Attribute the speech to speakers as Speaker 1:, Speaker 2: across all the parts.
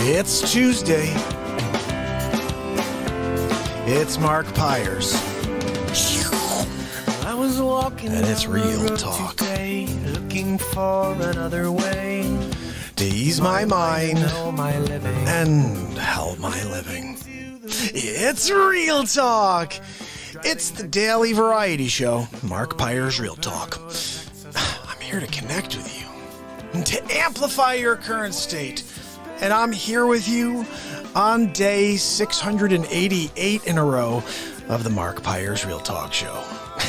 Speaker 1: It's Tuesday. It's Mark Pires.
Speaker 2: I was walking
Speaker 1: and it's Real Talk.
Speaker 2: Today, looking for another way
Speaker 1: to ease my mind
Speaker 2: and
Speaker 1: help my living. It's Real Talk. It's the daily variety show, Mark Pires Real Talk. I'm here to connect with you and to amplify your current state. And I'm here with you on day 688 in a row of the Mark Pires Real Talk show.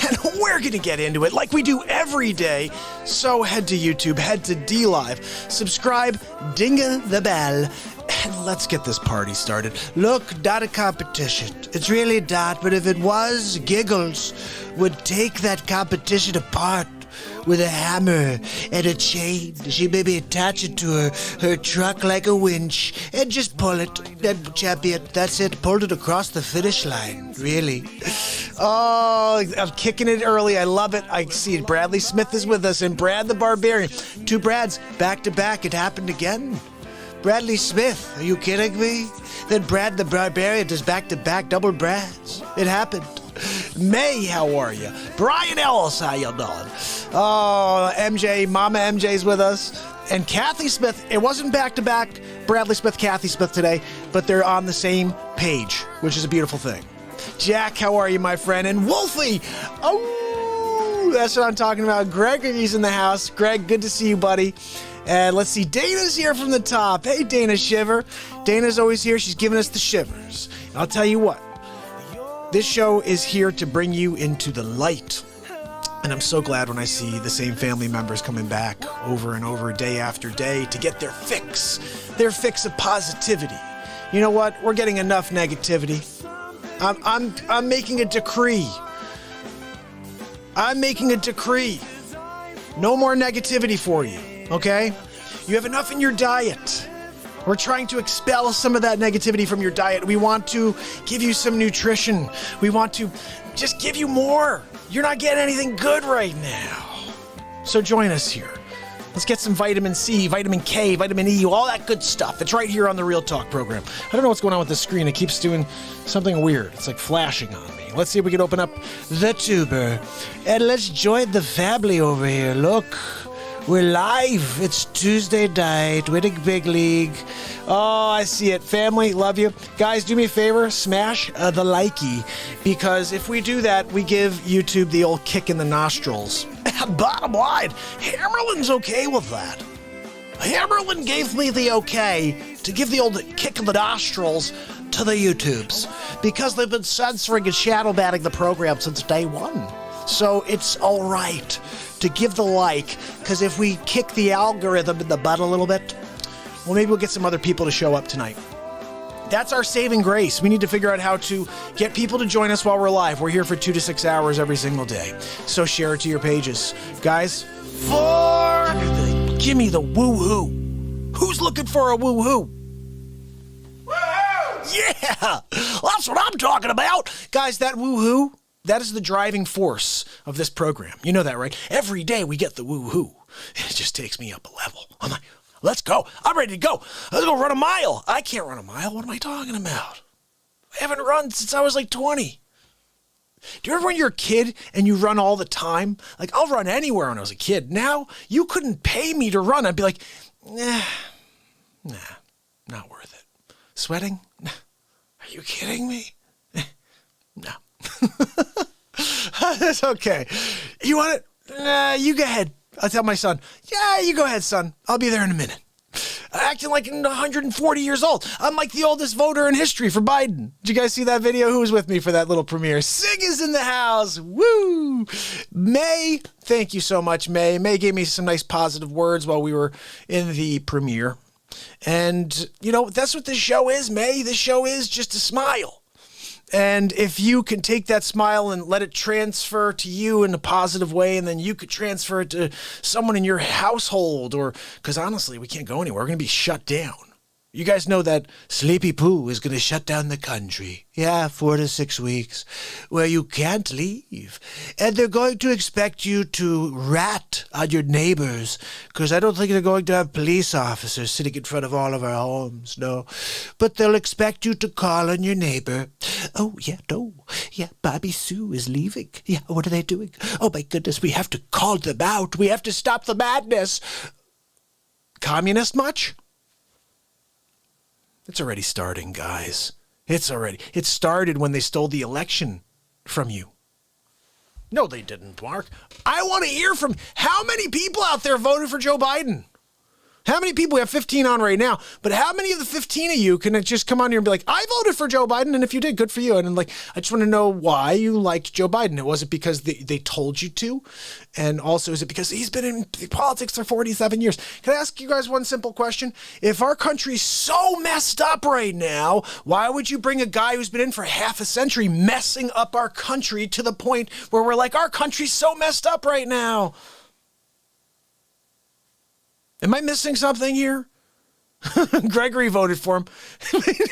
Speaker 1: And we're going to get into it like we do every day. So head to YouTube, head to DLive, subscribe, ding the bell, and let's get this party started. Look, not a competition. It's really not, but if it was, Giggles would take that competition apart with a hammer and a chain. She maybe attach it to her truck like a winch and just pull it. And champion, that's it. Pulled it across the finish line. Really. Oh, I'm kicking it early. I love it. I see it. Bradley Smith is with us and Brad the Barbarian. Two Brads back to back. It happened again. Bradley Smith, are you kidding me? Then Brad the Barbarian does back to back double Brads. It happened. May, how are you? Brian Ellis, how you doing? Oh, MJ, Mama MJ's with us. And Kathy Smith, it wasn't back-to-back Bradley Smith, Kathy Smith today, but they're on the same page, which is a beautiful thing. Jack, how are you, my friend? And Wolfie, oh, that's what I'm talking about. Gregory's in the house. Greg, good to see you, buddy. And let's see, Dana's here from the top. Hey, Dana Shiver. Dana's always here. She's giving us the shivers. And I'll tell you what. This show is here to bring you into the light. And I'm so glad when I see the same family members coming back over and over, day after day, to get their fix of positivity. You know what? We're getting enough negativity. I'm making a decree. I'm making a decree. No more negativity for you, okay? You have enough in your diet. We're trying to expel some of that negativity from your diet. We want to give you some nutrition. We want to just give you more. You're not getting anything good right now. So join us here. Let's get some vitamin C, vitamin K, vitamin E, all that good stuff. It's right here on the Real Talk program. I don't know what's going on with the screen. It keeps doing something weird. It's like flashing on me. Let's see if we can open up the tuber. And let's join the family over here. Look. We're live. It's Tuesday night. Winning Big League. Oh, I see it. Family, love you. Guys, do me a favor. Smash the likey. Because if we do that, we give YouTube the old kick in the nostrils. Bottom line, Hammerlin's okay with that. Hammerlin gave me the okay to give the old kick in the nostrils to the YouTubes. Because they've been censoring and shadow banning the program since day one. So it's all right to give the like, because if we kick the algorithm in the butt a little bit, well, maybe we'll get some other people to show up tonight. That's our saving grace. We need to figure out how to get people to join us while we're live. We're here for 2 to 6 hours every single day. So share it to your pages. Guys, give me the woo-hoo. Who's looking for a woo-hoo? Yeah, that's what I'm talking about. Guys, that woo-hoo, that is the driving force of this program. You know that, right? Every day we get the woo-hoo. It just takes me up a level. I'm like, let's go. I'm ready to go. Let's go run a mile. I can't run a mile. What am I talking about? I haven't run since I was like 20. Do you remember when you're a kid and you run all the time? Like, I'll run anywhere when I was a kid. Now, you couldn't pay me to run. I'd be like, nah, not worth it. Sweating? Nah. Are you kidding me? No. That's okay. You want it? Nah, you go ahead. I'll tell my son. Yeah, you go ahead, son. I'll be there in a minute. Acting like I'm 140 years old. I'm like the oldest voter in history for Biden. Did you guys see that video? Who was with me for that little premiere? Sig is in the house. Woo! May, thank you so much, May. May gave me some nice positive words while we were in the premiere. And, you know, that's what this show is, May. This show is just a smile. And if you can take that smile and let it transfer to you in a positive way, and then you could transfer it to someone in your household, or, because honestly, we can't go anywhere. We're going to be shut down. You guys know that Sleepy Poo is going to shut down the country. Yeah, 4 to 6 weeks, where you can't leave. And they're going to expect you to rat on your neighbors, because I don't think they're going to have police officers sitting in front of all of our homes, no. But they'll expect you to call on your neighbor. Oh, yeah, no. Yeah, Bobby Sue is leaving. Yeah, what are they doing? Oh, my goodness, we have to call them out. We have to stop the madness. Communist much? It's already starting, guys. It started when they stole the election from you. No, they didn't, Mark. I want to hear from how many people out there voted for Joe Biden. How many people? We have 15 on right now, but how many of the 15 of you can just come on here and be like, I voted for Joe Biden, and if you did, good for you. And I just want to know why you liked Joe Biden. Was it because they told you to? And also, is it because he's been in politics for 47 years? Can I ask you guys one simple question? If our country's so messed up right now, why would you bring a guy who's been in for half a century messing up our country to the point where we're like, our country's so messed up right now? Am I missing something here? Gregory voted for him.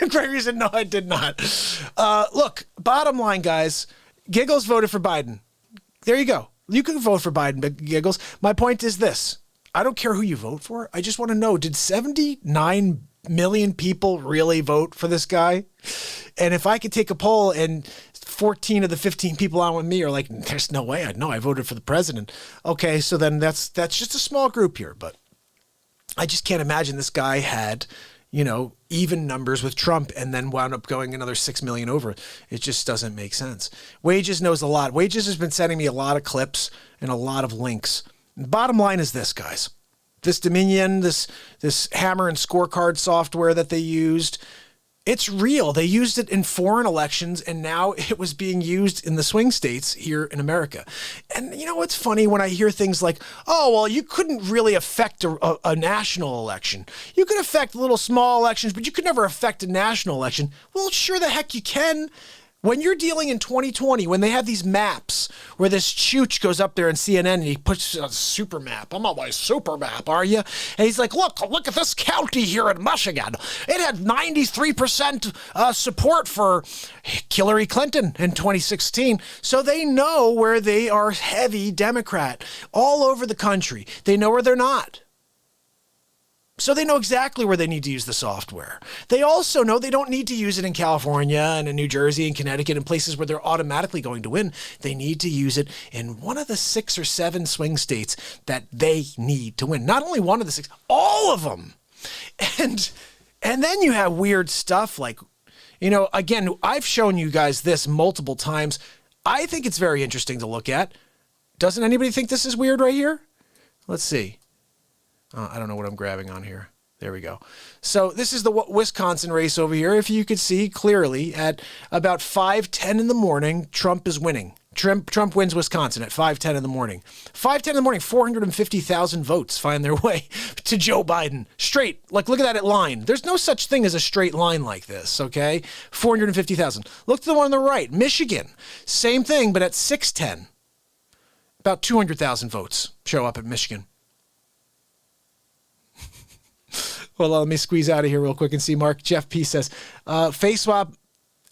Speaker 1: Gregory said, no, I did not. Look, bottom line, guys, Giggles voted for Biden. There you go. You can vote for Biden, but Giggles. My point is this. I don't care who you vote for. I just want to know, did 79 million people really vote for this guy? And if I could take a poll and 14 of the 15 people on with me are like, there's no way. I voted for the president. Okay, so then that's just a small group here, but I just can't imagine this guy had, even numbers with Trump and then wound up going another 6 million over. It just doesn't make sense. Wages knows a lot. Wages has been sending me a lot of clips and a lot of links. Bottom line is this, guys. This Dominion, this hammer and scorecard software that they used, it's real. They used it in foreign elections, and now it was being used in the swing states here in America. And you know what's funny when I hear things like, oh, well, you couldn't really affect a national election. You could affect little small elections, but you could never affect a national election. Well, sure the heck you can. When you're dealing in 2020, when they have these maps where this chooch goes up there in CNN and he puts a super map. I'm on my super map, are you? And he's like, look at this county here in Michigan. It had 93% support for Hillary Clinton in 2016. So they know where they are heavy Democrat all over the country. They know where they're not. So they know exactly where they need to use the software. They also know they don't need to use it in California and in New Jersey and Connecticut and places where they're automatically going to win. They need to use it in one of the 6 or 7 swing states that they need to win. Not only one of the 6, all of them. And then you have weird stuff like, again, I've shown you guys this multiple times. I think it's very interesting to look at. Doesn't anybody think this is weird right here? Let's see. I don't know what I'm grabbing on here. There we go. So this is the Wisconsin race over here. If you could see clearly at about 5:10 in the morning, Trump is winning. Trump wins Wisconsin at 5:10 in the morning. 5:10 in the morning, 450,000 votes find their way to Joe Biden. Straight. Look at that line. There's no such thing as a straight line like this, okay? 450,000. Look to the one on the right. Michigan. Same thing, but at 6:10. About 200,000 votes show up at Michigan. Well, let me squeeze out of here real quick and see Mark. Jeff P says, Faceswap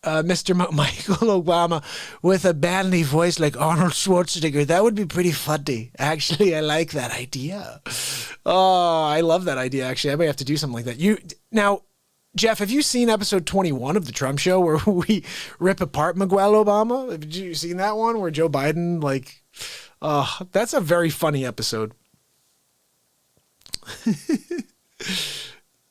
Speaker 1: Mr. Michael Obama with a manly voice like Arnold Schwarzenegger. That would be pretty funny. Actually, I like that idea. Oh, I love that idea, actually. I may have to do something like that. Now, Jeff, have you seen episode 21 of The Trump Show where we rip apart Miguel Obama? Have you seen that one where Joe Biden, that's a very funny episode.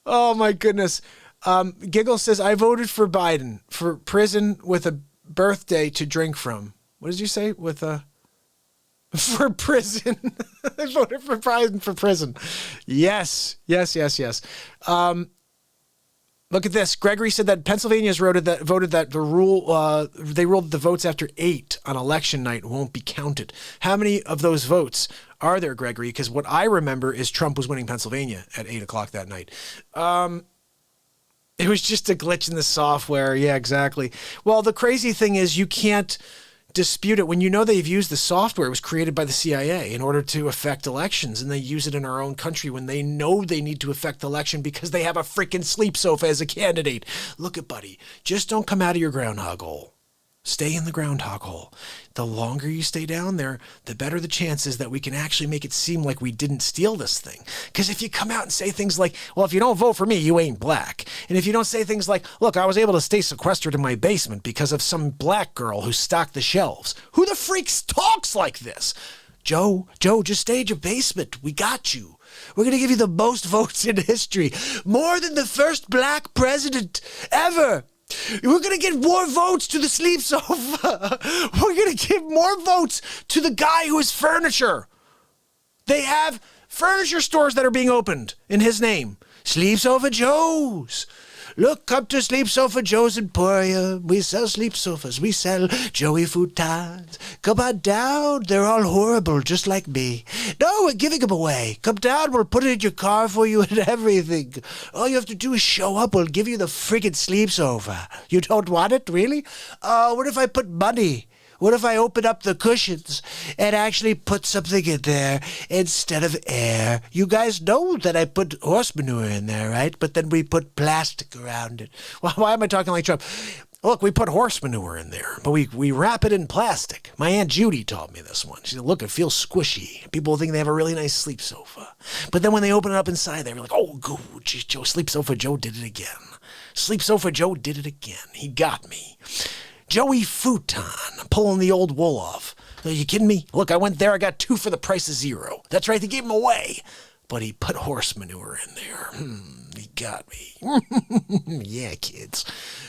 Speaker 1: Oh my goodness. Giggle says, I voted for Biden for prison with a birthday to drink from. What did you say? For prison. I voted for Biden for prison. Yes. Look at this. Gregory said that Pennsylvania's voted that they ruled that the votes after 8 on election night won't be counted. How many of those votes are there, Gregory? Because what I remember is Trump was winning Pennsylvania at 8 o'clock that night. It was just a glitch in the software. Yeah, exactly. Well, the crazy thing is you can't dispute it when you know they've used the software? It was created by the CIA in order to affect elections, and they use it in our own country when they know they need to affect the election because they have a freaking sleep sofa as a candidate. Look it, buddy, just don't come out of your groundhog hole. Stay in the groundhog hole. The longer you stay down there, the better the chances that we can actually make it seem like we didn't steal this thing. Because if you come out and say things like, well, if you don't vote for me, you ain't black. And if you don't say things like, look, I was able to stay sequestered in my basement because of some black girl who stocked the shelves. Who the freaks talks like this? Joe, just stay in your basement. We got you. We're going to give you the most votes in history. More than the first black president ever. We're going to give more votes to the sleep sofa. We're going to give more votes to the guy who is furniture. They have furniture stores that are being opened in his name. Sleep Sofa Joe's. Look, come to Sleep Sofa Joe's Emporium. We sell sleep sofas. We sell Joey futons. Come on down. They're all horrible, just like me. No, we're giving them away. Come down. We'll put it in your car for you and everything. All you have to do is show up. We'll give you the friggin' sleep sofa. You don't want it, really? What if I put money? What if I open up the cushions and actually put something in there instead of air? You guys know that I put horse manure in there, right? But then we put plastic around it. Well, why am I talking like Trump? Look, we put horse manure in there, but we wrap it in plastic. My Aunt Judy taught me this one. She said, look, it feels squishy. People think they have a really nice sleep sofa. But then when they open it up inside, they're like, oh, geez, Joe, Sleep Sofa Joe did it again. Sleep Sofa Joe did it again. He got me. Joey Futon, pulling the old wool off. Are you kidding me? Look, I went there, I got 2 for the price of 0. That's right, they gave him away. But he put horse manure in there. He got me. Yeah, kids.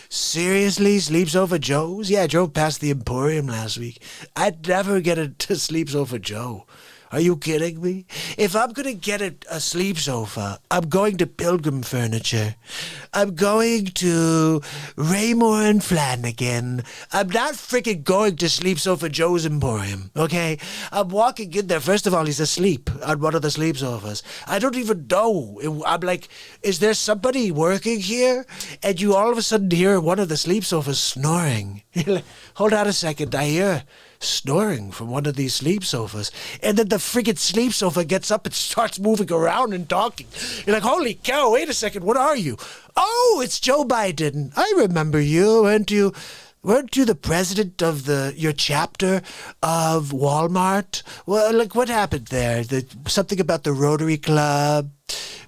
Speaker 1: Seriously, Sleep Sofa Joe's? Yeah, I drove past the Emporium last week. I'd never get to Sleep Sofa Joe. Are you kidding me? If I'm going to get a sleep sofa, I'm going to Pilgrim Furniture. I'm going to Raymore and Flanagan. I'm not freaking going to Sleep Sofa Joe's Emporium, okay? I'm walking in there. First of all, he's asleep on one of the sleep sofas. I don't even know. I'm like, is there somebody working here? And you all of a sudden hear one of the sleep sofas snoring. You're like, hold on a second, I hear snoring from one of these sleep sofas, and then the friggin' sleep sofa gets up and starts moving around and talking. You're like, holy cow, wait a second, what are you? Oh, it's Joe Biden. I remember you. Weren't you the president of your chapter of Walmart? Well, like, what happened there? Something about the Rotary Club?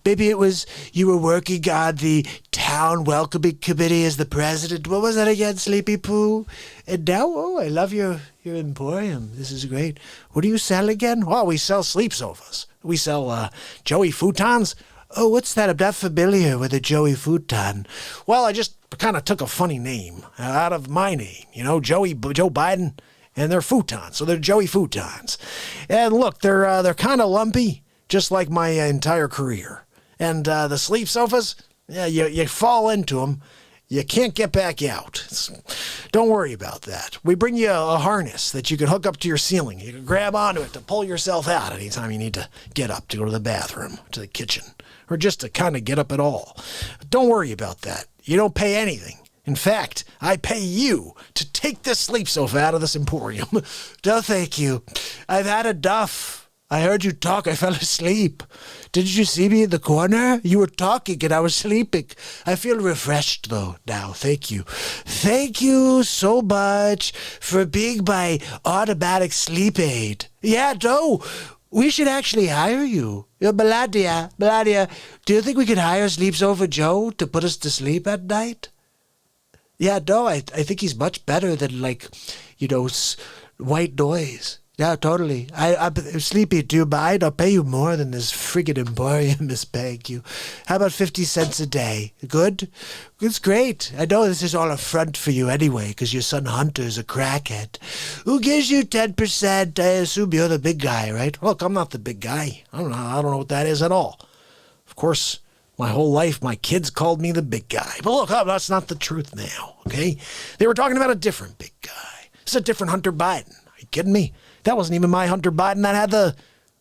Speaker 1: Maybe it was you were working on the town welcoming committee as the president. What was that again, Sleepy Poo? And now, oh, I love your emporium. This is great. What do you sell again? Well, we sell sleep sofas. We sell Joey futons. Oh, what's that? I'm not familiar with a Joey futon. Well, I just kind of took a funny name out of my name. You know, Joe Biden, and they're futons. So they're Joey futons. And look, they're kind of lumpy, just like my entire career. And the sleep sofas, yeah, you fall into them. You can't get back out. Don't worry about that. We bring you a harness that you can hook up to your ceiling. You can grab onto it to pull yourself out anytime you need to get up to go to the bathroom, to the kitchen, or just to kind of get up at all. Don't worry about that. You don't pay anything. In fact, I pay you to take this sleep sofa out of this emporium. No, thank you. I've had enough. I heard you talk. I fell asleep. Didn't you see me in the corner? You were talking and I was sleeping. I feel refreshed, though, now. Thank you. Thank you so much for being my automatic sleep aid. Yeah, no, we should actually hire you. Melania, do you think we could hire Sleep Sofa Joe to put us to sleep at night? Yeah, no, I think he's much better than, like, white noise. Yeah, totally. I'm sleepy. Do you mind? I'll pay you more than this friggin' emporium is paying you. How about 50 cents a day? Good? It's great. I know this is all a front for you anyway, because your son Hunter's a crackhead. Who gives you 10%? I assume you're the big guy, right? Look, I'm not the big guy. I don't know what that is at all. Of course, my whole life, my kids called me the big guy. But look, that's not the truth now, okay? They were talking about a different big guy. It's a different Hunter Biden. Are you kidding me? That wasn't even my Hunter Biden that had the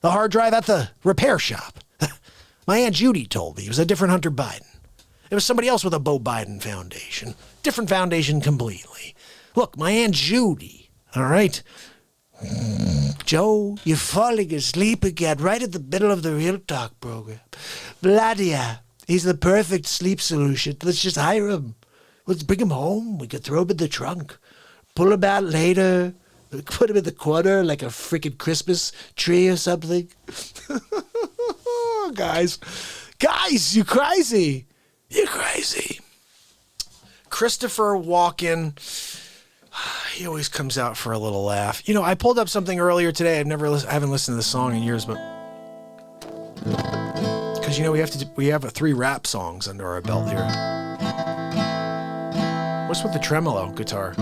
Speaker 1: hard drive at the repair shop. My Aunt Judy told me it was a different Hunter Biden. It was somebody else with a Beau Biden foundation. Different foundation completely. Look, my Aunt Judy, All right. Joe, you're falling asleep again right at the middle of the Real Talk program. Vladia, he's the perfect sleep solution. Let's just hire him. Let's bring him home. We could throw him in the trunk. Pull him out later. Put him in the corner like a freaking Christmas tree or something. Guys, you crazy. You're crazy. Christopher Walken. He always comes out for a little laugh. You know, I pulled up something earlier today. I haven't listened to the song in years, but because you know we have 3 rap songs under our belt here. What's with the tremolo guitar?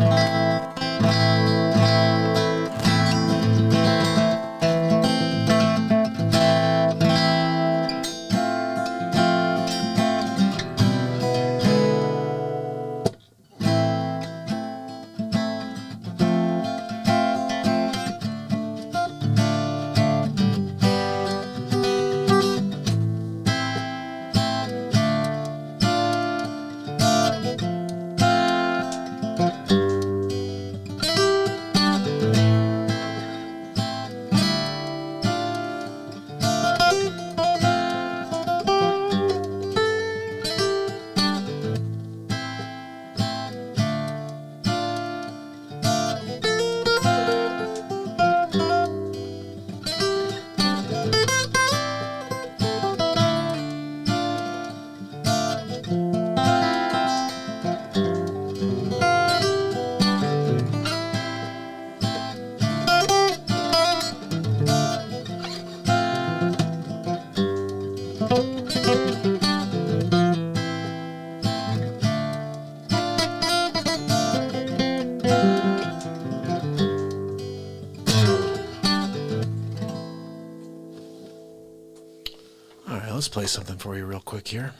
Speaker 1: Let's play something for you real quick here.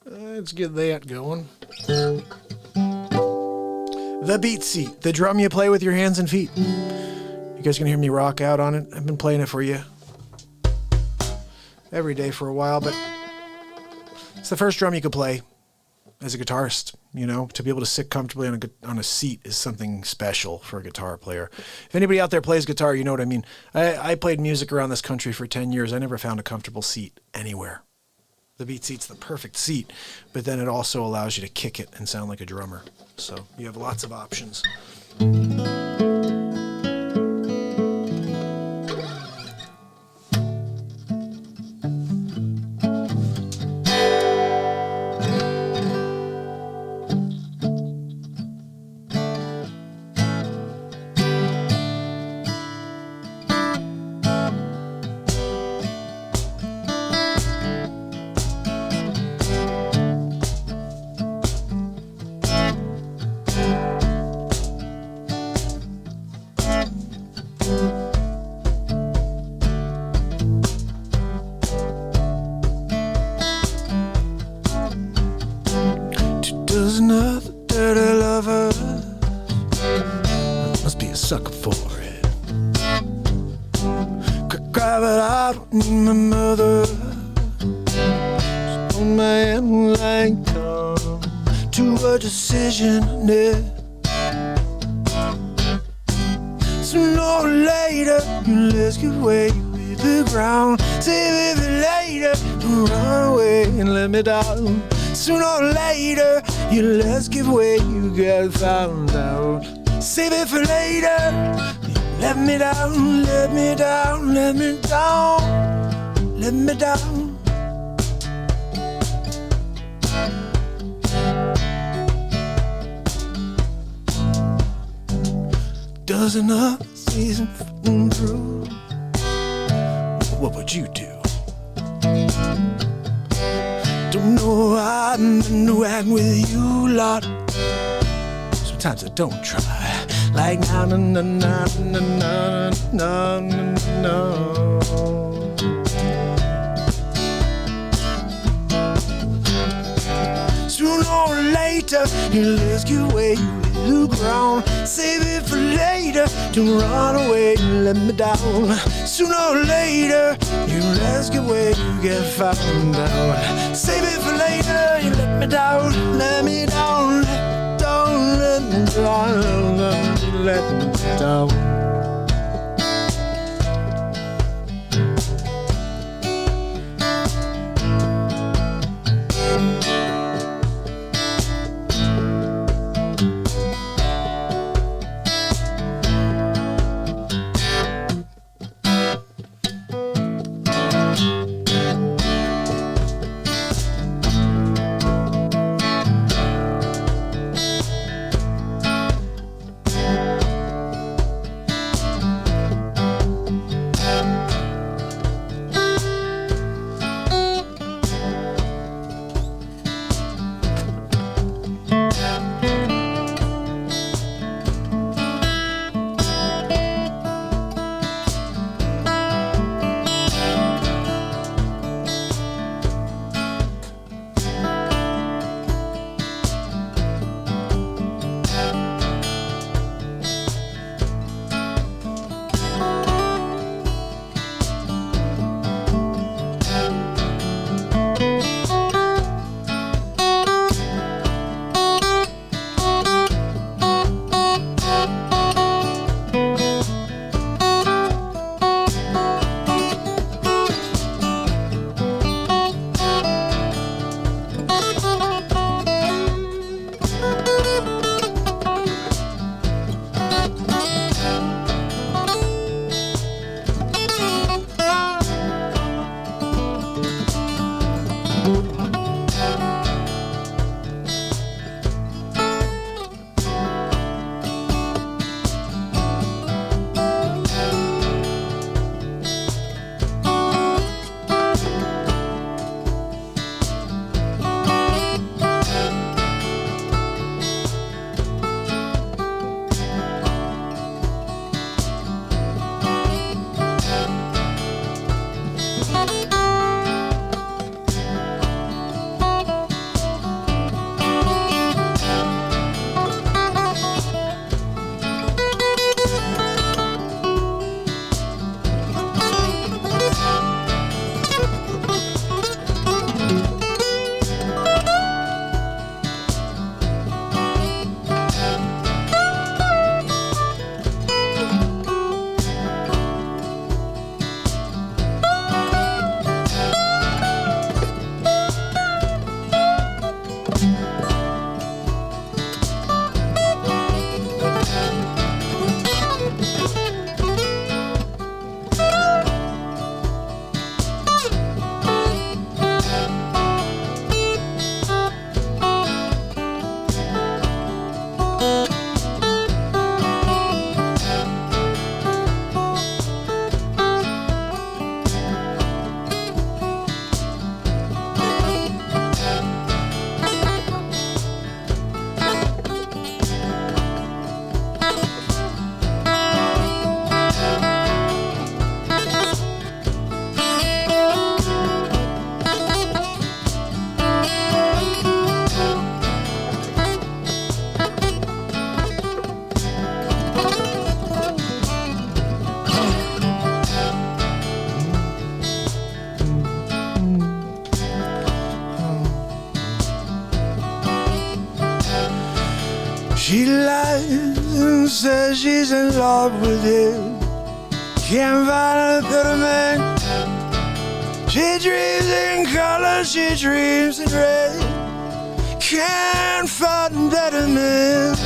Speaker 1: Let's get that going. The BeatSeat, the drum you play with your hands and feet. You guys can hear me rock out on it. I've been playing it for you every day for a while, but it's the first drum you could play as a guitarist. You know, to be able to sit comfortably on a seat is something special for a guitar player. If anybody out there plays guitar, you know what I mean. I played music around this country for 10 years. I never found a comfortable seat anywhere. The BeatSeat's the perfect seat, but then it also allows you to kick it and sound like a drummer. So you have lots of options. Sooner or later, you let's give way, you get found out. Save it for later. Let me down, let me down, let me down, let me down. Does another season fall through? What would you do? Don't know how I'm interacting with you, Lord. Sometimes I don't try. Like na na na na na na na na. Sooner or later, you let's give way to the ground. Save it for later. Don't run away and let me down. Sooner or later, you let's give way, you get found out. Save it for later, you let me down, let me down, let me down, let me down, letting us down.
Speaker 2: She lies and says she's in love with him. Can't find a better man. She dreams in color, she dreams in red. Can't find a better man.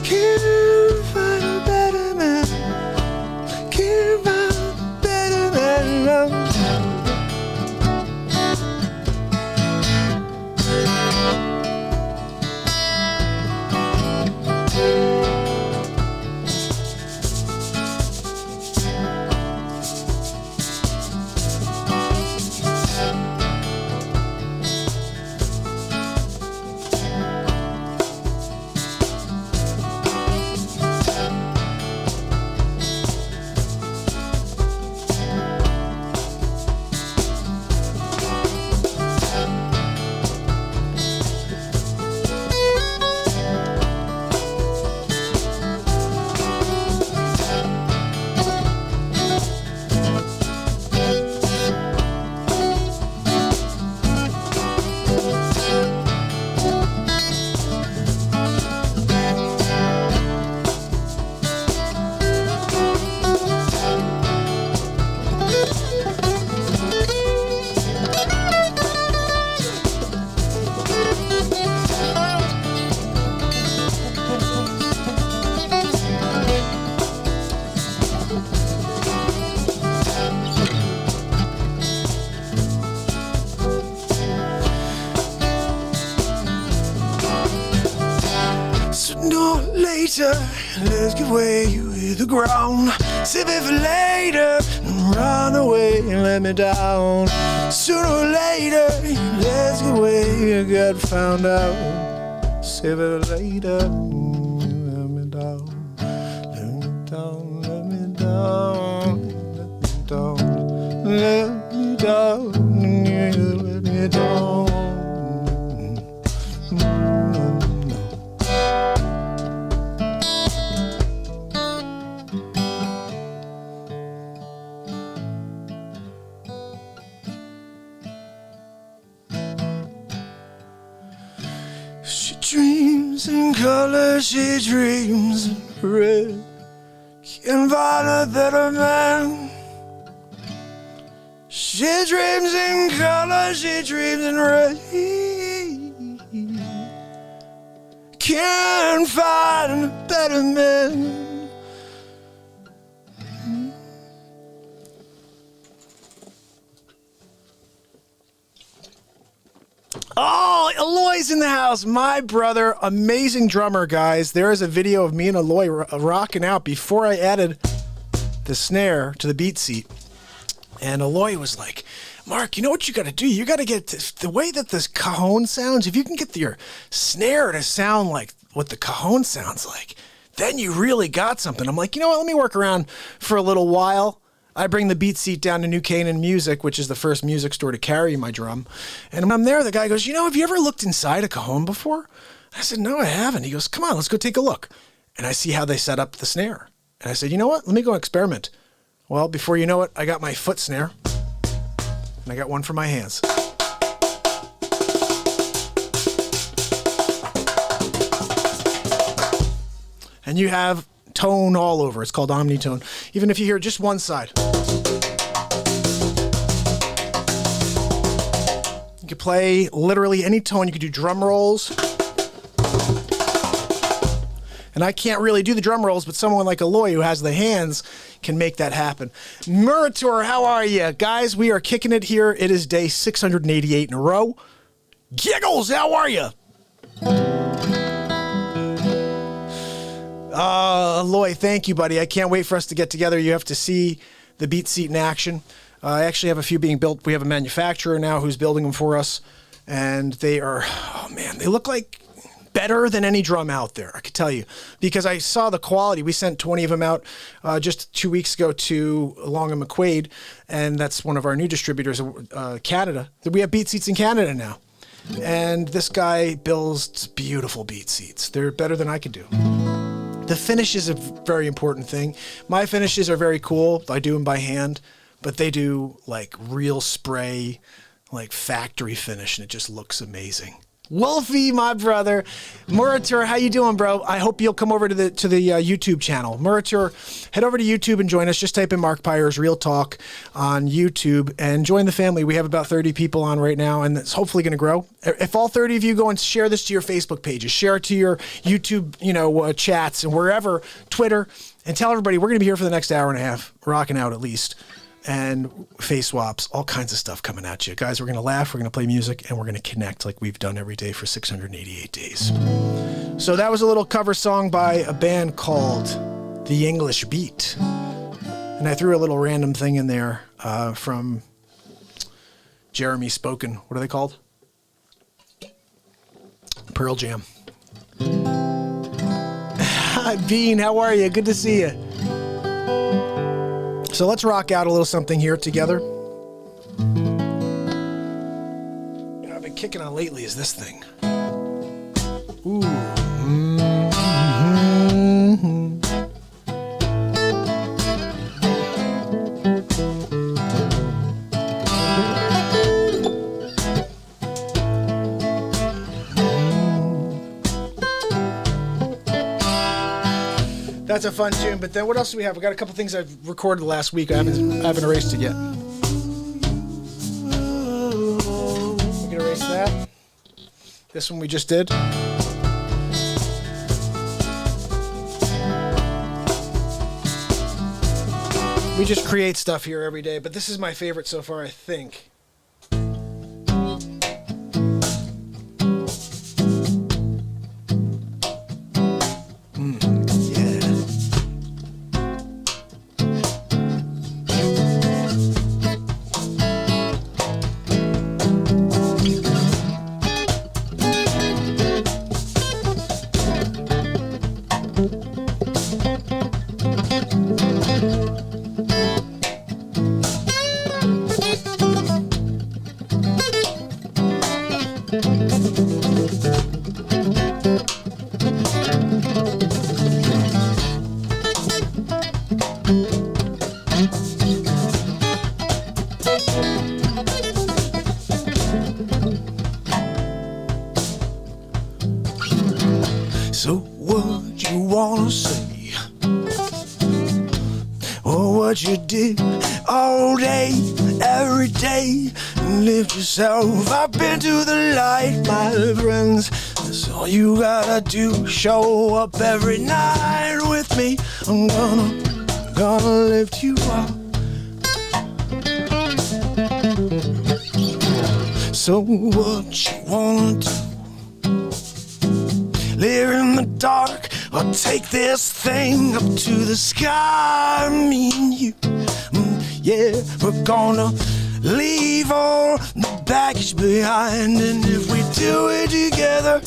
Speaker 2: Can't find a better man. Can't find a better man. No, later, let's give way with the ground. Save it for later, run away and let me down. Sooner or later, let's give way and get found out. Save it for later, let me down. Let me down, let me down, let me down, let me down, let me down. She dreams in color, she dreams in red. Can't find a better man. She dreams in color, she dreams in red. Can't find a better man.
Speaker 1: Oh, Eloy's in the house. My brother, amazing drummer, guys. There is a video of me and Eloy rocking out before I added the snare to the BeatSeat. And Eloy was like, Mark, you know what you got to do? You got to get this, the way that this cajon sounds. If you can get your snare to sound like what the cajon sounds like, then you really got something. I'm like, you know what? Let me work around for a little while. I bring the BeatSeat down to New Canaan Music, which is the first music store to carry my drum. And when I'm there, the guy goes, you know, have you ever looked inside a cajon before? I said, no, I haven't. He goes, come on, let's go take a look. And I see how they set up the snare. And I said, you know what? Let me go experiment. Well, before you know it, I got my foot snare. And I got one for my hands. And you have tone all over. It's called omnitone. Even if you hear just one side. You can play literally any tone. You can do drum rolls. And I can't really do the drum rolls, but someone like Eloy who has the hands can make that happen. Murator, how are you? Guys, we are kicking it here. It is day 688 in a row. Giggles, how are you? Eloy, thank you, buddy. I can't wait for us to get together. You have to see the BeatSeat in action. I actually have a few being built. We have a manufacturer now who's building them for us. And they are, oh man, they look like better than any drum out there, I could tell you, because I saw the quality. We sent 20 of them out just 2 weeks ago to Long and McQuaid, and that's one of our new distributors, Canada. We have BeatSeats in Canada now, and this guy builds beautiful BeatSeats. They're better than I could do. The finish is a very important thing. My finishes are very cool. I do them by hand, but they do like real spray, like factory finish, and it just looks amazing. Wolfie, my brother. Murator, how you doing, bro? I hope you'll come over to the YouTube channel. Murator, head over to YouTube and join us. Just type in Mark Pires Real Talk on YouTube and join the family. We have about 30 people on right now, and it's hopefully going to grow. If all 30 of you go and share this to your Facebook pages, share it to your YouTube, chats and wherever, Twitter, and tell everybody we're going to be here for the next hour and a half, rocking out at least. And Faceswaps, all kinds of stuff coming at you. Guys, we're going to laugh, we're going to play music, and we're going to connect like we've done every day for 688 days. So that was a little cover song by a band called The English Beat. And I threw a little random thing in there from Jeremy Spoken. What are they called? Pearl Jam. Bean, how are you? Good to see you. So let's rock out a little something here together. I've been kicking on lately is this thing. Ooh. Mm-hmm. That's a fun tune, but then what else do we have? We got a couple things I've recorded last week. I haven't erased it yet. We can erase that. This one we just did. We just create stuff here every day, but this is my favorite so far, I think.
Speaker 2: So what you wanna say? Or what you did all day, every day, and lift yourself up into the light, my friends. That's all you gotta do. Show up every night with me. I'm gonna lift you up. So what you wanna do? Live in the dark or take this thing up to the sky? Me and you, yeah, we're gonna leave all the baggage behind. And if we do it together,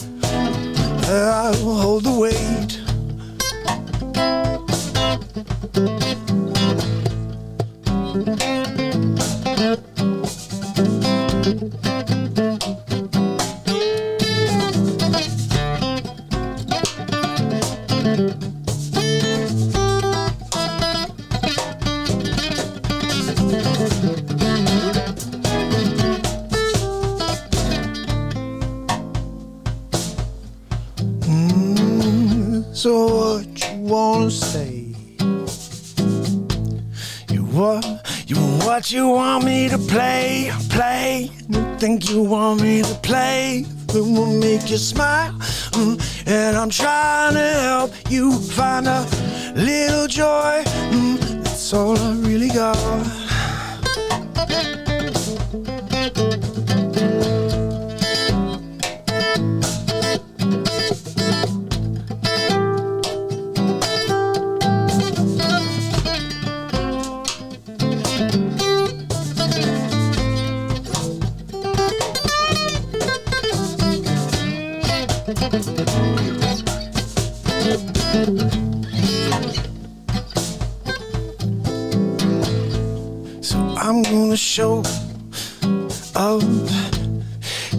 Speaker 2: I'll hold the weight. So what you wanna say? What you want me to play? You think you want me to play? That will make you smile. And I'm trying to help you find a little joy. That's all I really got. So I'm gonna show up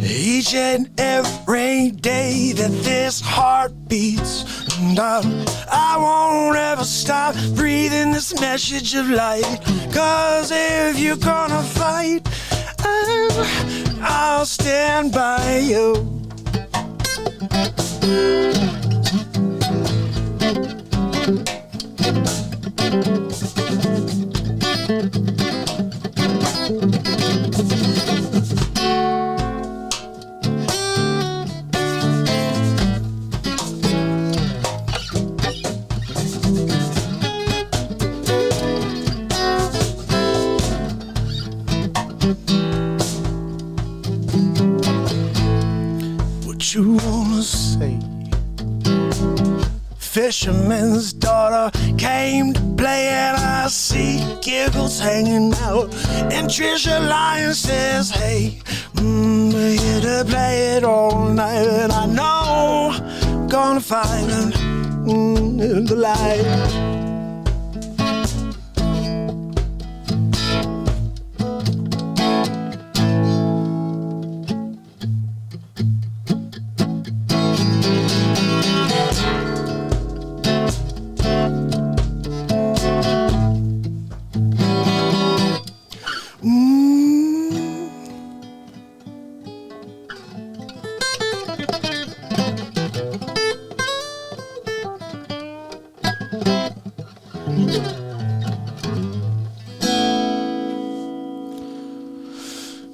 Speaker 2: each and every day that this heart beats, and I won't ever stop breathing this message of light. 'Cause if you're gonna fight, I'll stand by you. What you wanna say? Fisherman's daughter came to play, and I see giggles hanging out. And Trisha Lyon says, hey, we're here to play it all night. And I know I'm gonna find them in the light.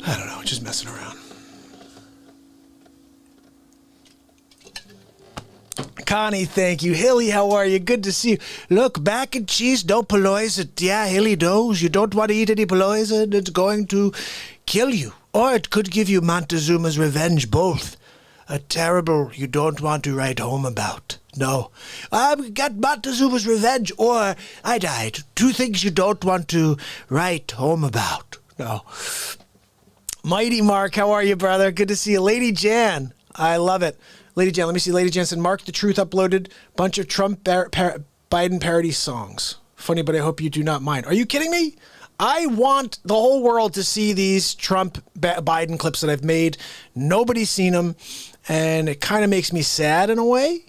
Speaker 2: I don't know, just messing around. Connie, thank you. Hilly, how are you? Good to see you. Look, mac and cheese, no poloise. Yeah, Hilly knows you don't want to eat any poloise. It's going to kill you. Or it could give you Montezuma's revenge, both. A terrible you don't want to write home about. No. I've got Montezuma's revenge, or I died. Two things you don't want to write home about. No. Mighty Mark, how are you, brother? Good to see you. Lady Jan, I love it. Lady Jan, let me see. Lady Jan said, Mark the Truth uploaded bunch of Trump Biden parody songs. Funny, but I hope you do not mind. Are you kidding me? I want the whole world to see these Trump Biden clips that I've made. Nobody's seen them, and it kind of makes me sad in a way.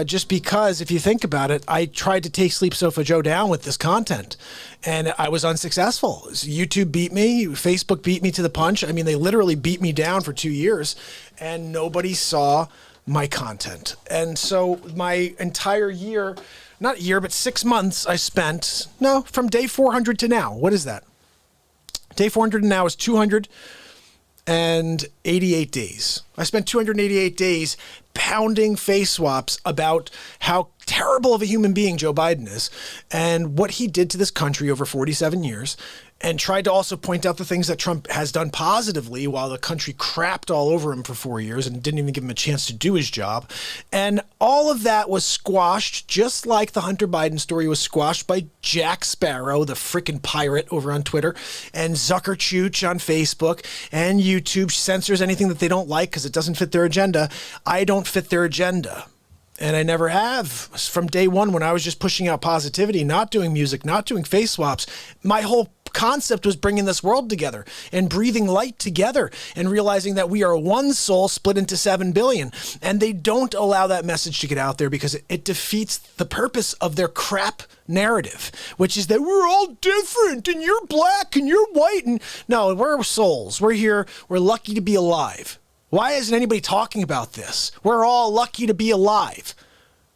Speaker 2: Just because, if you think about it, I tried to take Sleep Sofa Joe down with this content, and I was unsuccessful. YouTube beat me. Facebook beat me to the punch. I mean, they literally beat me down for 2 years, and nobody saw
Speaker 1: my content. And so my entire year, not year, but 6 months I spent, from day 400 to now. What is that? Day 400 to now is 288 days. I spent 288 days pounding Faceswaps about how terrible of a human being Joe Biden is and what he did to this country over 47 years, and tried to also point out the things that Trump has done positively while the country crapped all over him for 4 years and didn't even give him a chance to do his job. And all of that was squashed, just like the Hunter Biden story was squashed by Jack Sparrow, the frickin' pirate over on Twitter, and Zuckerchooch on Facebook, and YouTube censors anything that they don't like because it doesn't fit their agenda. I don't fit their agenda. And I never have. From day one, when I was just pushing out positivity, not doing music, not doing face swaps, my whole concept was bringing this world together and breathing light together and realizing that we are one soul split into 7 billion. And they don't allow that message to get out there because it defeats the purpose of their crap narrative, which is that we're all different and you're black and you're white. And no, we're souls. We're here. We're lucky to be alive. Why isn't anybody talking about this? We're all lucky to be alive.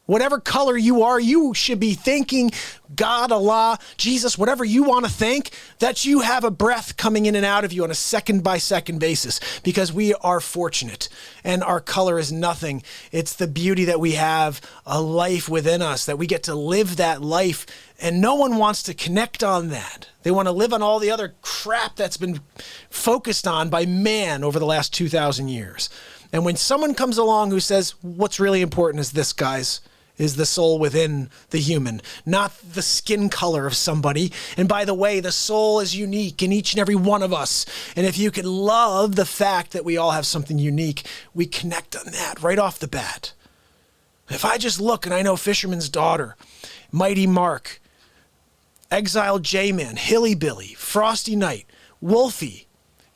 Speaker 1: Whatever color you are, you should be thanking God, Allah, Jesus, whatever you want to thank, that you have a breath coming in and out of you on a second-by-second basis, because we are fortunate and our color is nothing. It's the beauty that we have a life within us, that we get to live that life, and no one wants to connect on that. They want to live on all the other crap that's been focused on by man over the last 2,000 years. And when someone comes along who says, what's really important is this, guys, is the soul within the human, not the skin color of somebody. And by the way, the soul is unique in each and every one of us. And if you could love the fact that we all have something unique, we connect on that right off the bat. If I just look and I know Fisherman's Daughter, Mighty Mark, Exiled J-Man, Hilly Billy, Frosty Knight, Wolfie,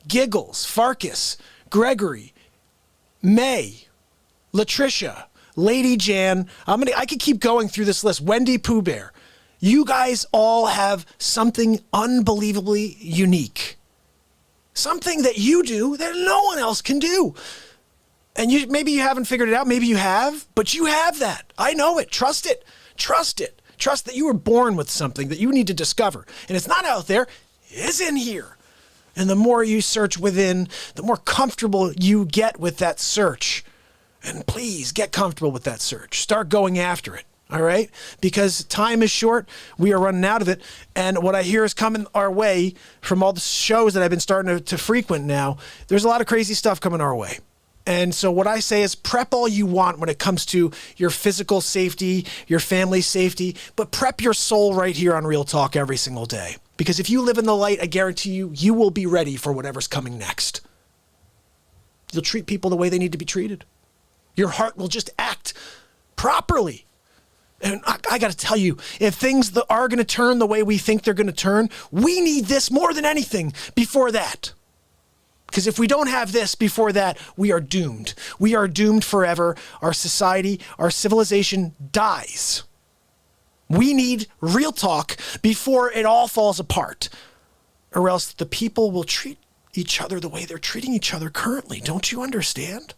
Speaker 1: Giggles, Farkas, Gregory, May, Latricia, Lady Jan, I could keep going through this list. Wendy Pooh Bear. You guys all have something unbelievably unique. Something that you do that no one else can do. And maybe you haven't figured it out. Maybe you have, but you have that. I know it. Trust it. Trust it. Trust that you were born with something that you need to discover. And it's not out there. It's in here. And the more you search within, the more comfortable you get with that search. And please get comfortable with that search. Start going after it, all right? Because time is short. We are running out of it. And what I hear is coming our way from all the shows that I've been starting to frequent now. There's a lot of crazy stuff coming our way. And so what I say is prep all you want when it comes to your physical safety, your family safety, but prep your soul right here on Real Talk every single day. Because if you live in the light, I guarantee you, you will be ready for whatever's coming next. You'll treat people the way they need to be treated. Your heart will just act properly. And I got to tell you, if things are going to turn the way we think they're going to turn, we need this more than anything before that. Because if we don't have this before that, we are doomed. We are doomed forever. Our society, our civilization dies. We need real talk before it all falls apart. Or else the people will treat each other the way they're treating each other currently. Don't you understand?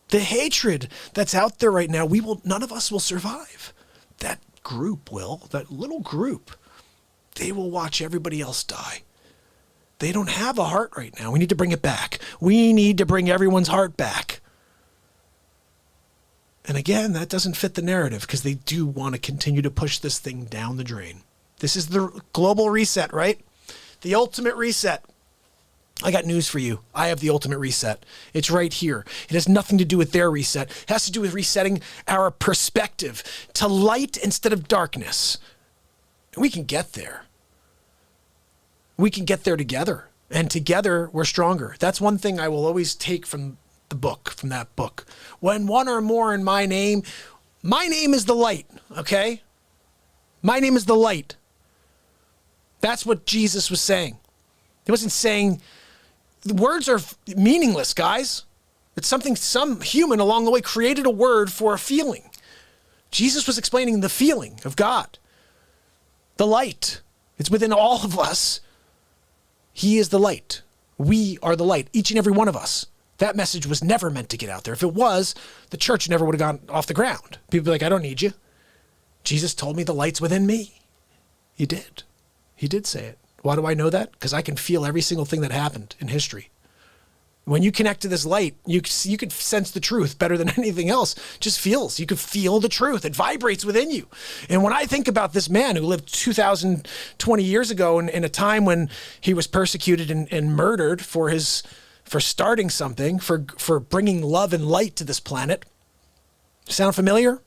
Speaker 1: The hatred that's out there right now, none of us will survive. That group will, that little group, they will watch everybody else die. They don't have a heart right now. We need to bring it back. We need to bring everyone's heart back. And again, that doesn't fit the narrative because they do want to continue to push this thing down the drain. This is the global reset, right? The ultimate reset. I got news for you. I have the ultimate reset. It's right here. It has nothing to do with their reset. It has to do with resetting our perspective to light instead of darkness. And we can get there. We can get there together. And together, we're stronger. That's one thing I will always take from the book, from that book. When one or more in my name is the light, okay? My name is the light. That's what Jesus was saying. He wasn't saying... The words are meaningless, guys. It's something some human along the way created a word for a feeling. Jesus was explaining the feeling of God. The light. It's within all of us. He is the light. We are the light. Each and every one of us. That message was never meant to get out there. If it was, the church never would have gone off the ground. People would be like, I don't need you. Jesus told me the light's within me. He did. He did say it. Why do I know that? Because I can feel every single thing that happened in history. When you connect to this light, you could sense the truth better than anything else. Just feels. You could feel the truth. It vibrates within you. And when I think about this man who lived 2020 years ago in a time when he was persecuted and murdered for starting something, for bringing love and light to this planet. Sound familiar?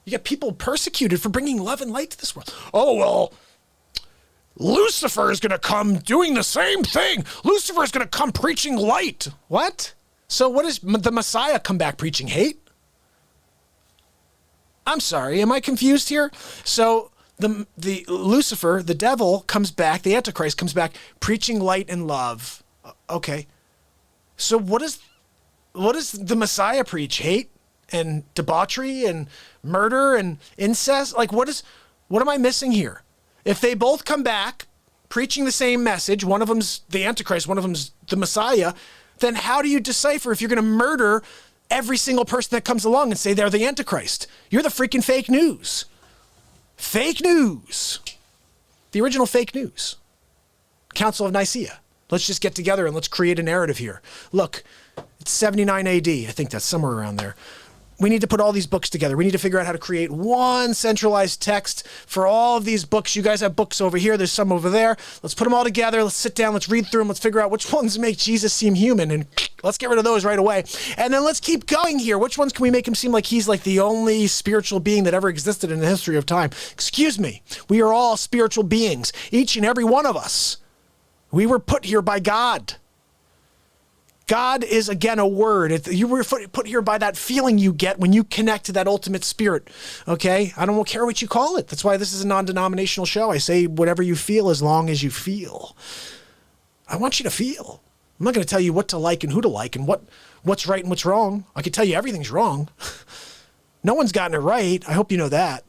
Speaker 1: You get people persecuted for bringing love and light to this world. Oh, well, Lucifer is going to come doing the same thing. Lucifer is going to come preaching light. What? So what does the Messiah come back preaching? Hate? I'm sorry, am I confused here? So the Lucifer, the devil, comes back, the Antichrist comes back preaching light and love. Okay. So what does the Messiah preach? Hate and debauchery and murder and incest? Like what am I missing here? If they both come back preaching the same message, one of them's the Antichrist, one of them's the Messiah, then how do you decipher if you're going to murder every single person that comes along and say they're the Antichrist? You're the freaking fake news. Fake news. The original fake news. Council of Nicaea. Let's just get together and let's create a narrative here. Look, it's 79 AD. I think that's somewhere around there. We need to put all these books together. We need to figure out how to create one centralized text for all of these books. You guys have books over here. There's some over there. Let's put them all together. Let's sit down. Let's read through them. Let's figure out which ones make Jesus seem human. And let's get rid of those right away. And then let's keep going here. Which ones can we make him seem like he's like the only spiritual being that ever existed in the history of time? Excuse me. We are all spiritual beings. Each and every one of us. We were put here by God. God is, again, a word. You were put here by that feeling you get when you connect to that ultimate spirit, okay? I don't care what you call it. That's why this is a non-denominational show. I say whatever you feel as long as you feel. I want you to feel. I'm not going to tell you what to like and who to like and what's right and what's wrong. I can tell you everything's wrong. No one's gotten it right. I hope you know that.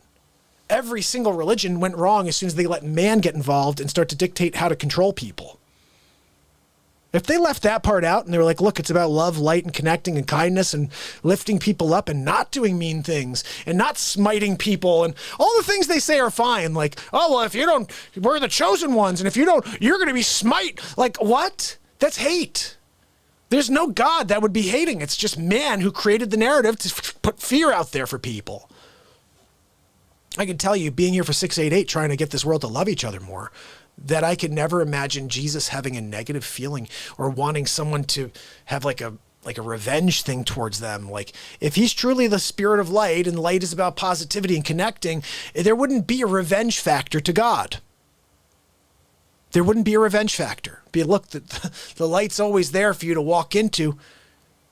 Speaker 1: Every single religion went wrong as soon as they let man get involved and start to dictate how to control people. If they left that part out and they were like, look, it's about love, light, and connecting and kindness and lifting people up and not doing mean things and not smiting people and all the things they say are fine. Like, oh, well, if you don't, we're the chosen ones. And if you don't, you're going to be smite. Like, what? That's hate. There's no God that would be hating. It's just man who created the narrative to put fear out there for people. I can tell you, being here for 688, trying to get this world to love each other more, that I could never imagine Jesus having a negative feeling or wanting someone to have like a revenge thing towards them. Like, if he's truly the spirit of light and light is about positivity and connecting, there wouldn't be a revenge factor to God. There wouldn't be a revenge factor. Look, the light's always there for you to walk into.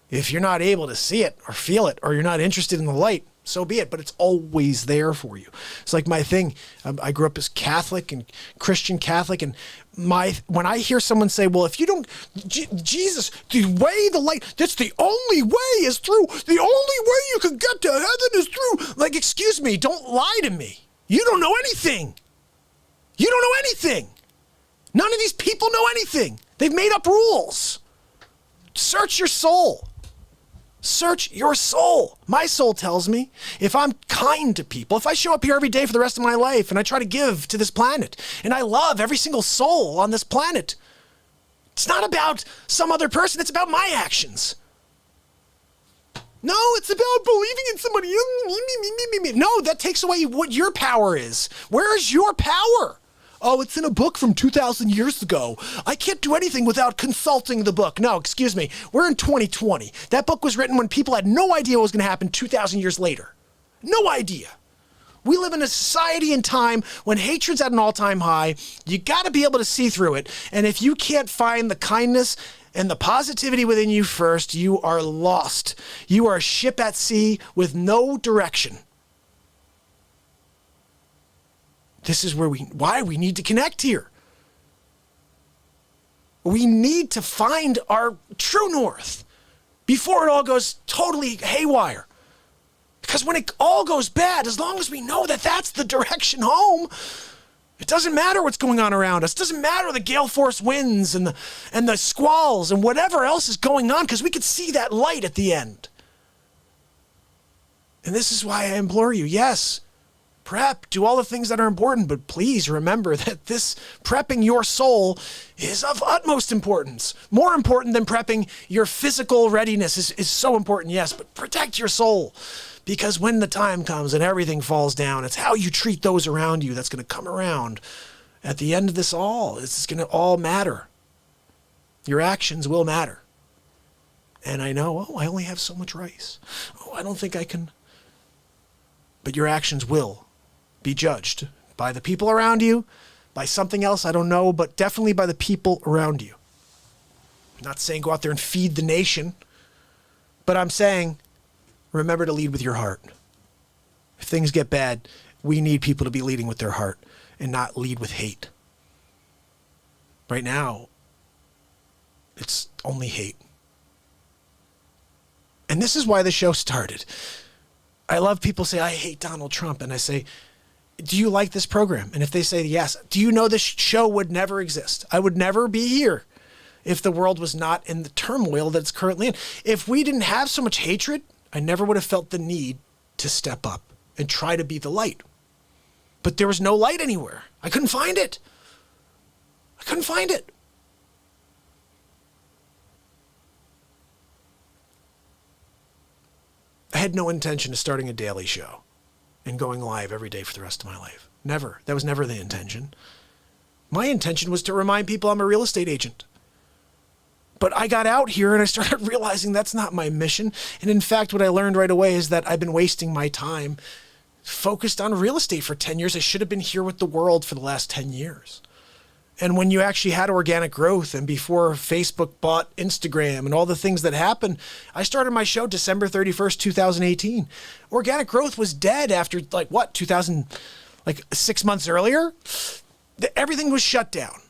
Speaker 1: If you're not able to see it or feel it, or you're not interested in the light, so be it, but it's always there for you. It's like my thing. I grew up as Catholic and Christian Catholic, and when I hear someone say, well, if you don't, Jesus, the way, the light, that's the only way is through. The only way you can get to heaven is through. Like, excuse me, don't lie to me. You don't know anything. You don't know anything. None of these people know anything. They've made up rules. Search your soul. Search your soul. My soul tells me if I'm kind to people, if I show up here every day for the rest of my life and I try to give to this planet and I love every single soul on this planet, it's not about some other person. It's about my actions. No, it's about believing in somebody. No, that takes away what your power is. Where is your power? Oh, it's in a book from 2,000 years ago. I can't do anything without consulting the book. No, excuse me. We're in 2020. That book was written when people had no idea what was going to happen 2,000 years later. No idea. We live in a society and time when hatred's at an all-time high. You got to be able to see through it. And if you can't find the kindness and the positivity within you first, you are lost. You are a ship at sea with no direction. This is why we need to connect here. We need to find our true north before it all goes totally haywire. Because when it all goes bad, as long as we know that that's the direction home, It doesn't matter what's going on around us. It doesn't matter the gale force winds and the squalls and whatever else is going on, because we could see that light at the end. And this is why I implore you, yes, prep, do all the things that are important, but please remember that this prepping your soul is of utmost importance. More important than prepping your physical readiness is so important, yes, but protect your soul. Because when the time comes and everything falls down, it's how you treat those around you that's going to come around at the end of this all. It's going to all matter. Your actions will matter. And I know, I only have so much rice. I don't think I can. But your actions will be judged by the people around you, by something else, I don't know, but definitely by the people around you. I'm not saying go out there and feed the nation, but I'm saying remember to lead with your heart. If things get bad, we need people to be leading with their heart and not lead with hate. Right now, it's only hate. And this is why the show started. I love people say, I hate Donald Trump. And I say, do you like this program? And if they say yes, do you know this show would never exist? I would never be here if the world was not in the turmoil that it's currently in. If we didn't have so much hatred, I never would have felt the need to step up and try to be the light. But there was no light anywhere. I couldn't find it. I couldn't find it. I had no intention of starting a daily show and going live every day for the rest of my life. Never. That was never the intention. My intention was to remind people I'm a real estate agent. But I got out here and I started realizing that's not my mission. And in fact, what I learned right away is that I've been wasting my time focused on real estate for 10 years. I should have been here with the world for the last 10 years. And when you actually had organic growth and before Facebook bought Instagram and all the things that happened, I started my show December 31st, 2018. Organic growth was dead after 6 months earlier. Everything was shut down.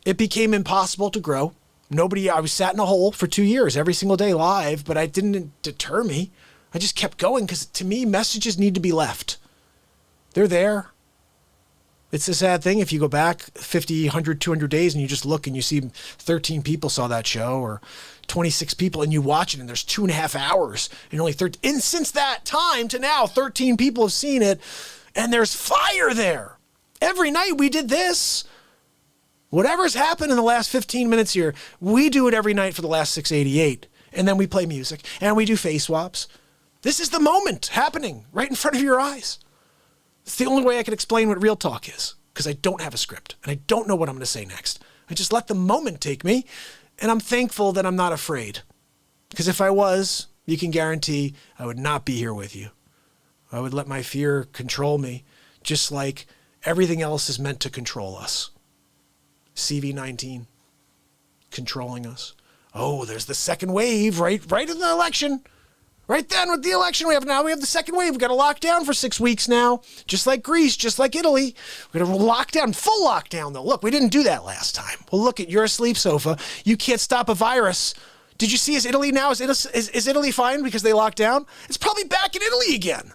Speaker 1: It became impossible to grow. I was sat in a hole for 2 years, every single day live, but it didn't deter me. I just kept going because to me, messages need to be left. They're there. It's a sad thing if you go back 50, 100, 200 days and you just look and you see 13 people saw that show or 26 people and you watch it and there's 2.5 hours and only 13. And since that time to now, 13 people have seen it and there's fire there. Every night we did this. Whatever's happened in the last 15 minutes here, we do it every night for the last 688. And then we play music and we do Faceswaps. This is the moment happening right in front of your eyes. It's the only way I can explain what Real Talk is, because I don't have a script and I don't know what I'm going to say next. I just let the moment take me, and I'm thankful that I'm not afraid. Because if I was, you can guarantee I would not be here with you. I would let my fear control me, just like everything else is meant to control us. CV-19, controlling us. Oh, there's the second wave right in the election. Right then with the election we have the second wave. We've got to lock down for 6 weeks now. Just like Greece, just like Italy. We're going to lock down, full lockdown though. Look, we didn't do that last time. Well, look at, you're a sleep sofa. You can't stop a virus. Did you see, is Italy now, is Italy fine because they locked down? It's probably back in Italy again.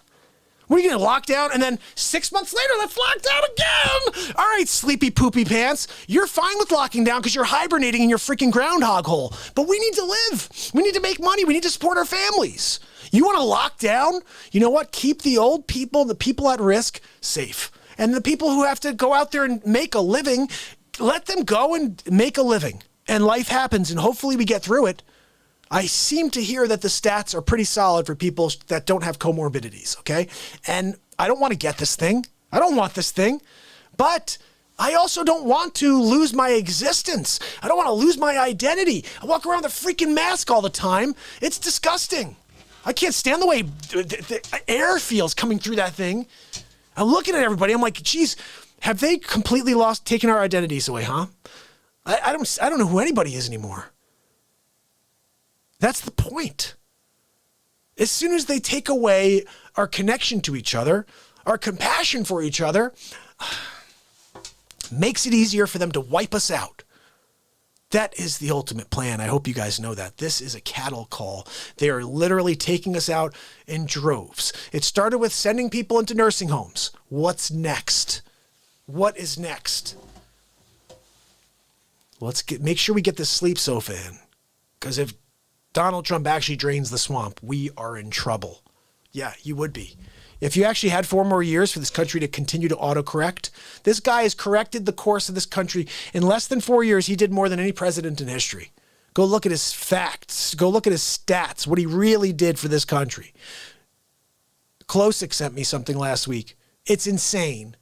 Speaker 1: What are you going to lock down? And then 6 months later, let's lock down again. All right, sleepy poopy pants. You're fine with locking down because you're hibernating in your freaking groundhog hole. But we need to live. We need to make money. We need to support our families. You want to lock down? You know what? Keep the old people, the people at risk, safe. And the people who have to go out there and make a living, let them go and make a living. And life happens, and hopefully we get through it. I seem to hear that the stats are pretty solid for people that don't have comorbidities, okay? And I don't want to get this thing. I don't want this thing. But I also don't want to lose my existence. I don't want to lose my identity. I walk around with a freaking mask all the time. It's disgusting. I can't stand the way the air feels coming through that thing. I'm looking at everybody. I'm like, geez, have they completely taken our identities away, huh? I don't know who anybody is anymore. That's the point. As soon as they take away our connection to each other, our compassion for each other, makes it easier for them to wipe us out. That is the ultimate plan. I hope you guys know that. This is a cattle call. They are literally taking us out in droves. It started with sending people into nursing homes. What's next? What is next? Make sure we get this sleep sofa in. Because if Donald Trump actually drains the swamp, we are in trouble. Yeah, you would be. If you actually had 4 more years for this country to continue to autocorrect, this guy has corrected the course of this country. In less than 4 years, he did more than any president in history. Go look at his facts. Go look at his stats, what he really did for this country. Klosik sent me something last week. It's insane.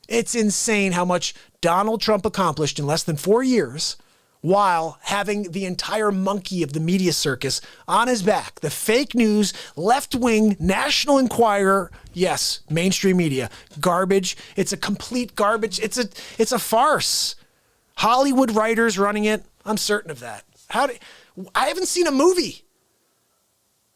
Speaker 1: It's insane how much Donald Trump accomplished in less than 4 years while having the entire monkey of the media circus on his back. The fake news, left-wing, National Enquirer, yes, mainstream media, garbage. It's a complete garbage. It's a farce. Hollywood writers running it. I'm certain of that. I haven't seen a movie.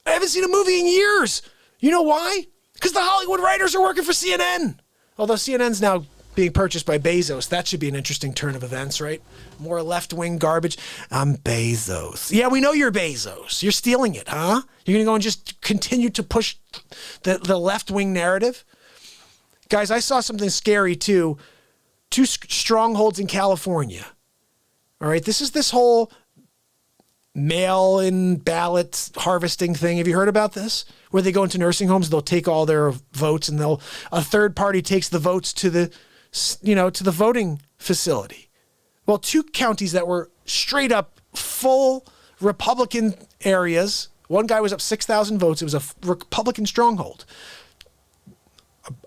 Speaker 1: I haven't seen a movie in years. You know why? Because the Hollywood writers are working for CNN. Although CNN's now being purchased by Bezos. That should be an interesting turn of events, right? More left-wing garbage. I'm Bezos. Yeah, we know you're Bezos. You're stealing it, huh? You're going to go and just continue to push the left-wing narrative? Guys, I saw something scary, too. 2 strongholds in California. All right, this is this whole mail-in ballot harvesting thing. Have you heard about this? Where they go into nursing homes, they'll take all their votes, and a third party takes the votes to the voting facility. Well, 2 counties that were straight up full Republican areas. One guy was up 6,000 votes. It was a Republican stronghold.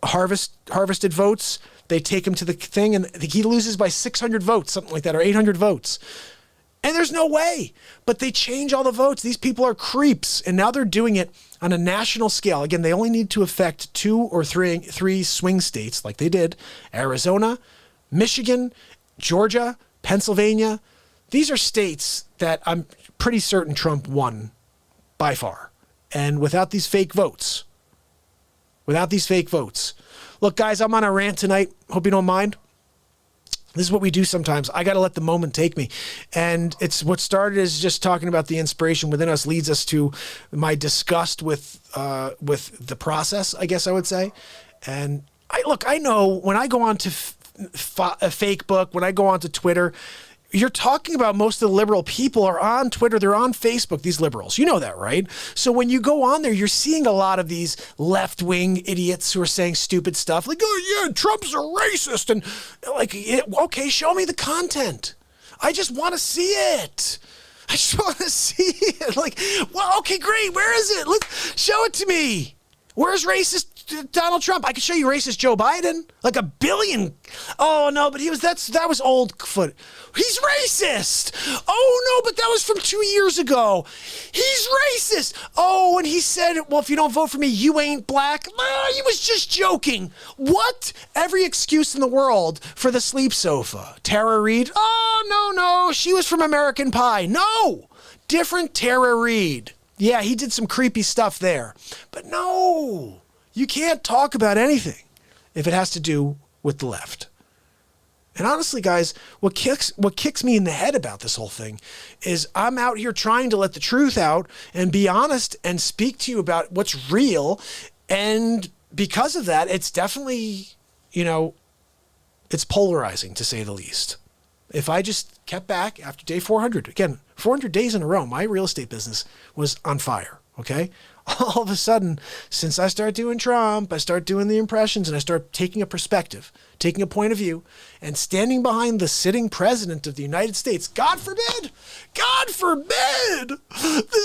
Speaker 1: Harvested votes. They take him to the thing, and he loses by 600 votes, something like that, or 800 votes. And there's no way. But they change all the votes. These people are creeps. And now they're doing it on a national scale. Again, they only need to affect 2 or 3 swing states like they did. Arizona, Michigan, Georgia, Pennsylvania. These are states that I'm pretty certain Trump won by far. And without these fake votes. Look, guys, I'm on a rant tonight. Hope you don't mind. This is what we do sometimes. I got to let the moment take me. And it's what started as just talking about the inspiration within us leads us to my disgust with the process, I guess I would say. And I know when I go on to Facebook, when I go on to Twitter, you're talking about most of the liberal people are on Twitter. They're on Facebook, these liberals. You know that, right? So when you go on there, you're seeing a lot of these left-wing idiots who are saying stupid stuff like, oh, yeah, Trump's a racist. And like, okay, show me the content. I just want to see it. Like, well, okay, great. Where is it? Show it to me. Where's racist Donald Trump? I could show you racist Joe Biden. Like 1 billion. Oh, no, but that was old foot. He's racist. Oh, no, but that was from 2 years ago. He's racist. Oh, and he said, well, if you don't vote for me, you ain't black. He was just joking. What? Every excuse in the world for the sleep sofa. Tara Reid? Oh, no, she was from American Pie. No, different Tara Reid. Yeah, he did some creepy stuff there. But no, you can't talk about anything if it has to do with the left. And honestly, guys, what kicks me in the head about this whole thing is I'm out here trying to let the truth out and be honest and speak to you about what's real. And because of that, it's definitely, it's polarizing to say the least. If I just kept back after day 400, again, 400 days in a row, my real estate business was on fire, okay? All of a sudden, since I start doing Trump, I start doing the impressions, and I start taking a perspective, taking a point of view, and standing behind the sitting president of the United States. God forbid, the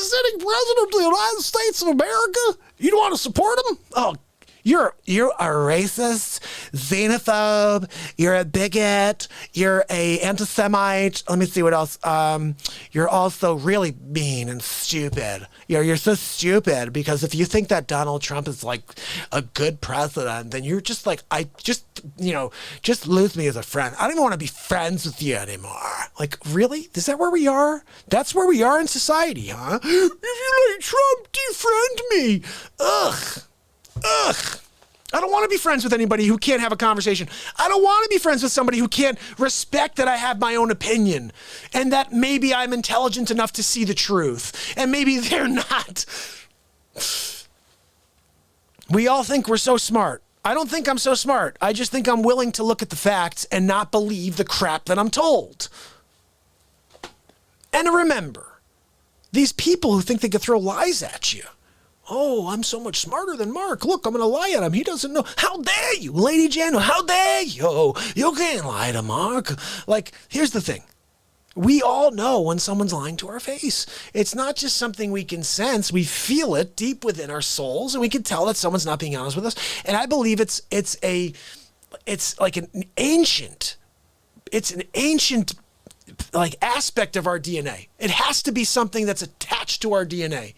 Speaker 1: sitting president of the United States of America, you don't want to support him? Oh, you're a racist, xenophobe, you're a bigot, you're a anti-Semite. Let me see what else. You're also really mean and stupid. You're so stupid because if you think that Donald Trump is like a good president, then you're just like, just lose me as a friend. I don't even want to be friends with you anymore. Like, really? Is that where we are? That's where we are in society, huh? If you like Trump, defriend me. Ugh. I don't want to be friends with anybody who can't have a conversation. I don't want to be friends with somebody who can't respect that I have my own opinion and that maybe I'm intelligent enough to see the truth and maybe they're not. We all think we're so smart. I don't think I'm so smart. I just think I'm willing to look at the facts and not believe the crap that I'm told. And remember, these people who think they can throw lies at you. Oh, I'm so much smarter than Mark. Look, I'm going to lie at him. He doesn't know. How dare you, Lady Jan? How dare you? You can't lie to Mark. Like, here's the thing. We all know when someone's lying to our face. It's not just something we can sense. We feel it deep within our souls, and we can tell that someone's not being honest with us. And I believe it's like an ancient like aspect of our DNA. It has to be something that's attached to our DNA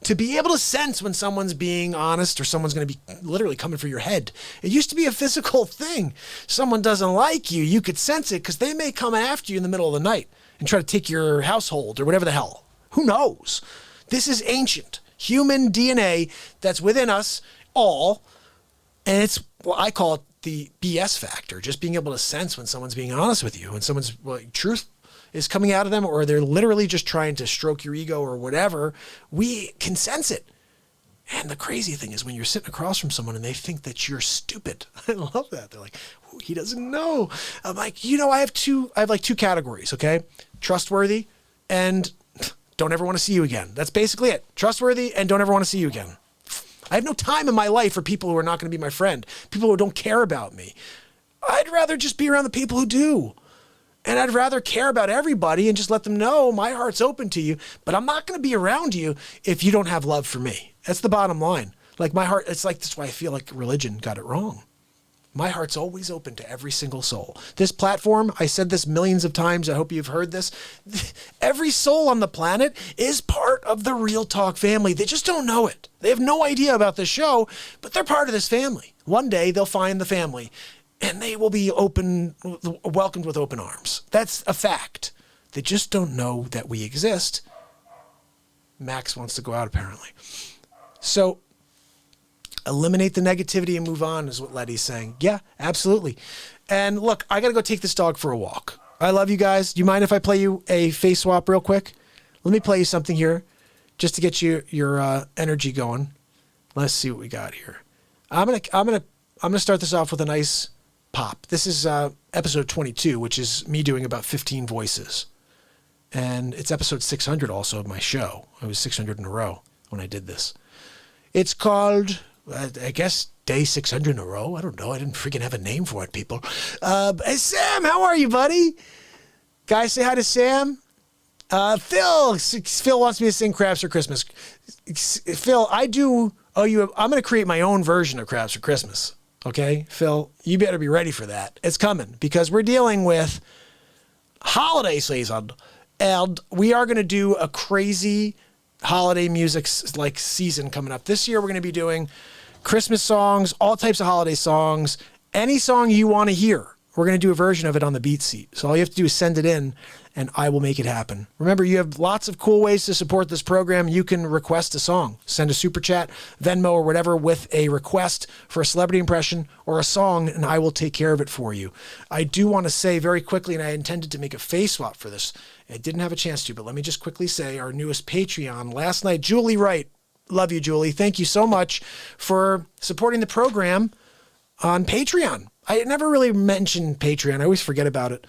Speaker 1: to be able to sense when someone's being honest or someone's going to be literally coming for your head. It used to be a physical thing. Someone doesn't like you, you could sense it because they may come after you in the middle of the night and try to take your household or whatever the hell. Who knows? This is ancient human DNA that's within us all. And it's what I call it the BS factor, just being able to sense when someone's being honest with you, when someone's truth is coming out of them, or they're literally just trying to stroke your ego or whatever. We can sense it. And the crazy thing is when you're sitting across from someone and they think that you're stupid. I love that. They're like, oh, he doesn't know. I'm like, I have two categories, okay? Trustworthy and don't ever want to see you again. That's basically it. Trustworthy and don't ever want to see you again. I have no time in my life for people who are not going to be my friend, people who don't care about me. I'd rather just be around the people who do. And I'd rather care about everybody and just let them know my heart's open to you, but I'm not going to be around you if you don't have love for me. That's the bottom line. Like my heart, it's like, that's why I feel like religion got it wrong. My heart's always open to every single soul. This platform, I said this millions of times. I hope you've heard this. Every soul on the planet is part of the Real Talk family. They just don't know it. They have no idea about the show, but they're part of this family. One day they'll find the family and they will be welcomed with open arms. That's a fact. They just don't know that we exist. Max wants to go out apparently. So eliminate the negativity and move on is what Letty's saying. Yeah, absolutely. And look, I got to go take this dog for a walk. I love you guys. Do you mind if I play you a face swap real quick? Let me play you something here just to get your energy going. Let's see what we got here. I'm gonna start this off with a nice pop. This is episode 22, which is me doing about 15 voices. And it's episode 600 also of my show. It was 600 in a row when I did this. It's called, I guess, day 600 in a row. I don't know. I didn't freaking have a name for it, people. Hey, Sam, how are you, buddy? Guys, say hi to Sam. Phil wants me to sing Craps for Christmas. Phil, I'm going to create my own version of Craps for Christmas. Okay, Phil, you better be ready for that. It's coming because we're dealing with holiday season, and we are going to do a crazy holiday music like season coming up. This year, we're going to be doing Christmas songs, all types of holiday songs, any song you want to hear. We're going to do a version of it on the BeatSeat. So all you have to do is send it in and I will make it happen. Remember, you have lots of cool ways to support this program. You can request a song, send a super chat, Venmo or whatever with a request for a celebrity impression or a song, and I will take care of it for you. I do want to say very quickly, and I intended to make a face swap for this. I didn't have a chance to, but let me just quickly say our newest Patreon last night, Julie Wright. Love you, Julie. Thank you so much for supporting the program on Patreon. I never really mentioned Patreon. I always forget about it.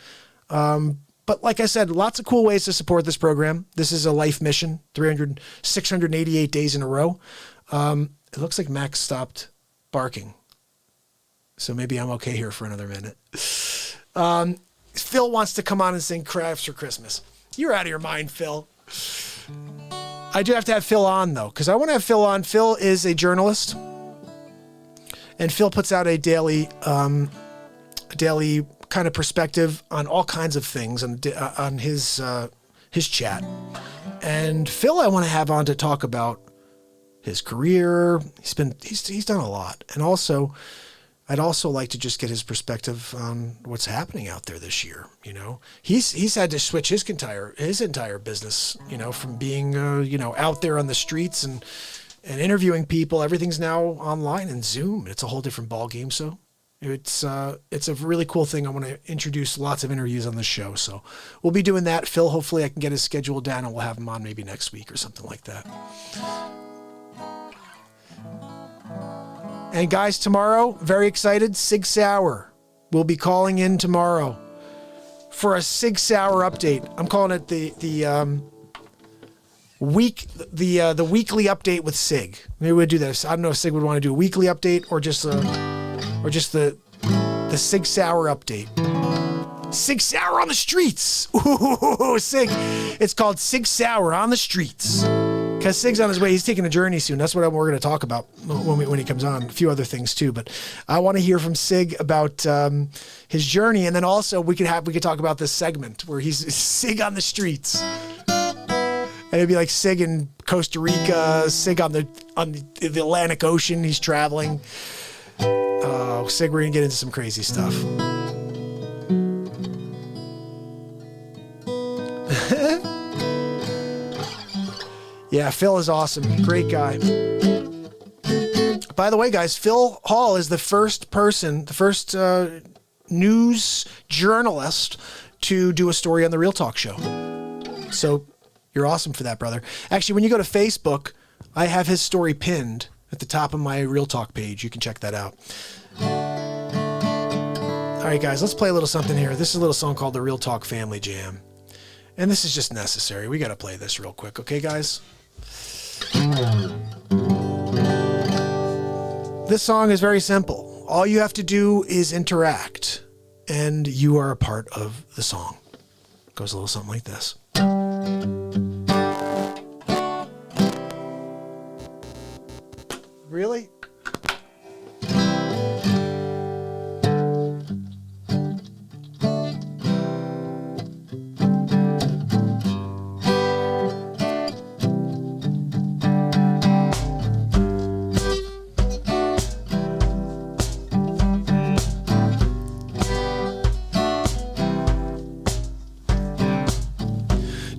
Speaker 1: But like I said, lots of cool ways to support this program. This is a life mission, 688 days in a row. It looks like Max stopped barking. So maybe I'm okay here for another minute. Phil wants to come on and sing Craps for Christmas. You're out of your mind, Phil. I do have to have Phil on, though, because I want to have Phil on. Phil is a journalist. And Phil puts out a daily kind of perspective on all kinds of things on his chat. And Phil, I want to have on to talk about his career. He's done a lot, and also I'd also like to just get his perspective on what's happening out there this year. You know, he's had to switch his entire business. You know, from being out there on the streets and interviewing people. Everything's now online and Zoom. It's a whole different ball game. So it's a really cool thing. I want to introduce lots of interviews on the show. So we'll be doing that. Phil, hopefully I can get his schedule down and we'll have him on maybe next week or something like that. And guys, tomorrow, very excited, Sig Sauer will be calling in tomorrow for a Sig Sauer update. I'm calling it the weekly update with Sig. Maybe we'll do this. I don't know if Sig would want to do a weekly update or just the Sig Sauer update. Sig Sauer on the streets. Ooh, Sig. It's called Sig Sauer on the streets. Because Sig's on his way. He's taking a journey soon. That's what we're going to talk about when he comes on. A few other things too. But I want to hear from Sig about his journey. And then also we could talk about this segment where he's Sig on the streets. And it'd be like Sig in Costa Rica, Sig on the Atlantic Ocean. He's traveling. Oh, Sig, we're going to get into some crazy stuff. Yeah, Phil is awesome. Great guy. By the way, guys, Phil Hall is the first news journalist to do a story on the Real Talk show. So you're awesome for that, brother. Actually, when you go to Facebook, I have his story pinned at the top of my Real Talk page. You can check that out. All right, guys, let's play a little something here. This is a little song called the Real Talk Family Jam. And this is just necessary. We got to play this real quick. Okay, guys? This song is very simple. All you have to do is interact, and you are a part of the song. It goes a little something like this. Really?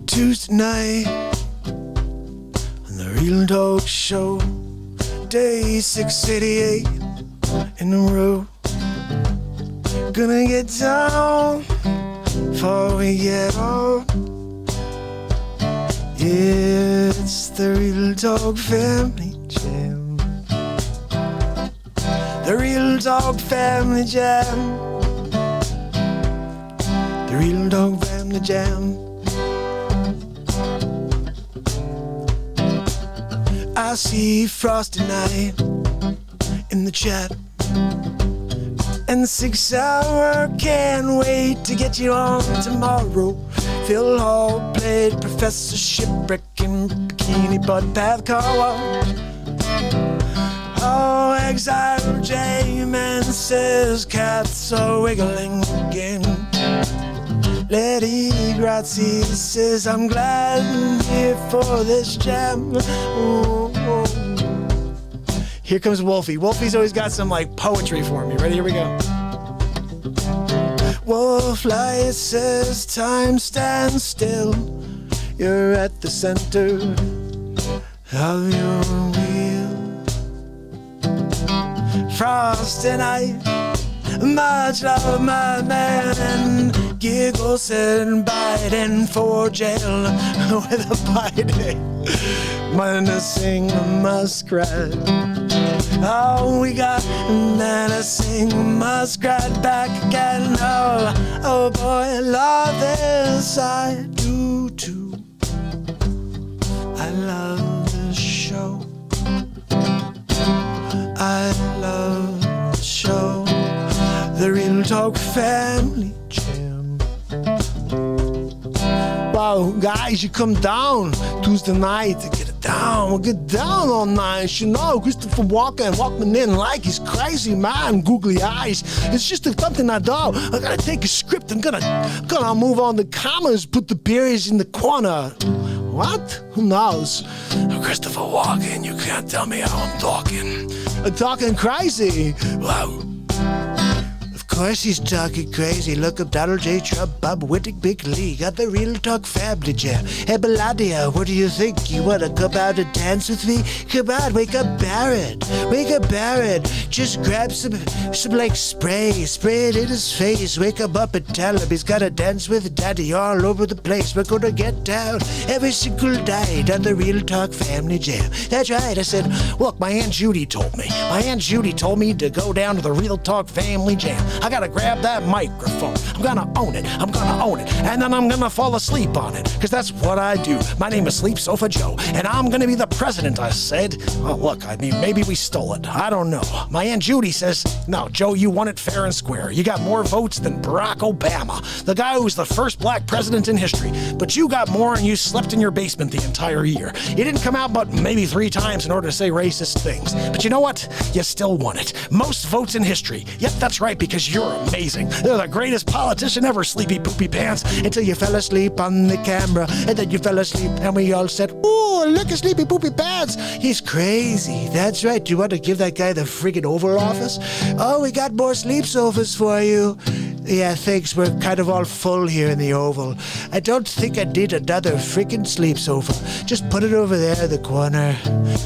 Speaker 1: Tuesday night on the Real Talk show, day 688 in a row. Gonna get down before we get off. Yeah, it's the Real Talk Family Jam. The Real Talk Family Jam. The Real Talk Family Jam. I see Frosty Night in the chat, and the 6 hour can't wait to get you on tomorrow. Phil Hall played Professor Shipwreck in Bikini Butt Path Car Wash. Oh, Exile J-Man says cats are wiggling again. Lady Grazie says, I'm glad I'm here for this jam. Ooh, ooh. Here comes Wolfie. Wolfie's always got some like poetry for me. Ready? Here we go. Wolflight says, time stands still. You're at the center of your wheel. Frosty Night, much love, my man, and giggles and biting for jail with a biting. Menacing muskrat. Oh, we got menacing muskrat back again. Oh boy, love this I do too. I love this show. I love the show. The Real Talk Family Jam. Wow, guys, you come down Tuesday night to get it down. We'll get down all night, you know. Christopher Walken in like he's crazy, man. Googly eyes. It's just something I do. I gotta take a script. I'm gonna move on the commas, put the periods in the corner. What? Who knows? Christopher Walken, you can't tell me how I'm talking. I'm talking crazy. Wow. Of
Speaker 2: course he's talking crazy. Look up Donald J. Trump, Bob Wittig, Big Lee. Got the Real Talk family jam. Hey, Melania, what do you think? You want to come out and dance with me? Come on, wake up Barrett. Wake up Barrett. Just grab some like spray it in his face. Wake him up and tell him he's got to dance with Daddy all over the place. We're going to get down every single night on the Real Talk family jam. That's right. I said, look, my Aunt Judy told me. My Aunt Judy told me to go down to the Real Talk family jam. I gotta grab that microphone. I'm gonna own it. And then I'm gonna fall asleep on it. Because that's what I do. My name is Sleep Sofa Joe. And I'm gonna be the president, I said. Oh, look, I mean, maybe we stole it. I don't know. My Aunt Judy says, no, Joe, you won it fair and square. You got more votes than Barack Obama, the guy who was the first black president in history. But you got more and you slept in your basement the entire year. You didn't come out but maybe 3 times in order to say racist things. But you know what? You still won it. Most votes in history. Yep, that's right, because you're amazing. You're the greatest politician ever, Sleepy Poopy Pants, until you fell asleep on the camera, and then you fell asleep, and we all said, ooh, look at Sleepy Poopy Pants. He's crazy. That's right. Do you want to give that guy the friggin' Oval Office? Oh, we got more sleep sofas for you. Yeah, thanks. We're kind of all full here in the Oval. I don't think I need another freaking sleep sofa. Just put it over there in the corner.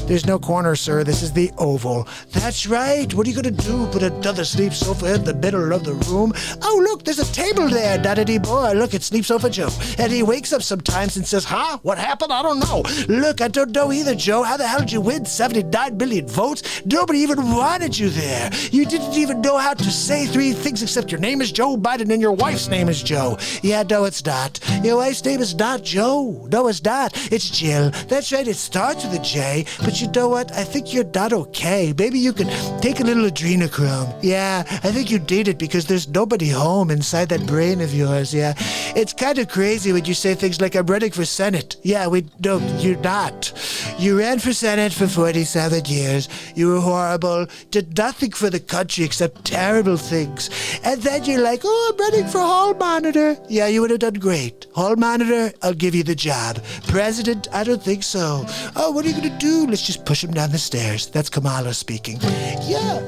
Speaker 2: There's no corner, sir. This is the Oval. That's right. What are you going to do? Put another sleep sofa in the middle of the room? Oh, look, there's a table there. Not anymore. Look, it's Sleep Sofa Joe. And he wakes up sometimes and says, huh? What happened? I don't know. Look, I don't know either, Joe. How the hell did you win 79 million votes? Nobody even wanted you there. You didn't even know how to say 3 things except your name is Joe Biden and your wife's name is Joe. Yeah, no, it's not. Your wife's name is not Joe. No, it's not. It's Jill. That's right. It starts with a J. But you know what? I think you're not okay. Maybe you could take a little adrenochrome. Yeah, I think you need it because there's nobody home inside that brain of yours. Yeah, it's kind of crazy when you say things like, I'm running for Senate. Yeah, no, you're not. You ran for Senate for 47 years. You were horrible. Did nothing for the country except terrible things. And then you're like, oh, I'm running for hall monitor. Yeah, you would have done great. Hall monitor, I'll give you the job. President, I don't think so. Oh, what are you going to do? Let's just push him down the stairs. That's Kamala speaking. Yeah.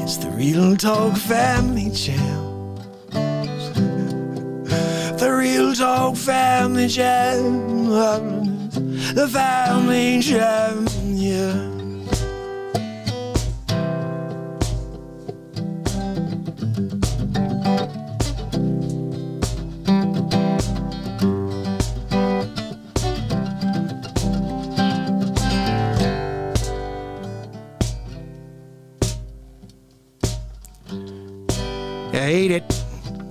Speaker 2: It's the Real Talk family jam. The Real Talk family jam. The family jam, yeah. I hate it.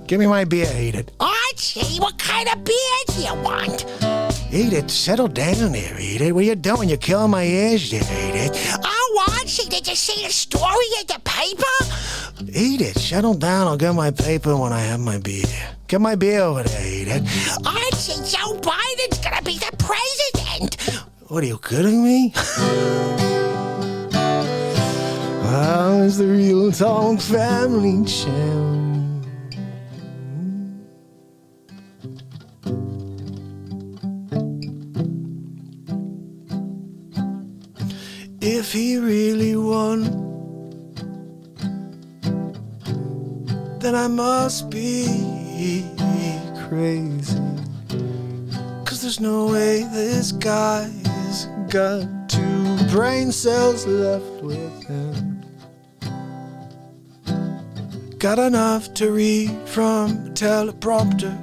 Speaker 2: Give me my beer, eat it.
Speaker 3: Archie, what kind of beer do you want?
Speaker 2: Eat it. Settle down there, eat it. What are you doing? You're killing my ears there, eat it.
Speaker 3: Oh, Archie, did you see the story in the paper?
Speaker 2: Eat it. Settle down. I'll get my paper when I have my beer. Get my beer over there, eat it.
Speaker 3: Archie, Joe Biden's gonna be the president.
Speaker 2: What, are you kidding me? Well, it's the Real Talk family jam. If he really won, then I must be crazy. 'Cause there's no way this guy's got 2 brain cells left with him. Got enough to read from the teleprompter.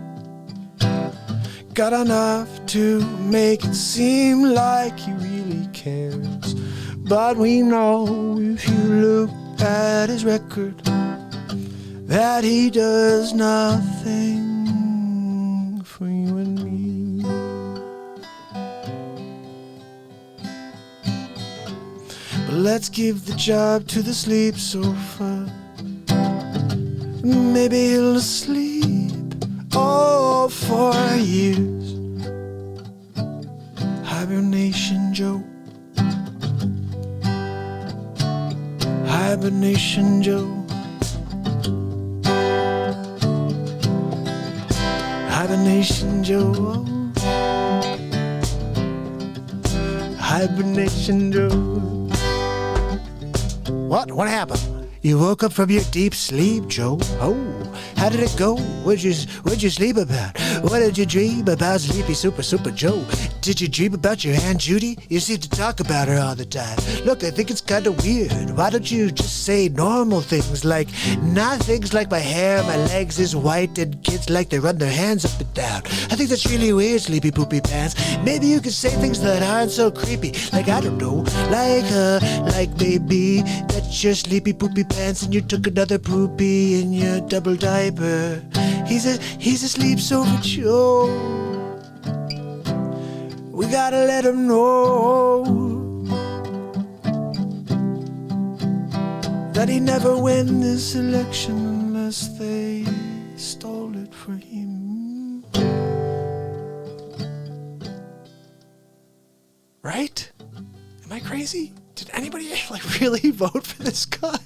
Speaker 2: Got enough to make it seem like he really cares. But we know if you look at his record that he does nothing for you and me. But let's give the job to the sleep sofa. Maybe he'll sleep all 4 years. Hibernation Joe. Hibernation Joe. Hibernation Joe. Hibernation Joe.
Speaker 1: What? What happened?
Speaker 2: You woke up from your deep sleep, Joe. Oh, how did it go? What'd you sleep about? What did you dream about, Sleepy Super Joe? Did you dream about your Aunt Judy? You seem to talk about her all the time. Look, I think it's kind of weird. Why don't you just say normal things like, not things like my hair, my legs is white, and kids like to run their hands up and down. I think that's really weird, Sleepy Poopy Pants. Maybe you could say things that aren't so creepy. Like, I don't know, like maybe that's your Sleepy Poopy Pants and you took another poopy in your double diaper. He's asleep, so for Joe. We gotta let him know that he never win this election unless they stole it for him. Right? Am I crazy? Did anybody really vote for this guy?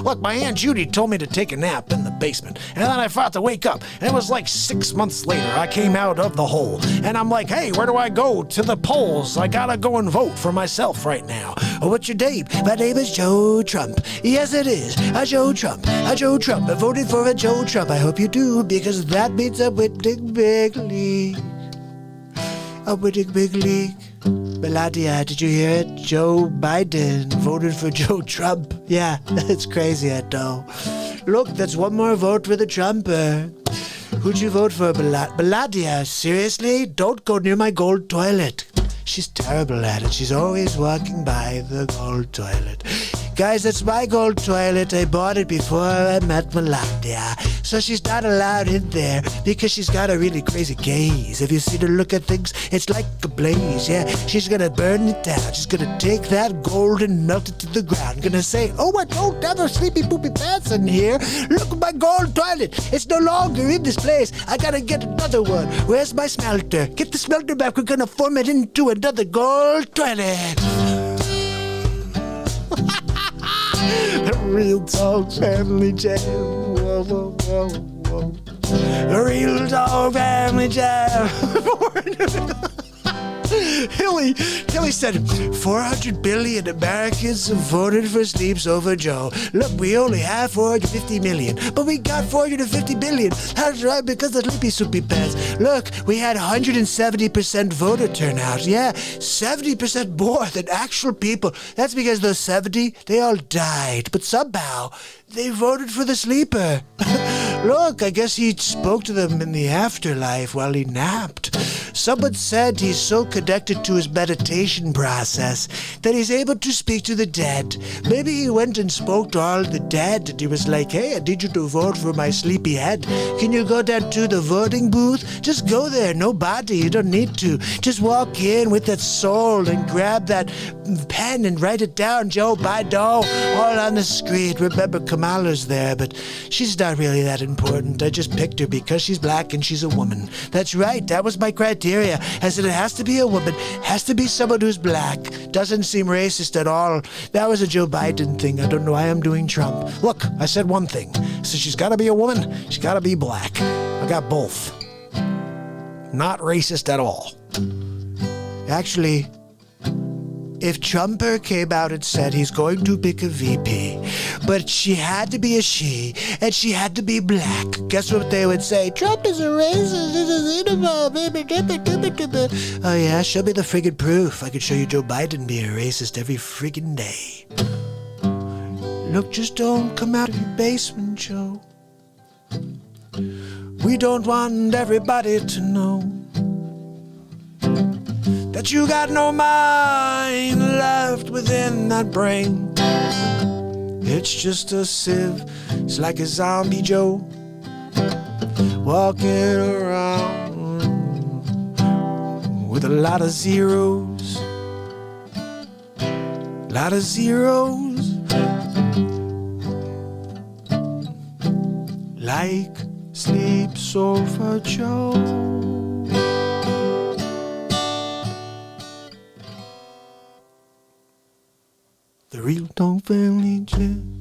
Speaker 2: Look, my Aunt Judy told me to take a nap in the basement, and then I fought to wake up, and it was like 6 months later I came out of the hole, and I'm like, hey, where do I go? To the polls. I gotta go and vote for myself right now. What's your name? My name is Joe Trump. Yes, it is. A Joe Trump. A Joe Trump. I voted for a Joe Trump. I hope you do, because that means I'm winning big league. I'm winning big league. Melania, did you hear it? Joe Biden voted for Joe Trump. Yeah, it's crazy, I know. Look, that's one more vote for the Trumper. Who'd you vote for, Melania? Seriously? Don't go near my gold toilet. She's terrible at it. She's always walking by the gold toilet. Guys, that's my gold toilet. I bought it before I met Melania. So she's not allowed in there because she's got a really crazy gaze. If you see her look at things, it's like a blaze. Yeah, she's gonna burn it down. She's gonna take that gold and melt it to the ground. Gonna say, oh, I don't have a Sleepy Poopy Pants in here. Look at my gold toilet. It's no longer in this place. I gotta get another one. Where's my smelter? Get the smelter back. We're gonna form it into another gold toilet. Real Talk Family Jam. Whoa, whoa, whoa, whoa. Real Talk Family Jam. Hilly said 400 billion Americans have voted for Sleeps Over Joe. Look, we only have 450 million, but we got 450 billion. That's right, because of Sleepy Soupy Pants. Look, we had 170% voter turnout. Yeah, 70% more than actual people. That's because those 70, they all died, but somehow they voted for the sleeper. Look, I guess he spoke to them in the afterlife while he napped. Someone said he's so connected to his meditation process that he's able to speak to the dead. Maybe he went and spoke to all the dead and he was like, hey, I need you to vote for my sleepy head. Can you go down to the voting booth? Just go there, no body, you don't need to. Just walk in with that soul and grab that pen and write it down, Joe Biden, all on the screen. Remember, Kamala's there, but she's not really that important. I just picked her because she's black and she's a woman. That's right, that was my criteria. I said it has to be a woman, has to be someone who's black. Doesn't seem racist at all. That was a Joe Biden thing. I don't know why I'm doing Trump. Look, I said one thing. So she's got to be a woman, she's got to be black. I got both. Not racist at all. Actually, if Trumper came out and said he's going to pick a VP, but she had to be a she, and she had to be black, guess what they would say? Trump is a racist, he's a xenophobe, baby. Oh yeah, show me the friggin' proof. I could show you Joe Biden being a racist every friggin' day. Look, just don't come out of your basement, Joe. We don't want everybody to know that you got no mind left within that brain. It's just a sieve. It's like a zombie Joe walking around with a lot of zeros. Lot of zeros. Like Sleeps Over Joe. The Real Talk Family Jam.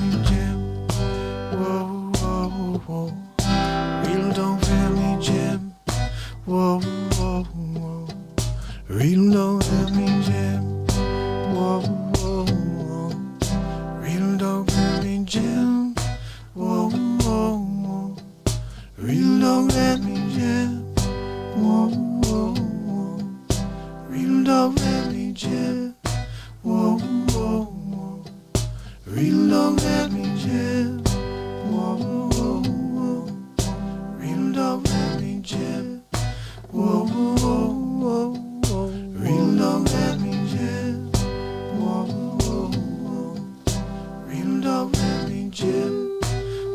Speaker 2: me, Jim. Whoa, whoa, whoa. Real don't fail me, Jim. Whoa, whoa, whoa. Real don't fail me, Jim. Whoa, whoa, whoa. Real don't fail me, Jim. Whoa, whoa, whoa. Real don't let me, Jim. Whoa, whoa, whoa. Real don't let me, Jim. Whoa, whoa, whoa. Real don't let me, Jim. Whoa, whoa, whoa. Real don't let me, Jim. Whoa, whoa, whoa, whoa. Real don't let me, Jim. Whoa, whoa, whoa. Real don't let me, Jim.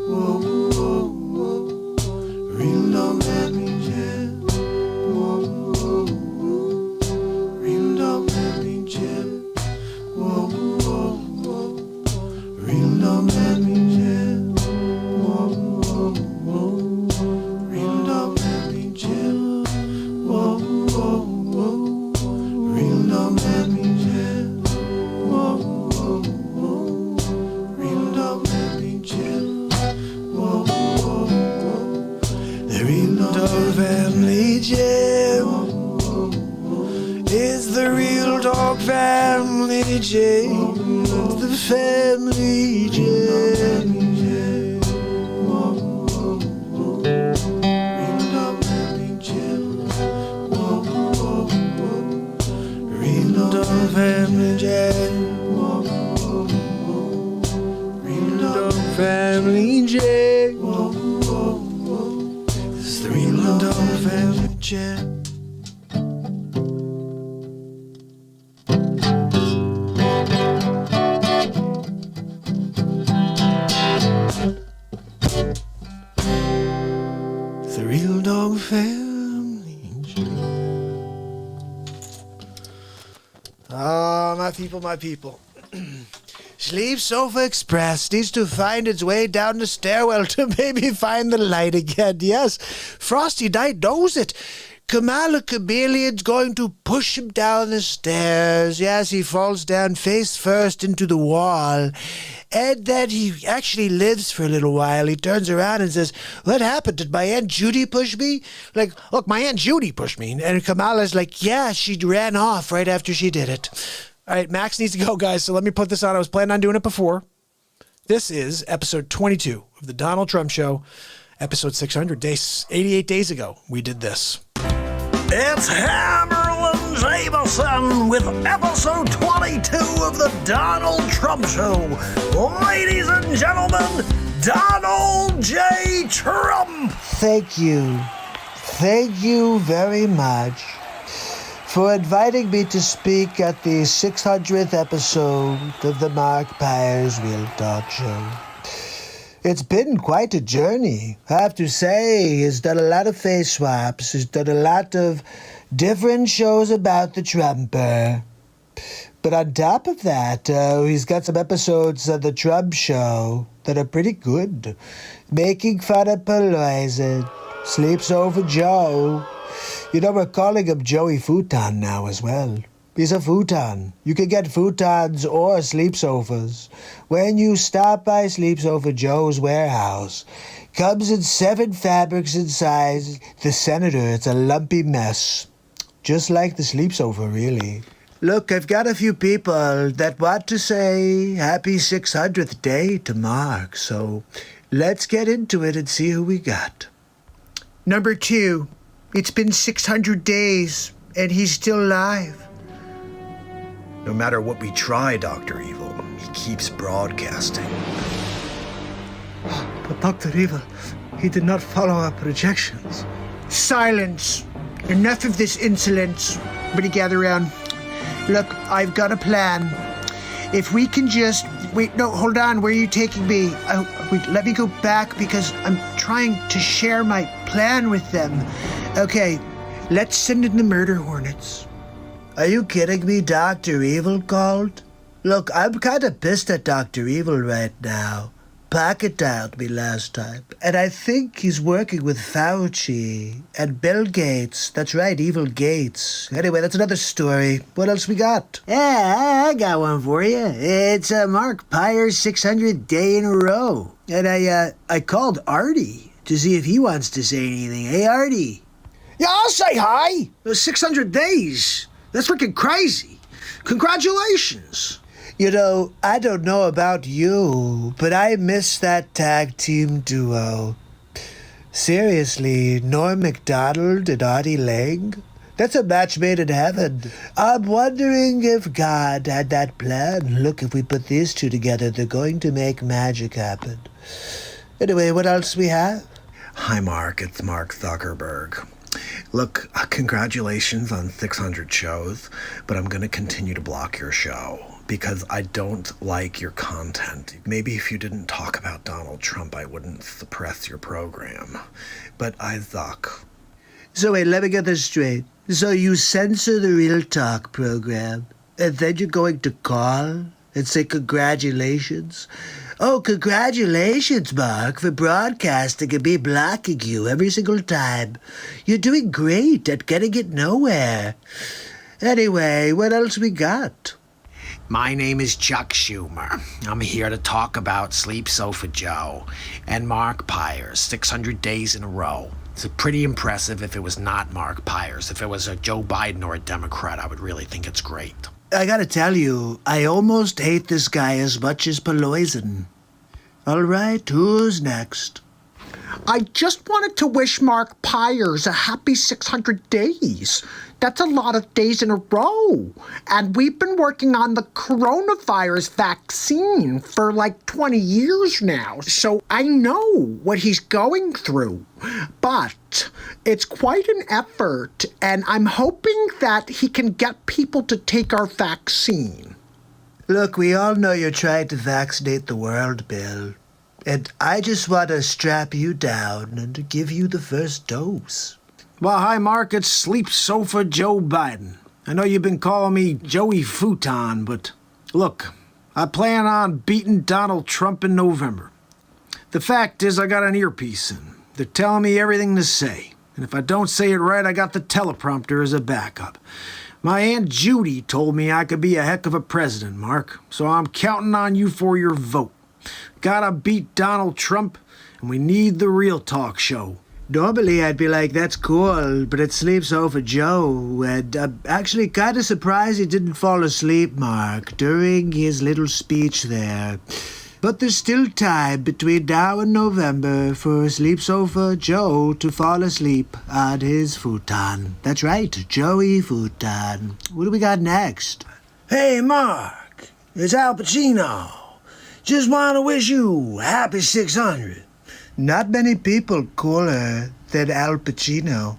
Speaker 2: Whoa, whoa, whoa. Real don't let me, Jim. Whoa, whoa, whoa. Real don't let me, Jim. Whoa, whoa, whoa. Real don't let me, Jim. Whoa, whoa, whoa. Real don't let me, Jim. Whoa, whoa, whoa. Real don't let me, Jim. Whoa, whoa, whoa. Real don't let me, Jim. Whoa, whoa, whoa. The Real Dog Family Jim is the Real Dog Family Jim. It's the Family Jim. Whoa, whoa, whoa. Real Dog Family Jim. Whoa, whoa, whoa. Real Dog Family Jim. Whoa, whoa, whoa. Real Dog Family Jim. Whoa, whoa, whoa. This is the Real Dog Family Jim. The Real Dog Family Jim. Ah, my people, my people. Sleep Sofa Express needs to find its way down the stairwell to maybe find the light again. Yes, Frosty Night knows it. Kamala Chameleon's going to push him down the stairs. Yes, he falls down face first into the wall. And then he actually lives for a little while. He turns around and says, "What happened? Did my Aunt Judy push me?" Like, look, my Aunt Judy pushed me. And Kamala's like, yeah, she ran off right after she did it. All right, Max needs to go, guys, so let me put this on. I was planning on doing it before. This is episode 22 of the Donald Trump Show, episode 600, 88 days ago. We did this.
Speaker 4: It's Hammerlin Jameson with episode 22 of the Donald Trump Show. Ladies and gentlemen, Donald J. Trump.
Speaker 2: Thank you. Thank you very much for inviting me to speak at the 600th episode of the Mark Pires Real Talk Show. It's been quite a journey. I have to say, he's done a lot of Faceswaps. He's done a lot of different shows about the Trumper. But on top of that, he's got some episodes of the Trump Show that are pretty good. Making fun of Pelosi, Sleeps Over Joe. You know, we're calling him Joey Futon now as well. He's a futon. You can get futons or sleep sofas when you stop by Sleeps Over Joe's warehouse. Comes in 7 fabrics and sizes. The Senator, it's a lumpy mess. Just like the sleep sofa, really. Look, I've got a few people that want to say happy 600th day to Mark, so let's get into it and see who we got. Number 2, it's been 600 days and he's still alive.
Speaker 4: No matter what we try, Dr. Evil, he keeps broadcasting.
Speaker 2: But Dr. Evil, he did not follow our projections. Silence. Enough of this insolence. Everybody gather around. Look, I've got a plan. If we can just... Wait, no, hold on. Where are you taking me? Wait, let me go back because I'm trying to share my plan with them. Okay, let's send in the murder hornets. Are you kidding me? Dr. Evil called? Look, I'm kind of pissed at Dr. Evil right now. pocket dialed me last time, and I think he's working with Fauci and Bill Gates. That's right, Evil Gates. Anyway, that's another story. What else we got? Yeah, I got one for you. It's Mark Pires' 600th day in a row. And I called Artie to see if he wants to say anything. Hey, Artie.
Speaker 1: Yeah, I'll say hi.
Speaker 2: 600 days. That's freaking crazy. Congratulations. You know, I don't know about you, but I miss that tag team duo. Seriously, Norm Macdonald and Artie Lang? That's a match made in heaven. I'm wondering if God had that plan. Look, if we put these two together, they're going to make magic happen. Anyway, what else we have?
Speaker 4: Hi, Mark. It's Mark Zuckerberg. Look, congratulations on 600 shows, but I'm going to continue to block your show because I don't like your content. Maybe if you didn't talk about Donald Trump, I wouldn't suppress your program. But I zuck.
Speaker 2: So wait, let me get this straight. So you censor the Real Talk program, and then you're going to call and say congratulations? Oh, congratulations, Mark, for broadcasting and me blocking you every single time. You're doing great at getting it nowhere. Anyway, what else we got?
Speaker 1: My name is Chuck Schumer. I'm here to talk about Sleep Sofa Joe and Mark Pires, 600 days in a row. It's pretty impressive if it was not Mark Pires. If it was a Joe Biden or a Democrat, I would really think it's great.
Speaker 2: I gotta tell you, I almost hate this guy as much as Peloisin. All right, who's next?
Speaker 5: I just wanted to wish Mark Pires a happy 600 days. That's a lot of days in a row. And we've been working on the coronavirus vaccine for like 20 years now. So I know what he's going through. But it's quite an effort. And I'm hoping that he can get people to take our vaccine.
Speaker 2: Look, we all know you're trying to vaccinate the world, Bill. And I just want to strap you down and to give you the first dose.
Speaker 1: Well, hi, Mark. It's Sleep Sofa Joe Biden. I know you've been calling me Joey Futon, but look, I plan on beating Donald Trump in November. The fact is, I got an earpiece in. They're telling me everything to say. And if I don't say it right, I got the teleprompter as a backup. My Aunt Judy told me I could be a heck of a president, Mark. So I'm counting on you for your vote. Gotta beat Donald Trump, and we need the Real Talk show.
Speaker 2: Normally I'd be like, that's cool, but it sleeps over Joe, and I'm actually kind of surprised he didn't fall asleep, Mark, during his little speech there. But there's still time between now and November for Sleep Sofa Joe to fall asleep on his futon. That's right, Joey Futon. What do we got next?
Speaker 6: Hey, Mark, it's Al Pacino. Just want to wish you happy 600.
Speaker 2: Not many people cooler than Al Pacino.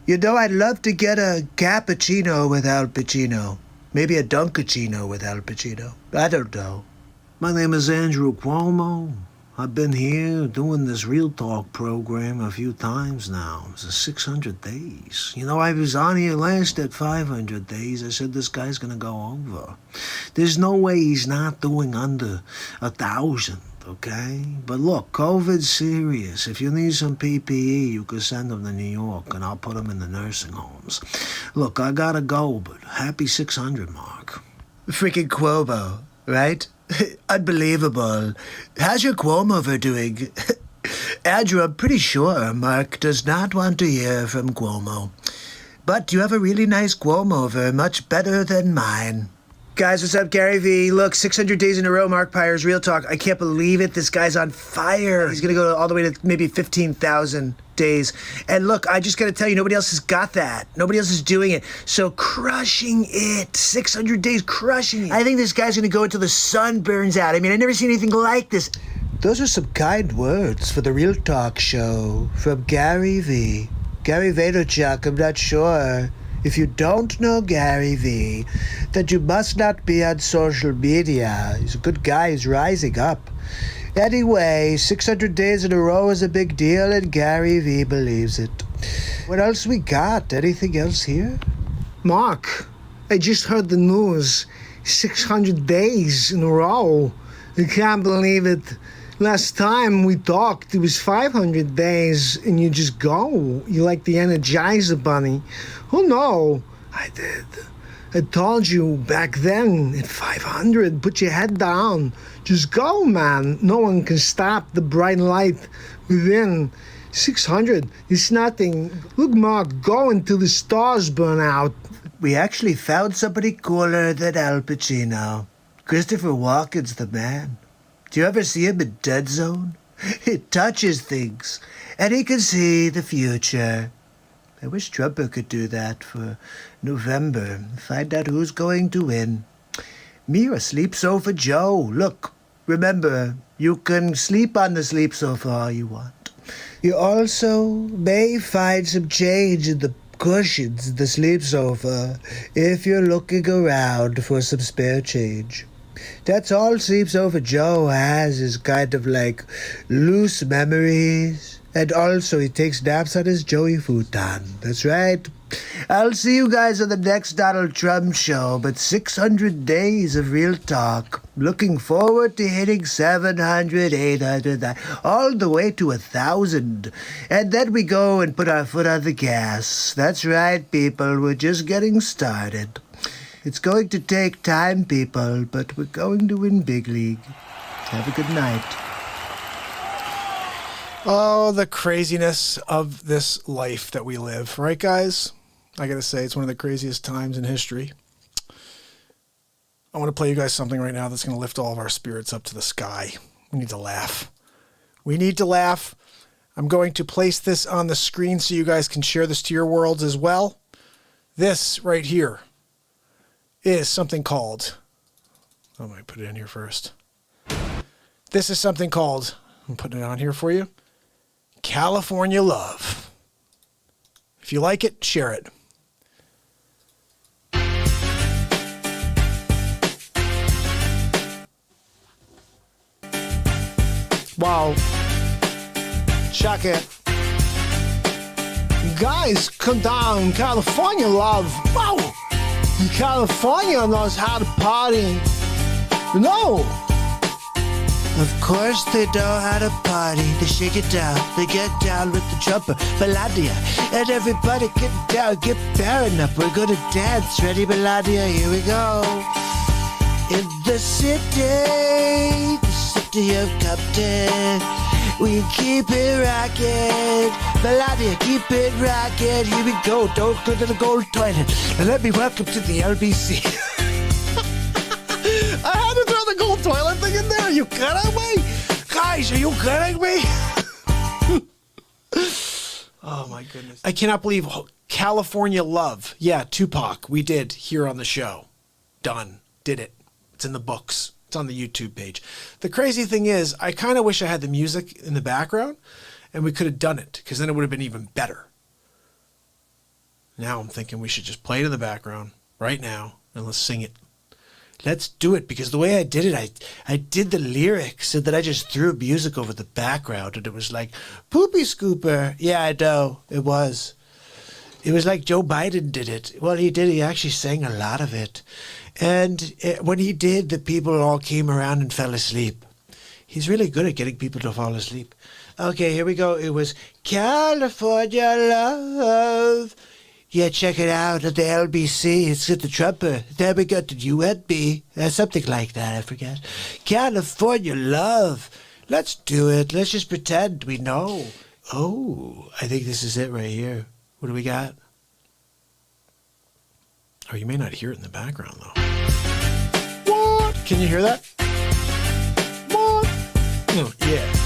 Speaker 2: You know, I'd love to get a cappuccino with Al Pacino. Maybe a Dunkachino with Al Pacino. I don't know.
Speaker 1: My name is Andrew Cuomo. I've been here doing this Real Talk program a few times now. It's 600 days. You know, I was on here last at 500 days. I said this guy's gonna go over. There's no way he's not doing under 1,000, okay? But look, COVID's serious. If you need some PPE, you can send them to New York, and I'll put them in the nursing homes. Look, I gotta go, but happy 600, Mark.
Speaker 2: Freaking Cuomo, right? Unbelievable. How's your Cuomo doing? Andrew, I'm pretty sure Mark does not want to hear from Cuomo. But you have a really nice Cuomo, much better than mine. Guys, what's up? Gary V. Look, 600 days in a row, Mark Pires Real Talk. I can't believe it. This guy's on fire. He's going to go all the way to maybe 15,000 days. And look, I just got to tell you, nobody else has got that. Nobody else is doing it. So crushing it. 600 days, crushing it. I think this guy's going to go until the sun burns out. I mean, I've never seen anything like this. Those are some kind words for the Real Talk show from Gary V. Gary Vaynerchuk, I'm not sure. If you don't know Gary V, then you must not be on social media. He's a good guy. He's rising up. Anyway, 600 days in a row is a big deal, and Gary V believes it. What else we got? Anything else here?
Speaker 5: Mark, I just heard the news. 600 days in a row.
Speaker 2: I can't believe it. Last time we talked, it was 500 days, and you just go. You like the Energizer Bunny. Oh, no. I did. I told you back then at 500, put your head down. Just go, man. No one can stop the bright light within. 600 is nothing. Look, Mark, go until the stars burn out.
Speaker 6: We actually found somebody cooler than Al Pacino. Christopher Walken's the man. Do you ever see him in Dead Zone? He touches things, and he can see the future. I wish Trumper could do that for November. Find out who's going to win. Me or Sleep Sofa Joe. Look, remember, you can sleep on the sleep sofa all you want. You also may find some change in the cushions in the sleep sofa if you're looking around for some spare change. That's all Sleep Sofa Joe has is kind of like loose memories. And also he takes naps on his Joey futon. That's right. I'll see you guys on the next Donald Trump show, but 600 days of real talk. Looking forward to hitting 700, 800, all the way to 1,000. And then we go and put our foot on the gas. That's right, people. We're just getting started. It's going to take time, people, but we're going to win big league. Have a good night.
Speaker 1: Oh, the craziness of this life that we live, right, guys? I gotta say, it's one of the craziest times in history. I want to play you guys something right now that's going to lift all of our spirits up to the sky. We need to laugh. We need to laugh. I'm going to place this on the screen so you guys can share this to your worlds as well. This right here is something called... Oh, let me put it in here first. This is something called... I'm putting it on here for you. California Love. If you like it, share it. Wow. Check it. Guys, come down. California Love. Wow. California knows how to party. No.
Speaker 6: Of course they know how to party. They shake it down. They get down with the trumper, Melania. And everybody get down, get pairing up. We're gonna dance. Ready, Melania? Here we go. In the city of Compton, we keep it rockin'. Melania, keep it rockin'. Here we go. Don't go to the gold toilet. And let me welcome to the LBC.
Speaker 1: I had to throw the gold toilet thing in there. Are you kidding me? Guys, are you kidding me? Oh, my goodness. I cannot believe California Love. Yeah, Tupac. We did here on the show. Done. Did it. It's in the books. It's on the YouTube page. The crazy thing is, I kind of wish I had the music in the background and we could have done it because then it would have been even better. Now I'm thinking we should just play it in the background right now and let's sing it. Let's do it, because the way I did it, I did the lyrics so that I just threw music over the background, and it was like, Poopy Scooper. Yeah, I know. It was. It was like Joe Biden did it. Well, he did. He actually sang a lot of it. And when he did, the people all came around and fell asleep. He's really good at getting people to fall asleep. Okay, here we go. It was California Love. Yeah, check it out at the LBC. It's at the Trumper. Then we got the USB. Something like that, I forget. California Love. Let's do it. Let's just pretend we know. Oh, I think this is it right here. What do we got? Oh, you may not hear it in the background, though. What? Can you hear that? What? Yeah.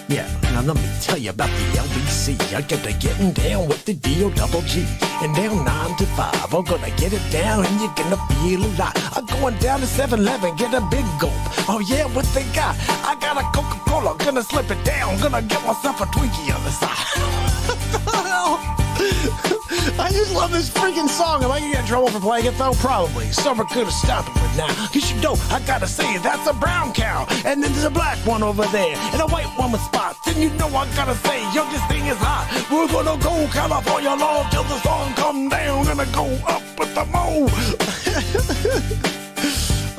Speaker 1: Yeah, now let me tell you about the LBC. I get to getting down with the D-O-double-G. And down 9 to 5, I'm gonna get it down and you're gonna feel a lot. I'm going down to 7-Eleven, get a big gulp. Oh yeah, what they got? I got a Coca-Cola, gonna slip it down. Gonna get myself a Twinkie on the side. I just love this freaking song. Am I gonna get in trouble for playing it though? Probably. Someone could have stopped it right now. Cause you know, I gotta say, that's a brown cow. And then there's a black one over there. And a white one with spots. And you know I gotta say, yo, this thing is hot. We're gonna go California Love till the sun come down. Gonna go up with the mo.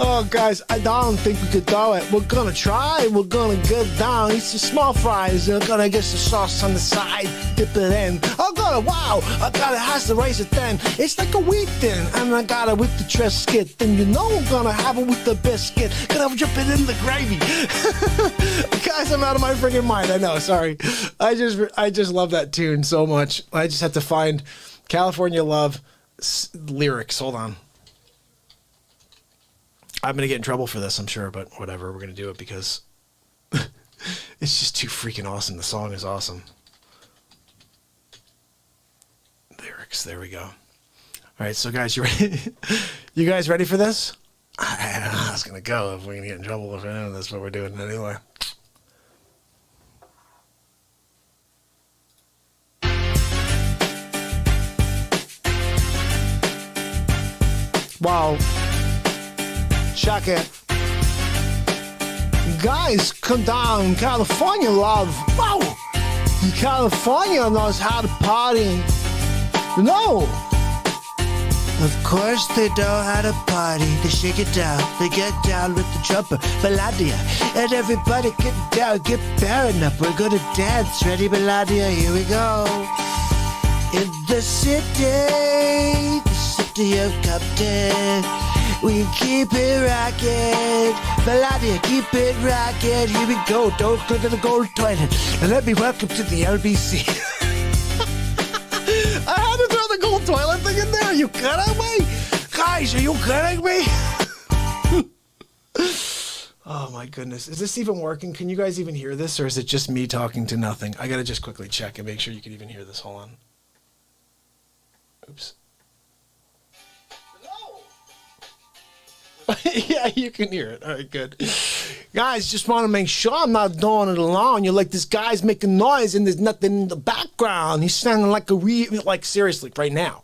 Speaker 1: Oh, guys, I don't think we could do it. We're gonna try. We're gonna get down. Eat some small fries. We're gonna get some sauce on the side. Dip it in. Oh, God, wow. I got it. Has to raise it then. It's like a wheat thin. And I got it with the Triscuit. Then you know I'm gonna have it with the biscuit. Gonna dip it in the gravy. Guys, I'm out of my freaking mind. I know. Sorry. I just love that tune so much. I just had to find California Love lyrics. Hold on. I'm going to get in trouble for this, I'm sure, but whatever. We're going to do it because it's just too freaking awesome. The song is awesome. Lyrics. There we go. All right, so guys, you ready? You guys ready for this? I don't know how it's going to go, if we're going to get in trouble if I know this, but we're doing it anyway. Wow. Check it. Guys, come down. California love. Wow. California knows how to party. No.
Speaker 6: Of course they know how to party. They shake it down. They get down with the trumper, Melodia. And everybody get down. Get pairing up. We're gonna dance. Ready, Melodia? Here we go. In the city of Compton, we keep it rockin'. Melodia, keep it rockin'. Here we go. Don't go to the gold toilet. And let me welcome to the LBC.
Speaker 1: I had to throw the gold toilet thing in there. Are you kidding me? Guys, are you kidding me? Oh my goodness. Is this even working? Can you guys even hear this, or is it just me talking to nothing? I gotta just quickly check and make sure you can even hear this. Hold on. Oops. Yeah, you can hear it. All right, good. Guys, just want to make sure I'm not doing it alone. You're like, this guy's making noise and there's nothing in the background. He's sounding like like seriously right now.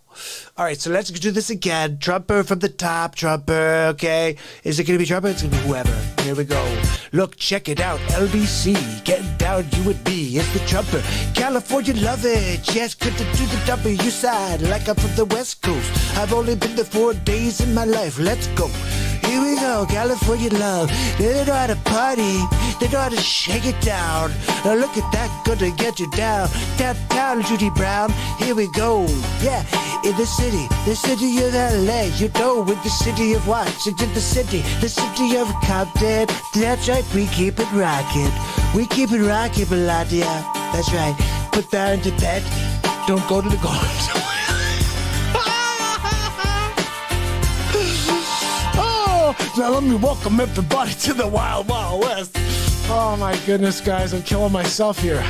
Speaker 1: All right, so let's do this again. Trumper from the top, Trumper, okay? Is it going to be Trumper? It's going to be whoever. Here we go. Look, check it out. LBC, getting down you and me. It's the Trumper. California love it. Yes, good to do the W side like I'm from the West Coast. I've only been there 4 days in my life. Let's go. Here we go, California love. They know how to party. They know how to shake it down. Now look at that, gonna get you down. Downtown, Judy Brown. Here we go. Yeah, in the city of LA. You know, in the city of Washington, the city of Compton. That's right, we keep it rockin'. We keep it rockin', Melodia. That's right. Put that into bed. Don't go to the garden. Now let me welcome everybody to the Wild Wild West. Oh my goodness, guys, I'm killing myself here.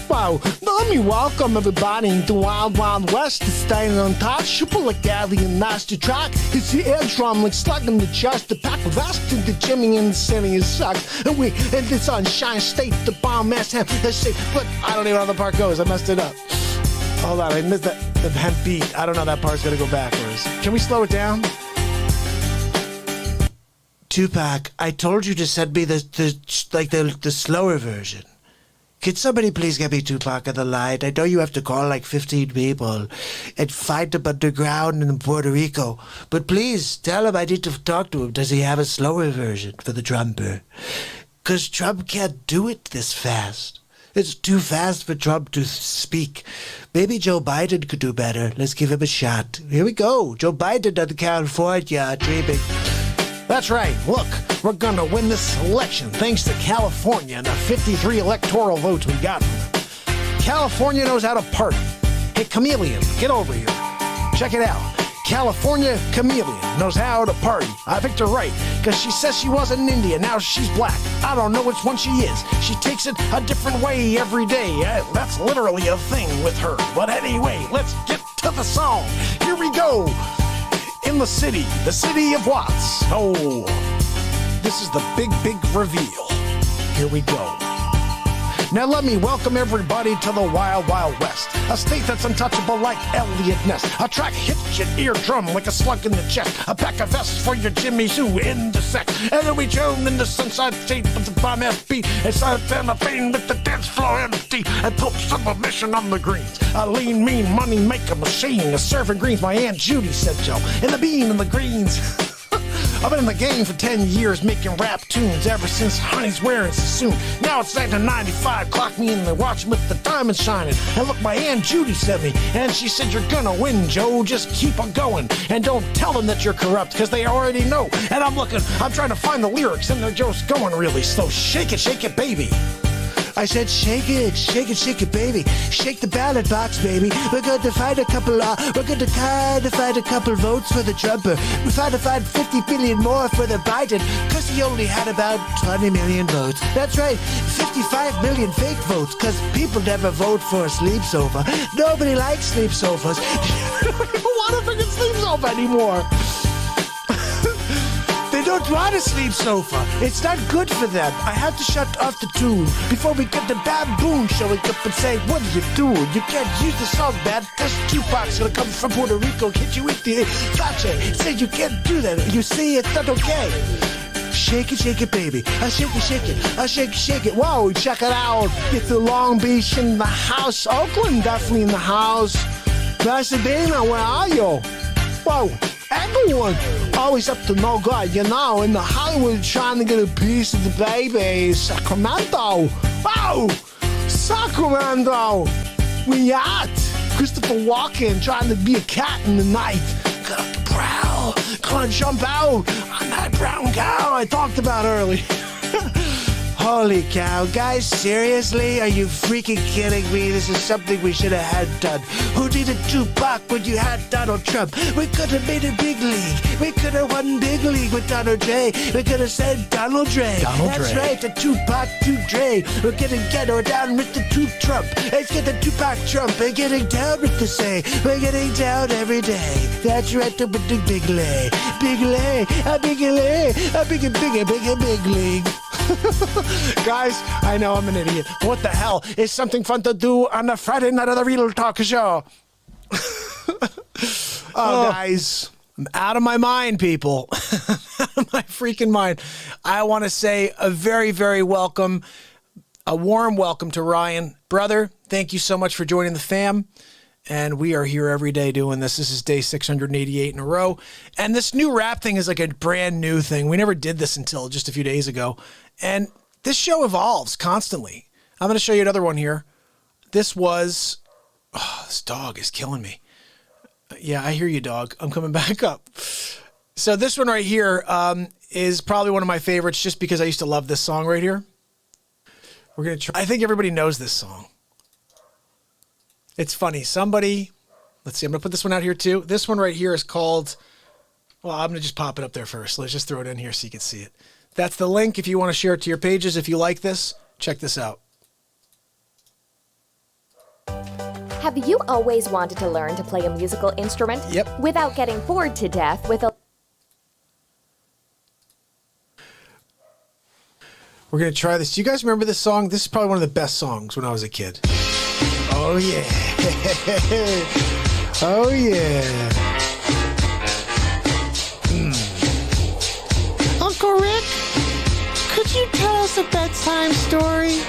Speaker 1: Wow, now let me welcome everybody into Wild Wild West. It's standing on top, super like Galley and Master Track. It's the air drum like slugging the chest, the pack of vest and the Jimmy and the city is sucked. And the Sunshine State, the bomb ass hemp. Let's see, look, I don't even know how the part goes, I messed it up. Hold on, I missed the hemp beat. I don't know, that part's gonna go backwards. Can we slow it down?
Speaker 6: Tupac, I told you to send me the slower version. Could somebody please get me Tupac on the line? I know you have to call like 15 people and find him underground in Puerto Rico. But please, tell him I need to talk to him. Does he have a slower version for the Trumper? Because Trump can't do it this fast. It's too fast for Trump to speak. Maybe Joe Biden could do better. Let's give him a shot. Here we go. Joe Biden on California, dreaming.
Speaker 1: That's right. Look, we're going to win this election thanks to California and the 53 electoral votes we got from them. California knows how to party. Hey, Chameleon, get over here. Check it out. California Chameleon knows how to party. I picked her right, because she says she was an Indian, now she's black. I don't know which one she is. She takes it a different way every day. That's literally a thing with her. But anyway, let's get to the song. Here we go. In the city of Watts. Oh, this is the big reveal. Here we go. Now let me welcome everybody to the Wild Wild West, a state that's untouchable like Elliot Ness. A track hits your eardrum like a slug in the chest, a pack of vests for your Jimmy Sue in the sack. And then we tune in the Sunshine State with the bomb ass beat, and start down the pain with the dance floor empty, and put some mission on the greens. A lean, mean money maker machine, a serving greens, my Aunt Judy said Joe, and the bean and the greens. I've been in the game for 10 years making rap tunes ever since Honey's wearing Sassoon. Now it's 1995, clock me in the watch with the diamond shining. And look, my Aunt Judy sent me, and she said, you're gonna win, Joe, just keep on going. And don't tell them that you're corrupt, because they already know. And I'm trying to find the lyrics, and they're just going really slow. Shake it, baby.
Speaker 6: I said, shake it, baby. Shake the ballot box, baby. We're going to find a couple votes for the Trumper. We're trying to find 50 billion more for the Biden, because he only had about 20 million votes. That's right, 55 million fake votes, because people never vote for a sleep sofa. Nobody likes sleep sofas. They don't even want a freaking sleep sofa anymore. They don't want a sleep sofa. It's not good for them. I had to shut off the tune before we get the baboon showing up and say, what are you doing? You can't use the song, man. This Tupac's gonna come from Puerto Rico, hit you with the flache. Say you can't do that. You see, it's not okay. Shake it, baby. I shake it. Whoa, check it out. It's the Long Beach in the house. Oakland definitely in the house. Pasadena, where are you? Whoa. Everyone always up to no good, you know, in the Hollywood trying to get a piece of the baby. Sacramento. Wow! Sacramento! We at Christopher Walken trying to be a cat in the night. Gonna prowl. Gonna jump out on that brown cow I talked about earlier. Holy cow, guys, seriously? Are you freaking kidding me? This is something we should have had done. Who needed Tupac when you had Donald Trump? We could have made a big league. We could have won big league with Donald Dre. We could have said Donald Dre. That's right, the Tupac, Dre. We're getting ghetto down with the Trump. Let's get the Tupac Trump. We're getting down with the say. We're getting down every day. That's right, the big lay. Big lay, a big lay, a big league.
Speaker 1: Guys, I know I'm an idiot. What the hell is something fun to do on the Friday night of the Real Talk show? Guys, I'm out of my mind, people. Out of my freaking mind. I want to say a very, very warm welcome to Ryan. Brother, thank you so much for joining the fam. And we are here every day doing this. This is day 688 in a row. And this new rap thing is like a brand new thing. We never did this until just a few days ago. And this show evolves constantly. I'm going to show you another one here. This was... Oh, this dog is killing me. Yeah, I hear you, dog. I'm coming back up. So this one right here is probably one of my favorites just because I used to love this song right here. We're going to try... I think everybody knows this song. It's funny. Let's see, I'm going to put this one out here too. This one right here is called... Well, I'm going to just pop it up there first. Let's just throw it in here so you can see it. That's the link if you want to share it to your pages. If you like this, check this out.
Speaker 7: Have you always wanted to learn to play a musical instrument?
Speaker 1: Yep.
Speaker 7: Without getting bored to death with a...
Speaker 1: We're going to try this. Do you guys remember this song? This is probably one of the best songs when I was a kid. Oh, yeah. Oh, yeah. Uncle Rick, could you tell us a bedtime story?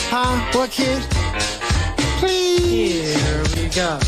Speaker 1: Huh? What, kid? Please. Here we go.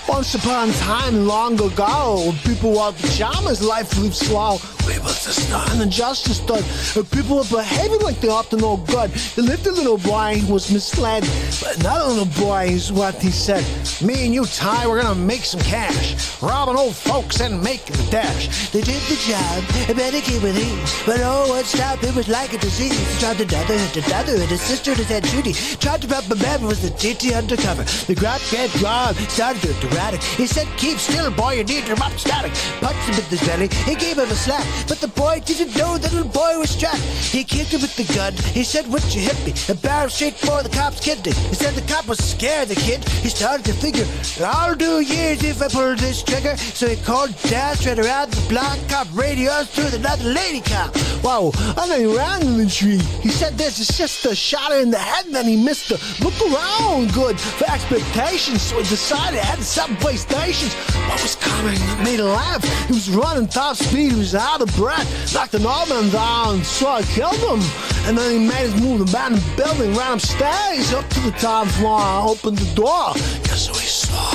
Speaker 1: Once upon a time, long ago, people wore pajamas, life lived slow. We was the star and the justice stood. People were behaving like they ought to know good. There lived a little boy who was misled, but another little boy is what he said. Me and you, Ty, we're gonna make some cash, robbing old folks and making the dash. They did the job, and better keep with ease. But oh, what stopped? It was like a disease. He tried to daughter, and his sister, his Aunt Judy. Tried to rob a man, was the TT undercover. The grab started to erratic. He said, keep still, boy, you need to rob static. Punched him in his belly, he gave him a slap. But the boy didn't know the little boy was strapped. He kicked him with the gun. He said, what you hit me? A barrel straight for the cop's kidney. He said the cop was scared, the kid. He started to figure, I'll do years if I pull this trigger. So he called Dad, straight around the block. Cop radios to another lady cop. Whoa, and then he ran in the tree. He said there's his sister shot her in the head, and then he missed her. Look around good for expectations. So he decided at the subway stations what was coming that made him laugh. He was running top speed, he was out of breath, knocked an old man down, so I killed him. And then he made his move about the building, ran upstairs up to the top floor, opened the door. Guess who he saw?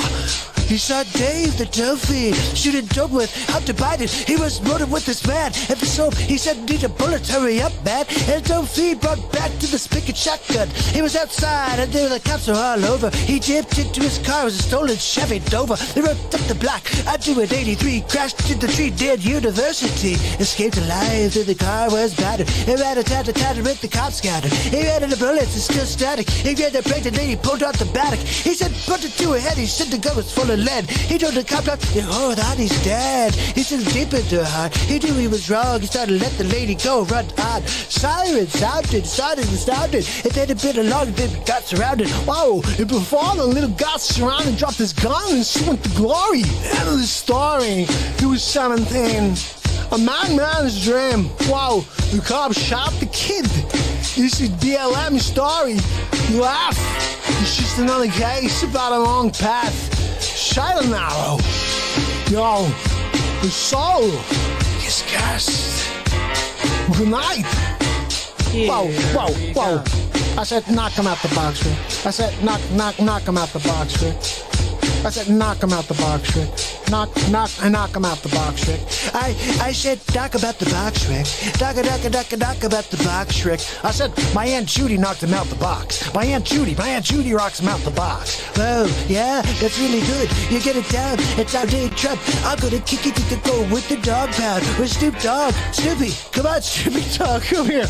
Speaker 2: He saw Dave the toughy shooting dope with Hunter Biden. He was motive with this man. And for soap, he said, need a bullet, hurry up, man. And Dope brought back to the spigot shotgun. He was outside and there the cops were all over. He dipped into his car, it was a stolen Chevy Dover. They rode up the block, I do an 83, crashed into the tree, dead University. Escaped alive, though the car was battered. He ran a tat-a-tat, the cops scattered. He ran into bullets, it's still static. He ran the pregnant lady, pulled out the batic. He said, put it to her head, he said the gun was full of lead. He told the cop, oh, that he's dead. He said deep into her heart, he knew he was wrong. He started to let the lady go, run on. Sirens sounded, and then a bit along, then got surrounded. Whoa, and before the little got surrounded, dropped his gun and she went to glory. End of the story. He was 17. A madman's dream. Wow, the cop shot the kid. This is DLM story. You laugh. It's just another case about a long path. Shot an arrow. Yo, the soul is cast. Good night. Whoa. I said knock him out the box, Rick. I said knock him out the box, Rick. I said knock him out the box, Rick. Knock him out the box, Rick. I said knock him out the box, Rick. Knock him out the box, Rick. I said my Aunt Judy knocked him out the box. My Aunt Judy rocks him out the box. Oh, yeah, that's really good. You get it down. It's our day Trump. I'm gonna kick it to go with the dog pound. With Snoop Dogg. Snoopy, come on, Snoopy Dogg, come here.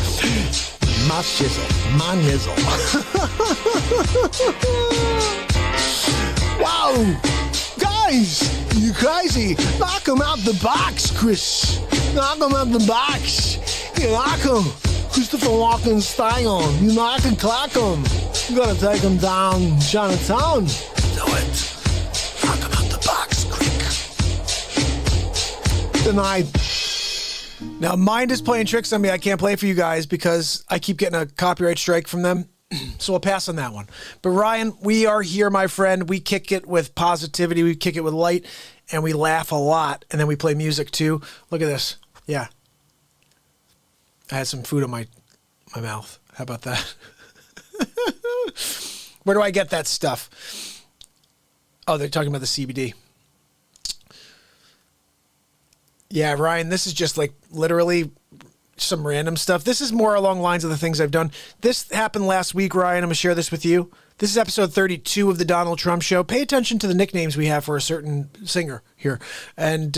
Speaker 2: My shizzle, my nizzle. Wow! Guys, you crazy. Knock him out the box, Chris. Knock him out the box. You knock him. Christopher Walken style. You knock and clack him. You gotta take him down Chinatown. Do it. Knock him out the box, quick. Good night. Now, Mind is playing tricks on me. I can't play for you guys because I keep getting a copyright strike from them. So we'll pass on that one. But Ryan, we are here, my friend. We kick it with positivity. We kick it with light. And we laugh a lot. And then we play music, too. Look at this. Yeah. I had some food in my mouth. How about that? Where do I get that stuff? Oh, they're talking about the CBD. Yeah, Ryan, this is just like literally some random stuff. This is more along the lines of the things I've done. This happened last week, Ryan. I'm going to share this with you. This is episode 32 of the Donald Trump Show. Pay attention to the nicknames we have for a certain singer here. And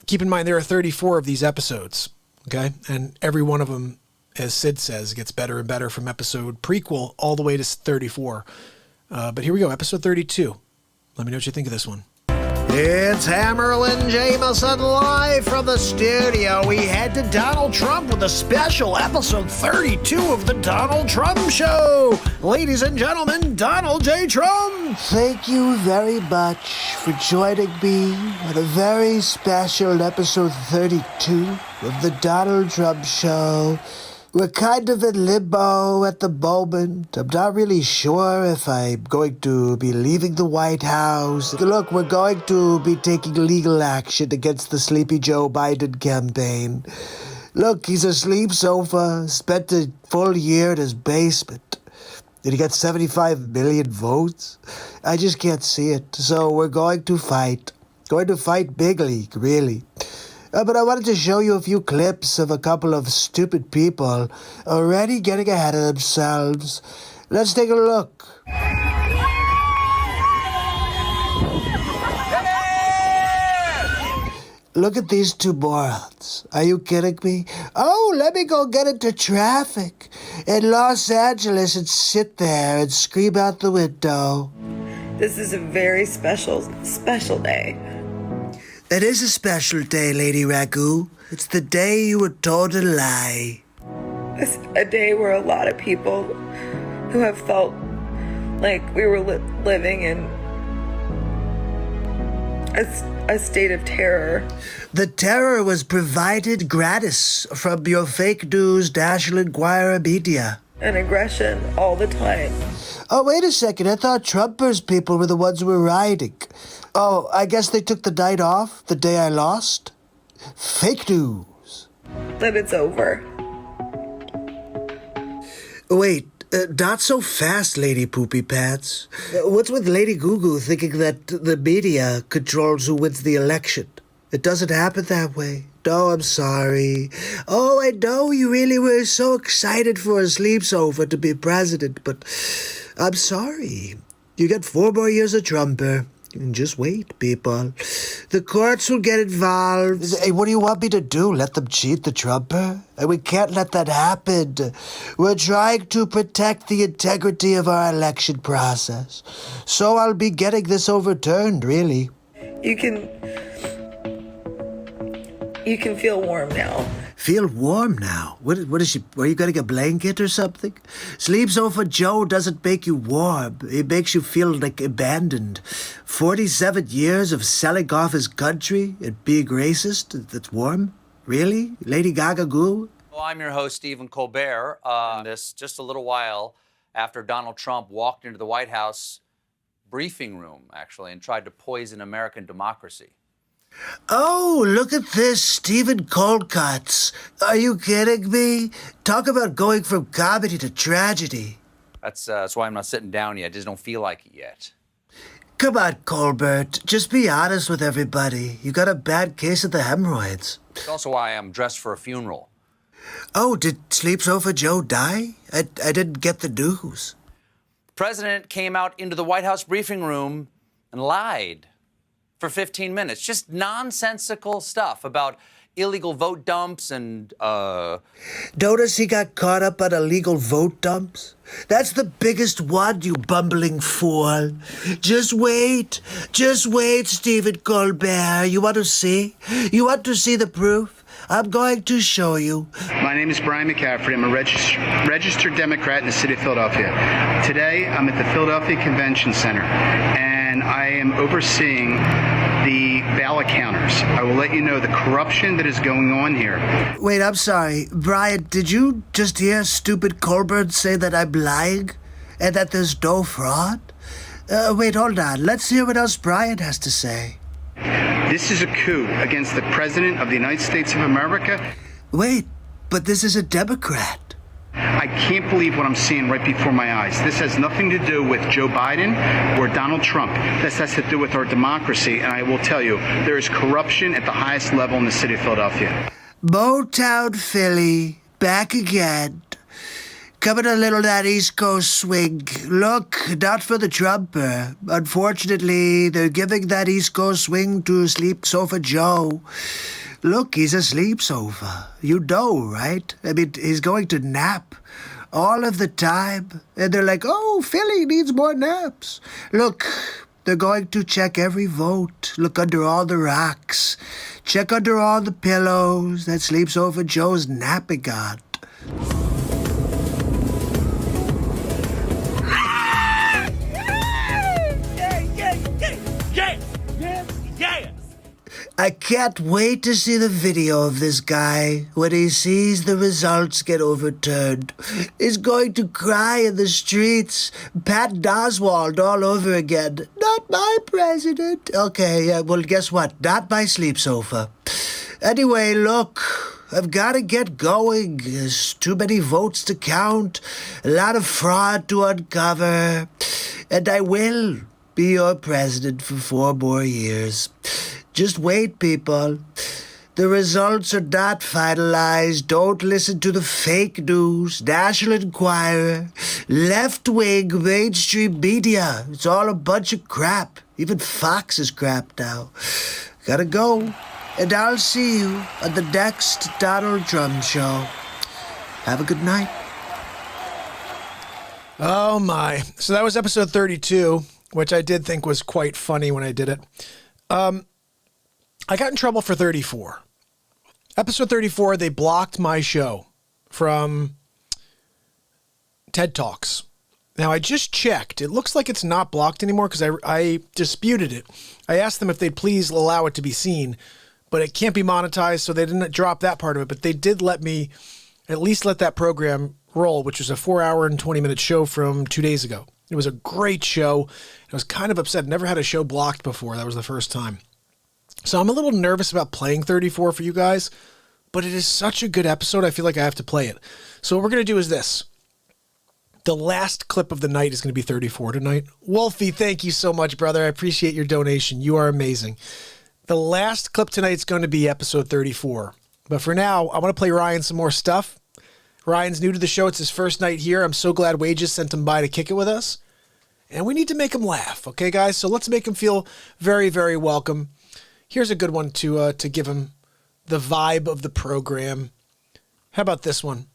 Speaker 2: keep in mind, there are 34 of these episodes, okay? And every one of them, as Sid says, gets better and better from episode prequel all the way to 34. But here we go, episode 32. Let me know what you think of this one. It's Hammerlin Jameson live from the studio. We head to Donald Trump with a special episode 32 of the Donald Trump Show. Ladies and gentlemen, Donald J. Trump.
Speaker 6: Thank you very much for joining me on a very special episode 32 of the Donald Trump Show. We're kind of in limbo at the moment. I'm not really sure if I'm going to be leaving the White House. Look, we're going to be taking legal action against the Sleepy Joe Biden campaign. Look, he's asleep sofa, spent a full year in his basement. Did he get 75 million votes? I just can't see it. So we're going to fight. Going to fight big league, really. But I wanted to show you a few clips of a couple of stupid people already getting ahead of themselves. Let's take a look. Look at these two morons. Are you kidding me? Oh, let me go get into traffic in Los Angeles and sit there and scream out the window.
Speaker 8: This is a very special day.
Speaker 6: It is a special day, Lady Ragu. It's the day you were told a lie.
Speaker 8: It's a day where a lot of people who have felt like we were living in a state of terror.
Speaker 6: The terror was provided gratis from your fake news National Enquirer media.
Speaker 8: And aggression all the time.
Speaker 6: Oh, wait a second. I thought Trumpers people were the ones who were rioting. Oh, I guess they took the night off, the day I lost? Fake news.
Speaker 8: That it's over.
Speaker 6: Wait, Not so fast, Lady Poopy Pants. What's with Lady Goo Goo thinking that the media controls who wins the election? It doesn't happen that way. No, I'm sorry. Oh, I know you really were so excited for a sleepover to be president, but I'm sorry. You got 4 more years of Trumper. And just wait, people. The courts will get involved. Hey, what do you want me to do? Let them cheat the Trumper? We can't let that happen. We're trying to protect the integrity of our election process. So I'll be getting this overturned, really.
Speaker 8: You can feel warm now.
Speaker 6: Feel warm now? What is she? Are you getting a blanket or something? Sleepover Joe doesn't make you warm. It makes you feel like abandoned. 47 years of selling off his country and being racist? That's warm? Really? Lady Gaga Goo?
Speaker 9: Well, I'm your host, Stephen Colbert. This just a little while after Donald Trump walked into the White House briefing room, actually, and tried to poison American democracy.
Speaker 6: Oh, look at this, Stephen Colcuts. Are you kidding me? Talk about going from comedy to tragedy.
Speaker 9: That's why I'm not sitting down yet. I just don't feel like it yet.
Speaker 6: Come on, Colbert. Just be honest with everybody. You got a bad case of the hemorrhoids.
Speaker 9: It's also why I'm dressed for a funeral.
Speaker 6: Oh, did Sleepover Joe die? I didn't get the news.
Speaker 9: The president came out into the White House briefing room and lied for 15 minutes. Just nonsensical stuff about illegal vote dumps and,
Speaker 6: Notice he got caught up on illegal vote dumps? That's the biggest one, you bumbling fool. Just wait, Stephen Colbert. You want to see? You want to see the proof? I'm going to show you.
Speaker 10: My name is Brian McCaffrey. I'm a registered Democrat in the city of Philadelphia. Today, I'm at the Philadelphia Convention Center, and I am overseeing the ballot counters. I will let you know the corruption that is going on here.
Speaker 6: Wait, I'm sorry. Brian, did you just hear stupid Colbert say that I'm lying? And that there's no fraud? Wait, hold on. Let's hear what else Brian has to say.
Speaker 10: This is a coup against the President of the United States of America.
Speaker 6: Wait, but this is a Democrat.
Speaker 10: I can't believe what I'm seeing right before my eyes. This has nothing to do with Joe Biden or Donald Trump. This has to do with our democracy, and I will tell you, there is corruption at the highest level in the city of Philadelphia.
Speaker 6: Motown Philly, back again. Coming a little that East Coast swing. Look, not for the Trumper. Unfortunately, they're giving that East Coast swing to Sleepover Joe. Look, he's a sleepover. You know, right? I mean, he's going to nap all of the time. And they're like, oh, Philly needs more naps. Look, they're going to check every vote. Look under all the rocks. Check under all the pillows that Sleepover Joe's napping on. I can't wait to see the video of this guy when he sees the results get overturned. He's going to cry in the streets, Pat Oswald all over again. Not my president. Okay, well, guess what? Not my sleepover. Anyway, look, I've got to get going. There's too many votes to count, a lot of fraud to uncover, and I will be your president for 4 more years. Just wait, people. The results are not finalized. Don't listen to the fake news, National Enquirer, left-wing mainstream media. It's all a bunch of crap. Even Fox is crap now. Gotta go. And I'll see you on the next Donald Trump show. Have a good night.
Speaker 1: Oh, my. So that was episode 32, which I did think was quite funny when I did it. I got in trouble for 34. Episode 34, they blocked my show from TED Talks. Now, I just checked. It looks like it's not blocked anymore because I disputed it. I asked them if they'd please allow it to be seen, but it can't be monetized, so they didn't drop that part of it. But they did let me at least let that program roll, which was a 4-hour and 20-minute show from 2 days ago. It was a great show. I was kind of upset. Never had a show blocked before. That was the first time. So I'm a little nervous about playing 34 for you guys, but it is such a good episode, I feel like I have to play it. So what we're going to do is this. The last clip of the night is going to be 34 tonight. Wolfie, thank you so much, brother. I appreciate your donation. You are amazing. The last clip tonight is going to be episode 34. But for now, I want to play Ryan some more stuff. Ryan's new to the show. It's his first night here. I'm so glad Wages sent him by to kick it with us. And we need to make him laugh, okay, guys? So let's make him feel very, very welcome. Here's a good one to give him the vibe of the program. How about this one?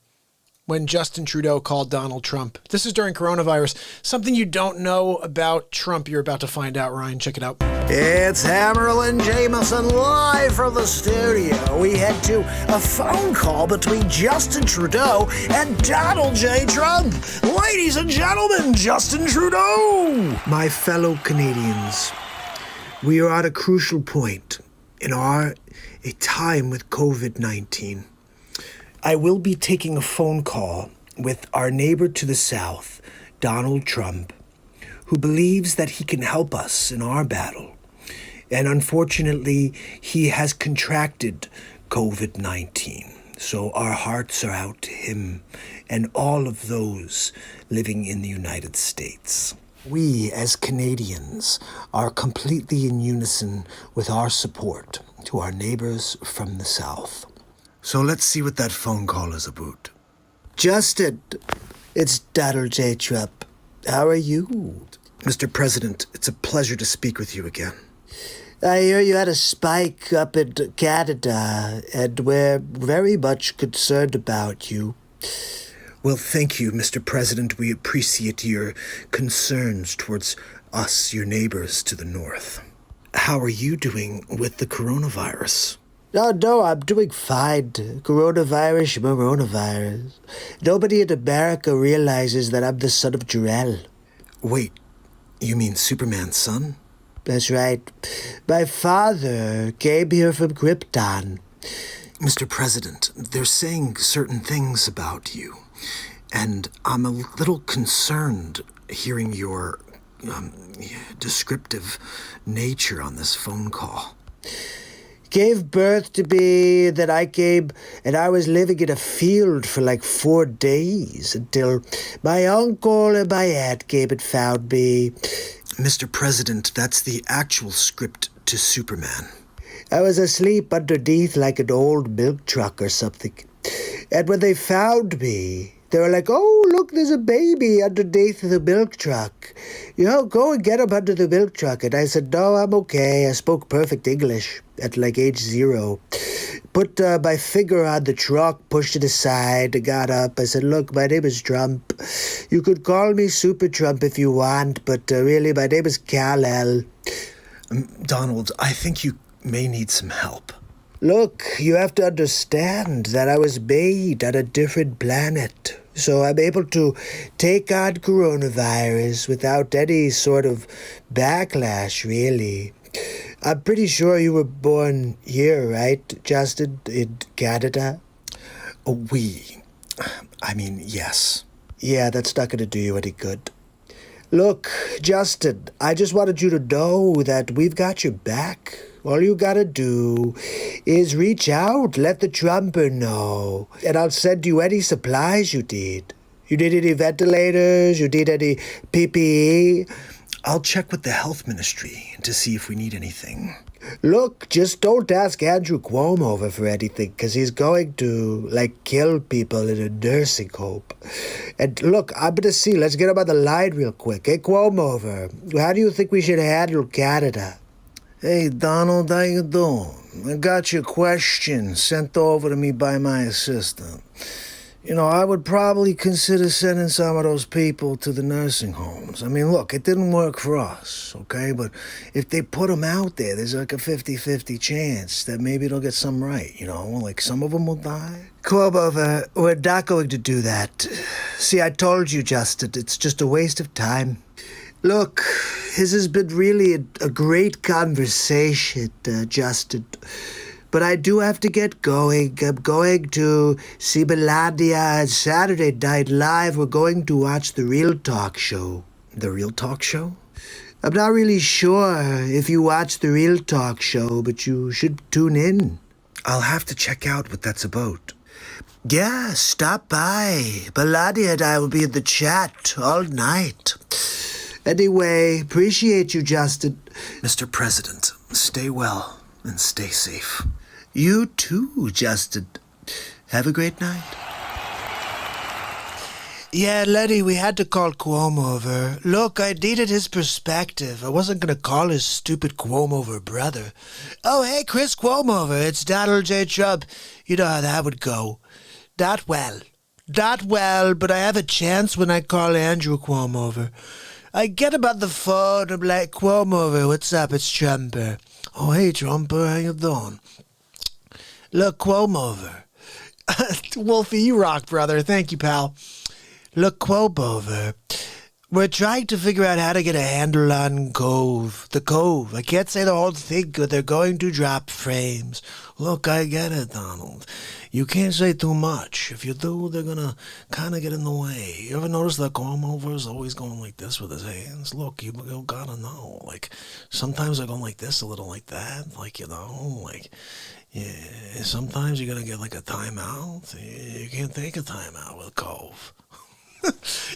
Speaker 1: When Justin Trudeau called Donald Trump. This is during coronavirus. Something you don't know about Trump, you're about to find out, Ryan. Check it out.
Speaker 6: It's Hammerlin Jameson live from the studio. We head to a phone call between Justin Trudeau and Donald J. Trump. Ladies and gentlemen, Justin Trudeau. My fellow Canadians, we are at a crucial point in a time with COVID-19. I will be taking a phone call with our neighbor to the south, Donald Trump, who believes that he can help us in our battle. And unfortunately, he has contracted COVID-19. So our hearts are out to him and all of those living in the United States. We, as Canadians, are completely in unison with our support to our neighbors from the south. So let's see what that phone call is about. Justin, it's Donald J. Trump. How are you?
Speaker 4: Mr. President, it's a pleasure to speak with you again.
Speaker 6: I hear you had a spike up in Canada, and we're very much concerned about you.
Speaker 4: Well, thank you, Mr. President. We appreciate your concerns towards us, your neighbors to the north. How are you doing with the coronavirus?
Speaker 6: Oh, no, I'm doing fine. Coronavirus. Nobody in America realizes that I'm the son of Jor-El.
Speaker 4: Wait, you mean Superman's son?
Speaker 6: That's right. My father came here from Krypton.
Speaker 4: Mr. President, they're saying certain things about you, and I'm a little concerned hearing your descriptive nature on this phone call.
Speaker 6: Gave birth to me, then I came, and I was living in a field for like 4 days until my uncle and my aunt came and found me.
Speaker 4: Mr. President, that's the actual script to Superman.
Speaker 6: I was asleep underneath like an old milk truck or something. And when they found me, they were like, oh, look, there's a baby underneath the milk truck. Go and get him under the milk truck. And I said, no, I'm okay. I spoke perfect English at like age 0. Put my finger on the truck, pushed it aside, and got up. I said, look, my name is Trump. You could call me Super Trump if you want, but really, my name is Kal-El.
Speaker 4: Donald, I think you may need some help.
Speaker 6: Look, you have to understand that I was made on a different planet. So I'm able to take on coronavirus without any sort of backlash, really. I'm pretty sure you were born here, right, Justin, in Canada?
Speaker 4: Yes.
Speaker 6: Yeah, that's not going to do you any good. Look, Justin, I just wanted you to know that we've got your back. All you gotta do is reach out, let the Trumper know, and I'll send you any supplies you need. You need any ventilators? You need any PPE?
Speaker 4: I'll check with the health ministry to see if we need anything.
Speaker 6: Look, just don't ask Andrew Cuomo for anything, because he's going to, kill people in a nursing home. And look, I'm going to see. Let's get him on the line real quick. Hey, Cuomo, how do you think we should handle Canada?
Speaker 2: Hey, Donald, how you doing? I got your question sent over to me by my assistant. I would probably consider sending some of those people to the nursing homes. Look, it didn't work for us, okay? But if they put them out there, there's like a 50-50 chance that maybe they'll get some right, some of them will die.
Speaker 6: Cuomo, we're not going to do that. See, I told you, Justin, it's just a waste of time. Look, this has been really a great conversation, Justin. But I do have to get going. I'm going to Sibelandia on Saturday Night Live. We're going to watch the Real Talk show.
Speaker 4: The Real Talk show?
Speaker 6: I'm not really sure if you watch the Real Talk show, but you should tune in.
Speaker 4: I'll have to check out what that's about.
Speaker 6: Yeah, stop by. Baladia and I will be in the chat all night. Anyway, appreciate you, Justin.
Speaker 4: Mr. President, stay well and stay safe.
Speaker 6: You too, Justin. Have a great night.
Speaker 2: Yeah, Letty, we had to call Cuomo over. Look, I needed his perspective. I wasn't going to call his stupid Cuomo over brother. Oh, hey, Chris Cuomo over. It's Donald J. Trump. You know how that would go. Not well. Not well, but I have a chance when I call Andrew Cuomo over. I get him on the phone. I'm like, Cuomo over, what's up? It's Trumper. Oh, hey, Trumper, how you doing? Look, Cuomo over. Wolfie, you rock, brother. Thank you, pal. Look, Quobover, we're trying to figure out how to get a handle on the Cove. I can't say the whole thing because they're going to drop frames. Look, I get it, Donald. You can't say too much. If you do, they're going to kind of get in the way. You ever notice that Quomover is always going like this with his hands? Look, you gotta know. Like, sometimes they're going like this, a little like that. Like, yeah, sometimes you're going to get like a timeout. You can't take a timeout with Cove.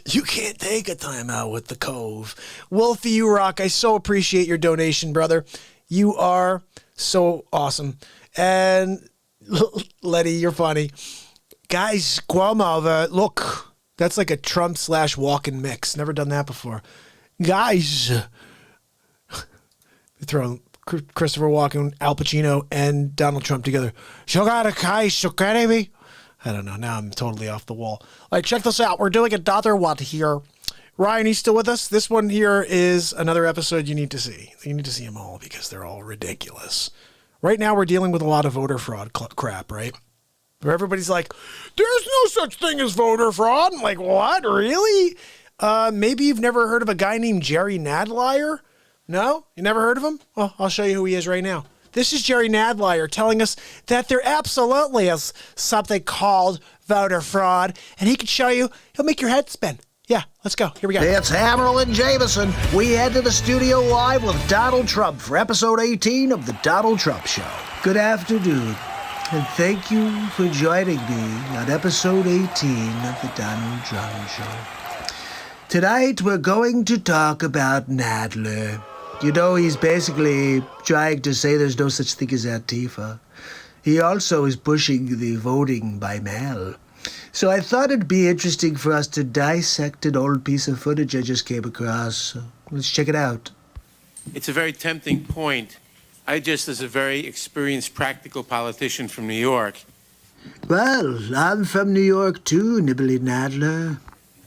Speaker 2: You can't take a time out with the Cove. Wolfie, you rock. I so appreciate your donation, brother. You are so awesome. And Letty, you're funny. Guys, Cuomo, look, that's like a Trump / Walken mix. Never done that before. Guys, throw Christopher Walken, Al Pacino, and Donald Trump together. I don't know. Now I'm totally off the wall. All right, check this out. We're doing another one here. Ryan, you still with us? This one here is another episode you need to see. You need to see them all because they're all ridiculous. Right now we're dealing with a lot of voter fraud crap, right? Where everybody's like, there's no such thing as voter fraud. I'm like, what? Really? Maybe you've never heard of a guy named Jerry Nadlier? No? You never heard of him? Well, I'll show you who he is right now. This is Jerry Nadlier telling us that there absolutely is something called voter fraud, and he can show you. He'll make your head spin. Yeah, let's go. Here we go.
Speaker 5: It's Hammerl and Jameson. We head to the studio live with Donald Trump for episode 18 of The Donald Trump Show.
Speaker 6: Good afternoon, and thank you for joining me on episode 18 of the Donald Trump Show. Tonight, we're going to talk about Nadler. You know, he's basically trying to say there's no such thing as Antifa. He also is pushing the voting by mail. So I thought it'd be interesting for us to dissect an old piece of footage I just came across. So let's check it out.
Speaker 11: It's a very tempting point. I just, as a very experienced practical politician from New York.
Speaker 6: Well, I'm from New York too, Nibbly Nadler.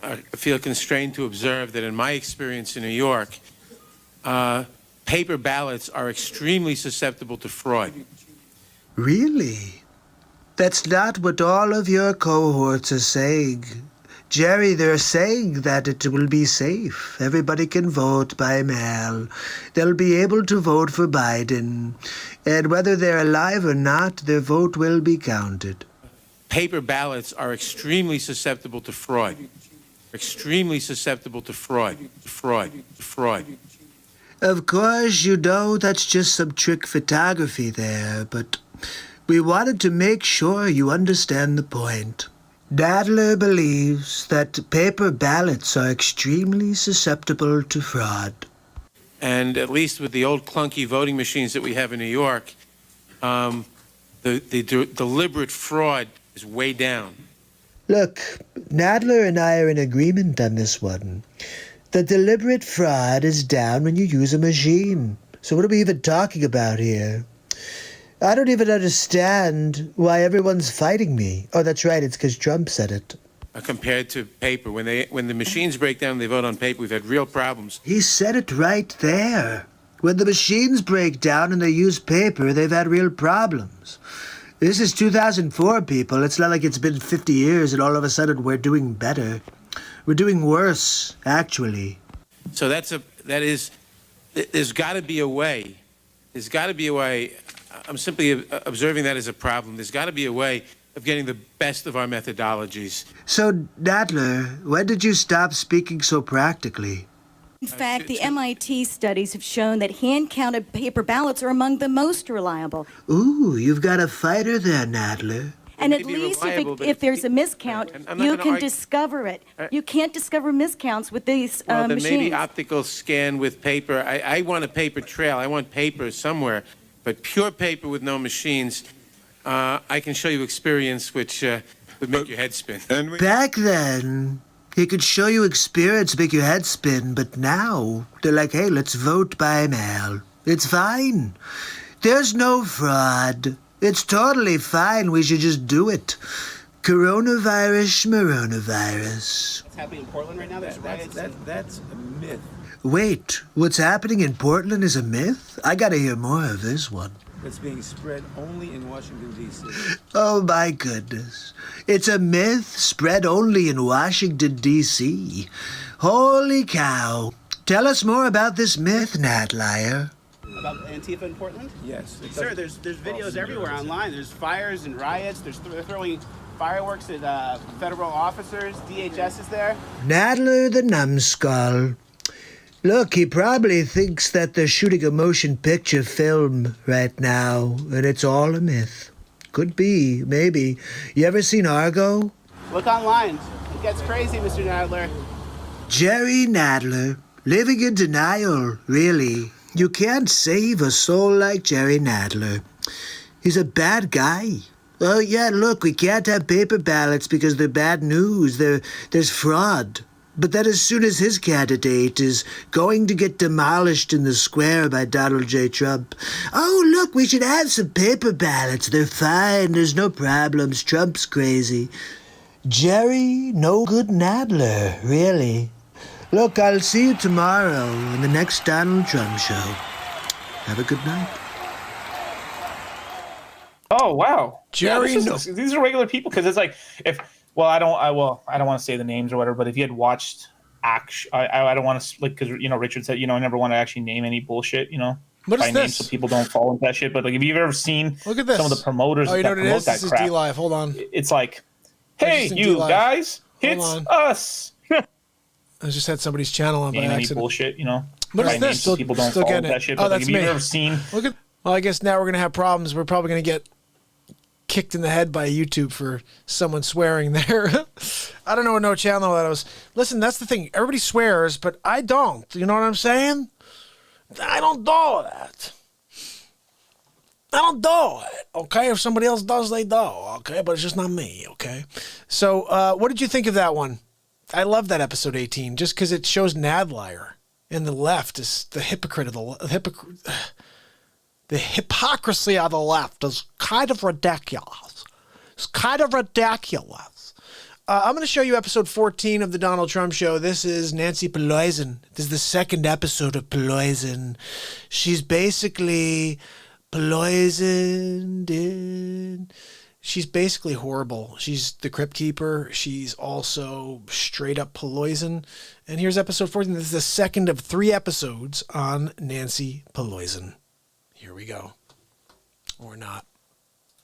Speaker 11: I feel constrained to observe that in my experience in New York, paper ballots are extremely susceptible to fraud.
Speaker 6: Really? That's not what all of your cohorts are saying. Jerry, they're saying that it will be safe. Everybody can vote by mail. They'll be able to vote for Biden. And whether they're alive or not, their vote will be counted.
Speaker 11: Paper ballots are extremely susceptible to fraud. Extremely susceptible to fraud. Fraud.
Speaker 6: Of course, you know that's just some trick photography there, but we wanted to make sure you understand the point. Nadler believes that paper ballots are extremely susceptible to fraud.
Speaker 11: And at least with the old clunky voting machines that we have in New York, the deliberate fraud is way down.
Speaker 6: Look, Nadler and I are in agreement on this one. The deliberate fraud is down when you use a machine. So what are we even talking about here? I don't even understand why everyone's fighting me. Oh, that's right, it's because Trump said it.
Speaker 11: Compared to paper. When the machines break down and they vote on paper, we've had real problems.
Speaker 6: He said it right there. When the machines break down and they use paper, they've had real problems. This is 2004, people. It's not like it's been 50 years and all of a sudden we're doing better. We're doing worse, actually.
Speaker 11: So there's got to be a way. There's got to be a way. I'm simply observing that as a problem. There's got to be a way of getting the best of our methodologies.
Speaker 6: So, Nadler, when did you stop speaking so practically?
Speaker 12: In fact, the MIT studies have shown that hand-counted paper ballots are among the most reliable.
Speaker 6: Ooh, you've got a fighter there, Nadler.
Speaker 12: And
Speaker 11: may
Speaker 12: at
Speaker 11: be
Speaker 12: least
Speaker 11: reliable, but
Speaker 12: if there's a miscount,
Speaker 11: and I'm not
Speaker 12: you
Speaker 11: gonna
Speaker 12: can
Speaker 11: argue-
Speaker 12: discover it. You can't discover miscounts with these
Speaker 11: Well, then
Speaker 12: machines.
Speaker 11: maybe optical scan with paper. I want a paper trail. I want paper somewhere, but pure paper with no machines. I can show you experience, which would make your head spin.
Speaker 6: Back then, he could show you experience, make your head spin, but now they're like, hey, let's vote by mail. It's fine. There's no fraud. It's totally fine. We should just do it. Coronavirus, schmoronavirus.
Speaker 13: What's happening in Portland right now? That's a myth.
Speaker 6: Wait, what's happening in Portland is a myth? I gotta hear more of this one.
Speaker 13: It's being spread only in Washington, D.C.
Speaker 6: Oh my goodness. It's a myth spread only in Washington, D.C. Holy cow. Tell us more about this myth, Nat Liar.
Speaker 13: About Antifa in Portland? Yes. Sir, there's videos everywhere online. There's fires and riots. They're throwing fireworks at federal officers. DHS is there.
Speaker 6: Nadler the numbskull. Look, he probably thinks that they're shooting a motion picture film right now, and it's all a myth. Could be, maybe. You ever seen Argo?
Speaker 13: Look online. It gets crazy, Mr. Nadler.
Speaker 6: Jerry Nadler, living in denial, really. You can't save a soul like Jerry Nadler. He's a bad guy. Oh, yeah, look, we can't have paper ballots because they're bad news. There's fraud. But then as soon as his candidate is going to get demolished in the square by Donald J. Trump, oh, look, we should have some paper ballots. They're fine. There's no problems. Trump's crazy. Jerry No Good Nadler, really. Look, I'll see you tomorrow in the next Donald Trump show. Have a good night.
Speaker 14: Oh, wow.
Speaker 1: Jerry,
Speaker 14: these are regular people, because it's like, I don't want to say the names or whatever, but if you had watched I don't want to, like, because Richard said, I never want to actually name any bullshit,
Speaker 1: What is
Speaker 14: by name,
Speaker 1: this?
Speaker 14: so people don't fall into that shit. But like, if you've ever seen
Speaker 1: Look at this.
Speaker 14: some of the promoters
Speaker 1: Oh, you know
Speaker 14: that
Speaker 1: what it
Speaker 14: promote
Speaker 1: is?
Speaker 14: that
Speaker 1: This is
Speaker 14: crap,
Speaker 1: DLive. Hold on.
Speaker 14: it's like, hey,
Speaker 1: Just in
Speaker 14: you
Speaker 1: DLive.
Speaker 14: guys,
Speaker 1: Hold
Speaker 14: it's
Speaker 1: on.
Speaker 14: us.
Speaker 1: I just had somebody's channel on by
Speaker 14: Name any
Speaker 1: accident.
Speaker 14: bullshit,
Speaker 1: What
Speaker 14: by
Speaker 1: is
Speaker 14: name,
Speaker 1: this?
Speaker 14: so people don't
Speaker 1: Still
Speaker 14: fall
Speaker 1: getting
Speaker 14: into
Speaker 1: it.
Speaker 14: that shit.
Speaker 1: Oh,
Speaker 14: But like,
Speaker 1: that's
Speaker 14: if you've
Speaker 1: me.
Speaker 14: ever seen,
Speaker 1: Look at. Well, I guess now we're gonna have problems. We're probably gonna get kicked in the head by YouTube for someone swearing there. I don't know what no channel that was. Listen, that's the thing. Everybody swears, but I don't. You know what I'm saying? I don't do that. I don't do it, okay? If somebody else does, they do, okay? But it's just not me, okay? So, what did you think of that one? I love that episode 18, just because it shows Nadlier, and the left is the hypocrite of the hypocrisy of the left is kind of ridiculous. It's kind of ridiculous. I'm going to show you episode 14 of the Donald Trump Show. This is Nancy Pelosi. This is the second episode of Pelosi. She's basically poisoned in. She's basically horrible. She's the Crypt Keeper. She's also straight up poison. And here's episode 14. This is the second of 3 episodes on Nancy Pelosi. Here we go. Or not.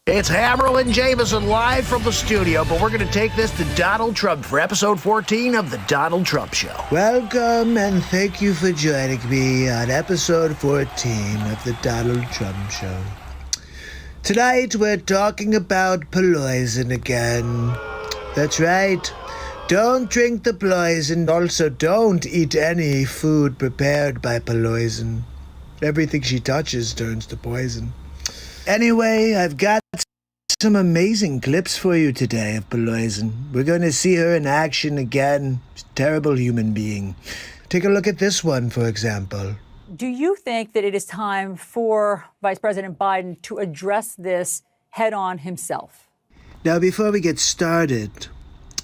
Speaker 15: It's Hammerl and Jameson live from the studio, but we're going to take this to Donald Trump for episode 14 of the Donald Trump Show.
Speaker 6: Welcome and thank you for joining me on episode 14 of the Donald Trump Show. Tonight we're talking about poison again. That's right. Don't drink the poison. Also, don't eat any food prepared by poison. Everything she touches turns to poison. Anyway, I've got some amazing clips for you today of Pelosi. We're going to see her in action again. She's a terrible human being. Take a look at this one, for example.
Speaker 16: Do you think that it is time for Vice President Biden to address this head-on himself?
Speaker 6: Now, before we get started,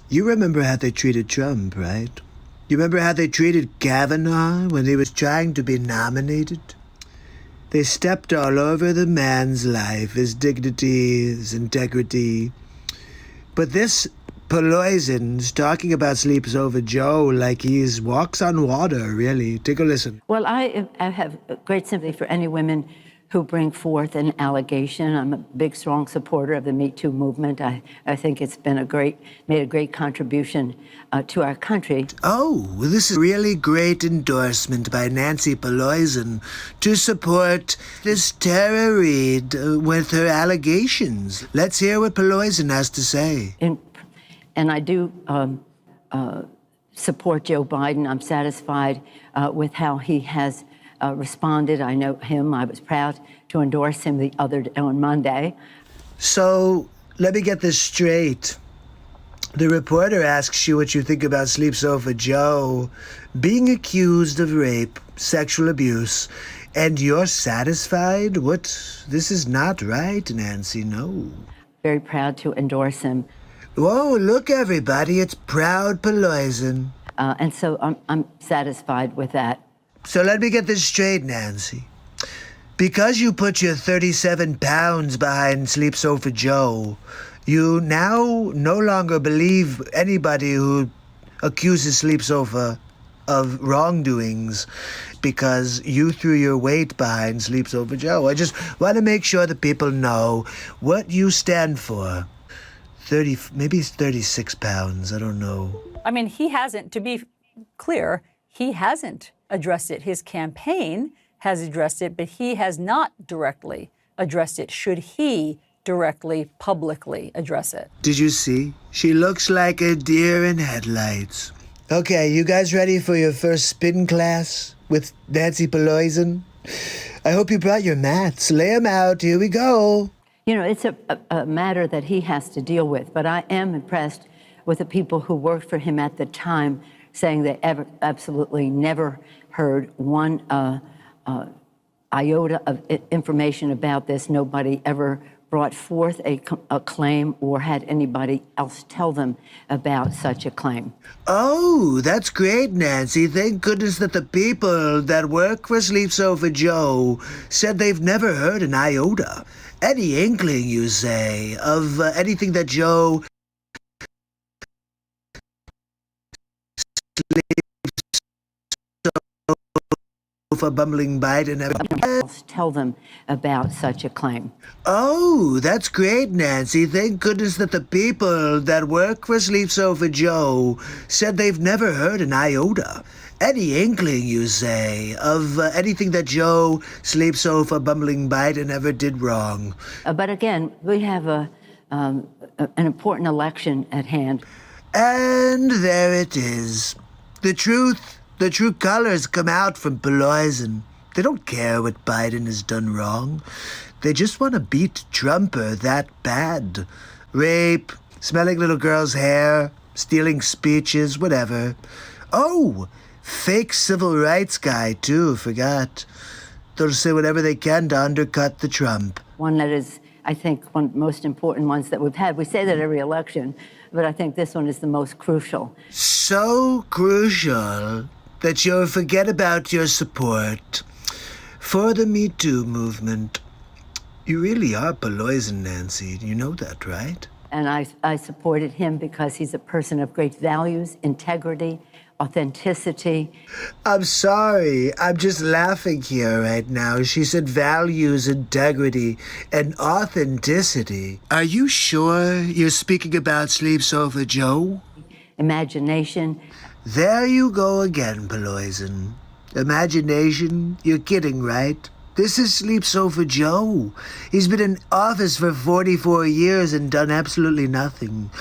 Speaker 6: you remember how they treated Trump, right? You remember how they treated Kavanaugh when he was trying to be nominated? They stepped all over the man's life, his dignity, his integrity. But this Pelosin's talking about Sleeps Over Joe like he's walks on water, really. Take a listen.
Speaker 17: Well, I have great sympathy for any women who bring forth an allegation. I'm a big, strong supporter of the Me Too movement. I think it's been made a great contribution to our country.
Speaker 6: Oh, well, this is a really great endorsement by Nancy Pelosi to support this Tara Reid with her allegations. Let's hear what Pelosi has to say.
Speaker 17: And I do support Joe Biden. I'm satisfied with how he has responded. I know him. I was proud to endorse him on Monday.
Speaker 6: So, let me get this straight. The reporter asks you what you think about Sleep Sofa Joe being accused of rape, sexual abuse, and you're satisfied? What? This is not right, Nancy, no.
Speaker 17: Very proud to endorse him.
Speaker 6: Whoa, look, everybody, it's Proud Pelosi.
Speaker 17: And so I'm satisfied with that.
Speaker 6: So let me get this straight, Nancy. Because you put your 37 pounds behind Sleep Sofa Joe, you now no longer believe anybody who accuses Sleep Sofa of wrongdoings because you threw your weight behind Sleep Sofa Joe. I just want to make sure that people know what you stand for. 30, maybe 36 pounds, I don't know.
Speaker 16: I mean, he hasn't, to be clear, he hasn't addressed it. His campaign has addressed it, but he has not directly addressed it. Should he directly, publicly address it?
Speaker 6: Did you see? She looks like a deer in headlights. Okay, you guys ready for your first spin class with Nancy Pelosi? I hope you brought your mats. Lay them out. Here we go.
Speaker 17: You know, it's a matter that he has to deal with, but I am impressed with the people who worked for him at the time saying they absolutely never heard one iota of information about this. Nobody ever brought forth a claim or had anybody else tell them about such a claim.
Speaker 6: Oh, that's great, Nancy. Thank goodness that the people that work for Sleep Sofa Joe said they've never heard an iota. Any inkling, you say, of anything that Joe for bumbling Biden
Speaker 17: tell them about such a claim.
Speaker 6: Oh, that's great, Nancy. Thank goodness that the people that work for Sleep Sofa Joe said they've never heard an iota. Any inkling, you say, of anything that Joe Sleep Sofa bumbling Biden ever did wrong.
Speaker 17: But again, we have an important election at hand.
Speaker 6: And there it is. The true colors come out from Pelosi. They don't care what Biden has done wrong. They just want to beat Trumper that bad. Rape, smelling little girls' hair, stealing speeches, whatever. Oh, fake civil rights guy, too, forgot. They'll say whatever they can to undercut the Trump.
Speaker 17: One that is, I think, one of the most important ones that we've had. We say that every election, but I think this one is the most crucial.
Speaker 6: So crucial that you'll forget about your support for the Me Too movement. You really are Pelosi, Nancy. You know that, right?
Speaker 17: And I supported him because he's a person of great values, integrity, authenticity.
Speaker 6: I'm sorry. I'm just laughing here right now. She said values, integrity, and authenticity. Are you sure you're speaking about Sleep Sofa Joe?
Speaker 17: Imagination.
Speaker 6: There you go again, Pelosi. Imagination? You're kidding, right? This is Sleep Sofa Joe. He's been in office for 44 years and done absolutely nothing.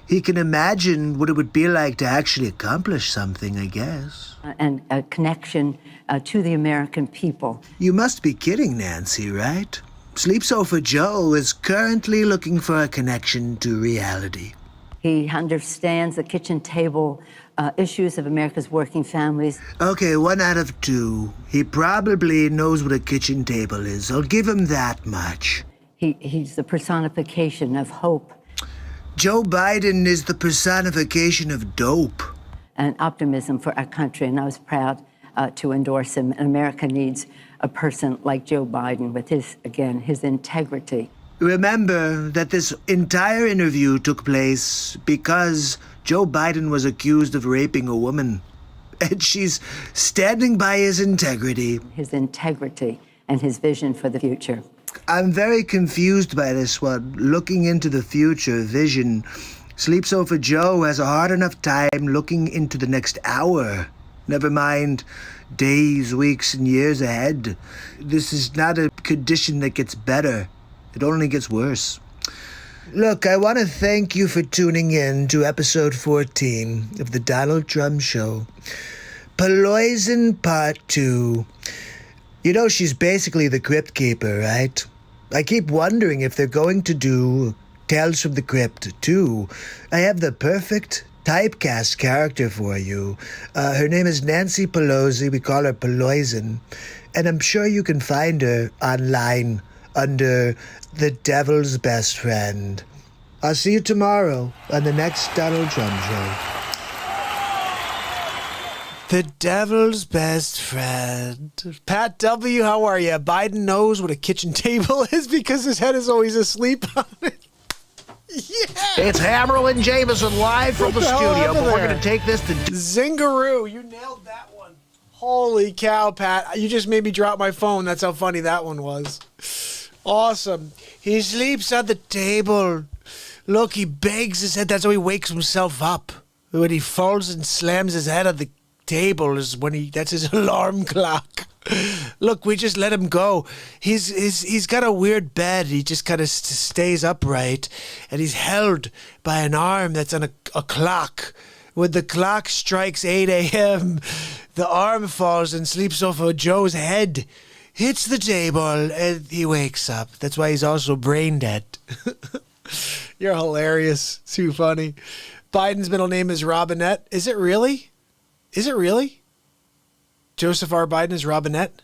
Speaker 6: He can imagine what it would be like to actually accomplish something, I guess.
Speaker 17: And a connection to the American people.
Speaker 6: You must be kidding, Nancy, right? Sleep Sofa Joe is currently looking for a connection to reality.
Speaker 17: He understands the kitchen table issues of America's working families.
Speaker 6: Okay, 1 out of 2. He probably knows what a kitchen table is. I'll give him that much.
Speaker 17: He's the personification of hope.
Speaker 6: Joe Biden is the personification of dope.
Speaker 17: And optimism for our country, and I was proud to endorse him. And America needs a person like Joe Biden with his integrity.
Speaker 6: Remember that this entire interview took place because Joe Biden was accused of raping a woman. And she's standing by his integrity.
Speaker 17: His integrity. and his vision for the future.
Speaker 6: I'm very confused by this one. Looking into the future, vision. Sleep Sofa Joe has a hard enough time looking into the next hour. Never mind days, weeks, and years ahead. This is not a condition that gets better. It only gets worse. Look, I want to thank you for tuning in to episode 14 of the Donald Trump Show. Poison Part 2. You know, she's basically the Crypt Keeper, right? I keep wondering if they're going to do Tales from the Crypt 2. I have the perfect typecast character for you. Her name is Nancy Pelosi. We call her Poison. And I'm sure you can find her online under The Devil's Best Friend. I'll see you tomorrow on the next Donald Trump Show.
Speaker 1: The Devil's Best Friend. Pat W., how are you? Biden knows what a kitchen table is because his head is always asleep on it. Yeah!
Speaker 15: It's Hammerl and Jameson live from the studio, but we're going to take this to...
Speaker 1: Zingaroo, you nailed that one. Holy cow, Pat. You just made me drop my phone. That's how funny that one was. Awesome. He sleeps at the table. Look, he bangs his head. That's how he wakes himself up. When he falls and slams his head on the table is when that's his alarm clock. Look, we just let him go. He's got a weird bed. He just kind of stays upright, and he's held by an arm that's on a clock. When the clock strikes 8 a.m., the arm falls and Sleeps Sofa Joe's head hits the table, and he wakes up. That's why he's also brain dead. You're hilarious. Too funny. Biden's middle name is Robinette. Is it really? Is it really? Joseph R. Biden is Robinette?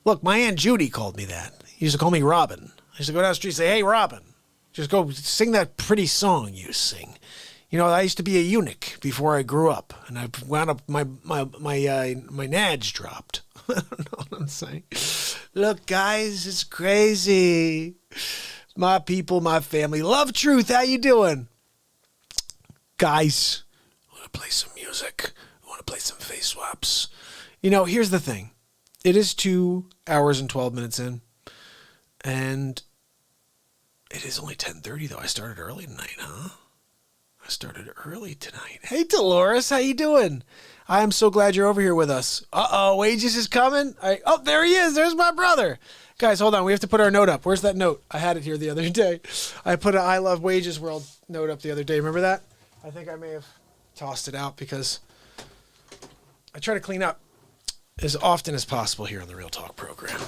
Speaker 1: Look, my Aunt Judy called me that. He used to call me Robin. I used to go down the street and say, hey, Robin, just go sing that pretty song you sing. You know, I used to be a eunuch before I grew up, and I wound up, my nads dropped. I don't know what I'm saying. Look, guys, it's crazy. My people, my family. Love Truth, how you doing? Guys, I want to play some music. I want to play some Faceswaps. You know, here's the thing. It is 2 hours and 12 minutes in, and it is only 10:30, though. I started early tonight, huh? I started early tonight. Hey, Dolores, how you doing? I am so glad you're over here with us. Uh-oh, Wages is coming. Oh, there he is. There's my brother. Guys, hold on. We have to put our note up. Where's that note? I had it here the other day. I put an I Love Wages World note up the other day. Remember that? I think I may have tossed it out because I try to clean up as often as possible here on the Real Talk program.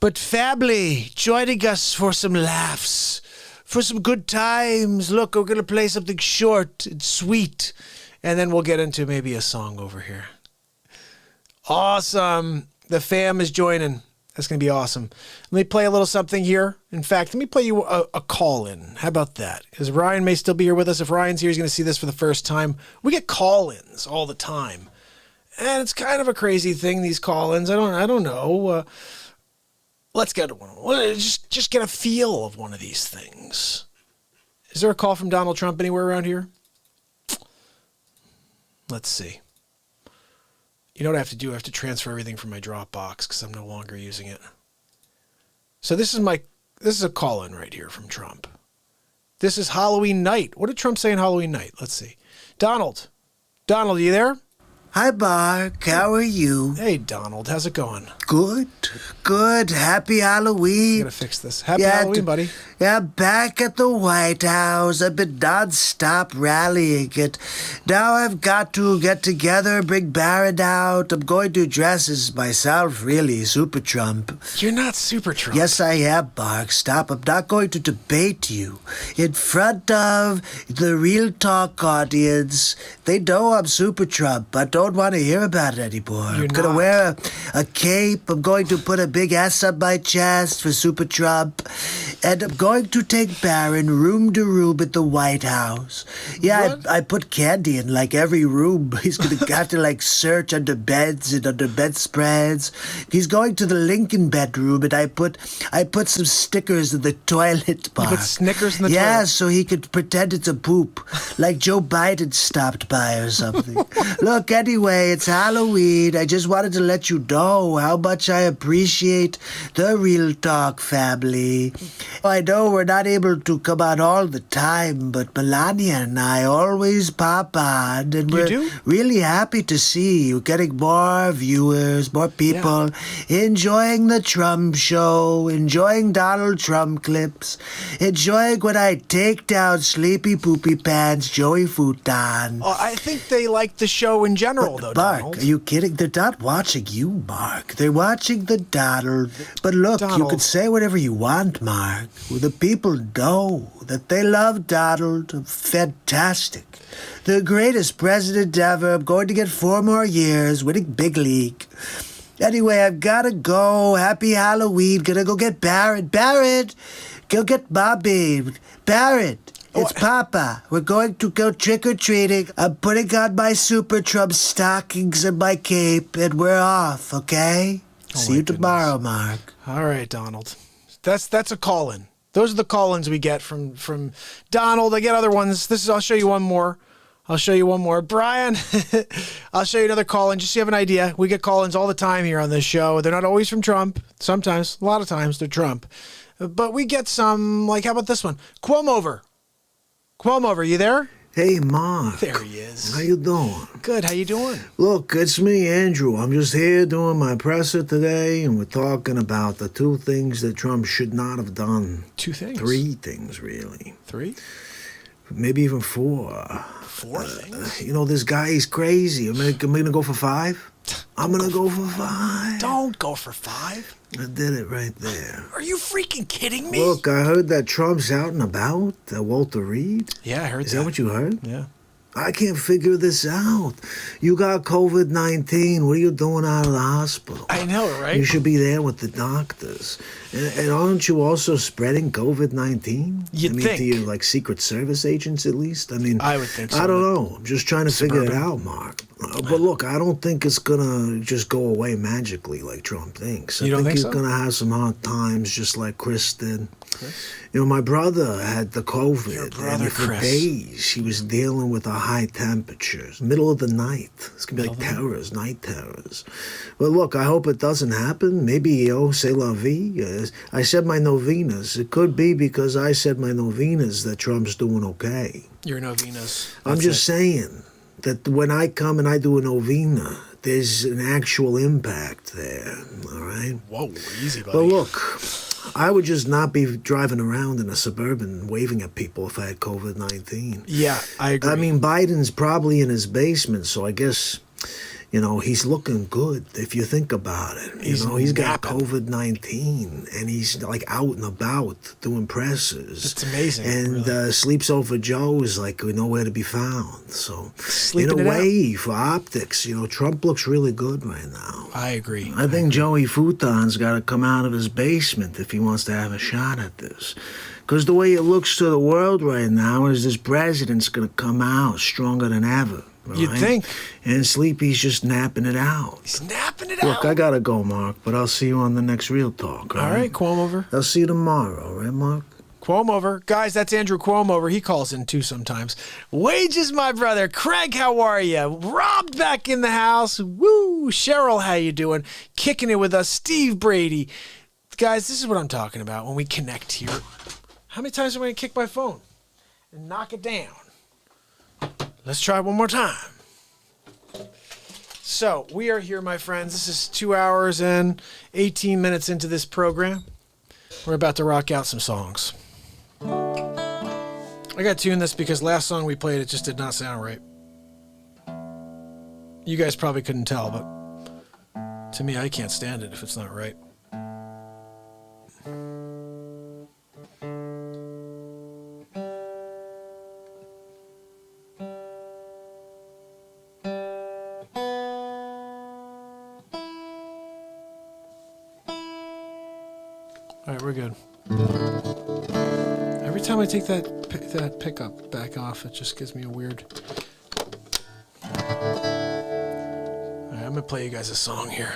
Speaker 1: But Fably, joining us for some laughs, for some good times. Look, we're going to play something short and sweet, and then we'll get into maybe a song over here. Awesome. The fam is joining. That's going to be awesome. Let me play a little something here. In fact, let me play you a call-in. How about that? Because Ryan may still be here with us. If Ryan's here, he's going to see this for the first time. We get call-ins all the time. And it's kind of a crazy thing, these call-ins. I don't know. Let's get to one. Just get a feel of one of these things. Is there a call from Donald Trump anywhere around here? Let's see. You know what I have to do? I have to transfer everything from my Dropbox because I'm no longer using it. So this is a call-in right here from Trump. This is Halloween night. What did Trump say on Halloween night? Let's see. Donald, are you there?
Speaker 6: Hi, Mark. How are you?
Speaker 1: Hey, Donald. How's it going?
Speaker 6: Good. Happy Halloween.
Speaker 1: I'm going to fix this. Happy Halloween, buddy.
Speaker 6: Yeah, back at the White House. I've been non-stop rallying it. Now I've got to get together, bring Barron out. I'm going to dress as myself, really, Super Trump.
Speaker 1: You're not Super Trump.
Speaker 6: Yes, I am, Mark. Stop. I'm not going to debate you. In front of the Real Talk audience, they know I'm Super Trump. I don't want to hear about it anymore. I'm going to wear a cape. I'm going to put a big S on my chest for Super Trump. And I'm going to take Barron room to room at the White House. Yeah, I put candy in like every room. He's going to have to like search under beds and under bedspreads. He's going to the Lincoln bedroom, and I put some stickers in the toilet bar.
Speaker 1: You put Snickers in the toilet?
Speaker 6: Yeah, so he could pretend it's a poop, like Joe Biden stopped by or something. Look, anyway, it's Halloween. I just wanted to let you know how much I appreciate the Real Talk family. I know we're not able to come on all the time, but Melania and I always pop on, and we're really happy to see you getting more viewers, more people enjoying the Trump show, enjoying Donald Trump clips, enjoying when I take down Sleepy Poopy Pants Joey Futon.
Speaker 1: Oh, I think they like the show in general, though,
Speaker 6: Mark,
Speaker 1: Donald.
Speaker 6: are you kidding? They're not watching you, Mark. They're watching the Donald. But look, you can say whatever you want, Mark. Well, the people know that they love Donald. Fantastic. The greatest president ever. I'm going to get 4 more years, winning big league. Anyway, I've got to go. Happy Halloween. Gonna go get Barrett. Barrett! Go get Bobby. Barrett! It's Papa. We're going to go trick-or-treating. I'm putting on my Super Trump stockings and my cape, and we're off, okay? See you tomorrow, Mark.
Speaker 1: All right, Donald. That's a call-in. Those are the call-ins we get from Donald. I get other ones. I'll show you one more. Brian, I'll show you another call-in just so you have an idea. We get call-ins all the time here on this show. They're not always from Trump. Sometimes, a lot of times, they're Trump. But we get some, like, how about this one? Cuomo over, you there?
Speaker 6: Hey, Mark.
Speaker 1: There he is.
Speaker 6: How you doing?
Speaker 1: Good, how you doing?
Speaker 6: Look, it's me, Andrew. I'm just here doing my presser today, and we're talking about the 2 things that Trump should not have done.
Speaker 1: 2 things?
Speaker 6: 3 things, really.
Speaker 1: 3?
Speaker 6: Maybe even 4.
Speaker 1: 4 things?
Speaker 6: You know, this guy, he's crazy. I'm gonna go for 5. I'm gonna go for 5.
Speaker 1: Don't go for 5.
Speaker 6: I did it right there.
Speaker 1: Are you freaking kidding me?
Speaker 6: Look, I heard that Trump's out and about at Walter Reed.
Speaker 1: Yeah, I heard
Speaker 6: Is that what you heard?
Speaker 1: Yeah.
Speaker 6: I can't figure this out. You got COVID-19. What are you doing out of the hospital?
Speaker 1: I know, right?
Speaker 6: You should be there with the doctors. And aren't you also spreading COVID-19?
Speaker 1: You'd think.
Speaker 6: To your, Secret Service agents, at least?
Speaker 1: I would think so.
Speaker 6: I don't know. I'm just trying to figure it out, Mark. But look, I don't think it's going to just go away magically like Trump thinks. I think he's going to have some hard times just like Chris did. You know, my brother had the COVID.
Speaker 1: Your brother,
Speaker 6: and for
Speaker 1: Chris.
Speaker 6: days, he was dealing with the high temperatures. Middle of the night. It's going to be like terrors, night terrors. But look, I hope it doesn't happen. Maybe, c'est la vie. I said my novenas. It could be because I said my novenas that Trump's doing okay.
Speaker 1: Your novenas.
Speaker 6: I'm just saying that when I come and I do a novena, there's an actual impact there, all right?
Speaker 1: Whoa, easy, buddy.
Speaker 6: But look, I would just not be driving around in a Suburban waving at people if I had COVID-19.
Speaker 1: Yeah, I agree.
Speaker 6: I mean, Biden's probably in his basement, so I guess, you know, he's looking good if you think about it. He's got COVID-19, and he's out and about doing presses.
Speaker 1: It's amazing.
Speaker 6: And
Speaker 1: really.
Speaker 6: Sleeps Over Joe is nowhere to be found. So
Speaker 1: Sleeping
Speaker 6: in a
Speaker 1: it
Speaker 6: way, for optics, Trump looks really good right now.
Speaker 1: I agree.
Speaker 6: I think Joey Futon's got to come out of his basement if he wants to have a shot at this. Because the way it looks to the world right now is this president's going to come out stronger than ever. Right?
Speaker 1: You'd think.
Speaker 6: And Sleepy's just napping it out.
Speaker 1: He's napping it out.
Speaker 6: Look, I got to go, Mark, but I'll see you on the next Real Talk.
Speaker 1: All right, Cuomo over.
Speaker 6: I'll see you tomorrow, right, Mark?
Speaker 1: Cuomo over. Guys, that's Andrew Cuomo over. He calls in too sometimes. Wages, my brother. Craig, how are you? Rob back in the house. Woo. Cheryl, how you doing? Kicking it with us. Steve Brady. Guys, this is what I'm talking about when we connect here. How many times am I going to kick my phone and knock it down? Let's try one more time. So, we are here, my friends. This is 2 hours and 18 minutes into this program. We're about to rock out some songs. I got to tune this because last song we played, it just did not sound right. You guys probably couldn't tell, but to me, I can't stand it if it's not right. All right, we're good. Every time I take that pickup back off, it just gives me a weird... All right, I'm going to play you guys a song here.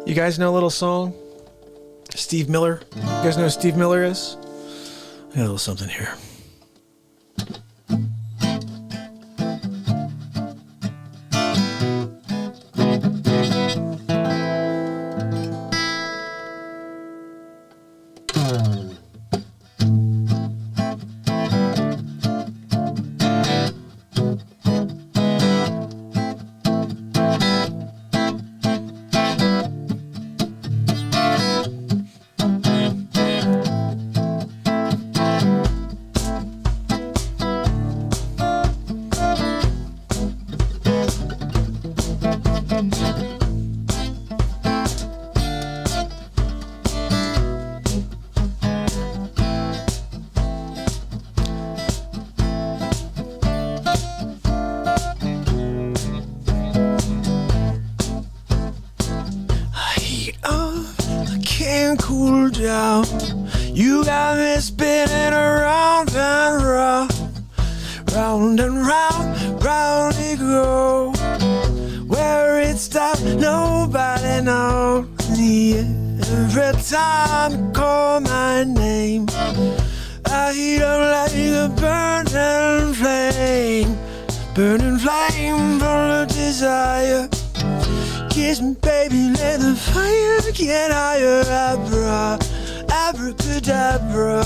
Speaker 1: You guys know a little song? Steve Miller. You guys know who Steve Miller is? I got a little something here. Cool down. You got me spinning around and round, round and round, round it go. Where it stops, nobody knows. Every time you call my name, I heat up like a burning flame full of desire. Kiss me, baby, let the fire get higher. Abracadabra.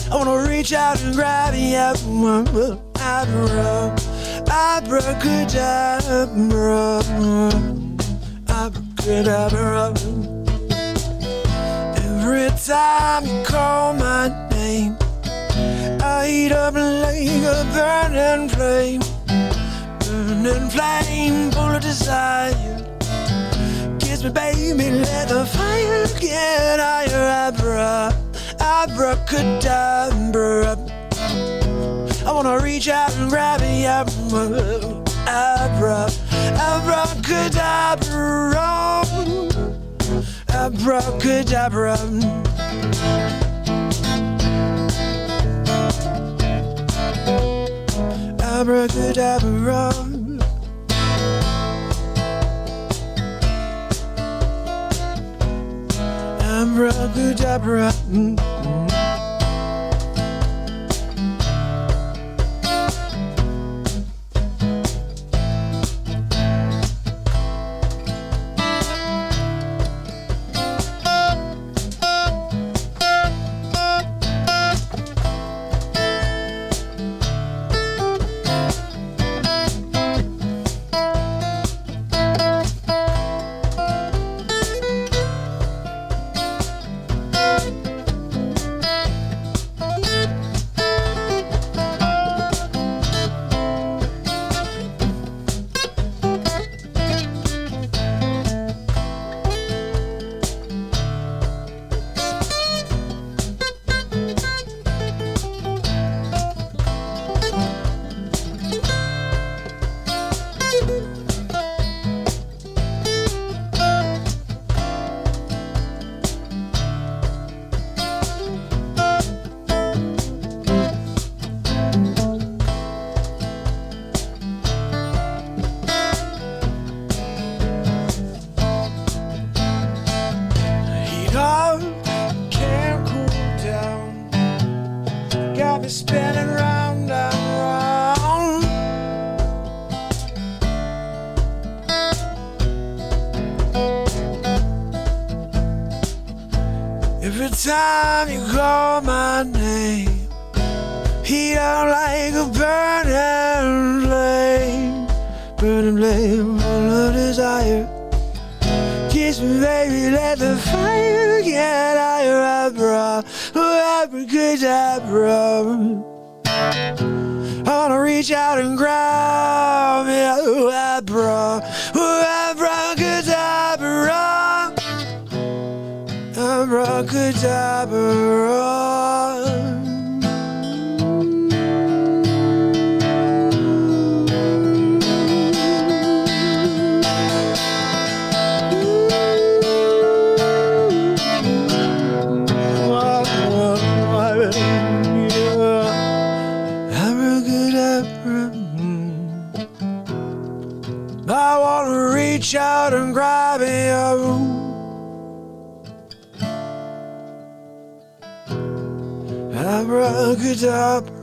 Speaker 1: I wanna reach out and grab you. Abracadabra. Abracadabra. Every time you call my name, I heat up like a burning flame. Burning flame full of desire. Kiss me, baby, let the fire get higher. Abracadabra. I wanna reach out and grab you. Abracadabra. Abracadabra. Abracadabra. Abracadabra. Spinning round and round. Every time you call my name, heat up like a burning flame full of desire. Kiss me, baby, let the fire get higher. Abracadabra. I wanna reach out and grab you. Abracadabra.
Speaker 2: out and grab you. Abracadabra.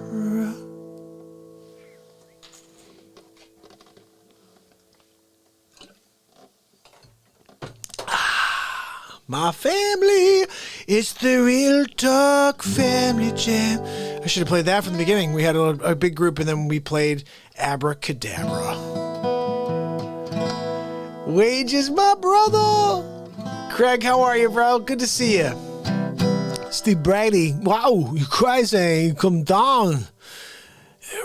Speaker 2: My family, it's the Real Talk Family Jam. I should have played that from the beginning. We had a big group and then we played Abracadabra. Wages, my brother. Craig, how are you, bro? Good to see you. Steve Brady, wow, you crazy. Come down.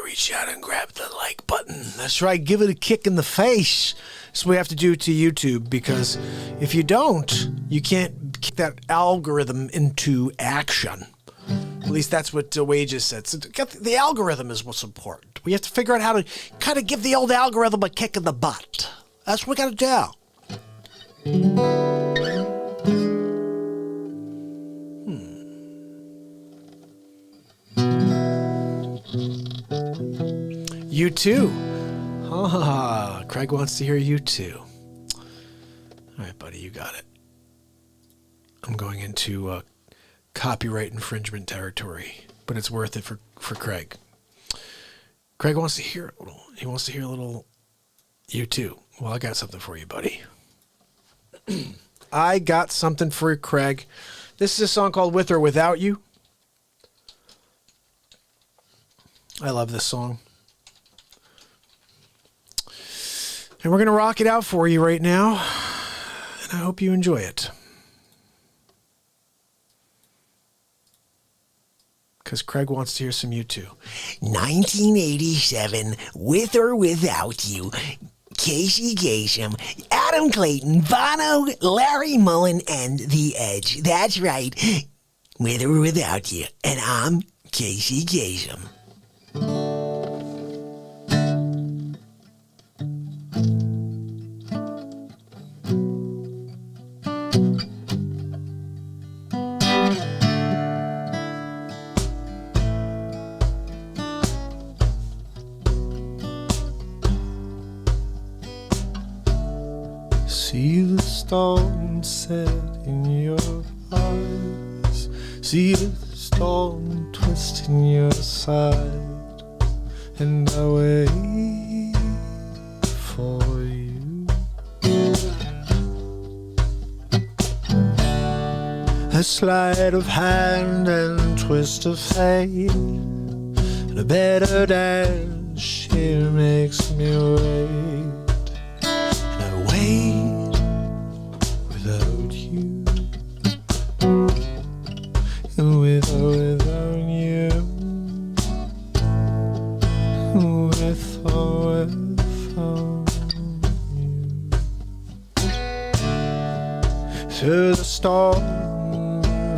Speaker 2: Reach out and grab the like button. That's right, give it a kick in the face. That's what we have to do to YouTube, because if you don't, you can't kick that algorithm into action. At least that's what Wages said. So the algorithm is what's important. We have to figure out how to kind of give the old algorithm a kick in the butt. That's what we got to do. You too. Craig wants to hear you too. All right, buddy, you got it. I'm going into copyright infringement territory, but it's worth it for Craig. Craig wants to hear a little. He wants to hear a little you too. Well, I got something for you, buddy. I got something for you, Craig. This is a song called With or Without You. I love this song. And we're going to rock it out for you right now. And I hope you enjoy it. Because Craig wants to hear some U2.
Speaker 3: 1987, With or Without You. Casey Kasem, Adam Clayton, Bono, Larry Mullen, and The Edge. That's right. With or Without You. And I'm Casey Kasem.
Speaker 2: See the storm set in your eyes. See the storm twist in your side. And I wait for you. A sleight of hand and twist of fate, and a better dance, she makes me wait. And I wait without you, and without you. Through the storm,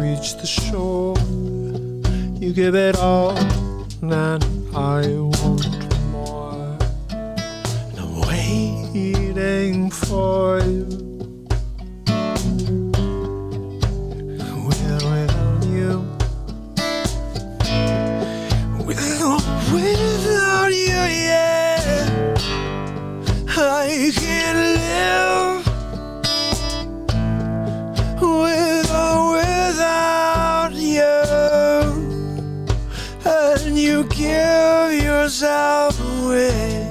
Speaker 2: reach the shore. You give it all, and I want more. And I'm waiting for you. Without you, without you, yeah, I can't live. With or without you, and you give yourself away.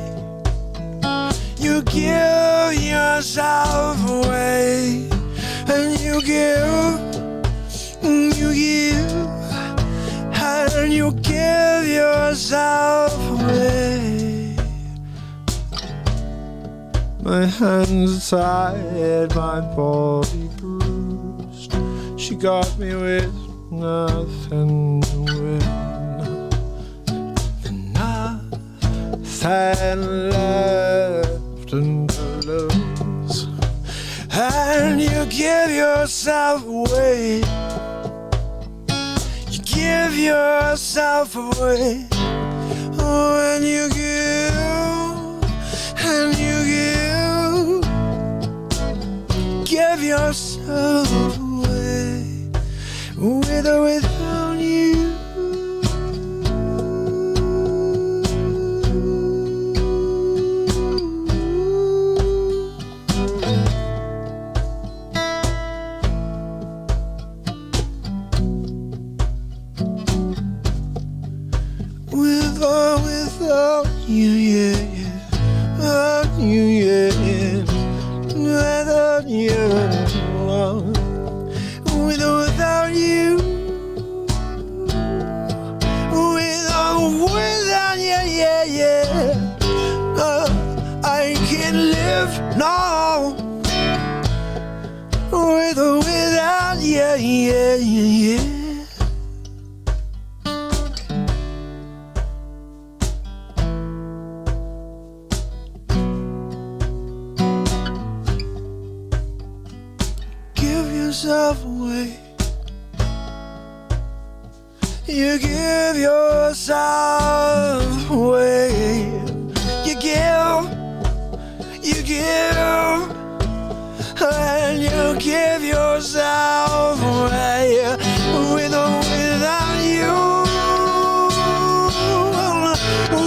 Speaker 2: You give yourself away, and you give, and you give yourself away. My hands are tied, my body bruised. She got me with nothing to win, and nothing left and to lose. And you give yourself away. You give yourself away. Oh, and you give, and you give yourself away, with or without you. you, yeah, yeah. Without you, yeah, yeah. Without you. Without you. Without you, yeah, yeah. I can't live, no. Without you, yeah, yeah, yeah. Give yourself away. You give yourself away. You give, and you give yourself away with or without you.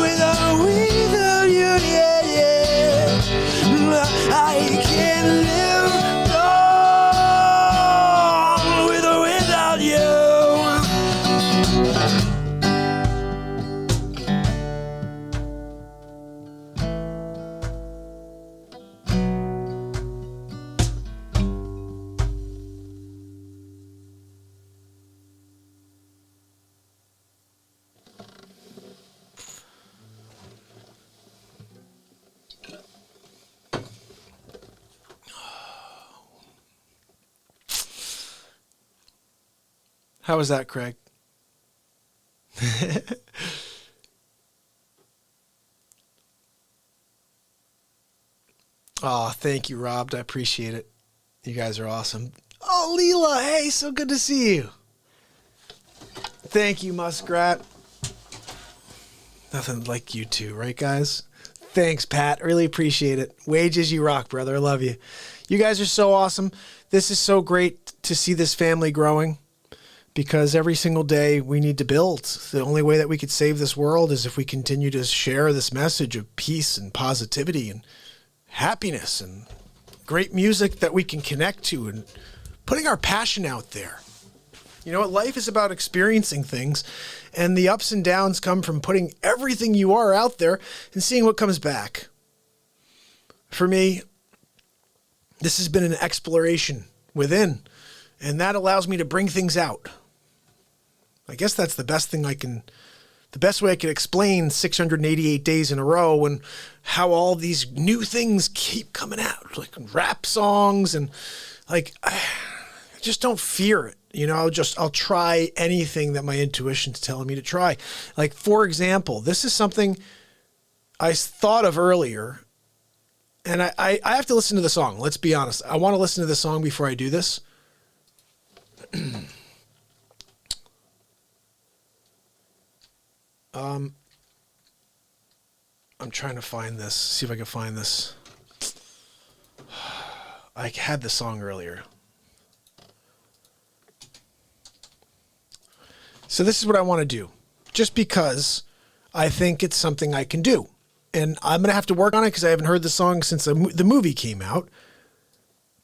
Speaker 2: Without you, yeah, yeah. I can't live on with or without you. How was that, Craig? Oh, thank you, Rob. I appreciate it. You guys are awesome. Oh, Leela, hey, so good to see you. Thank you, Muskrat. Nothing like you two, right, guys? Thanks, Pat. Really appreciate it. Wages, you rock, brother. I love you. You guys are so awesome. This is so great to see this family growing. Because every single day we need to build. The only way that we could save this world is if we continue to share this message of peace and positivity and happiness and great music that we can connect to and putting our passion out there. You know what? Life is about experiencing things, and the ups and downs come from putting everything you are out there and seeing what comes back. For me, this has been an exploration within, and that allows me to bring things out. I guess that's the best way I can explain 688 days in a row and how all these new things keep coming out, like rap songs, and like, I just don't fear it. You know, I'll try anything that my intuition's telling me to try. Like, for example, this is something I thought of earlier, and I have to listen to the song. Let's be honest. I want to listen to the song before I do this. I'm trying to find this. See if I can find this. I had the song earlier. So this is what I want to do. Just because I think it's something I can do. And I'm going to have to work on it because I haven't heard the song since the movie came out.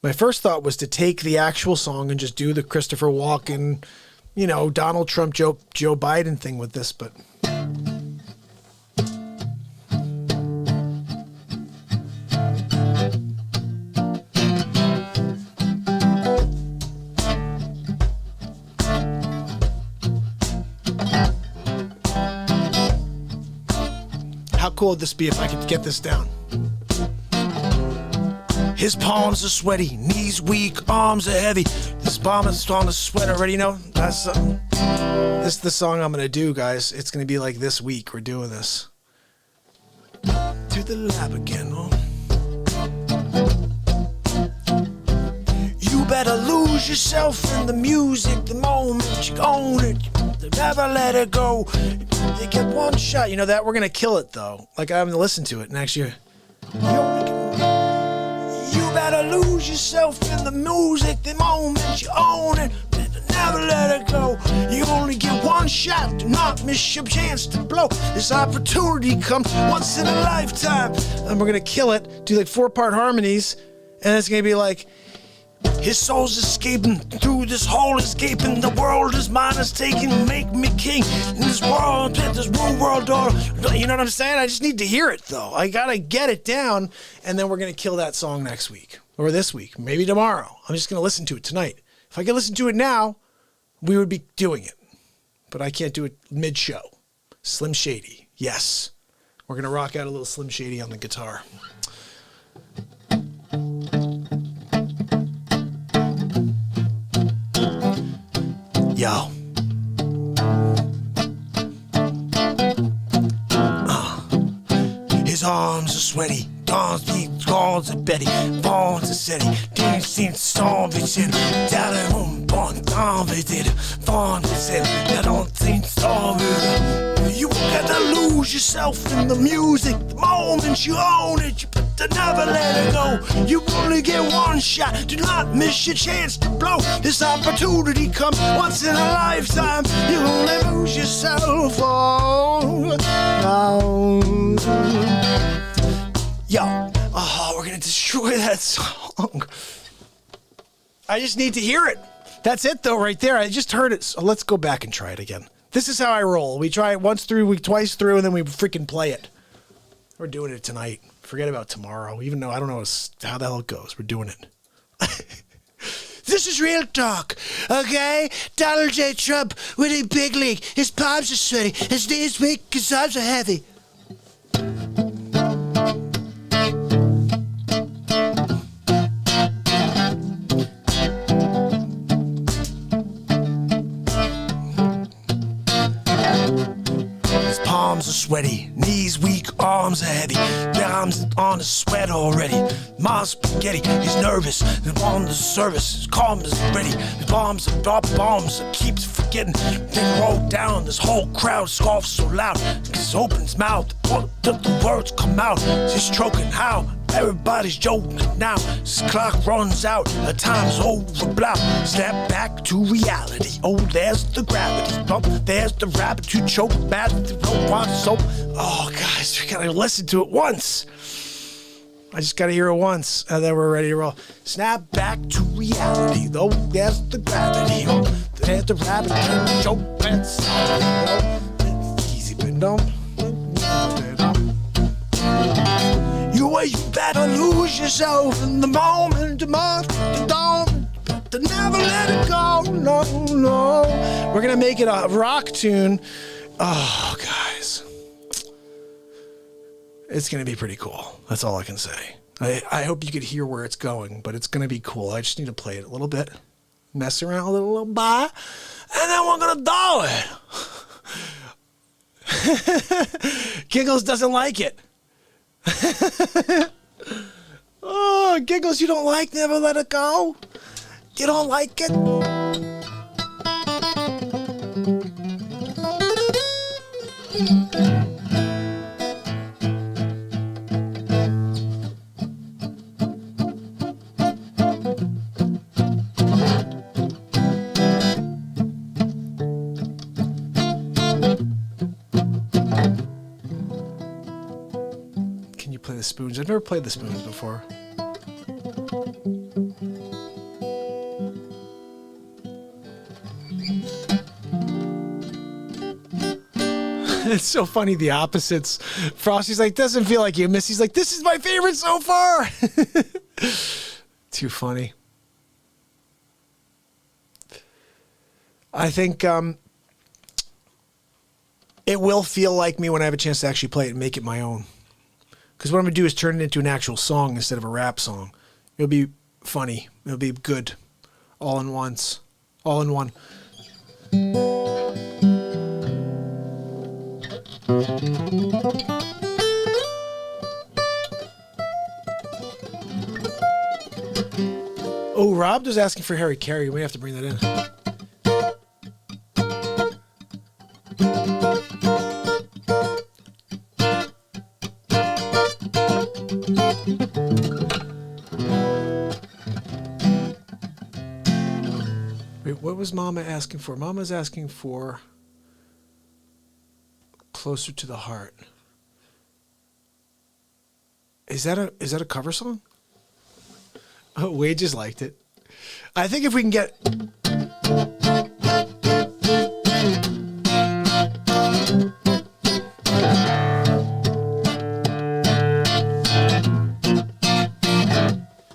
Speaker 2: My first thought was to take the actual song and just do the Christopher Walken, you know, Donald Trump, Joe Biden thing with this, but... How cool would this be if I could get this down? His palms are sweaty, knees weak, arms are heavy. This bomb is starting to sweat already, you know? This is the song I'm gonna do, guys. It's gonna be like this week. We're doing this. To the lab again, oh. You better lose yourself in the music the moment you own it. Never let it go. They get one shot. You know that? We're gonna kill it though. Like I haven't listened to it, and actually, you better lose yourself in the music the moment you own it. Never let it go. You only get one shot. Do not miss your chance to blow. This opportunity comes once in a lifetime. And we're gonna kill it. Do like 4-part harmonies, and it's gonna be like, His soul's escaping through this hole, escaping. The world is mine, is taking, make me king. In this world, this world order. You know what I'm saying? I just need to hear it, though. I gotta get it down, and then we're gonna kill that song next week. Or this week, maybe tomorrow. I'm just gonna listen to it tonight. If I could listen to it now, we would be doing it. But I can't do it mid-show. Slim Shady, yes. We're gonna rock out a little Slim Shady on the guitar. Yo. His arms are sweaty. Calls a Betty, Bonds a City, didn't seem storm be said, down at home, Bond, Tom be did, Bond be said, I don't think storm you gotta lose yourself in the music, the moment you own it, you better never let it go. You only get one shot, do not miss your chance to blow. This opportunity comes once in a lifetime, you only lose yourself, oh, Yo, we're gonna destroy that song. I just need to hear it. That's it though, right there. I just heard it. So let's go back and try it again. This is how I roll. We try it once through, twice through, and then we freaking play it. We're doing it tonight. Forget about tomorrow. Even though I don't know how the hell it goes. We're doing it. This is Real Talk, okay? Donald J. Trump winning big league. His palms are sweaty. His knees weak. His arms are heavy. Palms are sweaty, knees weak, arms are heavy. Arms on the sweat already. Mom's spaghetti, he's nervous. And on the service, his calm is ready. His bombs keeps forgetting. Then roll down, this whole crowd scoffs so loud. Cause he opens his mouth, the words come out. He's stroking how? Everybody's joking now. His clock runs out, the time's over, blah. Snap back to reality. Oh, there's the gravity. Oh, there's the rabbit who choked bad with the rope on soap. Oh, guys, we gotta listen to it once. I just gotta hear it once, and then we're ready to roll. Snap back to reality. Oh, there's the gravity. Oh, there's the rabbit who choked bad. Oh, easy, but don't. You better lose yourself in the moment, you don't never let it go, no. We're gonna make it a rock tune. Oh, guys. It's gonna be pretty cool. That's all I can say. I hope you could hear where it's going, but it's gonna be cool. I just need to play it a little bit, mess around a little bit, and then we're gonna do it. Giggles doesn't like it. Oh, Giggles, you don't like Never Let It Go? You don't like it? Can you play the spoons? I've never played the spoons before. It's so funny, the opposites. Frosty's like, doesn't feel like you. Missy's like, this is my favorite so far. Too funny. I think it will feel like me when I have a chance to actually play it and make it my own. Because what I'm going to do is turn it into an actual song instead of a rap song. It'll be funny. It'll be good. All in once. All in one. Oh, Rob was asking for Harry Carey. We have to bring that in. Wait, what was Mama asking for? Mama's asking for Closer to the Heart. Is that a cover song? Oh, Wages liked it.
Speaker 1: I think if we can get...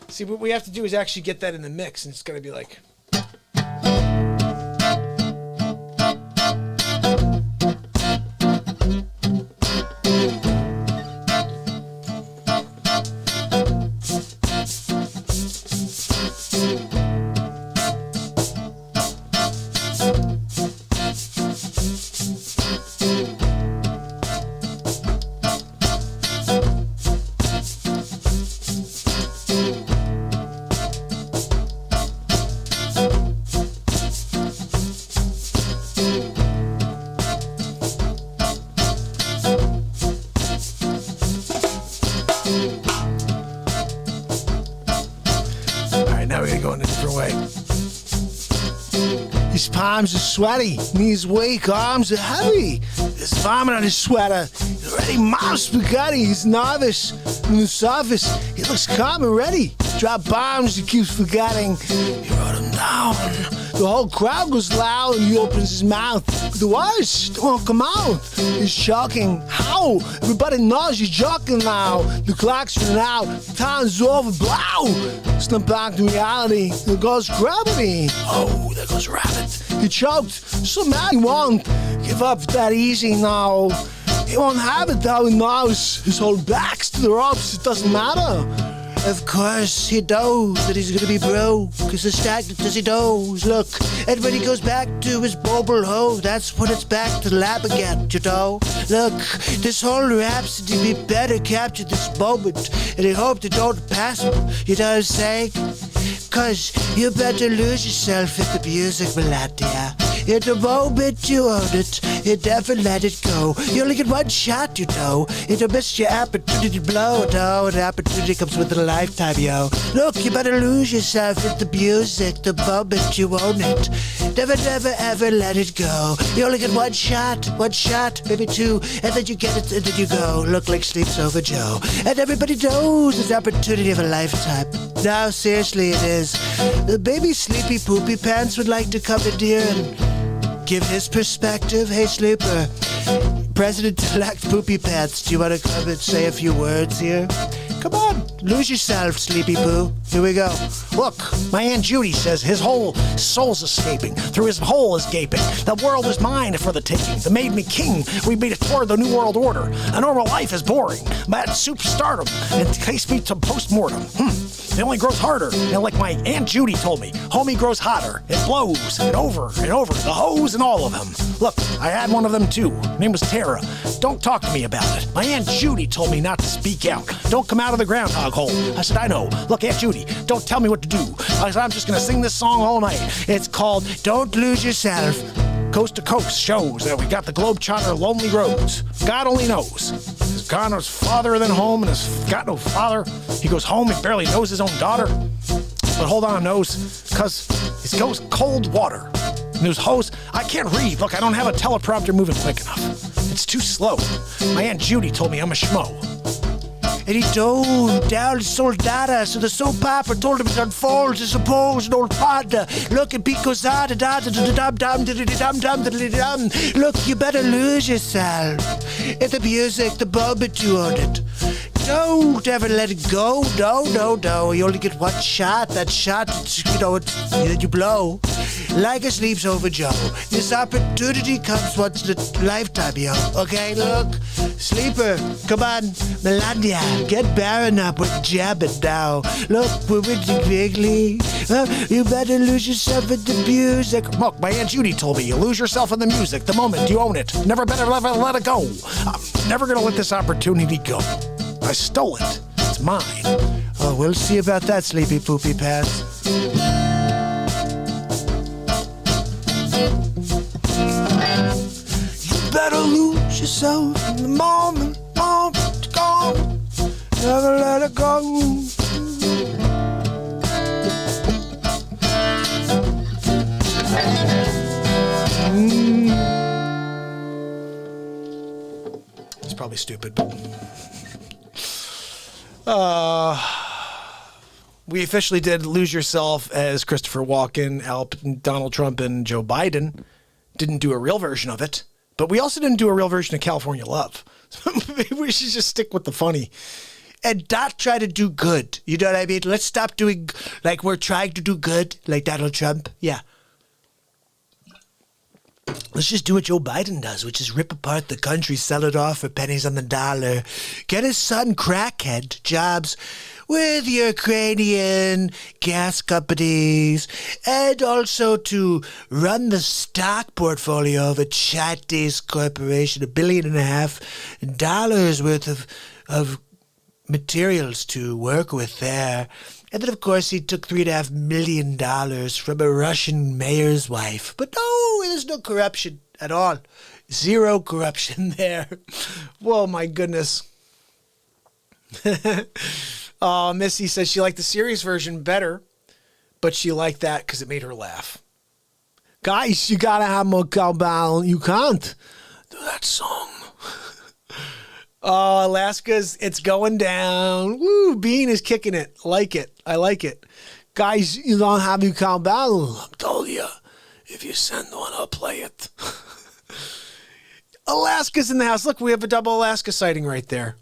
Speaker 1: See, what we have to do is actually get that in the mix, and it's going to be like... His palms are sweaty, knees weak, arms are heavy. There's vomit on his sweater. He's already mops spaghetti. He's nervous. In the surface, he looks calm and ready. Drop bombs, he keeps forgetting. He wrote him down. The whole crowd goes loud and he opens his mouth. But the words won't come out. He's shocking. How? Everybody knows he's joking now. The clock's running out. Time's over. Blow! Slip back to reality. There goes gravity. Oh, there goes rabbit. He choked. So mad he won't give up that easy now. He won't have it though, he knows. His whole back's to the ropes, it doesn't matter. Of course, he knows that he's gonna be broke, cause as stagnant as he knows. Look, and when he goes back to his bubble hole, that's when it's back to the lab again, you know. Look, this whole rhapsody, we better capture this moment, and I hope they don't pass him, you know what I'm saying? Cause you better lose yourself in the music, Melandia. In the moment you own it, you never let it go. You only get one shot, you know. You don't miss your opportunity to blow. No, an opportunity comes with a lifetime, yo. Look, you better lose yourself in the music the moment you own it. Never, never, ever let it go. You only get one shot, maybe two, and then you get it, and then you go. Look like Sleeps Over Joe. And everybody knows it's the opportunity of a lifetime. No, seriously, it is. The baby Sleepy Poopy Pants would like to come in here and give his perspective. Hey, Sleeper, President-elect Poopy Pants, do you want to come and say a few words here? Come on, lose yourself, Sleepy Poo. Here we go. Look, my Aunt Judy says his whole soul's escaping. Through his hole is gaping. The world is mine for the taking. They made me king. We made it toward the New World Order. A normal life is boring. Mad soup stardom and case me to post-mortem. It only grows harder. And like my Aunt Judy told me, homie grows hotter. It blows and over and over. The hose and all of them. Look, I had one of them too. Her name was Tara. Don't talk to me about it. My Aunt Judy told me not to speak out. Don't come out of the groundhog hole. I said, I know. Look, Aunt Judy, don't tell me what to do. I said, I'm just going to sing this song all night. It's called Don't Lose Yourself. Coast to Coast shows that we got the Globetrotter lonely roads. God only knows. His God is farther than home and has got no father. He goes home, he barely knows his own daughter. But hold on, knows, because it goes cold water. And there's hose. I can't read. Look, I don't have a teleprompter moving quick enough. It's too slow. My Aunt Judy told me I'm a schmo. And he told down his soldada, so the soap opera told him to unfold to suppose an old partner. Look at Pico's da da da da da dum dum da dum dum da dum. Look, you better lose yourself. It's the music, the moment you own it. Don't ever let it go. No, no, no. You only get one shot. That shot, you know, you blow. Like a Sleeps Over Joe. This opportunity comes once in a lifetime, yo. Okay, look. Sleeper, come on. Melandia, get barren up with jabbing now. Look, we're winning bigly. You better lose yourself in the music. Look, my Aunt Judy told me you lose yourself in the music the moment you own it. Never better let it go. I'm never gonna let this opportunity go. I stole it. It's mine. Oh, we'll see about that, Sleepy Poopy Pants. You better lose yourself in the moment gone. Never let it go. It's probably stupid, but... we officially did Lose Yourself as Christopher Walken, Donald Trump, and Joe Biden. Didn't do a real version of it. But we also didn't do a real version of California Love. Maybe we should just stick with the funny. And not try to do good. You know what I mean? Let's stop doing like we're trying to do good, like Donald Trump. Yeah. Let's just do what Joe Biden does, which is rip apart the country, sell it off for pennies on the dollar, get his son crackhead jobs with Ukrainian gas companies, and also to run the stock portfolio of a Chinese corporation, $1.5 billion worth of materials to work with there. And then, of course, he took $3.5 million from a Russian mayor's wife. But no, there's no corruption at all. Zero corruption there. Whoa, my goodness. Oh, Missy says she liked the series version better, but she liked that because it made her laugh. Guys, you gotta have more cowbell. You can't do that song. Oh, Alaska's, it's going down. Woo, Bean is kicking it. Like it. I like it. Guys, you don't have your cowbell. I told you. If you send one, I'll play it. Alaska's in the house. Look, we have a double Alaska sighting right there.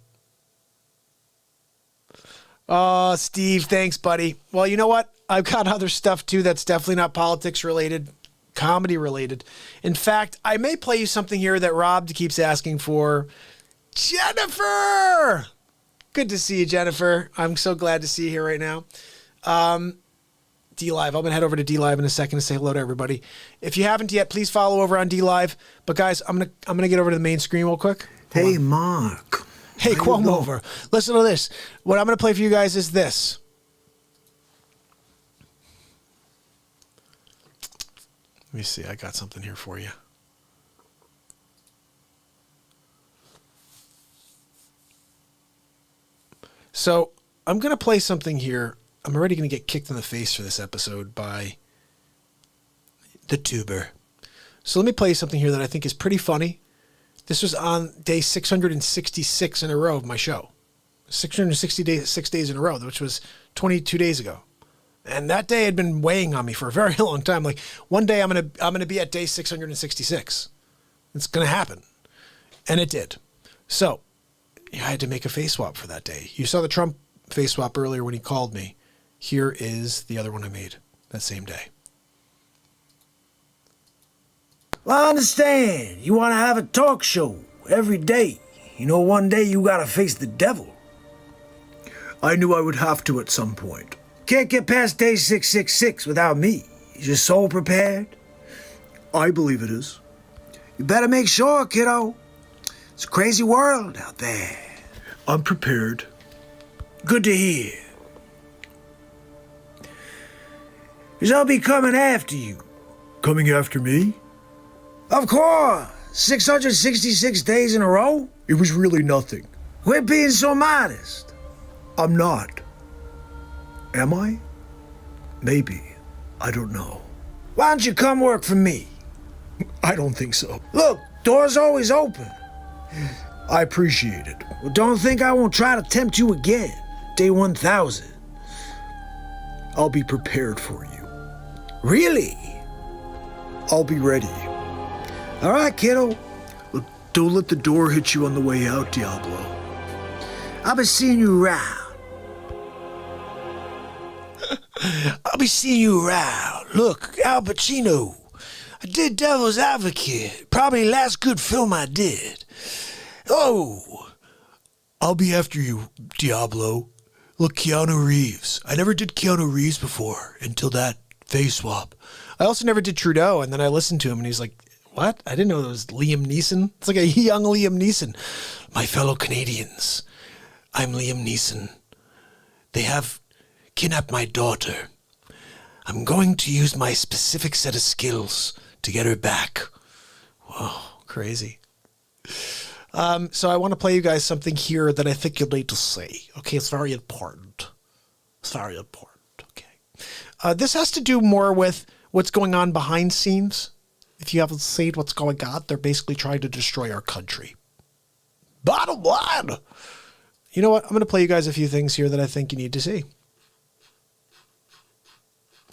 Speaker 1: Oh, Steve, thanks, buddy. Well, you know what? I've got other stuff, too, that's definitely not politics related, comedy related. In fact, I may play you something here that Rob keeps asking for. Jennifer! Good to see you, Jennifer. I'm so glad to see you here right now. DLive. I'm going to head over to DLive in a second to say hello to everybody. If you haven't yet, please follow over on DLive. But guys, I'm going to get over to the main screen real quick.
Speaker 6: Hey, Mark.
Speaker 1: Hey, Cuomo over. Listen to this. What I'm going to play for you guys is this. Let me see. I got something here for you. So I'm going to play something here. I'm already going to get kicked in the face for this episode by the tuber. So let me play something here that I think is pretty funny. This was on day 666 in a row of my show. 666 days in a row, which was 22 days ago. And that day had been weighing on me for a very long time. Like, one day I'm going to be at day 666. It's going to happen. And it did. So I had to make a face swap for that day. You saw the Trump face swap earlier when he called me. Here is the other one I made that same day.
Speaker 6: Well, I understand. You want to have a talk show every day. You know, one day you got to face the devil.
Speaker 2: I knew I would have to at some point.
Speaker 6: Can't get past day 666 without me. Is your soul prepared?
Speaker 2: I believe it is.
Speaker 6: You better make sure, kiddo. It's a crazy world out there.
Speaker 2: I'm prepared.
Speaker 6: Good to hear. Because I'll be coming after you.
Speaker 2: Coming after me?
Speaker 6: Of course. 666 days in a row?
Speaker 2: It was really nothing.
Speaker 6: Quit being so modest.
Speaker 2: I'm not. Am I? Maybe. I don't know.
Speaker 6: Why don't you come work for me?
Speaker 2: I don't think so.
Speaker 6: Look, door's always open.
Speaker 2: I appreciate it.
Speaker 6: Well, don't think I won't try to tempt you again. Day 1000.
Speaker 2: I'll be prepared for you.
Speaker 6: Really?
Speaker 2: I'll be ready.
Speaker 6: All right, kiddo.
Speaker 2: Look, don't let the door hit you on the way out, Diablo.
Speaker 6: I'll be seeing you around.
Speaker 3: I'll be seeing you around. Look, Al Pacino. I did Devil's Advocate. Probably the last good film I did. Oh.
Speaker 2: I'll be after you, Diablo. Look, Keanu Reeves. I never did Keanu Reeves before until that face swap.
Speaker 1: I also never did Trudeau, and then I listened to him, and he's like, what? I didn't know it was Liam Neeson. It's like a young Liam Neeson.
Speaker 3: My fellow Canadians, I'm Liam Neeson. They have kidnapped my daughter. I'm going to use my specific set of skills to get her back.
Speaker 1: Whoa, crazy. So I want to play you guys something here that I think you'll need to see. Okay, it's very important. It's very important, okay. This has to do more with what's going on behind scenes. If you haven't seen what's going on, they're basically trying to destroy our country. Bottom line. You know what? I'm going to play you guys a few things here that I think you need to see.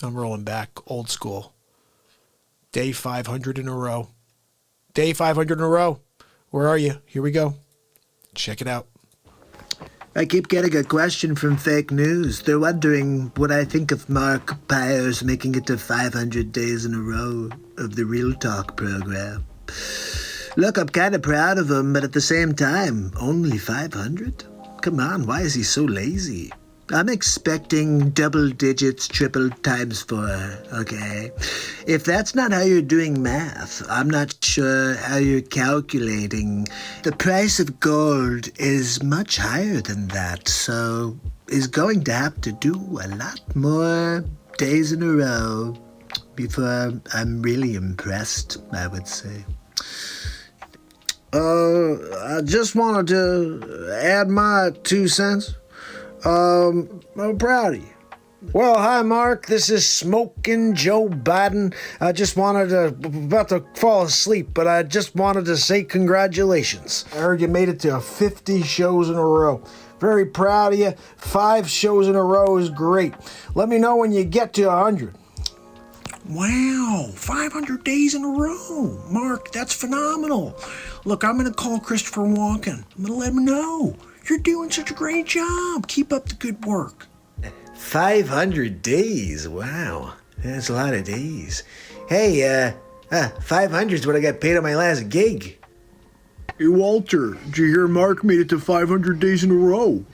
Speaker 1: I'm rolling back, old school. Day 500 in a row. Day 500 in a row. Where are you? Here we go. Check it out.
Speaker 6: I keep getting a question from fake news. They're wondering what I think of Mark Pires making it to 500 days in a row of the Real Talk program. Look, I'm kind of proud of him, but at the same time, only 500? Come on, why is he so lazy? I'm expecting double digits, triple times 4, okay? If that's not how you're doing math, I'm not sure how you're calculating. The price of gold is much higher than that, so he's going to have to do a lot more days in a row before I'm really impressed, I would say.
Speaker 2: I just wanted to add my 2 cents. I'm proud of you. Well, hi, Mark. This is Smoking Joe Biden. About to fall asleep, but I just wanted to say congratulations. I heard you made it to 50 shows in a row. Very proud of you. 5 shows in a row is great. Let me know when you get to 100.
Speaker 1: Wow, 500 days in a row. Mark, that's phenomenal. Look, I'm going to call Christopher Walken. I'm going to let him know. You're doing such a great job. Keep up the good work.
Speaker 6: 500 days? Wow, that's a lot of days. Hey, 500 is what I got paid on my last gig.
Speaker 2: Hey, Walter, did you hear Mark made it to 500 days in a row?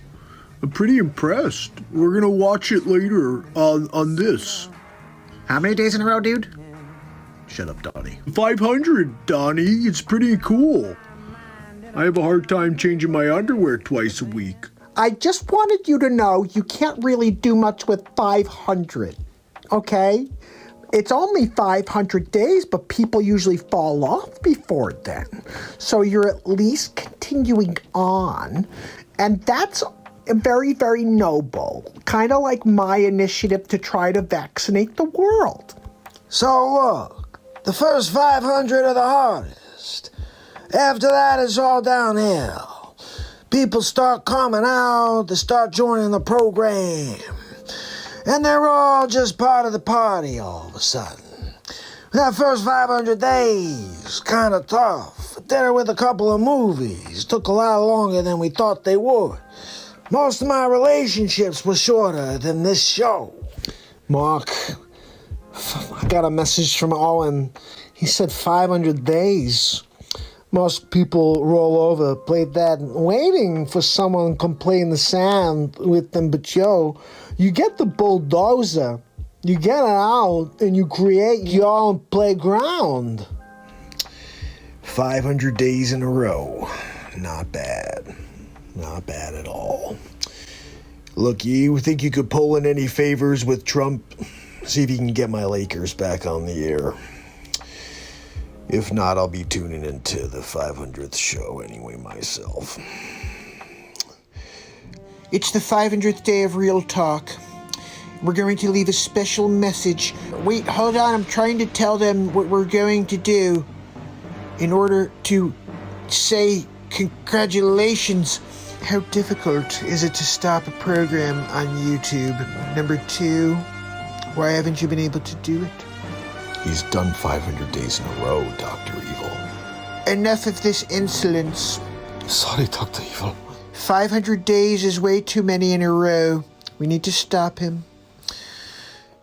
Speaker 2: I'm pretty impressed. We're going to watch it later on this.
Speaker 5: How many days in a row, dude?
Speaker 2: Shut up, Donnie. 500, Donnie. It's pretty cool. I have a hard time changing my underwear twice a week.
Speaker 5: I just wanted you to know you can't really do much with 500, okay? It's only 500 days, but people usually fall off before then. So you're at least continuing on, and that's very, very noble. Kind of like my initiative to try to vaccinate the world.
Speaker 2: So look, the first 500 are the hardest. After that, it's all downhill. People start coming out, they start joining the program. And they're all just part of the party all of a sudden. That first 500 days, kind of tough. Dinner with a couple of movies took a lot longer than we thought they would. Most of my relationships were shorter than this show.
Speaker 5: Mark, I got a message from Owen. He said 500 days. Most people roll over, play that, waiting for someone to complain the sound with them. But yo, you get the bulldozer, you get it out, and you create your own playground.
Speaker 1: 500 days in a row. Not bad. Not bad at all. Look, you think you could pull in any favors with Trump? See if you can get my Lakers back on the air. If not, I'll be tuning into the 500th show anyway myself.
Speaker 5: It's the 500th day of Real Talk. We're going to leave a special message. Wait, hold on. I'm trying to tell them what we're going to do in order to say congratulations. How difficult is it to stop a program on YouTube? Number 2, why haven't you been able to do it?
Speaker 1: He's done 500 days in a row, Dr. Evil.
Speaker 5: Enough of this insolence.
Speaker 1: Sorry, Dr. Evil.
Speaker 5: 500 days is way too many in a row. We need to stop him.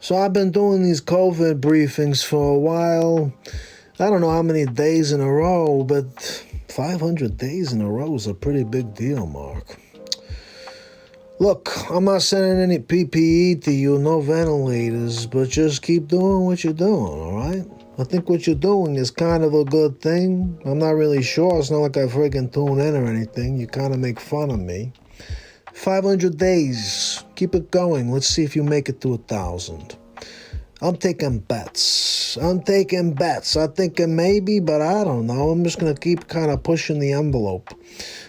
Speaker 2: So I've been doing these COVID briefings for a while. I don't know how many days in a row, but 500 days in a row is a pretty big deal, Mark. Look, I'm not sending any PPE to you, no ventilators, but just keep doing what you're doing, all right? I think what you're doing is kind of a good thing. I'm not really sure. It's not like I freaking tune in or anything. You kind of make fun of me. 500 days. Keep it going. Let's see if you make it to 1,000. I'm taking bets. I'm thinking maybe, but I don't know. I'm just going to keep kind of pushing the envelope.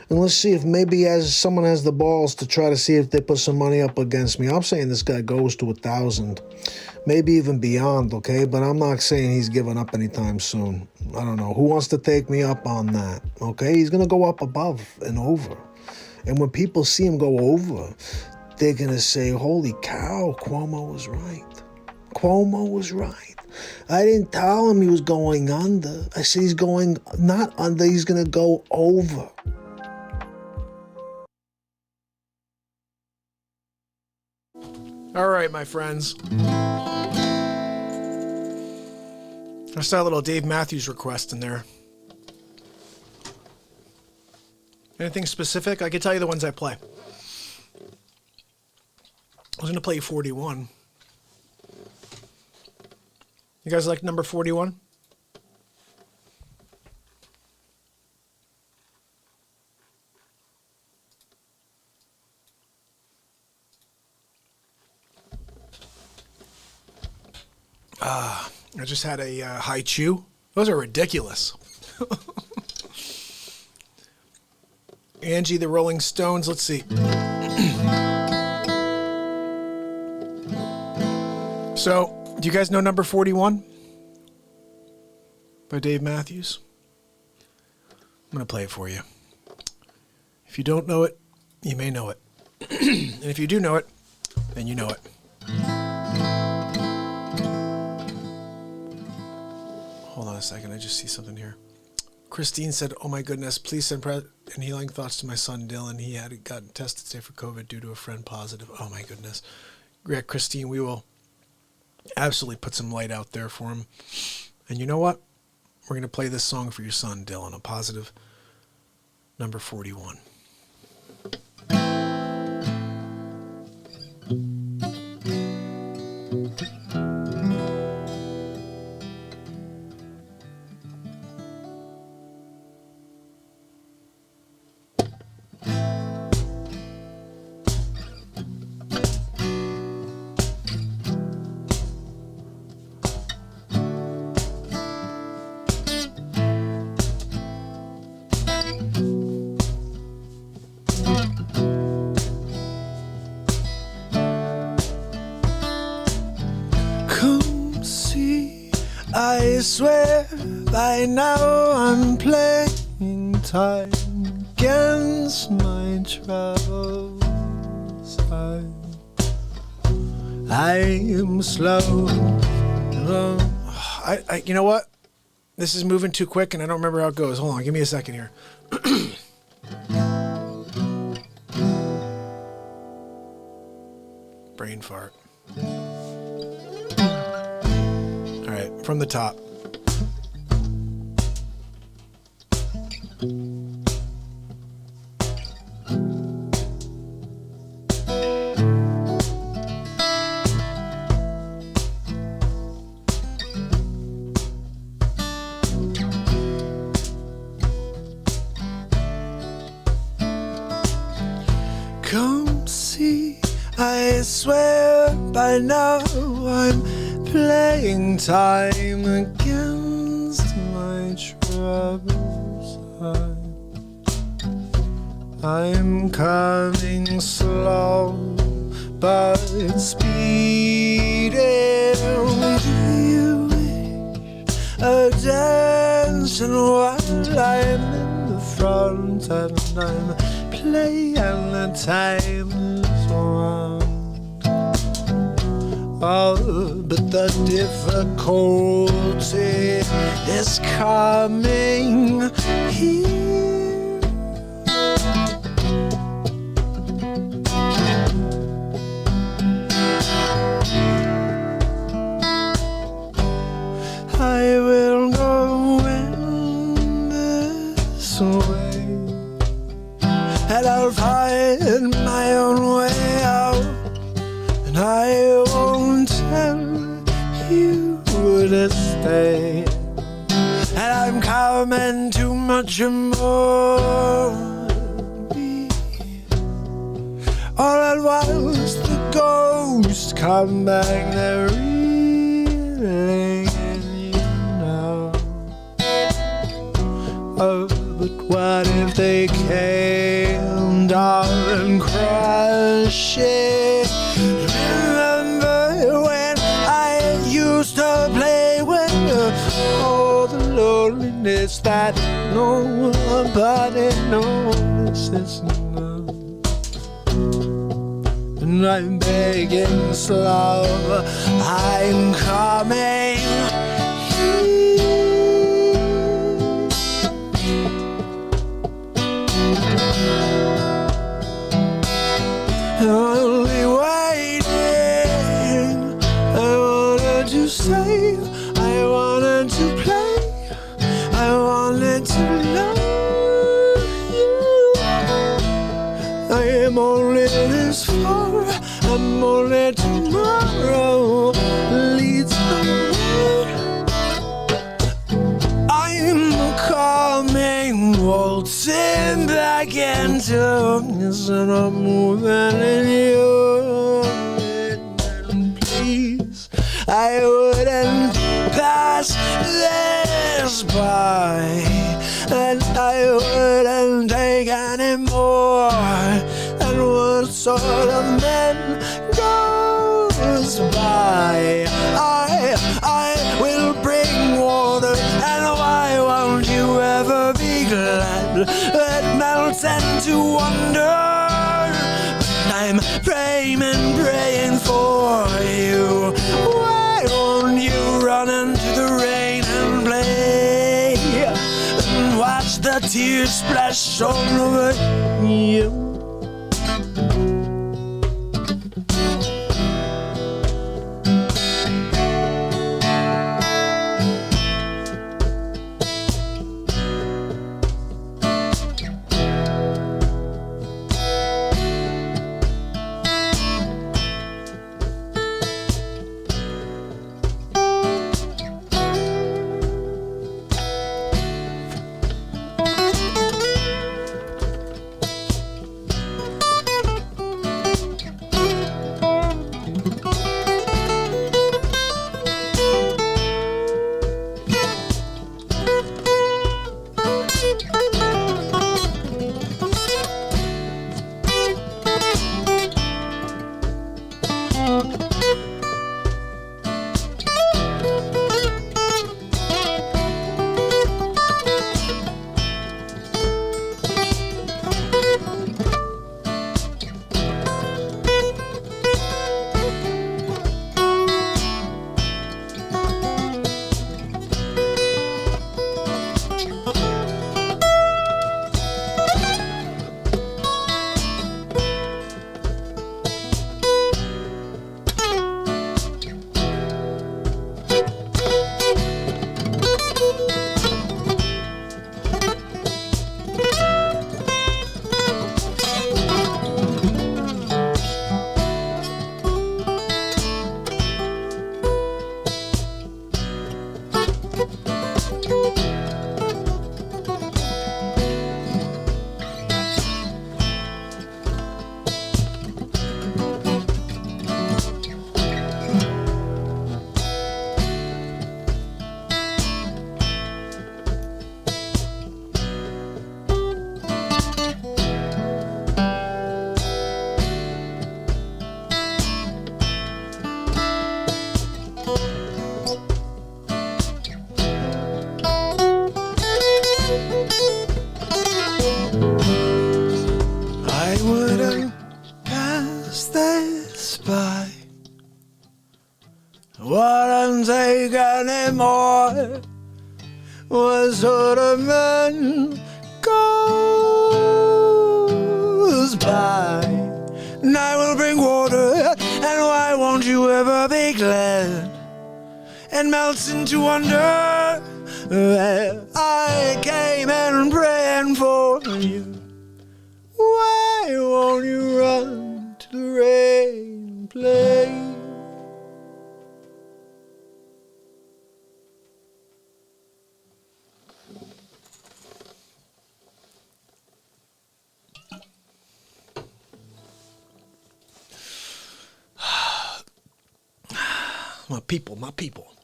Speaker 2: And let's see if maybe someone has the balls to try to see if they put some money up against me. I'm saying this guy goes to 1,000. Maybe even beyond, okay? But I'm not saying he's giving up anytime soon. I don't know. Who wants to take me up on that, okay? He's going to go up above and over. And when people see him go over, they're going to say, holy cow, Cuomo was right.
Speaker 6: Cuomo was right. I didn't tell him he was going under. I said he's going not under, he's going to go over.
Speaker 1: All right, my friends. I saw a little Dave Matthews request in there. Anything specific? I can tell you the ones I play. I was going to play 41. You guys like number 41? I just had a high chew. Those are ridiculous. Angie, the Rolling Stones. Let's see. So, do you guys know number 41 by Dave Matthews? I'm going to play it for you. If you don't know it, you may know it. And if you do know it, then you know it. Hold on a second. I just see something here. Christine said, "Oh my goodness, please send and healing thoughts to my son Dylan. He had gotten tested today for COVID due to a friend positive." Oh my goodness. Yeah, Christine, we will absolutely put some light out there for him. And you know what? We're going to play this song for your son Dylan, a positive number 41.
Speaker 2: I swear by now I'm playing time against my troubles. I am slow.
Speaker 1: You know what? This is moving too quick and I don't remember how it goes. Hold on, give me a second here. Brain fart. All right, from the top.
Speaker 2: Come see, I swear by now I'm playing time against my troubles. I'm coming slow, but speeding. Do you wish attention while I'm in the front and I'm playing the timeless one? Oh, but the difficulty is coming here. I will go in this way, and I'll find my own way out. And I won't tell you to stay. And I'm coming too much more. All at once the ghosts come back, they're reeling in you now. Oh, but what if they came down and crushed it? Remember when I used to play with all the loneliness that nobody notices now? and I'm begging slow. I'm coming. Only waiting. I wanted to say, I wanted to play, I wanted to love you. I am only this far, I'm only tomorrow leads the way. I'm coming, waltzing back into this, and I'm moving in you. And please, I wouldn't pass this by, and I wouldn't take any more. And what sort of man goes by? I will bring water, and why won't you ever be glad? It melts into wonder. I'm praying and praying for you. Why won't you run into the rain and play and watch the tears splash all over you? Wouldn't take any more. What sort of man goes by? And I will bring water, and why won't you ever be glad? And melts into wonder. I came and praying for you. Why won't you run to the rain and play? My people.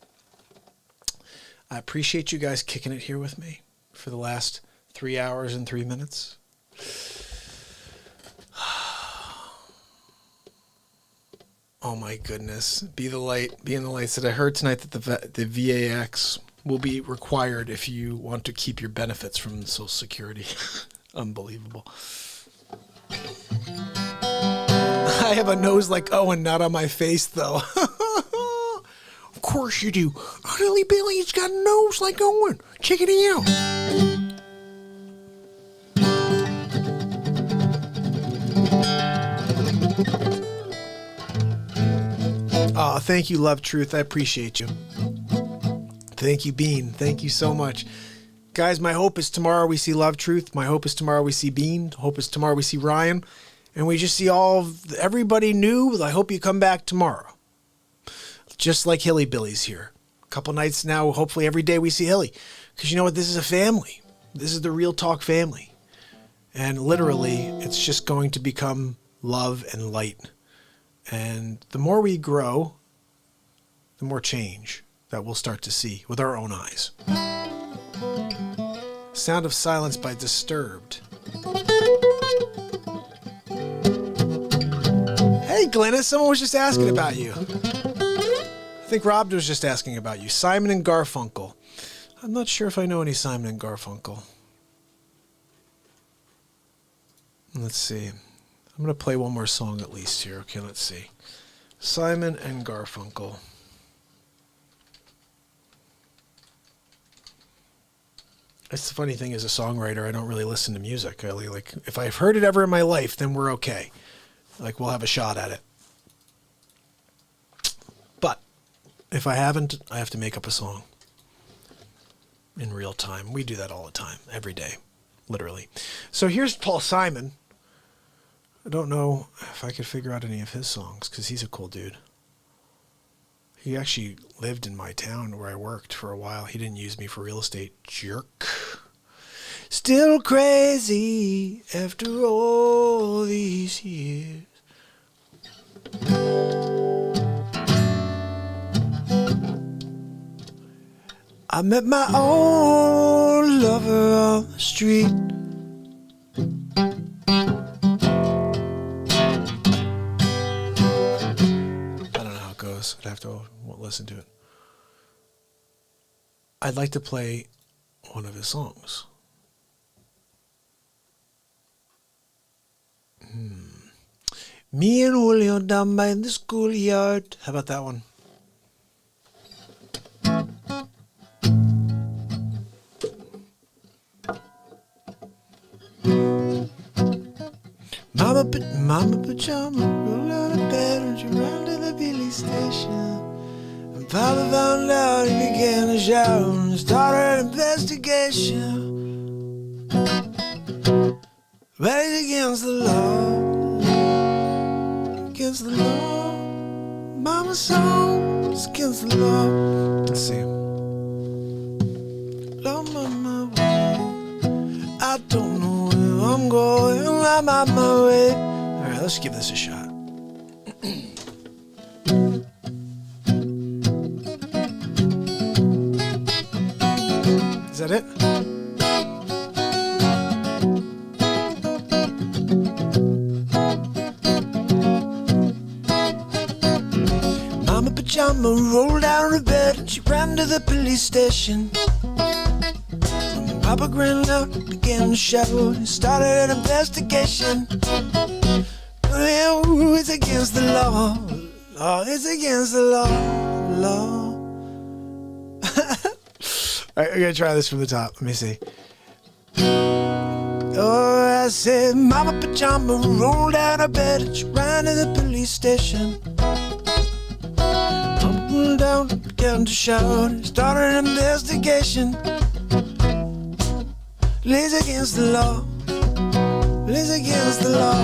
Speaker 2: I appreciate you guys kicking it here with me for the last 3 hours and 3 minutes. Oh my goodness. Be the light, be in the lights. That I heard tonight that the VAX will be required if you want to keep your benefits from Social Security. Unbelievable.
Speaker 1: I have a nose like Owen, not on my face, though.
Speaker 2: Of course you do. Hilly Billy's got a nose like Owen. Check it out.
Speaker 1: Oh, thank you, Love Truth. I appreciate you. Thank you, Bean. Thank you so much. Guys, my hope is tomorrow we see Love Truth. My hope is tomorrow we see Bean. Hope is tomorrow we see Ryan. And we just see everybody new. I hope you come back tomorrow. Just like Hilly Billy's here. A couple nights now, hopefully every day we see Hilly. Because you know what? This is a family. This is the Real Talk family. And literally, it's just going to become love and light. And the more we grow, the more change that we'll start to see with our own eyes. Sound of Silence by Disturbed. Hey, Glennis, someone was just asking about you. I think Rob was just asking about you. Simon and Garfunkel. I'm not sure if I know any Simon and Garfunkel. Let's see. I'm going to play one more song at least here. Okay, let's see. Simon and Garfunkel. That's the funny thing as a songwriter, I don't really listen to music. If I've heard it ever in my life, then we're okay. Like, we'll have a shot at it. But if I haven't, I have to make up a song in real time. We do that all the time, every day, literally. So here's Paul Simon. I don't know if I could figure out any of his songs because he's a cool dude. He actually lived in my town where I worked for a while. He didn't use me for real estate. Jerk. Still crazy after all these years. I met my old lover on the street. I'd have to listen to it. I'd like to play one of his songs. Me and Julio down by the schoolyard. How about that one? Mama pajama, roll out of bed and she ran to the Billy station. And Papa found out he began to shout and started an investigation. But it's against the law, against the law. Mama's song is against the law. Let's see. Lord, mama, I don't know where I'm going. I'm on my way. All right, let's give this a shot. Is that it? Mama pajama rolled out of bed and she ran to the police station. Papa grinned out, began to shout, and started an investigation. Well, it's against the law. Oh, it's against the law. All right, we're going to try this from the top. Let me see. Oh, I said, Mama pajama rolled out of bed and she ran to the police station. Papa rolled down, began to shout, and started an investigation. It's against the law. It's against the law.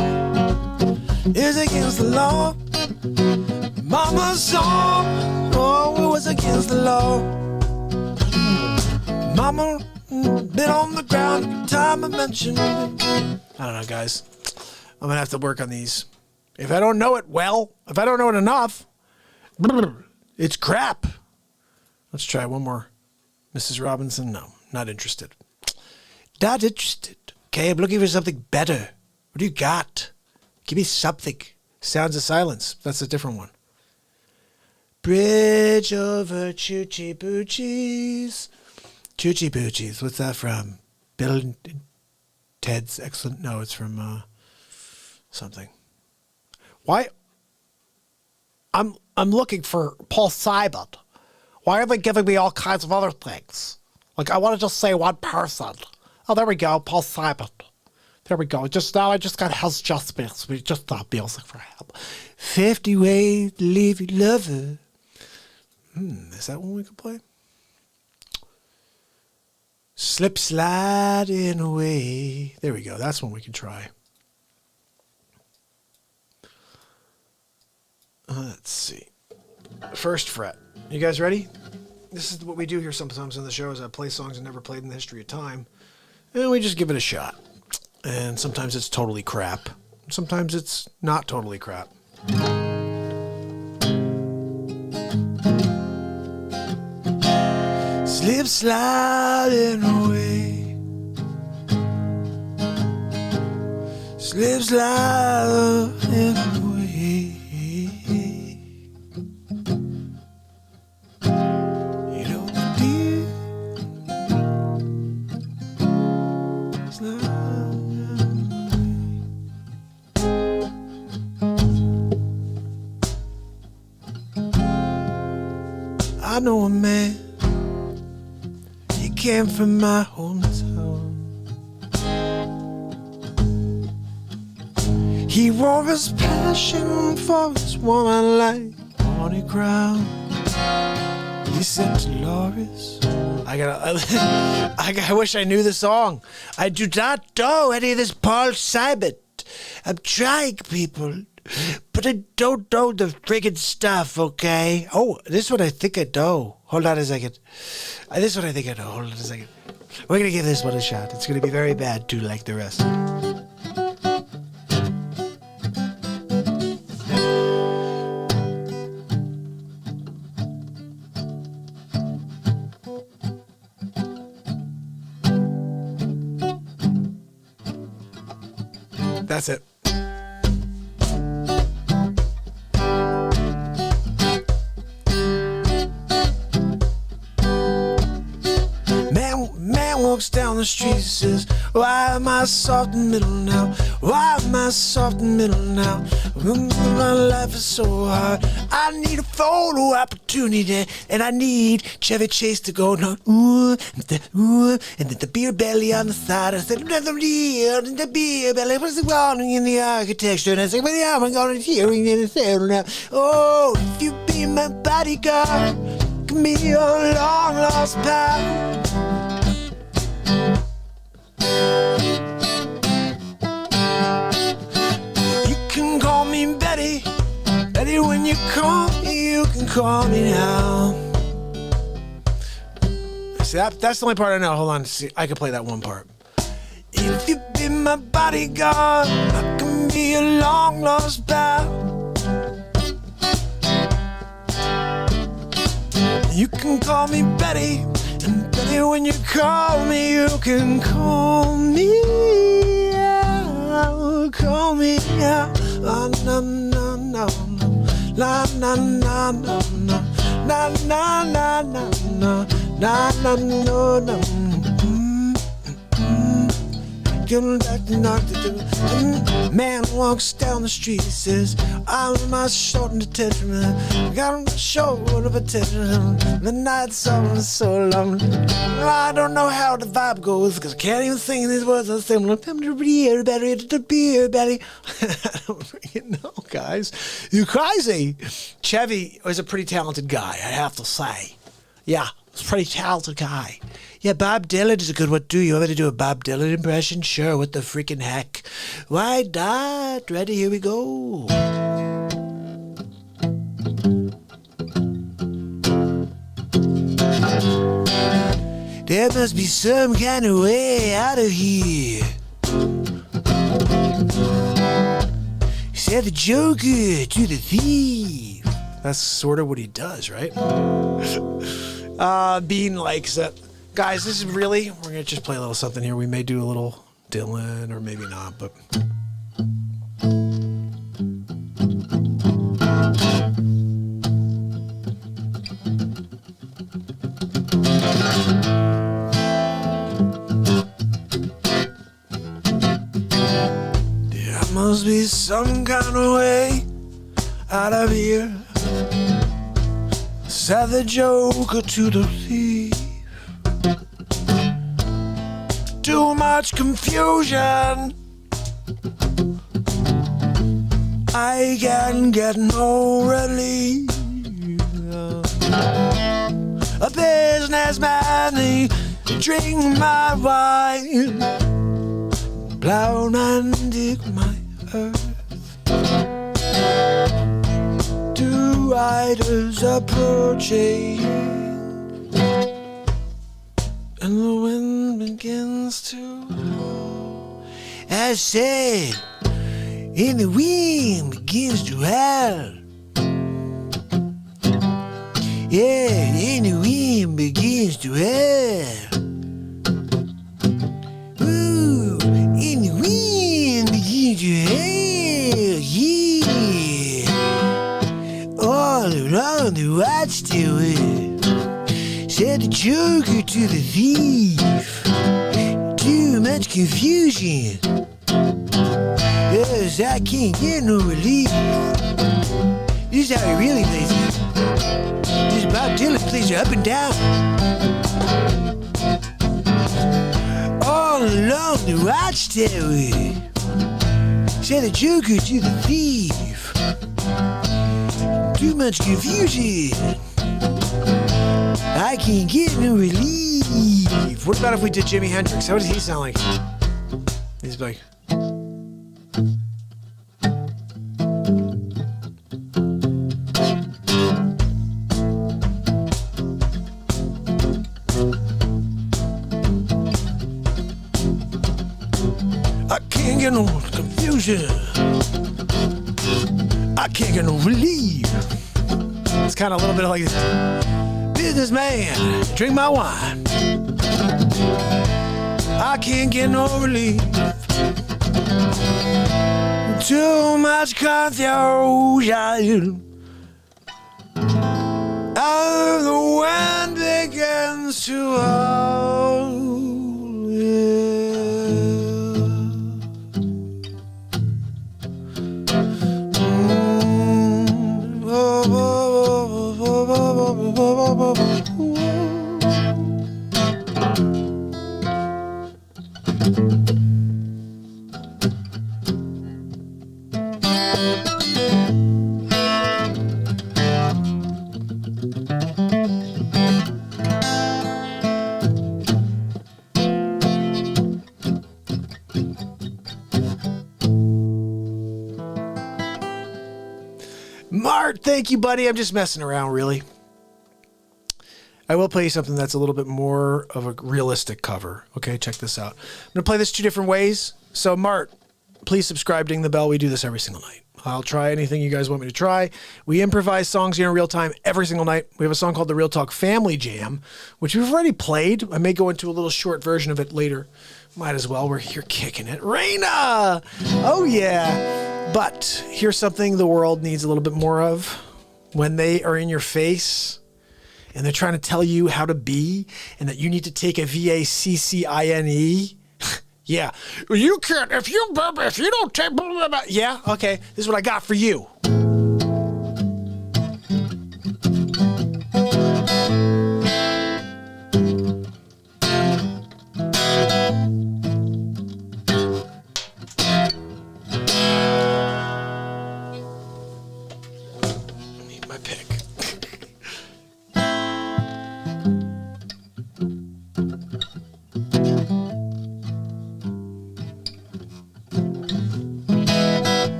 Speaker 1: It's against the law. Mama's song, oh, it was against the law. Mama been on the ground every time I mentioned it. I don't know, guys. I'm gonna have to work on these. If I don't know it well, if I don't know it enough, it's crap. Let's try one more. Mrs. Robinson, no, not interested. Not interested. Okay, I'm looking for something better. What do you got? Give me something. Sounds of Silence. That's a different one. Bridge over Choochie Boochies. Choochie Boochies. What's that from? Bill and Ted's Excellent. No, it's from something. Why? I'm looking for Paul Simon. Why are they giving me all kinds of other things? Like, I want to just say one person. Oh, there we go, Paul Simon. There we go. Just now, I just got his Xpressmist. We just thought music for him. 50 ways to leave your lover. Is that one we could play? Slip sliding away. There we go. That's one we can try. Let's see. First fret. You guys ready? This is what we do here sometimes in the show, is I play songs I never played in the history of time. And we just give it a shot. And sometimes it's totally crap. Sometimes it's not totally crap.
Speaker 2: Slip sliding away. Slip sliding away. You know, dear. I know a man. He came from my hometown. He wore his passion for his woman like on the ground. He said to Loris, I wish I knew the song. I do not know any of this Paul Simon. I'm trying, people, but I don't know the friggin' stuff, okay? Oh, this one I think I know. Hold on a second. This one I think I know. Hold on a second. We're going to give this one a shot. It's going to be very bad, too, like the rest. That's it. Man walks down the street and says, why am I soft in the middle now? Why am I soft in the middle now? My life is so hard. I need a photo opportunity, and I need Chevy Chase to go down, ooh, and then the beer belly on the side. I said, the beer belly, what's wrong in the architecture? And I said, well, yeah, I'm going to hear it now. Oh, if you be my bodyguard, give me your long lost pal. You can call me Betty, Betty, when you call me, you can call me now. See, that's the only part I know. Hold on, see, I can play that one part. If you be my bodyguard, I can be a long lost pal. You can call me Betty, and Betty, when you call me, you can call me out, call me out. Oh, no, no, no, no, la, na, na, no, no, na, na, na, na, no, na, na, no, no. Man walks down the street, he says, I'm not short of attention, man. I'm not short of attention. The night's so long. I don't know how the vibe goes, because I can't even sing these words. I'm saying, the beer belly, the beer belly. I don't freaking know, guys. You're crazy. Chevy was a pretty talented guy, I have to say. Yeah, he's a pretty talented guy. Yeah, Bob Dylan is a good one, too. You want me to do a Bob Dylan impression? Sure, what the freaking heck? Why not? Ready, here we go. There must be some kind of way out of here. Said the Joker to the thief. That's sort of what he does, right? Bean likes it. Guys, this is really, we're going to just play a little something here. We may do a little Dylan or maybe not, but. There must be some kind of way out of here, said the joker to the thief. Too much confusion, I can't get no relief. A businessman, he drink my wine, plowman dig my earth. Two riders approaching, and the wind begins to howl. I said, and the wind begins to howl. Yeah, and the wind begins to howl. Ooh, and the wind begins to howl. Yeah, all around the watchtower, said the joker to the thief. Too much confusion, yes, I can't get no relief. This is how he really plays it. This Bob Dylan plays it up and down. All along the watchtower, said the joker to the thief. Too much confusion, I can't get no relief. What about if we did Jimi Hendrix? How does he sound like? He's like... I can't get no confusion, I can't get no relief. It's kind of a little bit like businessman, drink my wine, I can't get no relief. Too much confusion, and the wind begins to howl. Mart, thank you, buddy. I'm just messing around, really. I will play you something that's a little bit more of a realistic cover. Okay, check this out. I'm going to play this two different ways. So, Mart, please subscribe, ding the bell. We do this every single night. I'll try anything you guys want me to try. We improvise songs here in real time every single night. We have a song called the Real Talk Family Jam, which we've already played. I may go into a little short version of it later. Might as well. We're here kicking it. Raina! Oh, yeah. But here's something the world needs a little bit more of. When they are in your face and they're trying to tell you how to be and that you need to take a VACCINE. Yeah. You can't. If you don't take... Blah, blah, blah. Yeah, okay. This is what I got for you.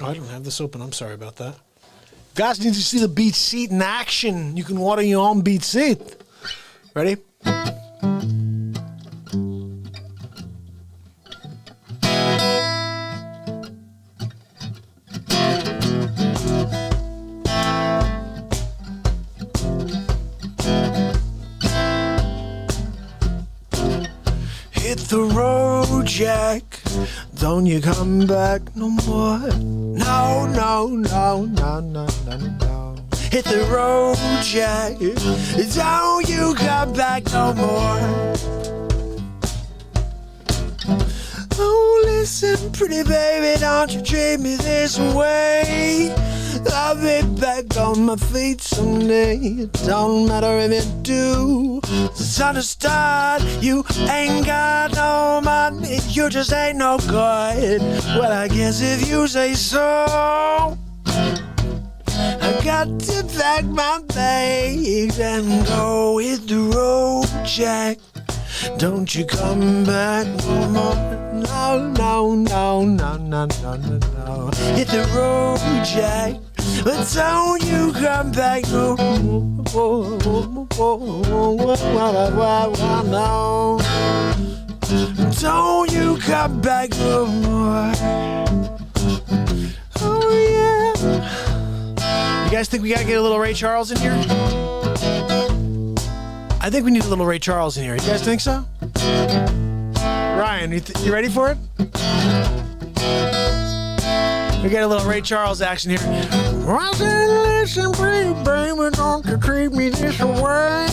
Speaker 2: I don't have this open. I'm sorry about that. Guys need to see the BeatSeat in action. You can order your own BeatSeat. Ready? Hit the road, Jack. Don't you come back no more. No, no, no, no, no, no, no. Hit the road, Jack. Don't you come back no more. Oh, listen, pretty baby, don't you treat me this way. I'll be back on my feet someday. It don't matter if you do. It's understood. You ain't got no money. You just ain't no good. Well, I guess if you say so. I got to pack my bags and go hit the road, Jack. Don't you come back no more. No, no, no, no, no, no, no, no. Hit the road, Jack. But don't you come back no more. No. Don't you come back no more. Oh, yeah.
Speaker 1: You guys think we gotta get a little Ray Charles in here? I think we need a little Ray Charles in here. You guys think so? Ryan, you ready for it? We got a little Ray Charles action here.
Speaker 2: I said, listen, pretty baby, don't you treat me this way.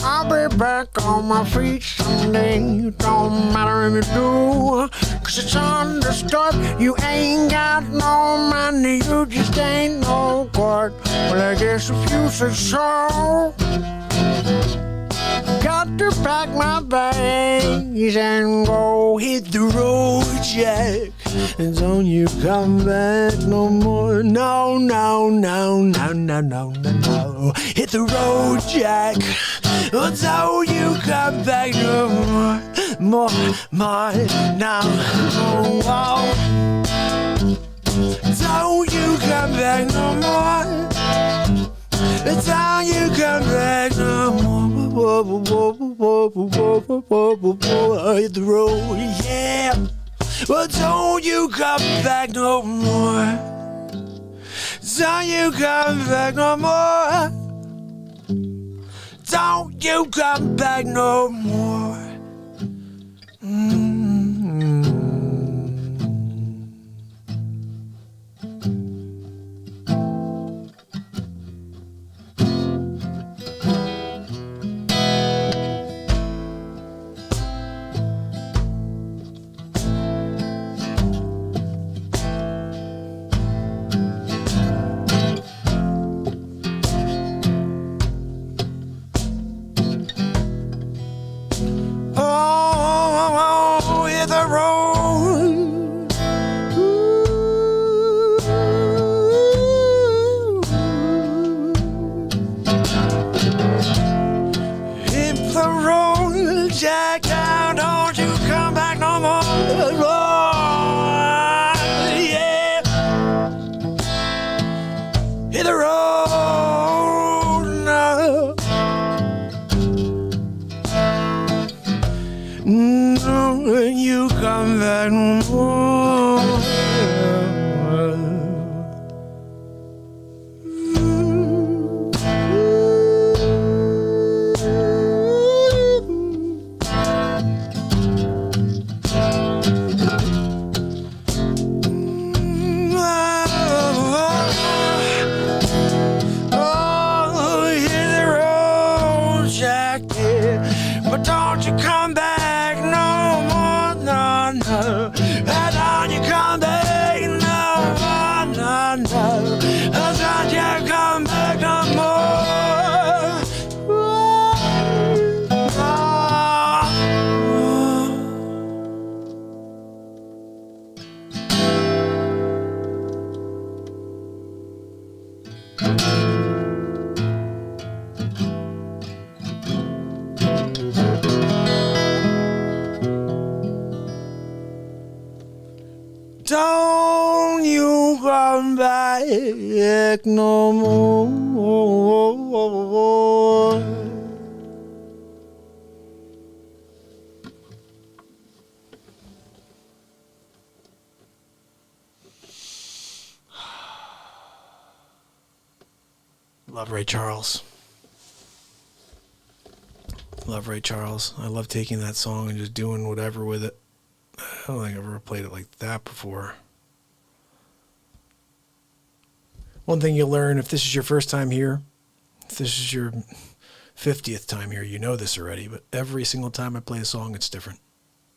Speaker 2: I'll be back on my feet someday. It don't matter if you do, 'cause it's understood. You ain't got no money, you just ain't no good. Well, I guess if you say so. Got to pack my bags and go hit the road, Jack. And don't you come back no more. No, no, no, no, no, no, no, no. Hit the road, Jack. Oh, don't you come back no more. More, no, oh. Don't you come back no more. Don't you come back no more. Hit the road, yeah. Well, don't you come back no more. Don't you come back no more. Don't you come back no more. Don't you come back no more.
Speaker 1: Love Ray Charles. Love Ray Charles. I love taking that song and just doing whatever with it. I don't think I've ever played it like that before. One thing you'll learn if this is your first time here, if this is your 50th time here, you know this already, but every single time I play a song, it's different.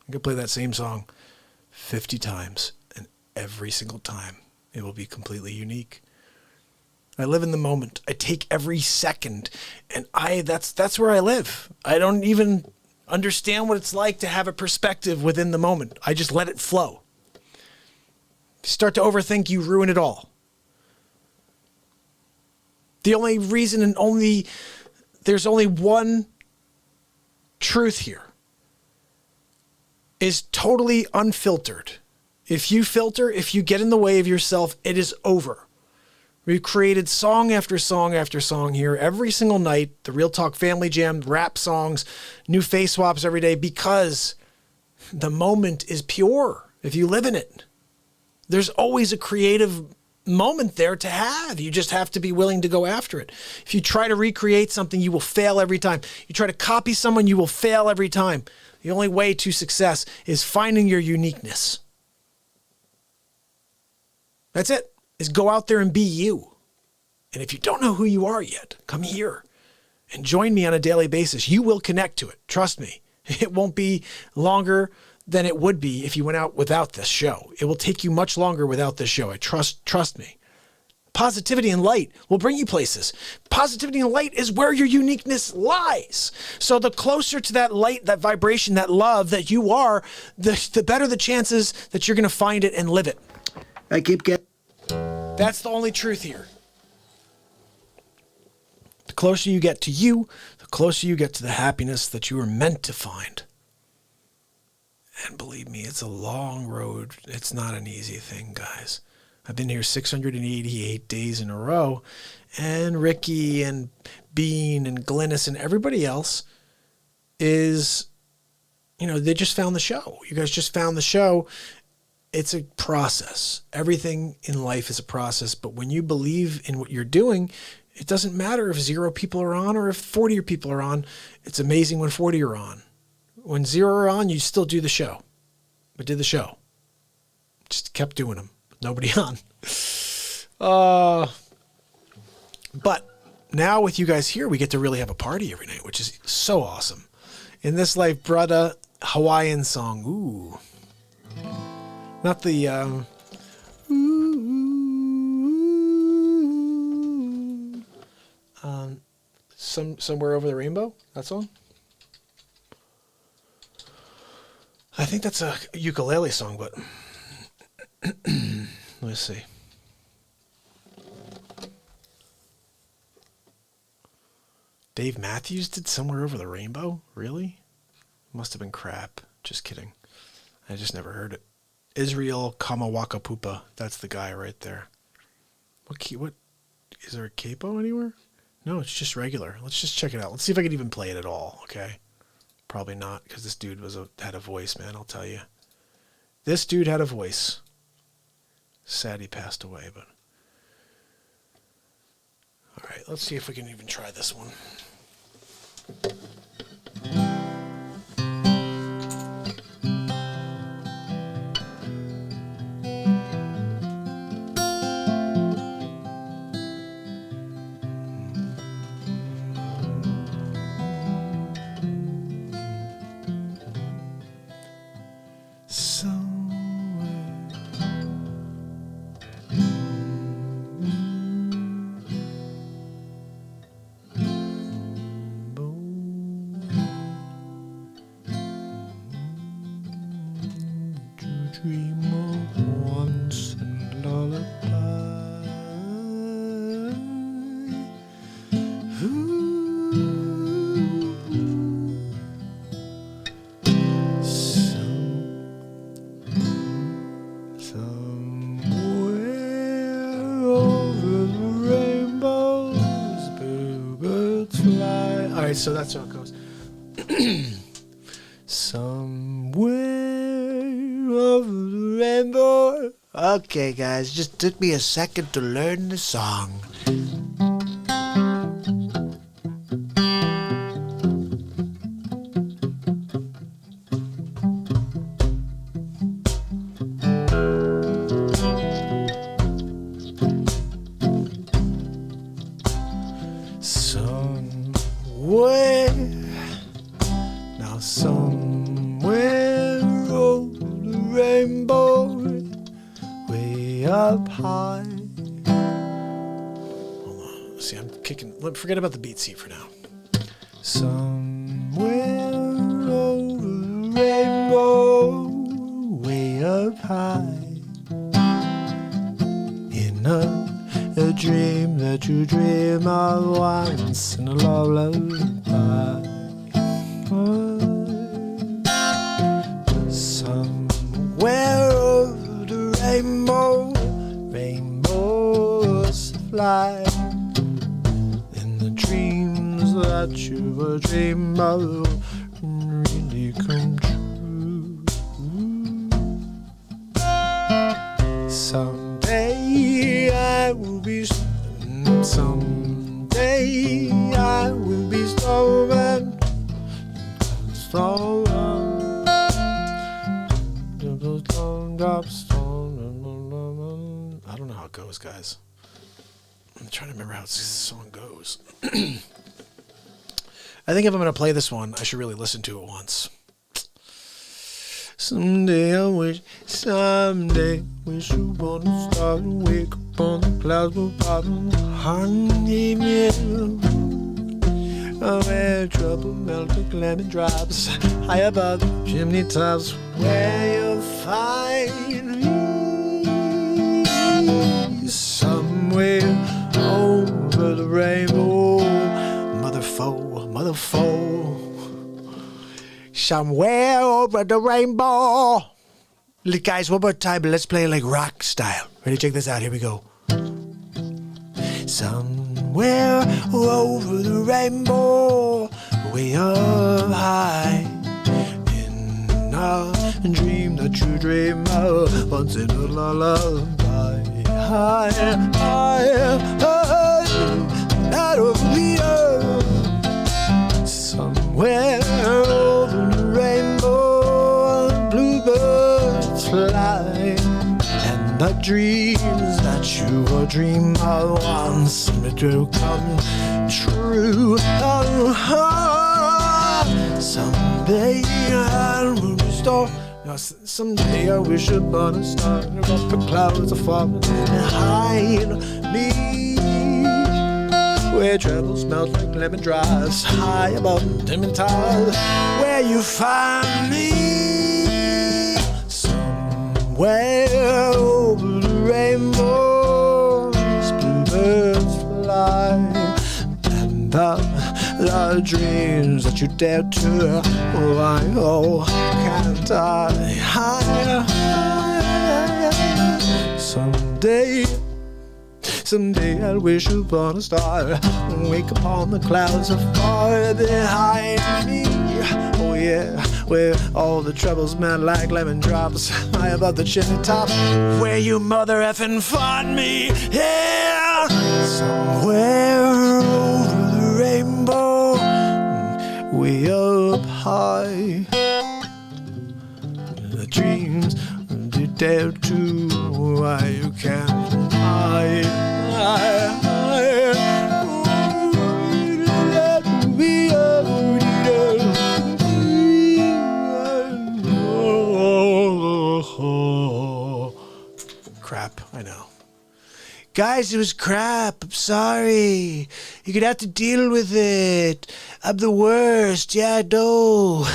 Speaker 1: I could play that same song 50 times, and every single time it will be completely unique. I live in the moment. I take every second, and that's where I live. I don't even understand what it's like to have a perspective within the moment. I just let it flow. If you start to overthink, you ruin it all. The only reason there's only one truth here is totally unfiltered. If you filter, if you get in the way of yourself, it is over. We've created song after song after song here every single night, the Real Talk Family Jam, rap songs, new Faceswaps every day, because the moment is pure if you live in it. There's always a creative moment there to have. You just have to be willing to go after it. If you try to recreate something, you will fail every time. You try to copy someone, you will fail every time. The only way to success is finding your uniqueness. That's it. Is go out there and be you. And if you don't know who you are yet, come here and join me on a daily basis. You will connect to it. Trust me. It won't be longer than it would be if you went out without this show. It will take you much longer without this show. Trust me. Positivity and light will bring you places. Positivity and light is where your uniqueness lies. So the closer to that light, that vibration, that love that you are, the better the chances that you're going to find it and live it.
Speaker 6: I keep getting...
Speaker 1: That's the only truth here. The closer you get to you, the closer you get to the happiness that you were meant to find. And believe me, it's a long road. It's not an easy thing, guys. I've been here 688 days in a row, and Ricky and Bean and Glynis and everybody else is, they just found the show. You guys just found the show. It's a process. Everything in life is a process, but when you believe in what you're doing, it doesn't matter if 0 people are on or if 40 people are on. It's amazing when 40 are on. When 0 are on, you still do the show. But did the show. Just kept doing them. Nobody on. But now with you guys here, we get to really have a party every night, which is so awesome. In This Life, Brother, Hawaiian song. Ooh. Not the... Somewhere Over the Rainbow, that song? I think that's a ukulele song, but let's see. Dave Matthews did Somewhere Over the Rainbow? Really? Must have been crap. Just kidding. I just never heard it. Israel Kamawakapupa. That's the guy right there. What? Is there a capo anywhere? No, it's just regular. Let's just check it out. Let's see if I can even play it at all, okay? Probably not, because this dude had a voice, man, I'll tell you. This dude had a voice. Sad he passed away, but... All right, let's see if we can even try this one. So that's how it goes. Somewhere over the rainbow.
Speaker 6: Okay, guys, just took me a second to learn the song.
Speaker 1: Now somewhere way up high. Hold on. See, I'm kicking. Forget about the BeatSeat for now. Somewhere over the rainbow, way up high. In a dream that you dream of once in a lullaby. Somewhere over the rainbow, rainbows fly. In the dreams that you were dreaming of really come true. Someday I will be snowman. I don't know how it goes, guys. I'm trying to remember how this song goes. I think if I'm going to play this one, I should really listen to it once. Someday I wish you wanna start and wake up on the clouds will pop in the honey meal. Where trouble melt like lemon drops high above the chimney tops, where you'll find me somewhere over the rainbow. Mother foe. Somewhere over the rainbow. Look, guys, one more time, but let's play like rock style. Ready? Check this out. Here we go. Somewhere over the rainbow, way up high. In a dream that you dream of once in a lullaby. Higher, higher, higher, out of the earth. Somewhere over the rainbow, bluebirds fly. And the dreams that you will dream of once will come true. Someday I will restore. Now, someday I wish upon a star above the clouds are falling behind me. Where trouble smells like lemon drops high above the dim and tide, where you find me. Somewhere over the rainbow, bluebirds fly. And the dreams that you dare to, can't I higher? Someday I'll wish upon a star and wake upon the clouds are far behind me. Oh yeah, where all the troubles melt like lemon drops high above the chimney top, where you mother effing find me. Yeah, somewhere over the rainbow, way up high. The dreams you dare to, why you can't hide. Crap, I know. Guys, it was crap. I'm sorry. You're gonna have to deal with it. I'm the worst. Yeah, I know.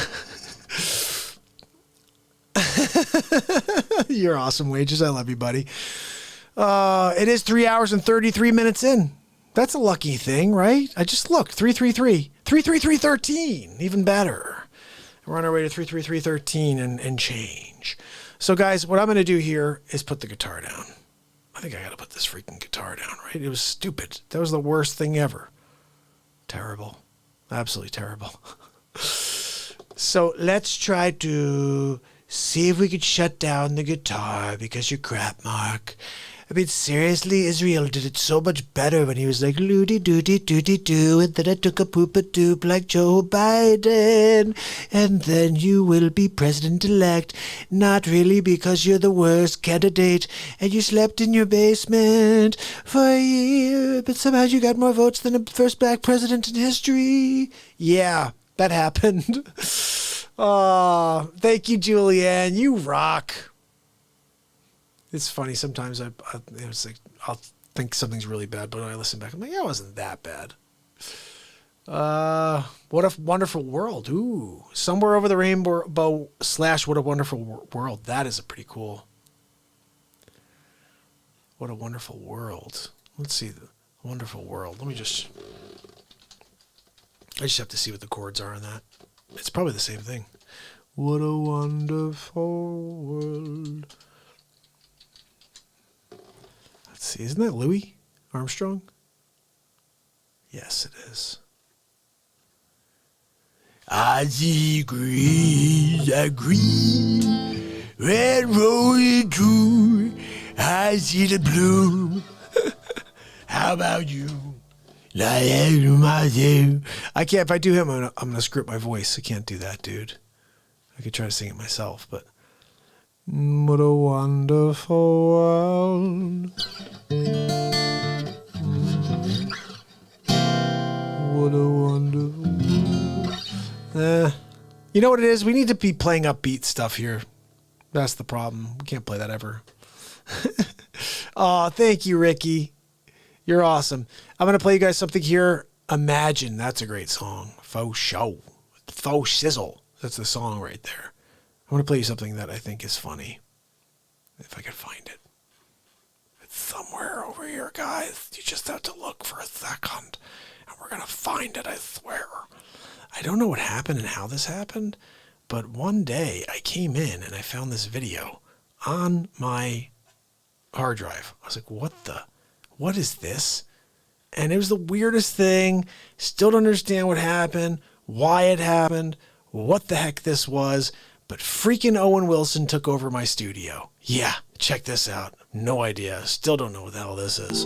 Speaker 1: You're awesome, Wages. I love you, buddy. It is 3 hours and 33 minutes in. That's a lucky thing, right? I just looked. 33313. Even better. We're on our way to 33313 and change. So, guys, what I'm going to do here is put the guitar down. I think I got to put this freaking guitar down, right? It was stupid. That was the worst thing ever. Terrible. Absolutely terrible. So let's try to see if we could shut down the guitar because you're crap, Mark. I mean, seriously, Israel did it so much better when he was like, loody-doody-doody-doo, and then I took a poop-a-doop like Joe Biden, and then you will be president-elect. Not really, because you're the worst candidate, and you slept in your basement for a year, but somehow you got more votes than the first black president in history. Yeah, that happened. Oh, thank you, Julianne. You rock. It's funny. Sometimes it's like, I'll think something's really bad, but when I listen back, I'm like, yeah, it wasn't that bad. What a Wonderful World. Ooh, Somewhere Over the Rainbow / What a Wonderful World. That is a pretty cool. What a Wonderful World. Let's see. The Wonderful World. I just have to see what the chords are on that. It's probably the same thing. What a wonderful world. Let's see. Isn't that Louis Armstrong? Yes, it is.
Speaker 2: I see green, red rose too. I see the blue. How about you?
Speaker 1: I can't. If I do him, I'm gonna screw up my voice. I can't do that, dude. I could try to sing it myself, but what a wonderful world. What a wonderful world. You know what it is? We need to be playing upbeat stuff here. That's the problem. We can't play that ever. Oh, thank you, Ricky. You're awesome. I'm going to play you guys something here. Imagine. That's a great song. Faux show. Faux sizzle. That's the song right there. I'm going to play you something that I think is funny. If I can find it. It's somewhere over here, guys. You just have to look for a second. And we're going to find it, I swear. I don't know what happened and how this happened. But one day I came in and I found this video on my hard drive. I was like, what is this? And it was the weirdest thing. Still don't understand what happened, why it happened, what the heck this was. But freaking Owen Wilson took over my studio. Yeah, check this out. No idea. Still don't know what the hell this is.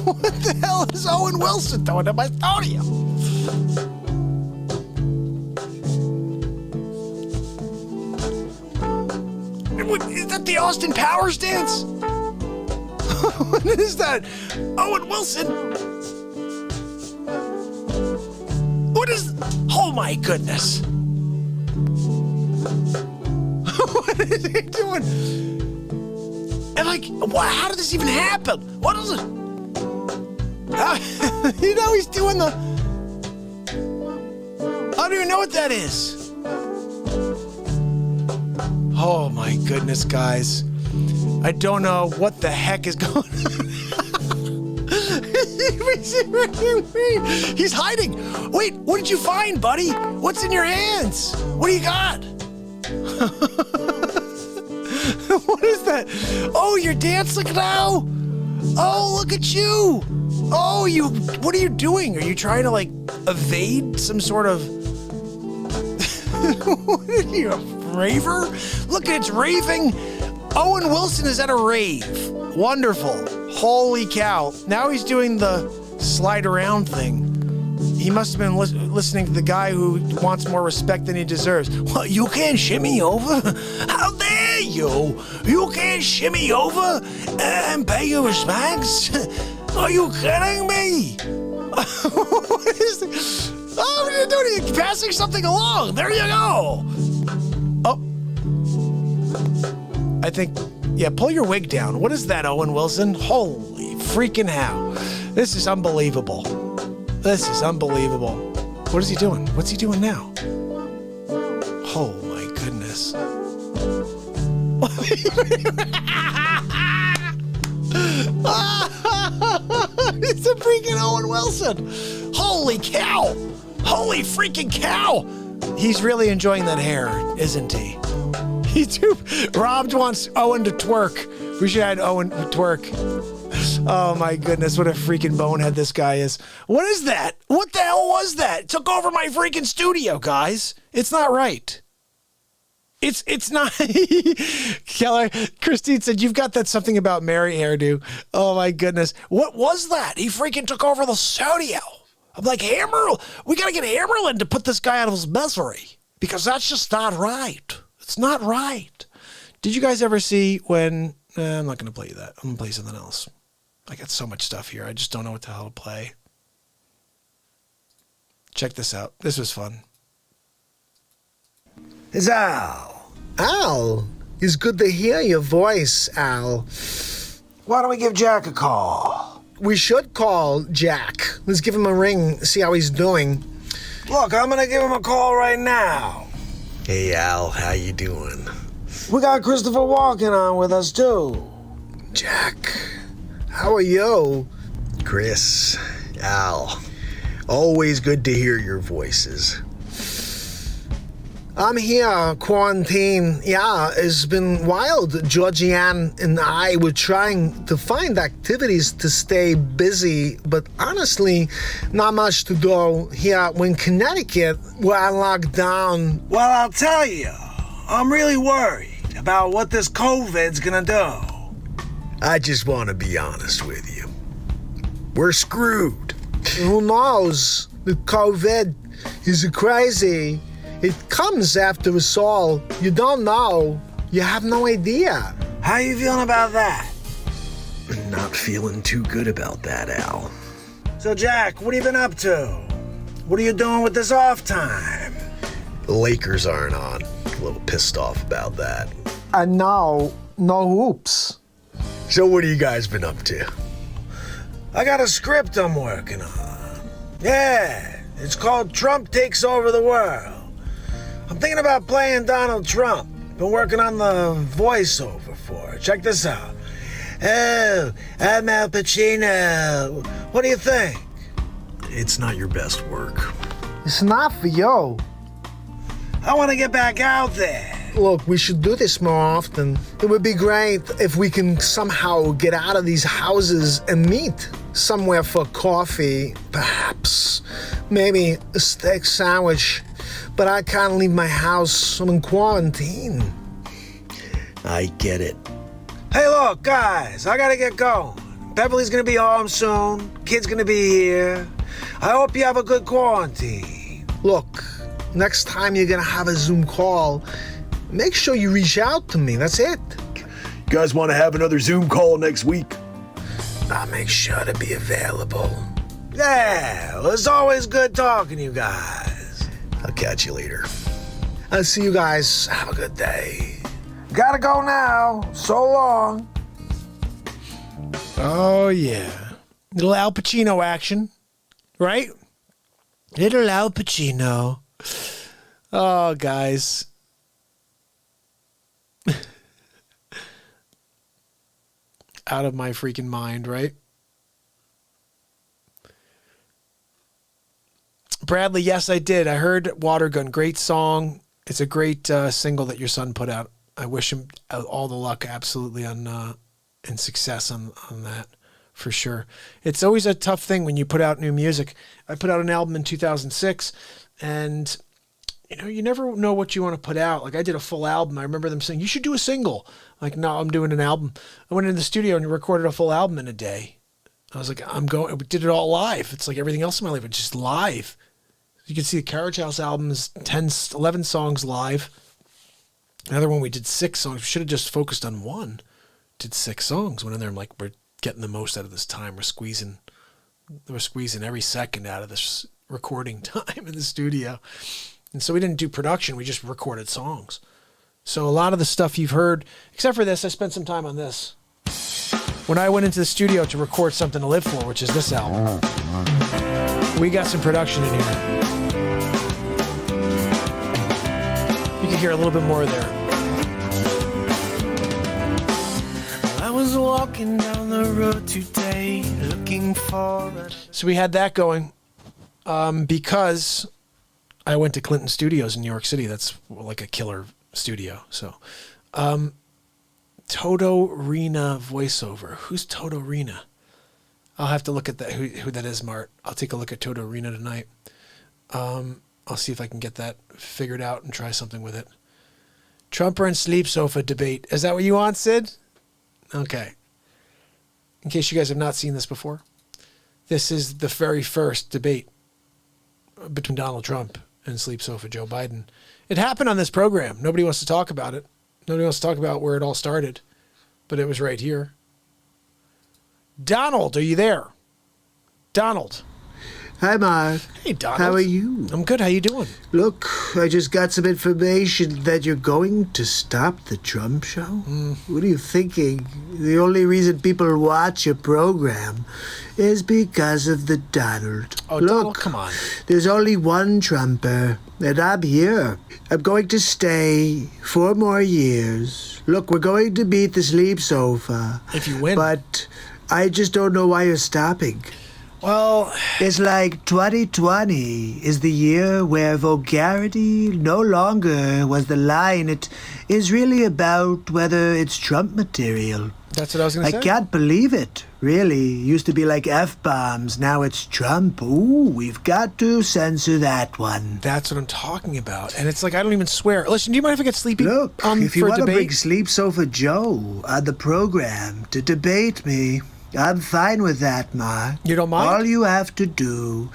Speaker 1: What the hell is Owen Wilson doing in my studio? Is that the Austin Powers dance? What is that? Owen Wilson? What is... Oh my goodness. What is he doing? And like, how did this even happen? What is it? You know he's doing the... I don't even know what that is. Oh my goodness, guys. I don't know what the heck is going on. He's hiding. Wait, what did you find, buddy? What's in your hands? What do you got? What is that? Oh, you're dancing now? Oh, look at you. Oh, what are you doing? Are you trying to like evade some sort of... What are you, a raver? Look, it's raving. Owen Wilson is at a rave. Wonderful. Holy cow. Now he's doing the slide around thing. He must have been listening to the guy who wants more respect than he deserves. Well, you can't shimmy over? How dare you? You can't shimmy over and pay your respects? Are you kidding me? What is this? Oh, what are you doing? You're passing something along. There you go. Oh. I think, yeah, pull your wig down. What is that, Owen Wilson? Holy freaking hell. This is unbelievable. This is unbelievable. What is he doing? What's he doing now? Oh my goodness. It's a freaking Owen Wilson. Holy cow. Holy freaking cow. He's really enjoying that hair, isn't he? Rob wants Owen to twerk. We should add Owen to twerk. Oh my goodness, what a freaking bonehead this guy is. What is that? What the hell was that? It took over my freaking studio, guys. It's not right. It's not. Keller, Christine said, you've got that something about Mary hairdo. Oh my goodness. What was that? He freaking took over the studio. I'm like, we got to get Hammerlin to put this guy out of his misery because that's just not right. It's not right. Did you guys ever see when... I'm not going to play you that. I'm going to play something else. I got so much stuff here. I just don't know what the hell to play. Check this out. This was fun.
Speaker 6: It's Al. Al, it's good to hear your voice, Al. Why don't we give Jack a call?
Speaker 1: We should call Jack. Let's give him a ring, see how he's doing.
Speaker 6: Look, I'm gonna give him a call right now.
Speaker 4: Hey, Al, how you doing?
Speaker 6: We got Christopher Walken on with us, too.
Speaker 1: Jack, how are you?
Speaker 4: Chris, Al, always good to hear your voices.
Speaker 1: I'm here, quarantine. Yeah, it's been wild. Georgianne and I were trying to find activities to stay busy, but honestly, not much to do here. When Connecticut, where I locked down.
Speaker 6: Well, I'll tell you, I'm really worried about what this COVID's gonna do.
Speaker 4: I just want to be honest with you. We're screwed.
Speaker 1: Who knows? The COVID is crazy. It comes after us all. You don't know. You have no idea.
Speaker 6: How you feeling about that?
Speaker 4: Not feeling too good about that, Al.
Speaker 6: So, Jack, what have you been up to? What are you doing with this off time?
Speaker 4: The Lakers aren't on. A little pissed off about that.
Speaker 1: And now, no hoops.
Speaker 4: So what have you guys been up to?
Speaker 6: I got a script I'm working on. Yeah, it's called Trump Takes Over the World. I'm thinking about playing Donald Trump. Been working on the voiceover for it. Check this out. Oh, I'm Al Pacino. What do you think?
Speaker 4: It's not your best work.
Speaker 1: It's not for you.
Speaker 6: I want to get back out there.
Speaker 1: Look, we should do this more often. It would be great if we can somehow get out of these houses and meet somewhere for coffee, perhaps. Maybe a steak sandwich. But I can't leave my house. I'm in quarantine.
Speaker 4: I get it.
Speaker 6: Hey, look, guys, I gotta get going. Beverly's gonna be home soon. Kid's gonna be here. I hope you have a good quarantine.
Speaker 1: Look, next time you're gonna have a Zoom call, make sure you reach out to me. That's it.
Speaker 4: You guys want to have another Zoom call next week?
Speaker 6: I'll make sure to be available. Yeah, well, it's always good talking to you guys.
Speaker 4: I'll catch you later.
Speaker 1: I'll see you guys. Have a good day.
Speaker 6: Gotta go now. So long.
Speaker 1: Oh, yeah. Little Al Pacino action, right? Little Al Pacino. Oh, guys. Out of my freaking mind, right? Bradley, yes, I did. I heard Watergun. Great song. It's a great single that your son put out. I wish him all the luck, absolutely, and success on that, for sure. It's always a tough thing when you put out new music. I put out an album in 2006, and you never know what you want to put out. Like, I did a full album. I remember them saying, you should do a single. Like, no, I'm doing an album. I went into the studio and recorded a full album in a day. I was like, we did it all live. It's like everything else in my life, it's just live. You can see the Carriage House album is 11 songs live. Another one we did 6 songs. We should have just focused on one. Did 6 songs. Went in there, I'm like, we're getting the most out of this time. We're squeezing every second out of this recording time in the studio. And so we didn't do production. We just recorded songs. So a lot of the stuff you've heard, except for this, I spent some time on this. When I went into the studio to record Something to Live For, which is this album, we got some production in here. You can hear a little bit more there.
Speaker 2: I was walking down the road today looking for
Speaker 1: So we had that going because I went to Clinton Studios in New York City. That's like a killer studio. So Toto Rena voiceover. Who's Toto Rena? I'll have to look at that. Who that is, Mart. I'll take a look at Toto Rena tonight. I'll see if I can get that figured out and try something with it. Trumper and sleep sofa debate. Is that what you want, Sid? Okay. In case you guys have not seen this before, this is the very first debate between Donald Trump and sleep sofa Joe Biden. It happened on this program. Nobody wants to talk about it. Nobody wants to talk about where it all started, but it was right here. Donald, are you there? Donald.
Speaker 6: Hi, Mark.
Speaker 1: Hey, Donald.
Speaker 6: How are you?
Speaker 1: I'm good. How you doing?
Speaker 6: Look, I just got some information that you're going to stop the Trump show. What are you thinking? The only reason people watch your program is because of the Donald.
Speaker 1: Oh,
Speaker 6: Look,
Speaker 1: Donald, come on.
Speaker 6: There's only one Trumper, and I'm here. I'm going to stay 4 more years. Look, we're going to beat the sleep sofa.
Speaker 1: If you win.
Speaker 6: But I just don't know why you're stopping.
Speaker 1: Well,
Speaker 6: it's like 2020 is the year where vulgarity no longer was the line. It is really about whether it's Trump material.
Speaker 1: That's what I was going to say.
Speaker 6: I can't believe it, really. Used to be like F-bombs, now it's Trump. Ooh, we've got to censor that one.
Speaker 1: That's what I'm talking about. And it's like, I don't even swear. Listen, do you mind if I get sleepy?
Speaker 6: Look, if you
Speaker 1: for a
Speaker 6: want to
Speaker 1: debate?
Speaker 6: bring Sleep Sofa Joe on the program to debate me, I'm fine with that, Mark.
Speaker 1: You don't mind?
Speaker 6: All you have to do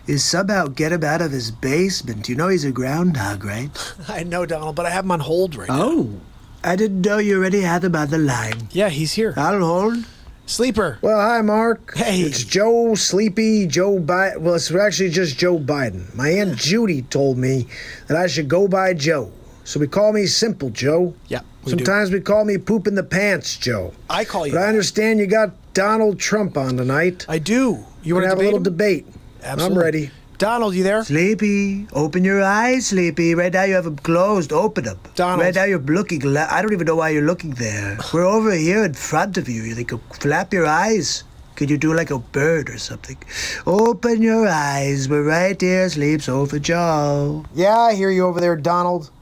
Speaker 6: is somehow get him out of his basement. You know he's a groundhog, right?
Speaker 1: I know, Donald, but I have him on hold right now.
Speaker 6: Oh, I didn't know you already had him on the line.
Speaker 1: Yeah, he's here.
Speaker 6: I'll hold.
Speaker 1: Sleeper.
Speaker 2: Well, hi, Mark.
Speaker 1: Hey.
Speaker 2: It's Joe Sleepy, Joe Biden. Well, it's actually just Joe Biden. My Aunt Judy told me that I should go by Joe. So we call me Simple Joe.
Speaker 1: Yeah.
Speaker 2: Sometimes we call me Poop in the Pants Joe.
Speaker 1: I call you
Speaker 2: But I
Speaker 1: that.
Speaker 2: understand you got Donald Trump on tonight.
Speaker 1: I do. You want to
Speaker 2: have a little
Speaker 1: him?
Speaker 2: debate?
Speaker 1: Absolutely.
Speaker 2: I'm ready.
Speaker 1: Donald, you there?
Speaker 6: Sleepy, open your eyes, Sleepy. Right now you have them closed. Open them.
Speaker 1: Donald.
Speaker 6: Right now you're looking. I don't even know why you're looking there. We're over here in front of you. You think, flap your eyes. Could you do like a bird or something? Open your eyes. We're right here. Sleep Sofa Joe.
Speaker 2: Yeah, I hear you over there, Donald.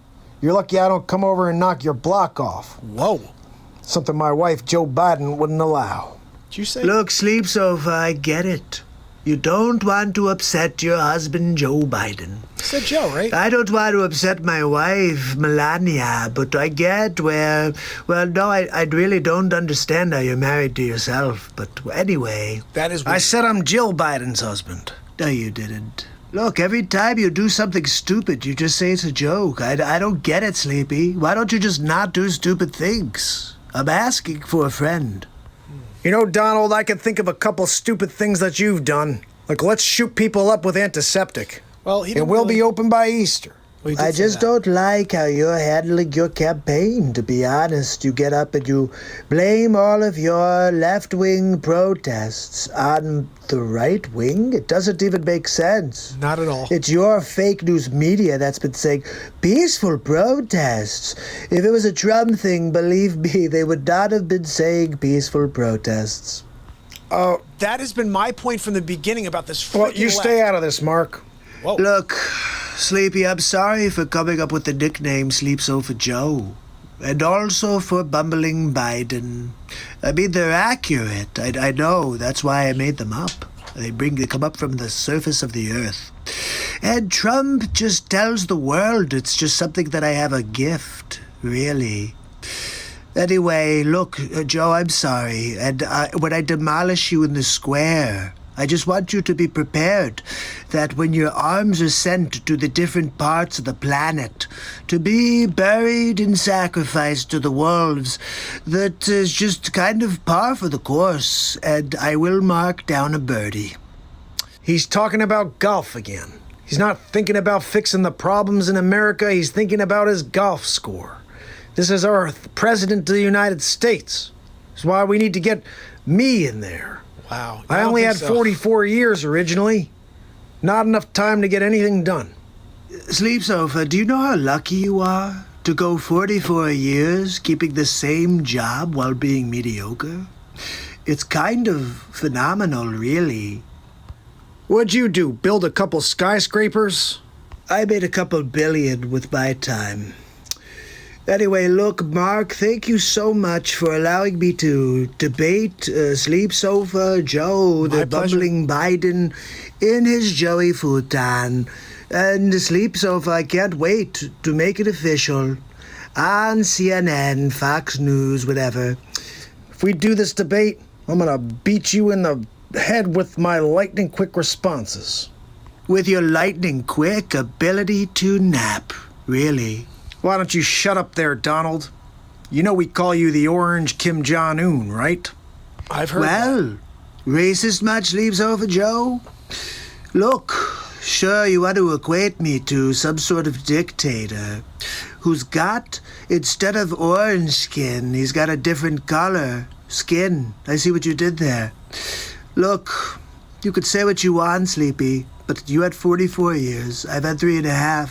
Speaker 2: You're lucky I don't come over and knock your block off.
Speaker 1: Whoa.
Speaker 2: Something my wife, Joe Biden, wouldn't allow.
Speaker 1: Did you say?
Speaker 6: Look, Sleep Sofa, I get it. You don't want to upset your husband, Joe Biden.
Speaker 1: You said Joe, right?
Speaker 6: I don't want to upset my wife, Melania, but I get where... Well, no, I really don't understand how you're married to yourself. But anyway...
Speaker 1: That is
Speaker 2: I
Speaker 1: weird.
Speaker 2: said I'm Jill Biden's husband.
Speaker 6: No, you didn't. Look, every time you do something stupid, you just say it's a joke. I don't get it, Sleepy. Why don't you just not do stupid things? I'm asking for a friend.
Speaker 2: You know, Donald, I can think of a couple stupid things that you've done. Like, let's shoot people up with antiseptic.
Speaker 1: Well, he
Speaker 2: And
Speaker 1: didn't
Speaker 2: we'll
Speaker 1: really-
Speaker 2: be open by Easter.
Speaker 1: Well, he did
Speaker 6: I
Speaker 1: say
Speaker 6: just
Speaker 1: that.
Speaker 6: don't like how you're handling your campaign, to be honest. You get up and you blame all of your left-wing protests on the right wing. It doesn't even make sense.
Speaker 1: Not at all.
Speaker 6: It's your fake news media that's been saying peaceful protests. If it was a Trump thing, believe me, they would not have been saying peaceful protests.
Speaker 1: That has been my point from the beginning about this.
Speaker 2: Well, you stay out of this, Mark.
Speaker 1: Whoa.
Speaker 6: Look, Sleepy, I'm sorry for coming up with the nickname Sleep Sofa Joe. And also for bumbling Biden. I mean, they're accurate. I know. That's why I made them up. They come up from the surface of the earth. And Trump just tells the world it's just something that I have a gift, really. Anyway, look, Joe, I'm sorry. And when I demolish you in the square, I just want you to be prepared that when your arms are sent to the different parts of the planet to be buried and sacrificed to the wolves, that is just kind of par for the course, and I will mark down a birdie.
Speaker 2: He's talking about golf again. He's not thinking about fixing the problems in America. He's thinking about his golf score. This is our president of the United States. That's why we need to get me in there.
Speaker 1: Wow.
Speaker 2: I only had 44 years originally. Not enough time to get anything done.
Speaker 6: Sleep Sofa, do you know how lucky you are to go 44 years keeping the same job while being mediocre? It's kind of phenomenal, really.
Speaker 2: What'd you do, build a couple skyscrapers?
Speaker 6: I made a couple billion with my time. Anyway, look, Mark, thank you so much for allowing me to debate Sleep Sofa Joe, the bumbling Biden, in his Joey futon. And Sleep Sofa, I can't wait to make it official on CNN, Fox News, whatever.
Speaker 2: If we do this debate, I'm gonna beat you in the head with my lightning quick responses.
Speaker 6: With your lightning quick ability to nap, really.
Speaker 2: Why don't you shut up there, Donald? You know we call you the Orange Kim Jong-un, right?
Speaker 1: I've heard
Speaker 6: Well, racist much, Sleep Sofa Joe? Look, sure, you want to equate me to some sort of dictator who's got, instead of orange skin, he's got a different color. Skin. I see what you did there. Look, you could say what you want, Sleepy, but you had 44 years. I've had 3.5.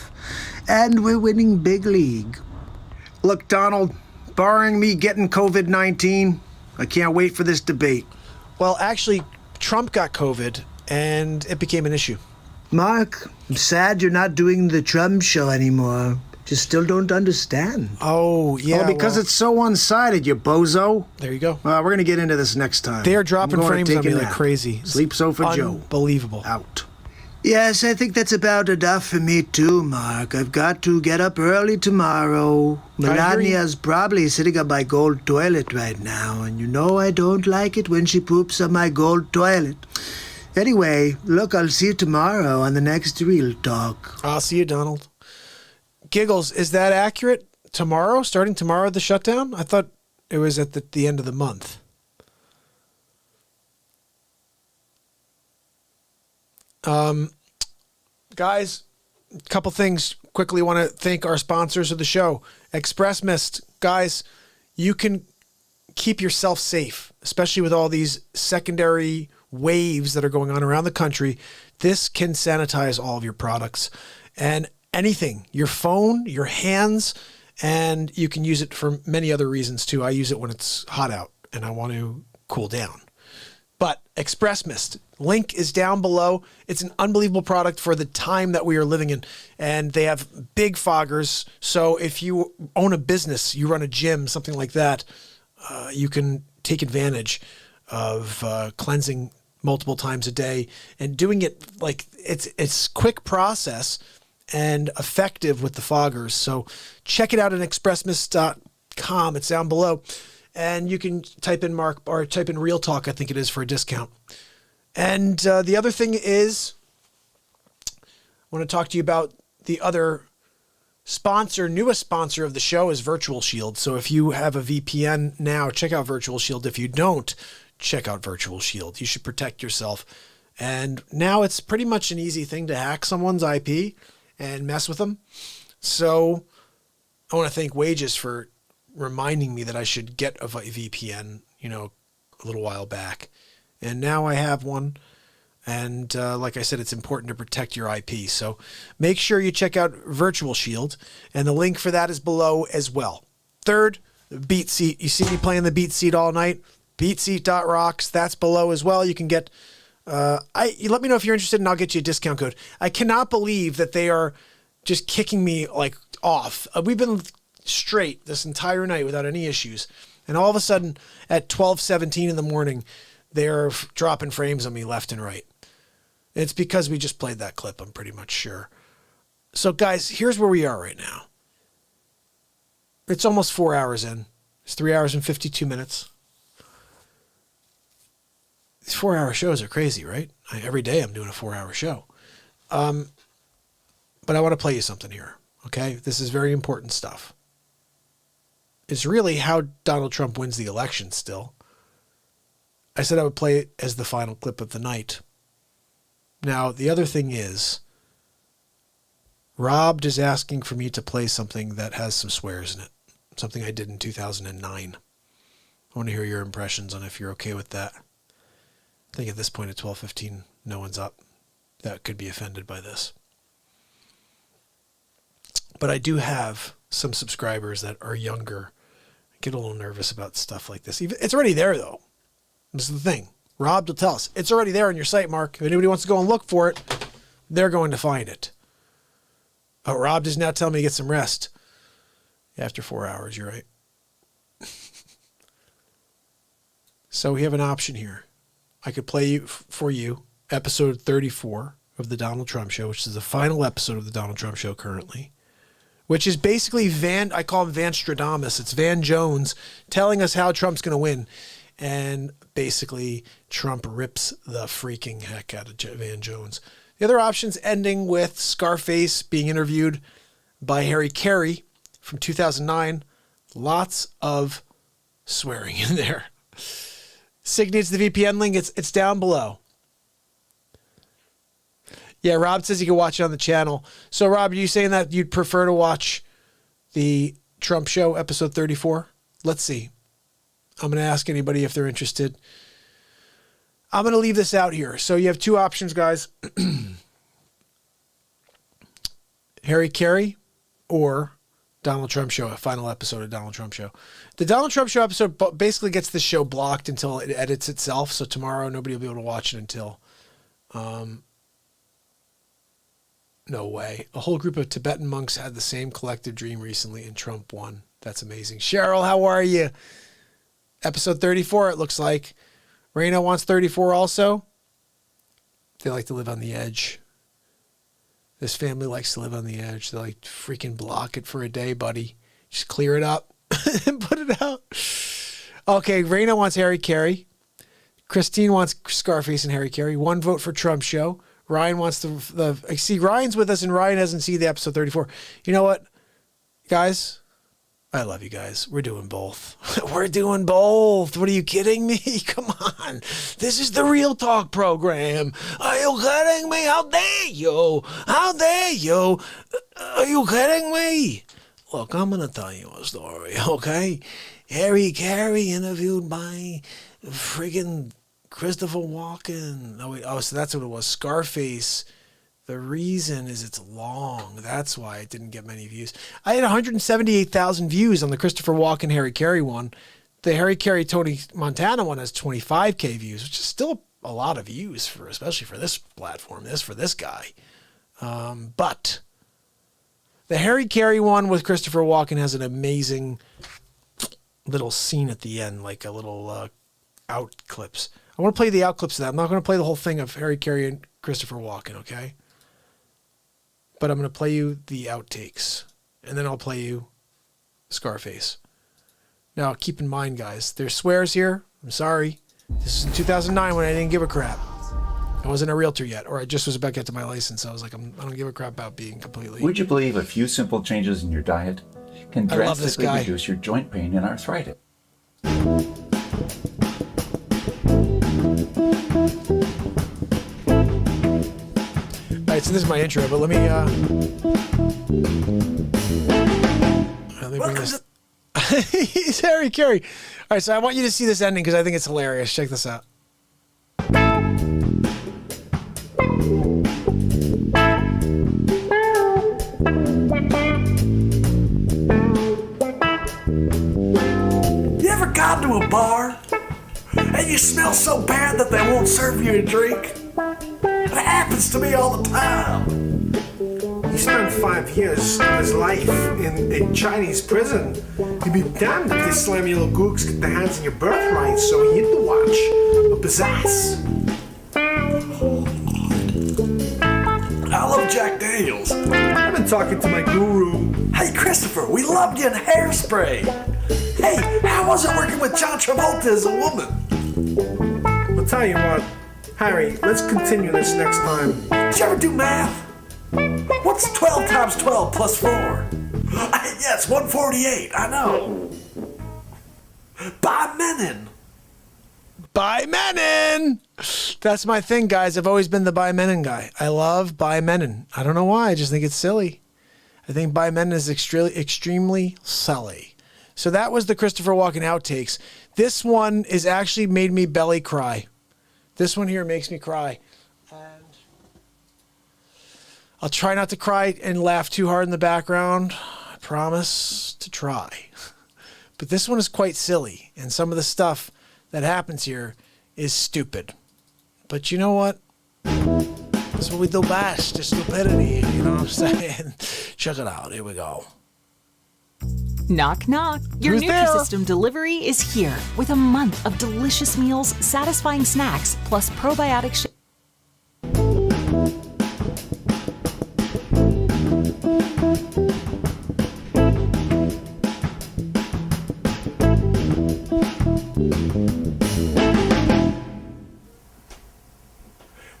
Speaker 6: And we're winning big league.
Speaker 15: Look, Donald, barring me getting COVID-19, I can't wait for this debate.
Speaker 1: Well, actually, Trump got COVID, and it became an issue.
Speaker 6: Mark, I'm sad you're not doing the Trump show anymore. Just still don't understand.
Speaker 1: Oh, yeah.
Speaker 15: Well, because it's so one-sided, you bozo.
Speaker 1: There you go.
Speaker 15: We're going to get into this next time.
Speaker 1: They are dropping frames on me like
Speaker 15: nap.
Speaker 1: crazy.
Speaker 15: Sleep sofa Joe.
Speaker 1: Unbelievable.
Speaker 15: Out.
Speaker 6: Yes, I think that's about enough for me too, Mark. I've got to get up early tomorrow. Melania's probably sitting on my gold toilet right now, and you know I don't like it when she poops on my gold toilet. Anyway, look, I'll see you tomorrow on the next Real Talk.
Speaker 1: I'll see you, Donald. Giggles, is that accurate? Tomorrow? Starting tomorrow, the shutdown? I thought it was at the end of the month. Guys, a couple things. Quickly want to thank our sponsors of the show. Xpressmist. Guys, you can keep yourself safe, especially with all these secondary waves that are going on around the country. This can sanitize all of your products and anything, your phone, your hands, and you can use it for many other reasons too. I use it when it's hot out and I want to cool down. But Xpressmist, link is down below. It's an unbelievable product for the time that we are living in. And they have big foggers. So if you own a business, you run a gym, something like that, you can take advantage of cleansing multiple times a day and doing it like it's quick process and effective with the foggers. So check it out at Xpressmist.com. It's down below. And you can type in type in Real Talk, I think it is, for a discount. And the other thing is, I want to talk to you about the other sponsor, newest sponsor of the show is Virtual Shield. So if you have a VPN now, check out Virtual Shield. If you don't, check out Virtual Shield. You should protect yourself. And now it's pretty much an easy thing to hack someone's IP and mess with them. So I want to thank Wages for reminding me that I should get a VPN, a little while back. And now I have one. And like I said, it's important to protect your IP. So make sure you check out Virtual Shield. And the link for that is below as well. Third, BeatSeat. You see me playing the BeatSeat all night. BeatSeat.rocks. That's below as well. You can get... you let me know if you're interested and I'll get you a discount code. I cannot believe that they are just kicking me off. We've been straight this entire night without any issues. And all of a sudden at 12:17 in the morning, they're dropping frames on me left and right. It's because we just played that clip, I'm pretty much sure. So guys, here's where we are right now. It's almost 4 hours in. It's 3 hours and 52 minutes. These 4-hour shows are crazy, right? Every day I'm doing a 4-hour show. But I want to play you something here, okay? This is very important stuff. It's really how Donald Trump wins the election still. I said I would play it as the final clip of the night. Now, the other thing is, Rob is asking for me to play something that has some swears in it. Something I did in 2009. I want to hear your impressions on if you're okay with that. I think at this point at 12:15, no one's up that could be offended by this. But I do have some subscribers that are younger. I get a little nervous about stuff like this. It's already there, though. This is the thing. Rob will tell us. It's already there on your site, Mark. If anybody wants to go and look for it, they're going to find it. Oh, Rob does now tell me to get some rest. After 4 hours, you're right. So we have an option here. I could play for you episode 34 of the Donald Trump Show, which is the final episode of the Donald Trump Show currently, which is basically I call him Van Stradamus. It's Van Jones telling us how Trump's going to win. And basically Trump rips the freaking heck out of Van Jones. The other option's ending with Scarface being interviewed by Harry Carey from 2009. Lots of swearing in there. Sig needs the VPN link. It's down below. Yeah, Rob says you can watch it on the channel. So, Rob, are you saying that you'd prefer to watch the Trump Show, episode 34? Let's see. I'm going to ask anybody if they're interested. I'm going to leave this out here. So you have two options, guys. Harry Carey or Donald Trump Show, a final episode of Donald Trump Show. The Donald Trump Show episode basically gets the show blocked until it edits itself. So tomorrow, nobody will be able to watch it until... no way. A whole group of Tibetan monks had the same collective dream recently and Trump won. That's amazing. Cheryl, how are you? Episode 34, it looks like. Raina wants 34 also. They like to live on the edge. This family likes to live on the edge. They like to freaking block it for a day, buddy. Just clear it up and put it out. Okay, Raina wants Harry Carey. Christine wants Scarface and Harry Carey. 1 vote for Trump Show. Ryan wants the I see Ryan's with us and Ryan hasn't seen the episode 34. You know what, guys? I love you guys. We're doing both. We're doing both. What, are you kidding me? Come on. This is the Real Talk program. Are you kidding me? How dare you? How dare you? Are you kidding me? Look, I'm going to tell you a story, okay? Harry Carey interviewed by friggin' Christopher Walken. Oh, so that's what it was. Scarface. The reason is it's long. That's why it didn't get many views. I had 178,000 views on the Christopher Walken Harry Carey one. The Harry Carey Tony Montana one has 25K views, which is still a lot of views especially for this platform. For this guy. But the Harry Carey one with Christopher Walken has an amazing little scene at the end, like a little out clips. I want to play the out clips of that. I'm not going to play the whole thing of Harry Carey and Christopher Walken, okay? But I'm going to play you the outtakes. And then I'll play you Scarface. Now, keep in mind, guys, there's swears here. I'm sorry. This is in 2009 when I didn't give a crap. I wasn't a realtor yet, or I just was about to get to my license. I was like, I don't give a crap about being completely...
Speaker 18: Would you believe a few simple changes in your diet can drastically reduce your joint pain and arthritis?
Speaker 1: All right, so this is my intro, but let me bring this. He's Harry Carey. All right, so I want you to see this ending because I think it's hilarious. Check this out.
Speaker 6: You ever gone to a bar and you smell so bad that they won't serve you a drink? It happens to me all the time.
Speaker 2: He spent 5 years of his life in a Chinese prison. You'd be damned if these slimy little gooks get their hands on your birthright, so he had to watch a pizzazz.
Speaker 6: I love Jack Daniels.
Speaker 2: I've been talking to my guru.
Speaker 6: Hey, Christopher, we loved you in Hairspray. Hey, how was it working with John Travolta as a woman?
Speaker 2: I'll tell you what, Harry, let's continue this next time.
Speaker 6: Did you ever do math? What's 12 times 12 plus 4? Yes, 148, I know. By Menon.
Speaker 1: By Menon! That's my thing, guys. I've always been the By Menon guy. I love By Menon. I don't know why. I just think it's silly. I think By Menon is extremely silly. So that was the Christopher Walken outtakes. This one is actually made me belly cry. This one here makes me cry. And I'll try not to cry and laugh too hard in the background. I promise to try. But this one is quite silly. And some of the stuff that happens here is stupid. But you know what? That's what we do best. Just stupidity. You know what I'm saying? Check it out. Here we go.
Speaker 19: Knock, knock. Your
Speaker 1: Who's there?
Speaker 19: Nutrisystem delivery is here with a month of delicious meals, satisfying snacks, plus probiotic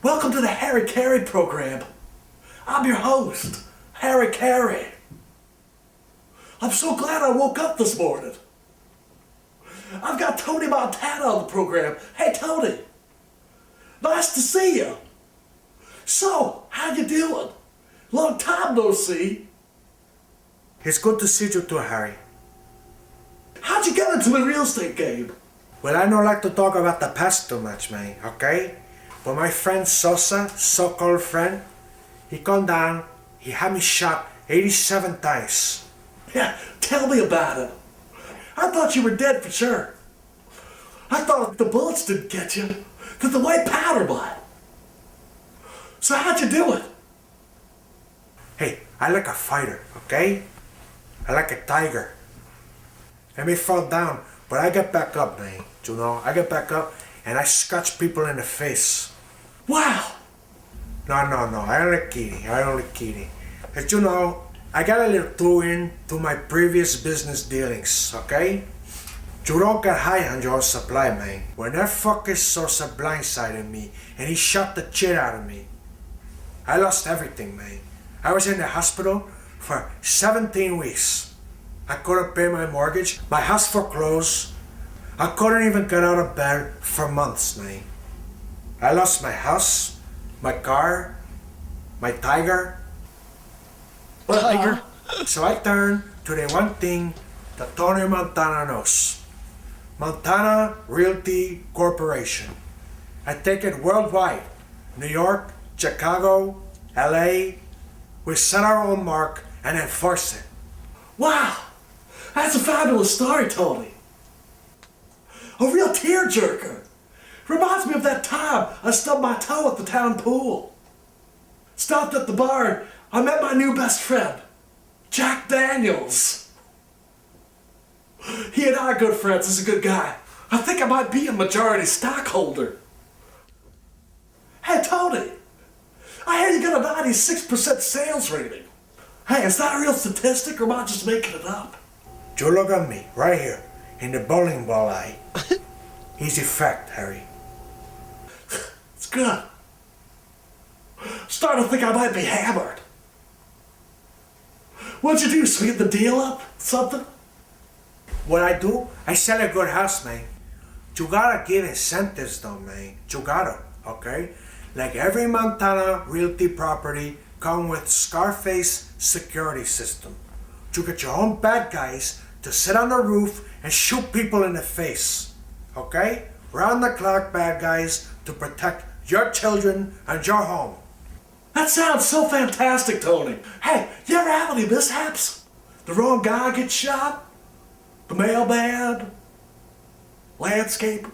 Speaker 6: Welcome to the Harry Carey program. I'm your host, Harry Carey. I'm so glad I woke up this morning. I've got Tony Montana on the program. Hey, Tony. Nice to see you. So,
Speaker 2: How you doing? Long time no see.
Speaker 6: It's good to see you too, Harry.
Speaker 2: How'd you get into the real estate game?
Speaker 6: Well, I don't like to talk about the past too much, man, okay? But my friend Sosa, so-called friend, he come down, he had me shot 87 times.
Speaker 2: Yeah, tell me about it. I thought you were dead for sure. I thought if the bullets didn't get you, that the white powder might. So how'd you do it?
Speaker 6: Hey, I like a fighter, okay? I like a tiger. I may fall down, but I get back up, man. You know, I get back up and I scratch people in the face.
Speaker 2: Wow!
Speaker 6: No, I don't like kidding. As you know, I got a little clue in to my previous business dealings, okay? You don't get high on your supply, man. When that fucker Sosa blindsided me and he shot the shit out of me, I lost everything, man. I was in the hospital for 17 weeks. I couldn't pay my mortgage, my house foreclosed. I couldn't even get out of bed for months, man. I lost my house, my car, my tiger. So I turned to the one thing that Tony Montana knows. Montana Realty Corporation. I take it worldwide. New York, Chicago, LA. We set our own mark and enforce it.
Speaker 2: Wow! That's a fabulous story, Tony. A real tearjerker. Reminds me of that time I stubbed my toe at the town pool. Stopped at the bar and I met my new best friend, Jack Daniels. He and I are good friends. He's a good guy. I think I might be a majority stockholder. Hey, Tony. I hear you got a 96% sales rating. Hey, is that a real statistic or am I just making it up?
Speaker 6: You look at me, right here, in the bowling ball eye. Easy fact, Harry.
Speaker 2: It's good. Starting to think I might be hammered. What'd you do, sweeten the deal up? Something?
Speaker 6: What I do, I sell a good house, man. You gotta give incentives though, man. You gotta, okay? Like every Montana Realty property come with Scarface security system. You get your own bad guys to sit on the roof and shoot people in the face, okay? Round the clock bad guys to protect your children and your home.
Speaker 2: That sounds so fantastic, Tony. Hey, you ever have any mishaps? The wrong guy gets shot? The mailman? Landscaper?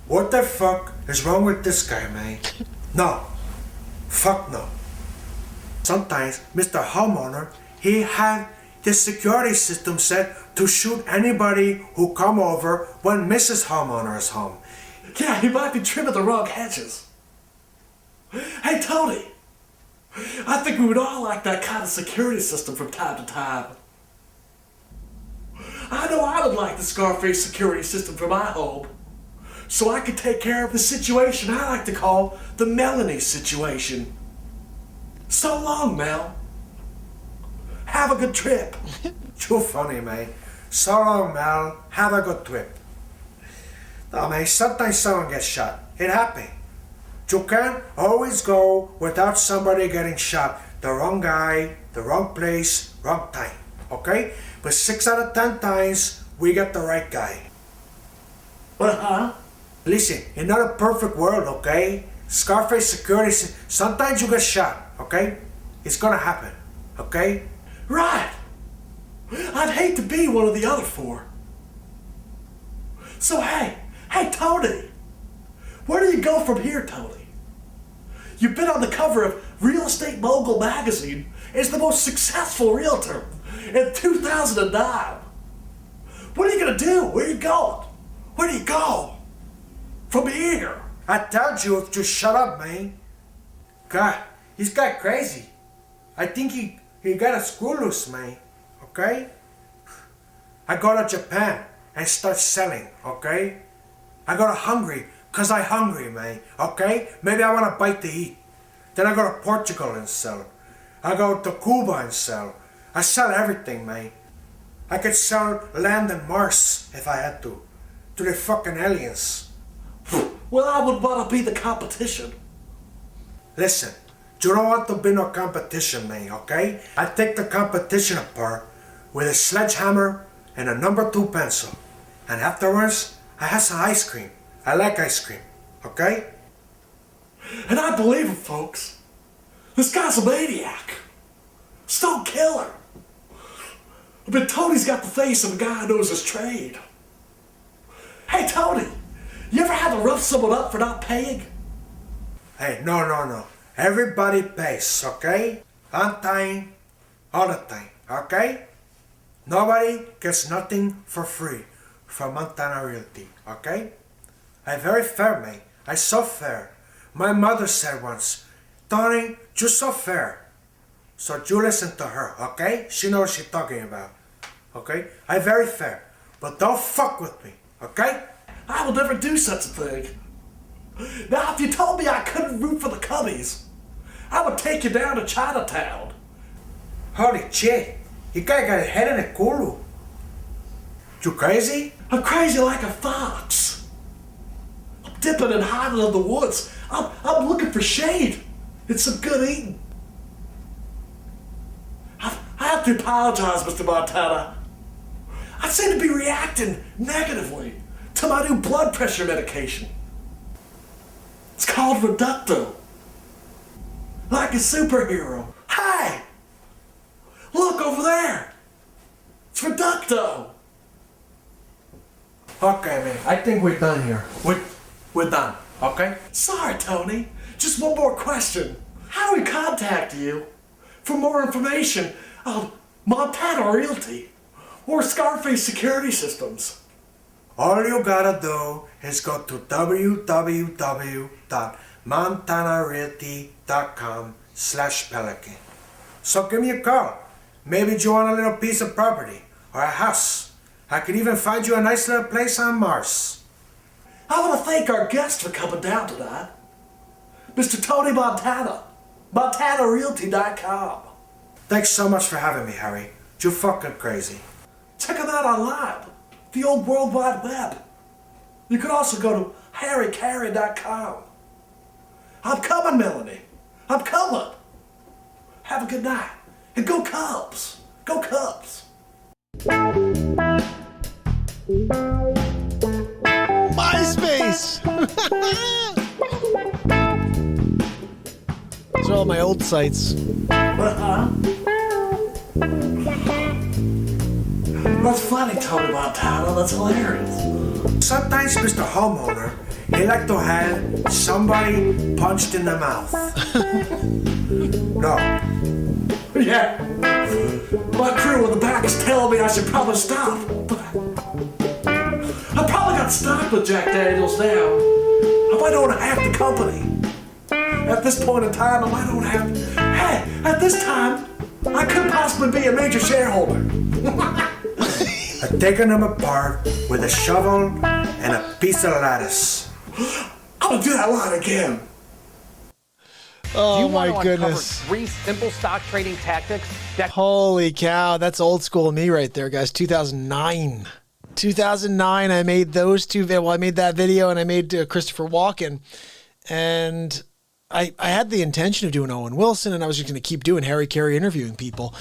Speaker 6: What the fuck is wrong with this guy, man? No. Fuck no. Sometimes Mr. Homeowner, he had the security system set to shoot anybody who come over when Mrs. Homeowner is home.
Speaker 2: Yeah, he might be trimming the wrong hedges. Hey, Tony. I think we would all like that kind of security system from time to time. I know I would like the Scarface security system for my home, so I could take care of the situation I like to call the Melanie situation. So long, Mel. Have a good trip.
Speaker 6: Too funny, man. So long, Mel. Have a good trip. No, man, sometimes someone gets shot. It happens. You can't always go without somebody getting shot. The wrong guy, the wrong place, wrong time. Okay? But 6 out of 10 times, we get the right guy. Listen, in not a perfect world, okay? Scarface security, sometimes you get shot, okay? It's gonna happen, okay?
Speaker 2: Right. I'd hate to be one of the other four. So hey, Tony. Where do you go from here, Tony? You've been on the cover of Real Estate Mogul magazine as the most successful realtor in 2009. What are you gonna do? Where are you going? Where do you go? From here.
Speaker 6: I told you to shut up, man. God, he's got crazy. I think he got a screw loose, man. Okay? I go to Japan and start selling, okay? I go to Hungary, cause I hungry, man, okay? Maybe I wanna bite to eat. Then I go to Portugal and sell. I go to Cuba and sell. I sell everything, man. I could sell land on Mars if I had to the fucking aliens.
Speaker 2: Well, I would wanna be the competition. Listen, you don't want to be no competition, man, okay? I take the competition apart with a sledgehammer and a number 2 pencil. And afterwards, I have some ice cream. I like ice cream, okay? And I believe him, folks. This guy's a maniac. Stone killer. But Tony's got the face of a guy who knows his trade. Hey, Tony, you ever had to rough someone up for not paying? Hey, no. Everybody pays, okay? On time, all the time, okay? Nobody gets nothing for free from Montana Realty, okay? I'm very fair, man. I'm so fair. My mother said once, Tony, you're so fair. So you listen to her, okay? She knows what she's talking about, okay? I'm very fair, but don't fuck with me, okay? I will never do such a thing. Now, if you told me I couldn't root for the Cubbies, I would take you down to Chinatown. Holy shit, you guy got a head in a kulu. You crazy? I'm crazy like a fox. I'm dipping and hiding in the woods. I'm looking for shade and some good eating. I have to apologize, Mr. Montana. I seem to be reacting negatively to my new blood pressure medication. It's called Reducto. Like a superhero. Hey! Look over there! It's Reducto! Okay, man. I think we're done here. We're done, okay? Sorry, Tony. Just one more question. How do we contact you for more information on Montana Realty or Scarface Security Systems? All you gotta do is go to www.montanarealty.com/Pelican. So give me a call. Maybe you want a little piece of property or a house. I could even find you a nice little place on Mars. I want to thank our guest for coming down tonight. Mr. Tony Montana, MontanaRealty.com. Thanks so much for having me, Harry. You're fucking crazy. Check him out online. The old World Wide Web. You could also go to harrycarry.com. I'm coming, Melanie. I'm coming. Have a good night. And go Cubs. Go Cubs.
Speaker 1: MySpace. These are all my old sites.
Speaker 2: That's funny, Tony Montana. That's hilarious. Sometimes, Mr. Homeowner, he like to have somebody punched in the mouth. No. Yeah. My crew in the back is telling me I should probably stop. I probably got stopped with Jack Daniels now. I might own half the company. At this point in time, I might own half. Hey, at this time, I could possibly be a major shareholder. I've taken them apart with a shovel and a piece of lattice. I'm gonna do that line again.
Speaker 1: Oh my goodness.
Speaker 20: 3 simple stock trading tactics that
Speaker 1: Holy cow, that's old school me right there, guys. 2009. 2009, I made those two. Well, I made that video and I made Christopher Walken. And I had the intention of doing Owen Wilson, and I was just going to keep doing Harry Carey interviewing people.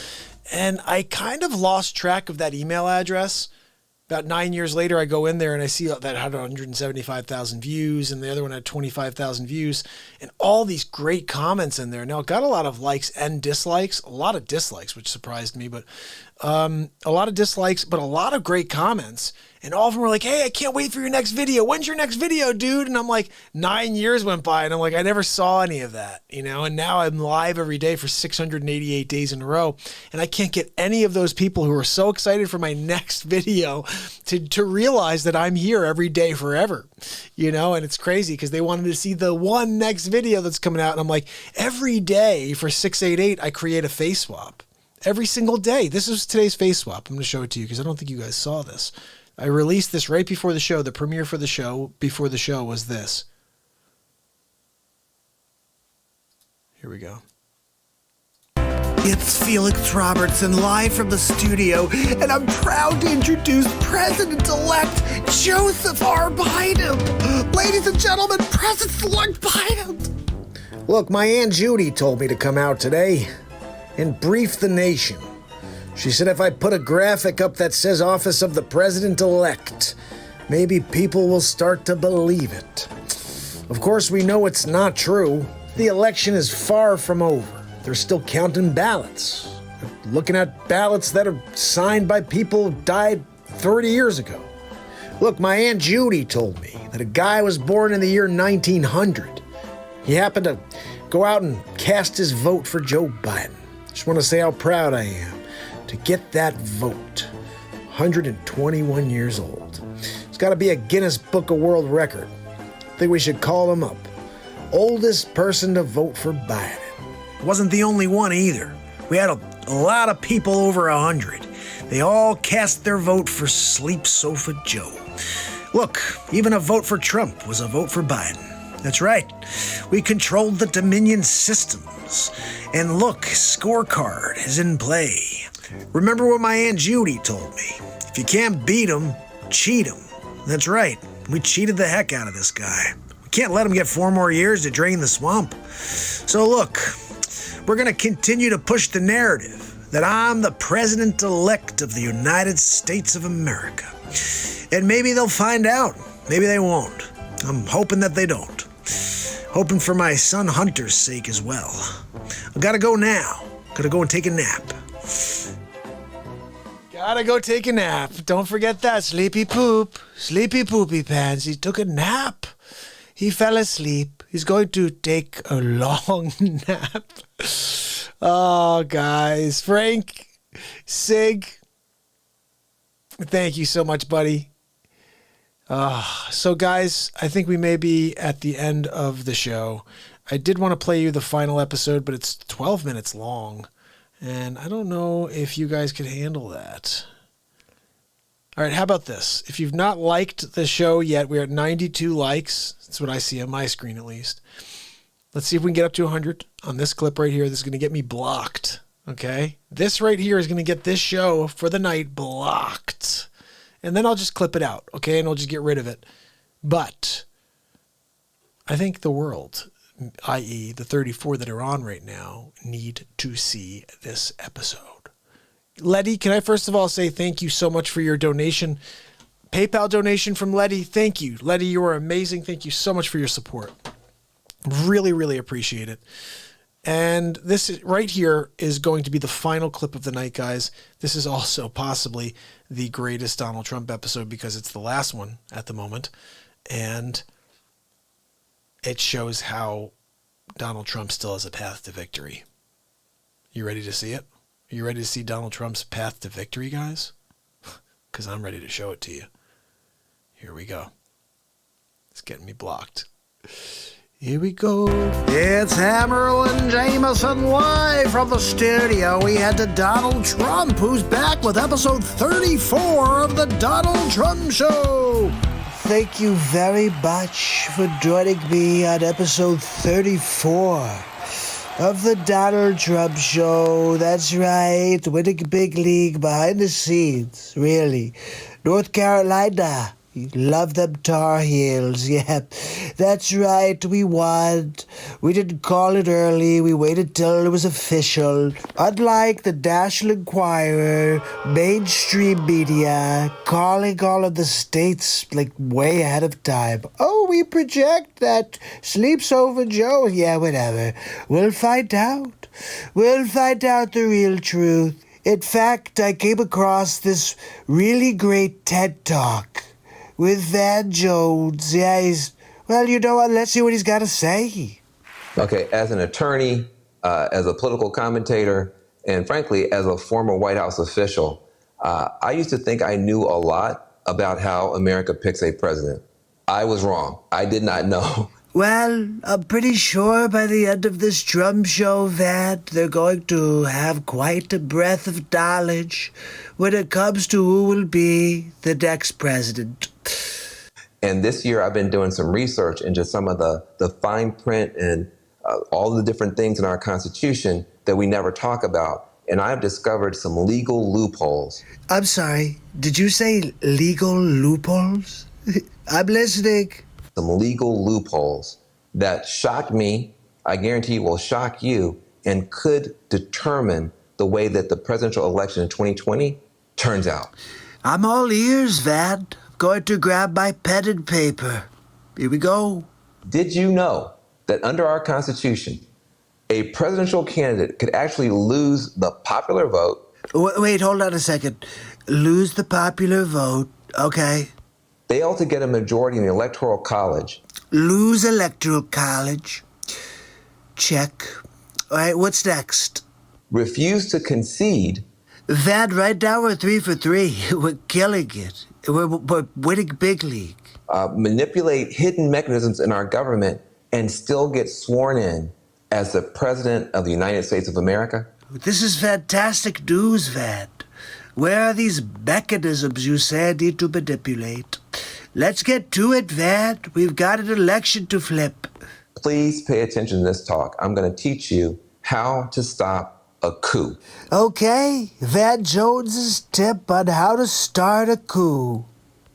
Speaker 1: And I kind of lost track of that email address. About 9 years later, I go in there and I see that had 175,000 views, and the other one had 25,000 views, and all these great comments in there. Now, it got a lot of likes and dislikes, a lot of dislikes, which surprised me, but a lot of dislikes, but a lot of great comments. And all of them were like, hey, I can't wait for your next video. When's your next video, dude? And I'm like, 9 years went by, and I'm like, I never saw any of that, you know? And now I'm live every day for 688 days in a row, and I can't get any of those people who are so excited for my next video to realize that I'm here every day forever, you know? And it's crazy because they wanted to see the one next video that's coming out, and I'm like, every day for 688, I create a face swap. Every single day. This is today's face swap. I'm going to show it to you because I don't think you guys saw this. I released this right before the show. The premiere for the show before the show was this. Here we go.
Speaker 15: It's Felix Robertson live from the studio, and I'm proud to introduce President-elect Joseph R. Biden. Ladies and gentlemen, President-elect Biden. Look, my Aunt Judy told me to come out today and brief the nation. She said if I put a graphic up that says Office of the President-elect, maybe people will start to believe it. Of course, we know it's not true. The election is far from over. They're still counting ballots. They're looking at ballots that are signed by people who died 30 years ago. Look, my Aunt Judy told me that a guy was born in the year 1900. He happened to go out and cast his vote for Joe Biden. Just want to say how proud I am to get that vote. 121 years old. It's got to be a Guinness Book of World Record. I think we should call him up. Oldest person to vote for Biden. Wasn't the only one either. We had a lot of people over 100. They all cast their vote for Sleep Sofa Joe. Look, even a vote for Trump was a vote for Biden. That's right. We controlled the Dominion systems. And look, scorecard is in play. Remember what my Aunt Judy told me. If you can't beat him, cheat him. That's right. We cheated the heck out of this guy. We can't let him get 4 more years to drain the swamp. So look, we're going to continue to push the narrative that I'm the president-elect of the United States of America. And maybe they'll find out. Maybe they won't. I'm hoping that they don't. Hoping for my son Hunter's sake as well. I gotta go now. Gotta go and take a nap.
Speaker 1: Gotta go take a nap. Don't forget that. Sleepy poop. Sleepy poopy pants. He took a nap. He fell asleep. He's going to take a long nap. Oh, guys. Frank, Sig, thank you so much, buddy. So, guys, I think we may be at the end of the show. I did want to play you the final episode, but it's 12 minutes long. And I don't know if you guys could handle that. All right, how about this? If you've not liked the show yet, we're at 92 likes. That's what I see on my screen, at least. Let's see if we can get up to 100 on this clip right here. This is going to get me blocked, okay? This right here is going to get this show for the night blocked. And then I'll just clip it out, okay? And I'll just get rid of it. But I think the world, i.e. the 34 that are on right now, need to see this episode. Letty, can I first of all say thank you so much for your donation? PayPal donation from Letty. Thank you. Letty, you are amazing. Thank you so much for your support. Really, really appreciate it. And this right here is going to be the final clip of the night, guys. This is also possibly the greatest Donald Trump episode because it's the last one at the moment. And it shows how Donald Trump still has a path to victory. You ready to see it? Are you ready to see Donald Trump's path to victory, guys? Because I'm ready to show it to you. Here we go. It's getting me blocked. Here we go.
Speaker 15: It's Hammer and Jameson live from the studio. We head to Donald Trump, who's back with episode 34 of the Donald Trump Show.
Speaker 6: Thank you very much for joining me on episode 34 of the Donald Trump Show. That's right, winning big league behind the scenes, really. North Carolina. Love them Tar Heels, yeah. That's right, we won. We didn't call it early, we waited till it was official. Unlike the National Enquirer, mainstream media, calling all of the states, like, way ahead of time. Oh, we project that Sleeps Over Joe, yeah, whatever. We'll find out. We'll find out the real truth. In fact, I came across this really great TED Talk with Van Jones. Yeah, well, you know what? Let's see what he's got to say.
Speaker 21: Okay, as an attorney, as a political commentator, and frankly, as a former White House official, I used to think I knew a lot about how America picks a president. I was wrong. I did not know.
Speaker 6: Well, I'm pretty sure by the end of this Trump show, Van, they're going to have quite a breadth of knowledge when it comes to who will be the next president.
Speaker 21: And this year I've been doing some research into some of the fine print and all the different things in our Constitution that we never talk about. And I've discovered some legal loopholes.
Speaker 6: I'm sorry, did you say legal loopholes? I'm listening.
Speaker 21: Some legal loopholes that shocked me I guarantee it will shock you and could determine the way that the presidential election in 2020 turns out.
Speaker 6: I'm all ears, Vad. Going to grab my pen and paper. Here we go.
Speaker 21: Did you know that under our Constitution, a presidential candidate could actually lose the popular vote?
Speaker 6: Wait, hold on a second. Lose the popular vote. Okay.
Speaker 21: Fail to get a majority in the Electoral College.
Speaker 6: Lose Electoral College. Check. All right, what's next?
Speaker 21: Refuse to concede.
Speaker 6: Vad, right now we're 3 for 3. We're killing it. We're winning big league.
Speaker 21: Manipulate hidden mechanisms in our government and still get sworn in as the President of the United States of America?
Speaker 6: This is fantastic news, Vad. Where are these mechanisms you say I need to manipulate? Let's get to it, Vad. We've got an election to flip.
Speaker 21: Please pay attention to this talk. I'm going to teach you how to stop a coup.
Speaker 6: Okay, Vad Jones's tip on how to start a coup.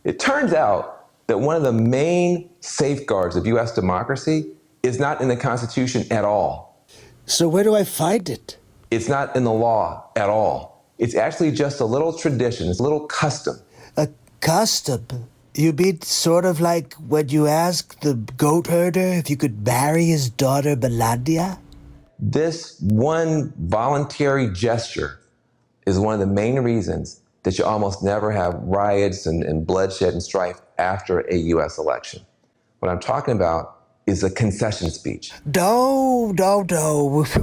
Speaker 21: It turns out that one of the main safeguards of U.S. democracy is not in the Constitution at all.
Speaker 6: So where do I find it?
Speaker 21: It's not in the law at all. It's actually just a little tradition. It's a little custom.
Speaker 6: A custom? You mean sort of like when you ask the goat herder if you could marry his daughter Melania?
Speaker 21: This one voluntary gesture is one of the main reasons that you almost never have riots and bloodshed and strife after a U.S. election. What I'm talking about is a concession speech.
Speaker 6: No.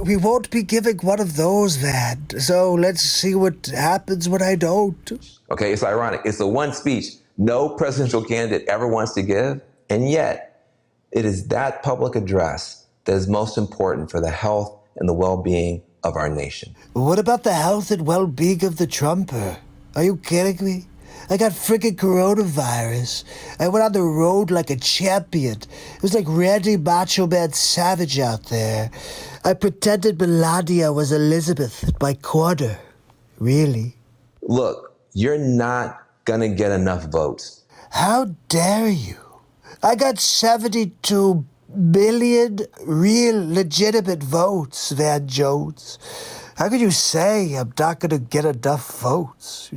Speaker 6: We won't be giving one of those, Vad. So let's see what happens when I don't.
Speaker 21: Okay, it's ironic. It's the one speech no presidential candidate ever wants to give, and yet it is that public address that is most important for the health and the well-being of our nation.
Speaker 6: What about the health and well-being of the Trumper? Are you kidding me? I got freaking coronavirus. I went on the road like a champion. It was like Randy Macho Man Savage out there. I pretended Melania was Elizabeth at my corner. Really?
Speaker 21: Look, you're not gonna get enough votes.
Speaker 6: How dare you? I got 72 million real legitimate votes, Van Jones. How could you say I'm not gonna get enough votes?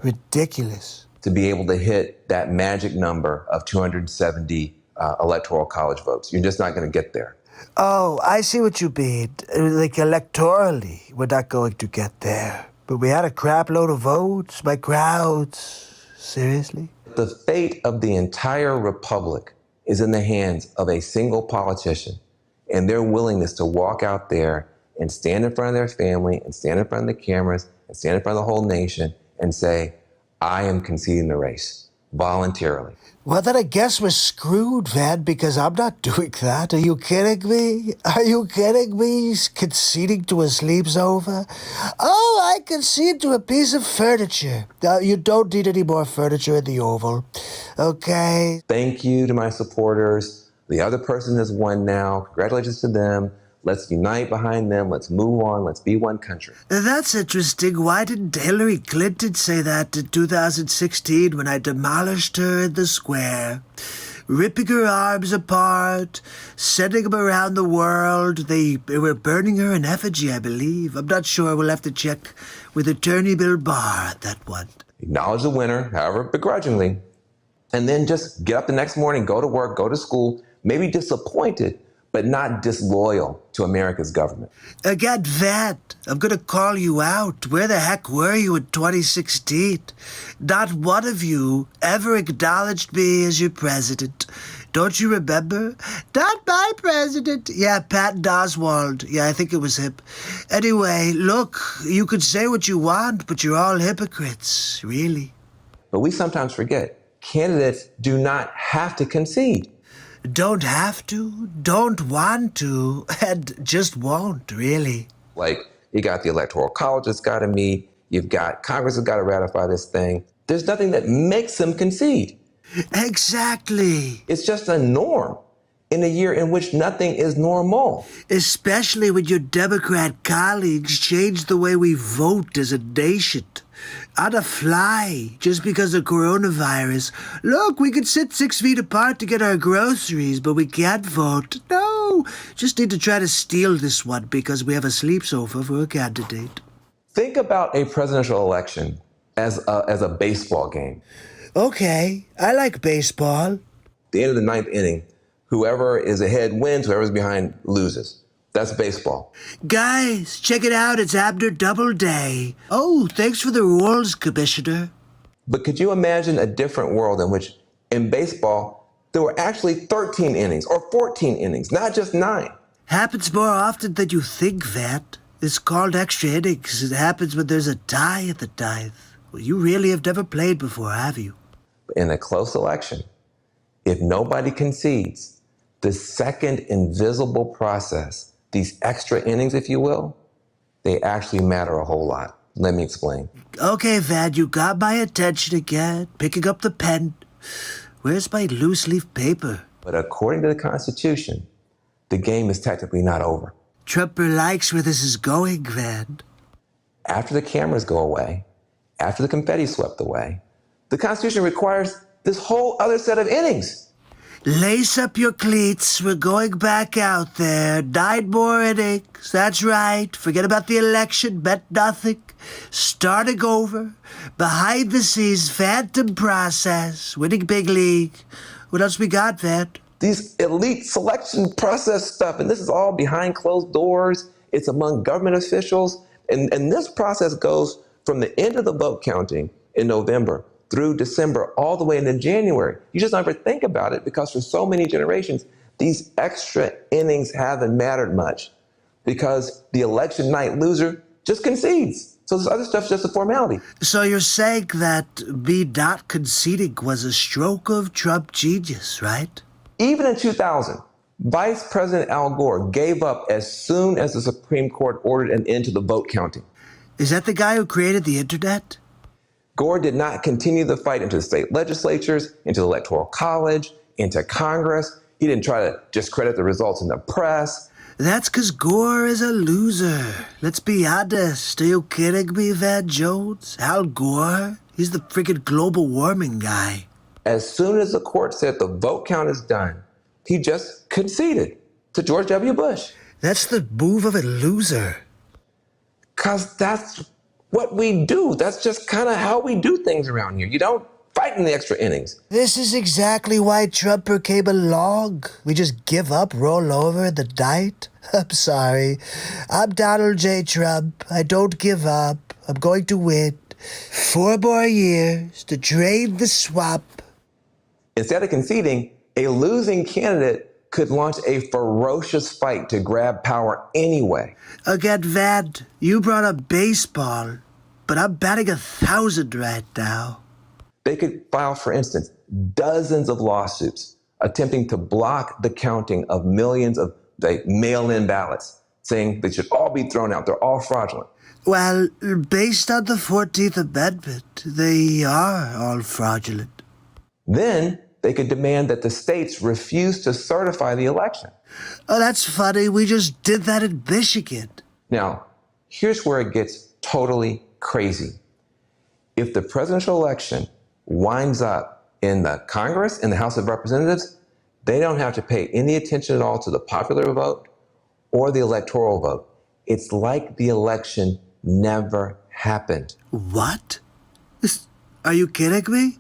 Speaker 6: Ridiculous.
Speaker 21: To be able to hit that magic number of 270 electoral college votes. You're just not going to get there.
Speaker 6: Oh, I see what you mean. Like electorally, we're not going to get there. But we had a crap load of votes by crowds. Seriously?
Speaker 21: The fate of the entire republic is in the hands of a single politician and their willingness to walk out there and stand in front of their family and stand in front of the cameras and stand in front of the whole nation and say, I am conceding the race, voluntarily.
Speaker 6: Well, then I guess we're screwed, Van, because I'm not doing that. Are you kidding me? Are you kidding me? Conceding to a sleepover? Oh, I concede to a piece of furniture. You don't need any more furniture in the Oval. Okay?
Speaker 21: Thank you to my supporters. The other person has won now. Congratulations to them. Let's unite behind them. Let's move on. Let's be one country.
Speaker 6: That's interesting. Why didn't Hillary Clinton say that in 2016 when I demolished her in the square? Ripping her arms apart, sending them around the world. They were burning her in effigy, I believe. I'm not sure. We'll have to check with Attorney Bill Barr at that one.
Speaker 21: Acknowledge the winner, however begrudgingly, and then just get up the next morning, go to work, go to school, maybe disappointed, but not disloyal to America's government.
Speaker 6: Again, Van, I'm going to call you out. Where the heck were you in 2016? Not one of you ever acknowledged me as your president. Don't you remember? Not my president. Yeah, Patton Oswalt. Yeah, I think it was him. Anyway, look, you could say what you want, but you're all hypocrites, really.
Speaker 21: But we sometimes forget, candidates do not have to concede.
Speaker 6: Don't have to, don't want to, and just won't, really.
Speaker 21: Like, you got the Electoral College that's got to meet, you've got Congress that's got to ratify this thing. There's nothing that makes them concede.
Speaker 6: Exactly.
Speaker 21: It's just a norm in a year in which nothing is normal.
Speaker 6: Especially when your Democrat colleagues change the way we vote as a nation. On a fly, just because of coronavirus. Look, we could sit 6 feet apart to get our groceries, but we can't vote. No. No, just need to try to steal this one because we have a sleep sofa for a candidate.
Speaker 21: Think about a presidential election as a baseball game.
Speaker 6: Okay, I like baseball.
Speaker 21: The end of the ninth inning, whoever is ahead wins, whoever's behind loses. That's baseball.
Speaker 6: Guys, check it out. It's Abner Doubleday. Oh, thanks for the rules, Commissioner.
Speaker 21: But could you imagine a different world in which, in baseball, there were actually 13 innings or 14 innings, not just 9?
Speaker 6: Happens more often than you think, Vat. It's called extra innings. It happens when there's a tie at the ninth. Well, you really have never played before, have you?
Speaker 21: In a close election, if nobody concedes, the second invisible process, these extra innings, if you will, they actually matter a whole lot. Let me explain.
Speaker 6: Okay, Vad, you got my attention again. Picking up the pen. Where's my loose leaf paper?
Speaker 21: But according to the Constitution, the game is technically not over.
Speaker 6: Trumper likes where this is going, Vad.
Speaker 21: After the cameras go away, after the confetti swept away, the Constitution requires this whole other set of innings.
Speaker 6: Lace up your cleats. We're going back out there. 9 more innings. That's right. Forget about the election. Bet nothing. Starting over. Behind the scenes, phantom process. Winning big league. What else we got, Vet?
Speaker 21: These elite selection process stuff, and this is all behind closed doors. It's among government officials. And this process goes from the end of the vote counting in November through December, all the way into January. You just never think about it because for so many generations, these extra innings haven't mattered much because the election night loser just concedes. So this other stuff's just a formality.
Speaker 6: So you're saying that me not conceding was a stroke of Trump genius, right?
Speaker 21: Even in 2000, Vice President Al Gore gave up as soon as the Supreme Court ordered an end to the vote counting.
Speaker 6: Is that the guy who created the internet?
Speaker 21: Gore did not continue the fight into the state legislatures, into the Electoral College, into Congress. He didn't try to discredit the results in the press.
Speaker 6: That's because Gore is a loser. Let's be honest. Are you kidding me, Van Jones? Al Gore? He's the freaking global warming guy.
Speaker 21: As soon as the court said the vote count is done, he just conceded to George W. Bush.
Speaker 6: That's the move of a loser.
Speaker 21: Because that's what we do. That's just kind of how we do things around here. You don't fight in the extra innings.
Speaker 6: This is exactly why Trumper came along. We just give up, roll over in the night. I'm sorry. I'm Donald J. Trump. I don't give up. I'm going to win 4 more years to drain the swamp.
Speaker 21: Instead of conceding, a losing candidate could launch a ferocious fight to grab power anyway.
Speaker 6: Again, Vad, you brought up baseball, but I'm batting 1,000 right now.
Speaker 21: They could file, for instance, dozens of lawsuits attempting to block the counting of millions of mail-in ballots, saying they should all be thrown out. They're all fraudulent.
Speaker 6: Well, based on the 14th Amendment, they are all fraudulent.
Speaker 21: Then they could demand that the states refuse to certify the election.
Speaker 6: Oh, that's funny. We just did that in Michigan.
Speaker 21: Now, here's where it gets totally crazy. If the presidential election winds up in the Congress, in the House of Representatives, they don't have to pay any attention at all to the popular vote or the electoral vote. It's like the election never happened.
Speaker 6: What? Are you kidding me?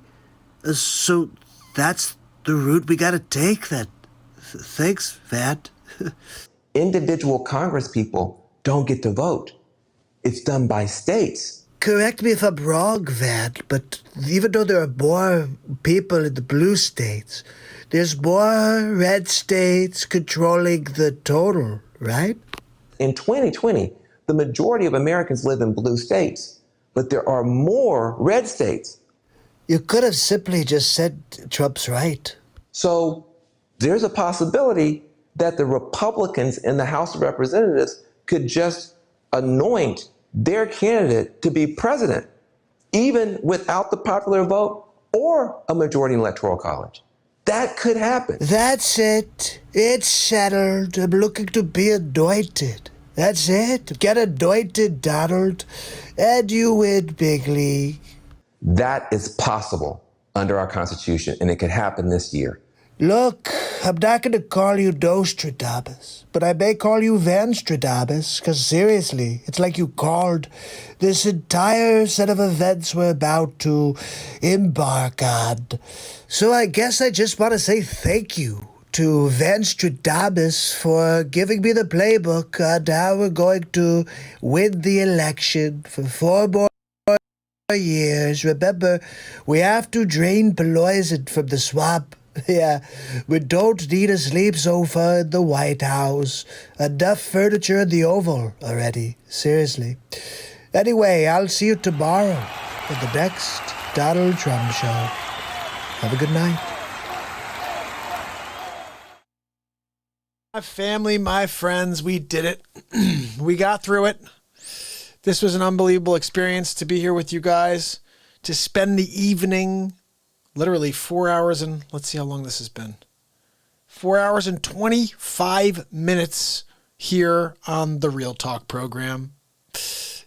Speaker 6: So that's the route we gotta take then. Thanks, Vat.
Speaker 21: Individual Congress people don't get to vote. It's done by states.
Speaker 6: Correct me if I'm wrong, Vat, but even though there are more people in the blue states, there's more red states controlling the total, right?
Speaker 21: In 2020, the majority of Americans live in blue states, but there are more red states.
Speaker 6: You could have simply just said Trump's right.
Speaker 21: So there's a possibility that the Republicans in the House of Representatives could just anoint their candidate to be president, even without the popular vote or a majority in the Electoral College. That could happen.
Speaker 6: That's it. It's settled. I'm looking to be anointed. That's it. Get anointed, Donald, and you win big league.
Speaker 21: That is possible under our Constitution, and it could happen this year.
Speaker 6: Look, I'm not going to call you Nostradamus, but I may call you Vanstradamus, because seriously, it's like you called this entire set of events we're about to embark on. So I guess I just want to say thank you to Vanstradamus for giving me the playbook on how we're going to win the election for 4 more years. Remember, we have to drain poison from the swamp. Yeah, we don't need a sleep sofa in the White House. Enough furniture in the Oval already. Seriously. Anyway, I'll see you tomorrow for the next Donald Trump show. Have a good night.
Speaker 1: My family, my friends, we did it. We got through it. This was an unbelievable experience to be here with you guys, to spend the evening, literally 4 hours and, let's see how long this has been. 4 hours and 25 minutes here on the Real Talk program.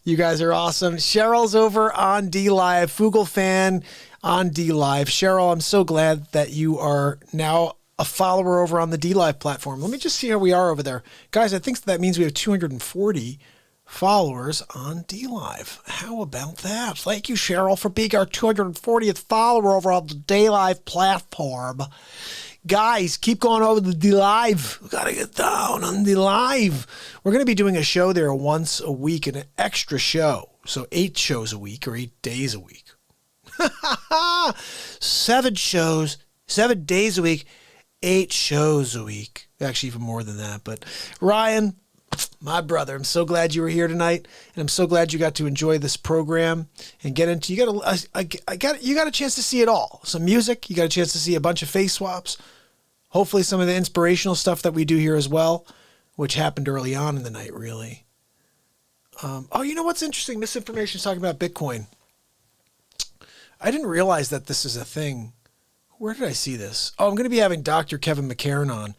Speaker 1: You guys are awesome. Cheryl's over on DLive, Fugel fan on DLive. Cheryl, I'm so glad that you are now a follower over on the DLive platform. Let me just see how we are over there. Guys, I think that means we have 240 followers on DLive. How about that? Thank you, Cheryl, for being our 240th follower over on the DLive platform. Guys, keep going over to DLive. We gotta get down on DLive. We're gonna be doing a show there once a week, an extra show. So 8 shows a week or 8 days a week. 7 shows, 7 days a week, 8 shows a week. Actually, even more than that. But Ryan, my brother, I'm so glad you were here tonight, and I'm so glad you got to enjoy this program and get into. You got a chance to see it all. Some music. You got a chance to see a bunch of face swaps. Hopefully, some of the inspirational stuff that we do here as well, which happened early on in the night. Really. Oh, you know what's interesting? Misinformation is talking about Bitcoin. I didn't realize that this is a thing. Where did I see this? Oh, I'm going to be having Dr. Kevin McCarran on.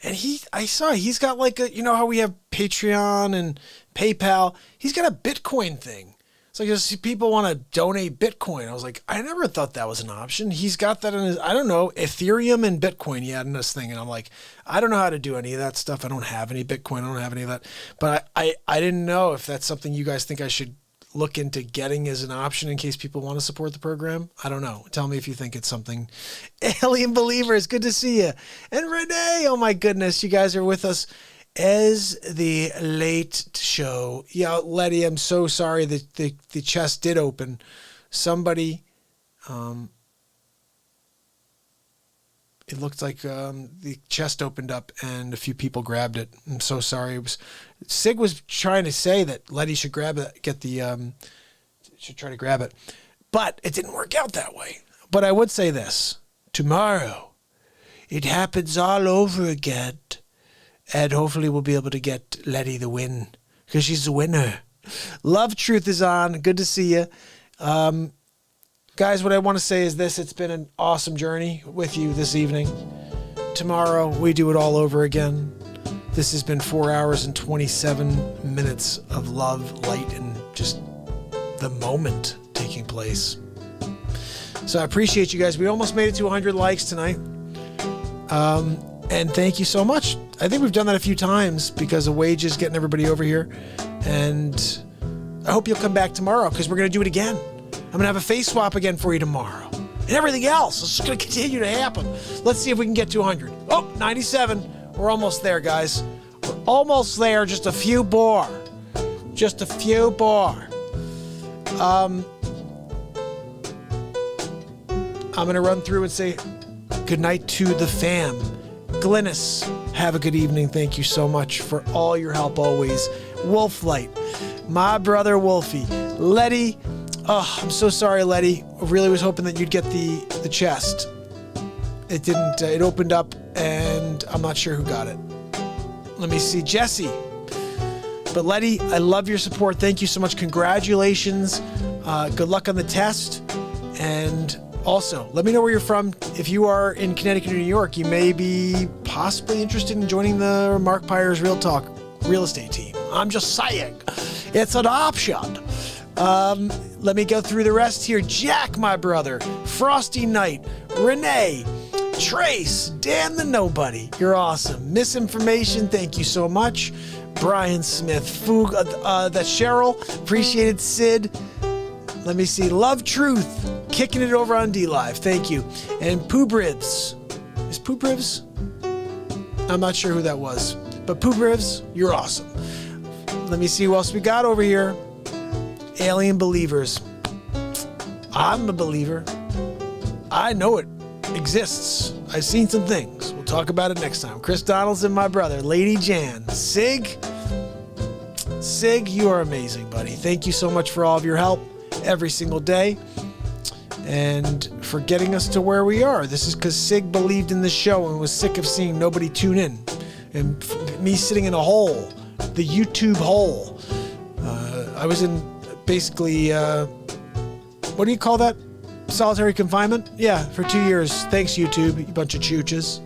Speaker 1: And I saw he's got like a, you know how we have Patreon and PayPal? He's got a Bitcoin thing. It's like just people want to donate Bitcoin. I was like, I never thought that was an option. He's got that in his, I don't know, Ethereum and Bitcoin he had in this thing. And I'm like, I don't know how to do any of that stuff. I don't have any Bitcoin. I don't have any of that. But I didn't know if that's something you guys think I should look into getting as an option in case people want to support the program. I don't know. Tell me if you think it's something. Alien Believers, good to see you. And Renee, oh my goodness, you guys are with us as the late show. Yeah, Letty, I'm so sorry that the chest did open. Somebody, it looked like the chest opened up and a few people grabbed it. I'm so sorry. Sig was trying to say that Letty should grab it, should try to grab it. But it didn't work out that way. But I would say this. Tomorrow, it happens all over again. And hopefully we'll be able to get Letty the win. Because she's the winner. Love Truth is on. Good to see you. Guys, what I want to say is this. It's been an awesome journey with you this evening. Tomorrow, we do it all over again. This has been 4 hours and 27 minutes of love, light, and just the moment taking place. So I appreciate you guys. We almost made it to 100 likes tonight. And thank you so much. I think we've done that a few times because of wages getting everybody over here. And I hope you'll come back tomorrow because we're going to do it again. I'm going to have a face swap again for you tomorrow. And everything else is going to continue to happen. Let's see if we can get to 100. Oh, 97. We're almost there, guys. We're almost there. Just a few more. Just a few more. I'm going to run through and say good night to the fam. Glynis, have a good evening. Thank you so much for all your help always. Wolflight, my brother Wolfie. Letty, oh, I'm so sorry, Letty. I really was hoping that you'd get the chest. It didn't. It opened up, and I'm not sure who got it. Let me see. Jesse. But Letty, I love your support. Thank you so much. Congratulations. Good luck on the test. And also, let me know where you're from. If you are in Connecticut or New York, you may be possibly interested in joining the Mark Pires Real Talk real estate team. I'm just saying. It's an option. Let me go through the rest here. Jack, my brother. Frosty Knight. Renee. Trace, Dan the Nobody, you're awesome. Misinformation, thank you so much. Brian Smith, Foog, that's Cheryl, appreciate it. Sid, let me see. Love Truth, kicking it over on DLive, thank you. And Poobribs, is Poobribs? I'm not sure who that was, but Poobribs, you're awesome. Let me see who else we got over here. Alien Believers. I'm a believer. I know it exists. I've seen some things. We'll talk about it next time. Chris Donaldson, my brother. Lady Jan. Sig, you are amazing, buddy. Thank you so much for all of your help every single day and for getting us to where we are. This is because Sig believed in the show and was sick of seeing nobody tune in and me sitting in a hole, the YouTube hole. I was in basically, what do you call that? Solitary confinement? Yeah, for 2 years. Thanks, YouTube, you bunch of chooches.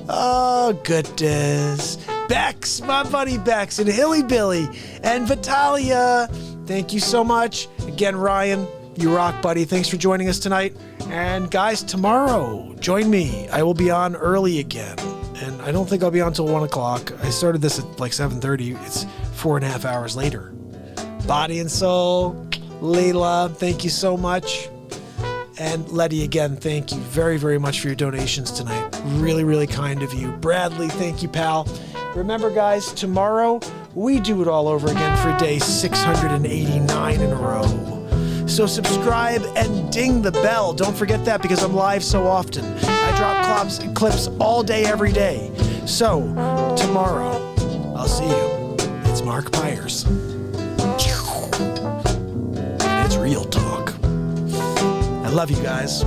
Speaker 1: Oh, goodness. Bex, my buddy Bex, and Hilly Billy, and Vitalia. Thank you so much. Again, Ryan, you rock, buddy. Thanks for joining us tonight. And guys, tomorrow, join me. I will be on early again. And I don't think I'll be on until 1 o'clock. I started this at like 7:30. It's 4.5 hours later. Body and Soul, Layla, thank you so much. And Letty, again, thank you very, very much for your donations tonight. Really, really kind of you. Bradley, thank you, pal. Remember, guys, tomorrow we do it all over again for day 689 in a row. So subscribe and ding the bell. Don't forget that because I'm live so often. I drop clips all day, every day. So tomorrow, I'll see you. It's Mark Pires. And it's Real Talk. I love you guys.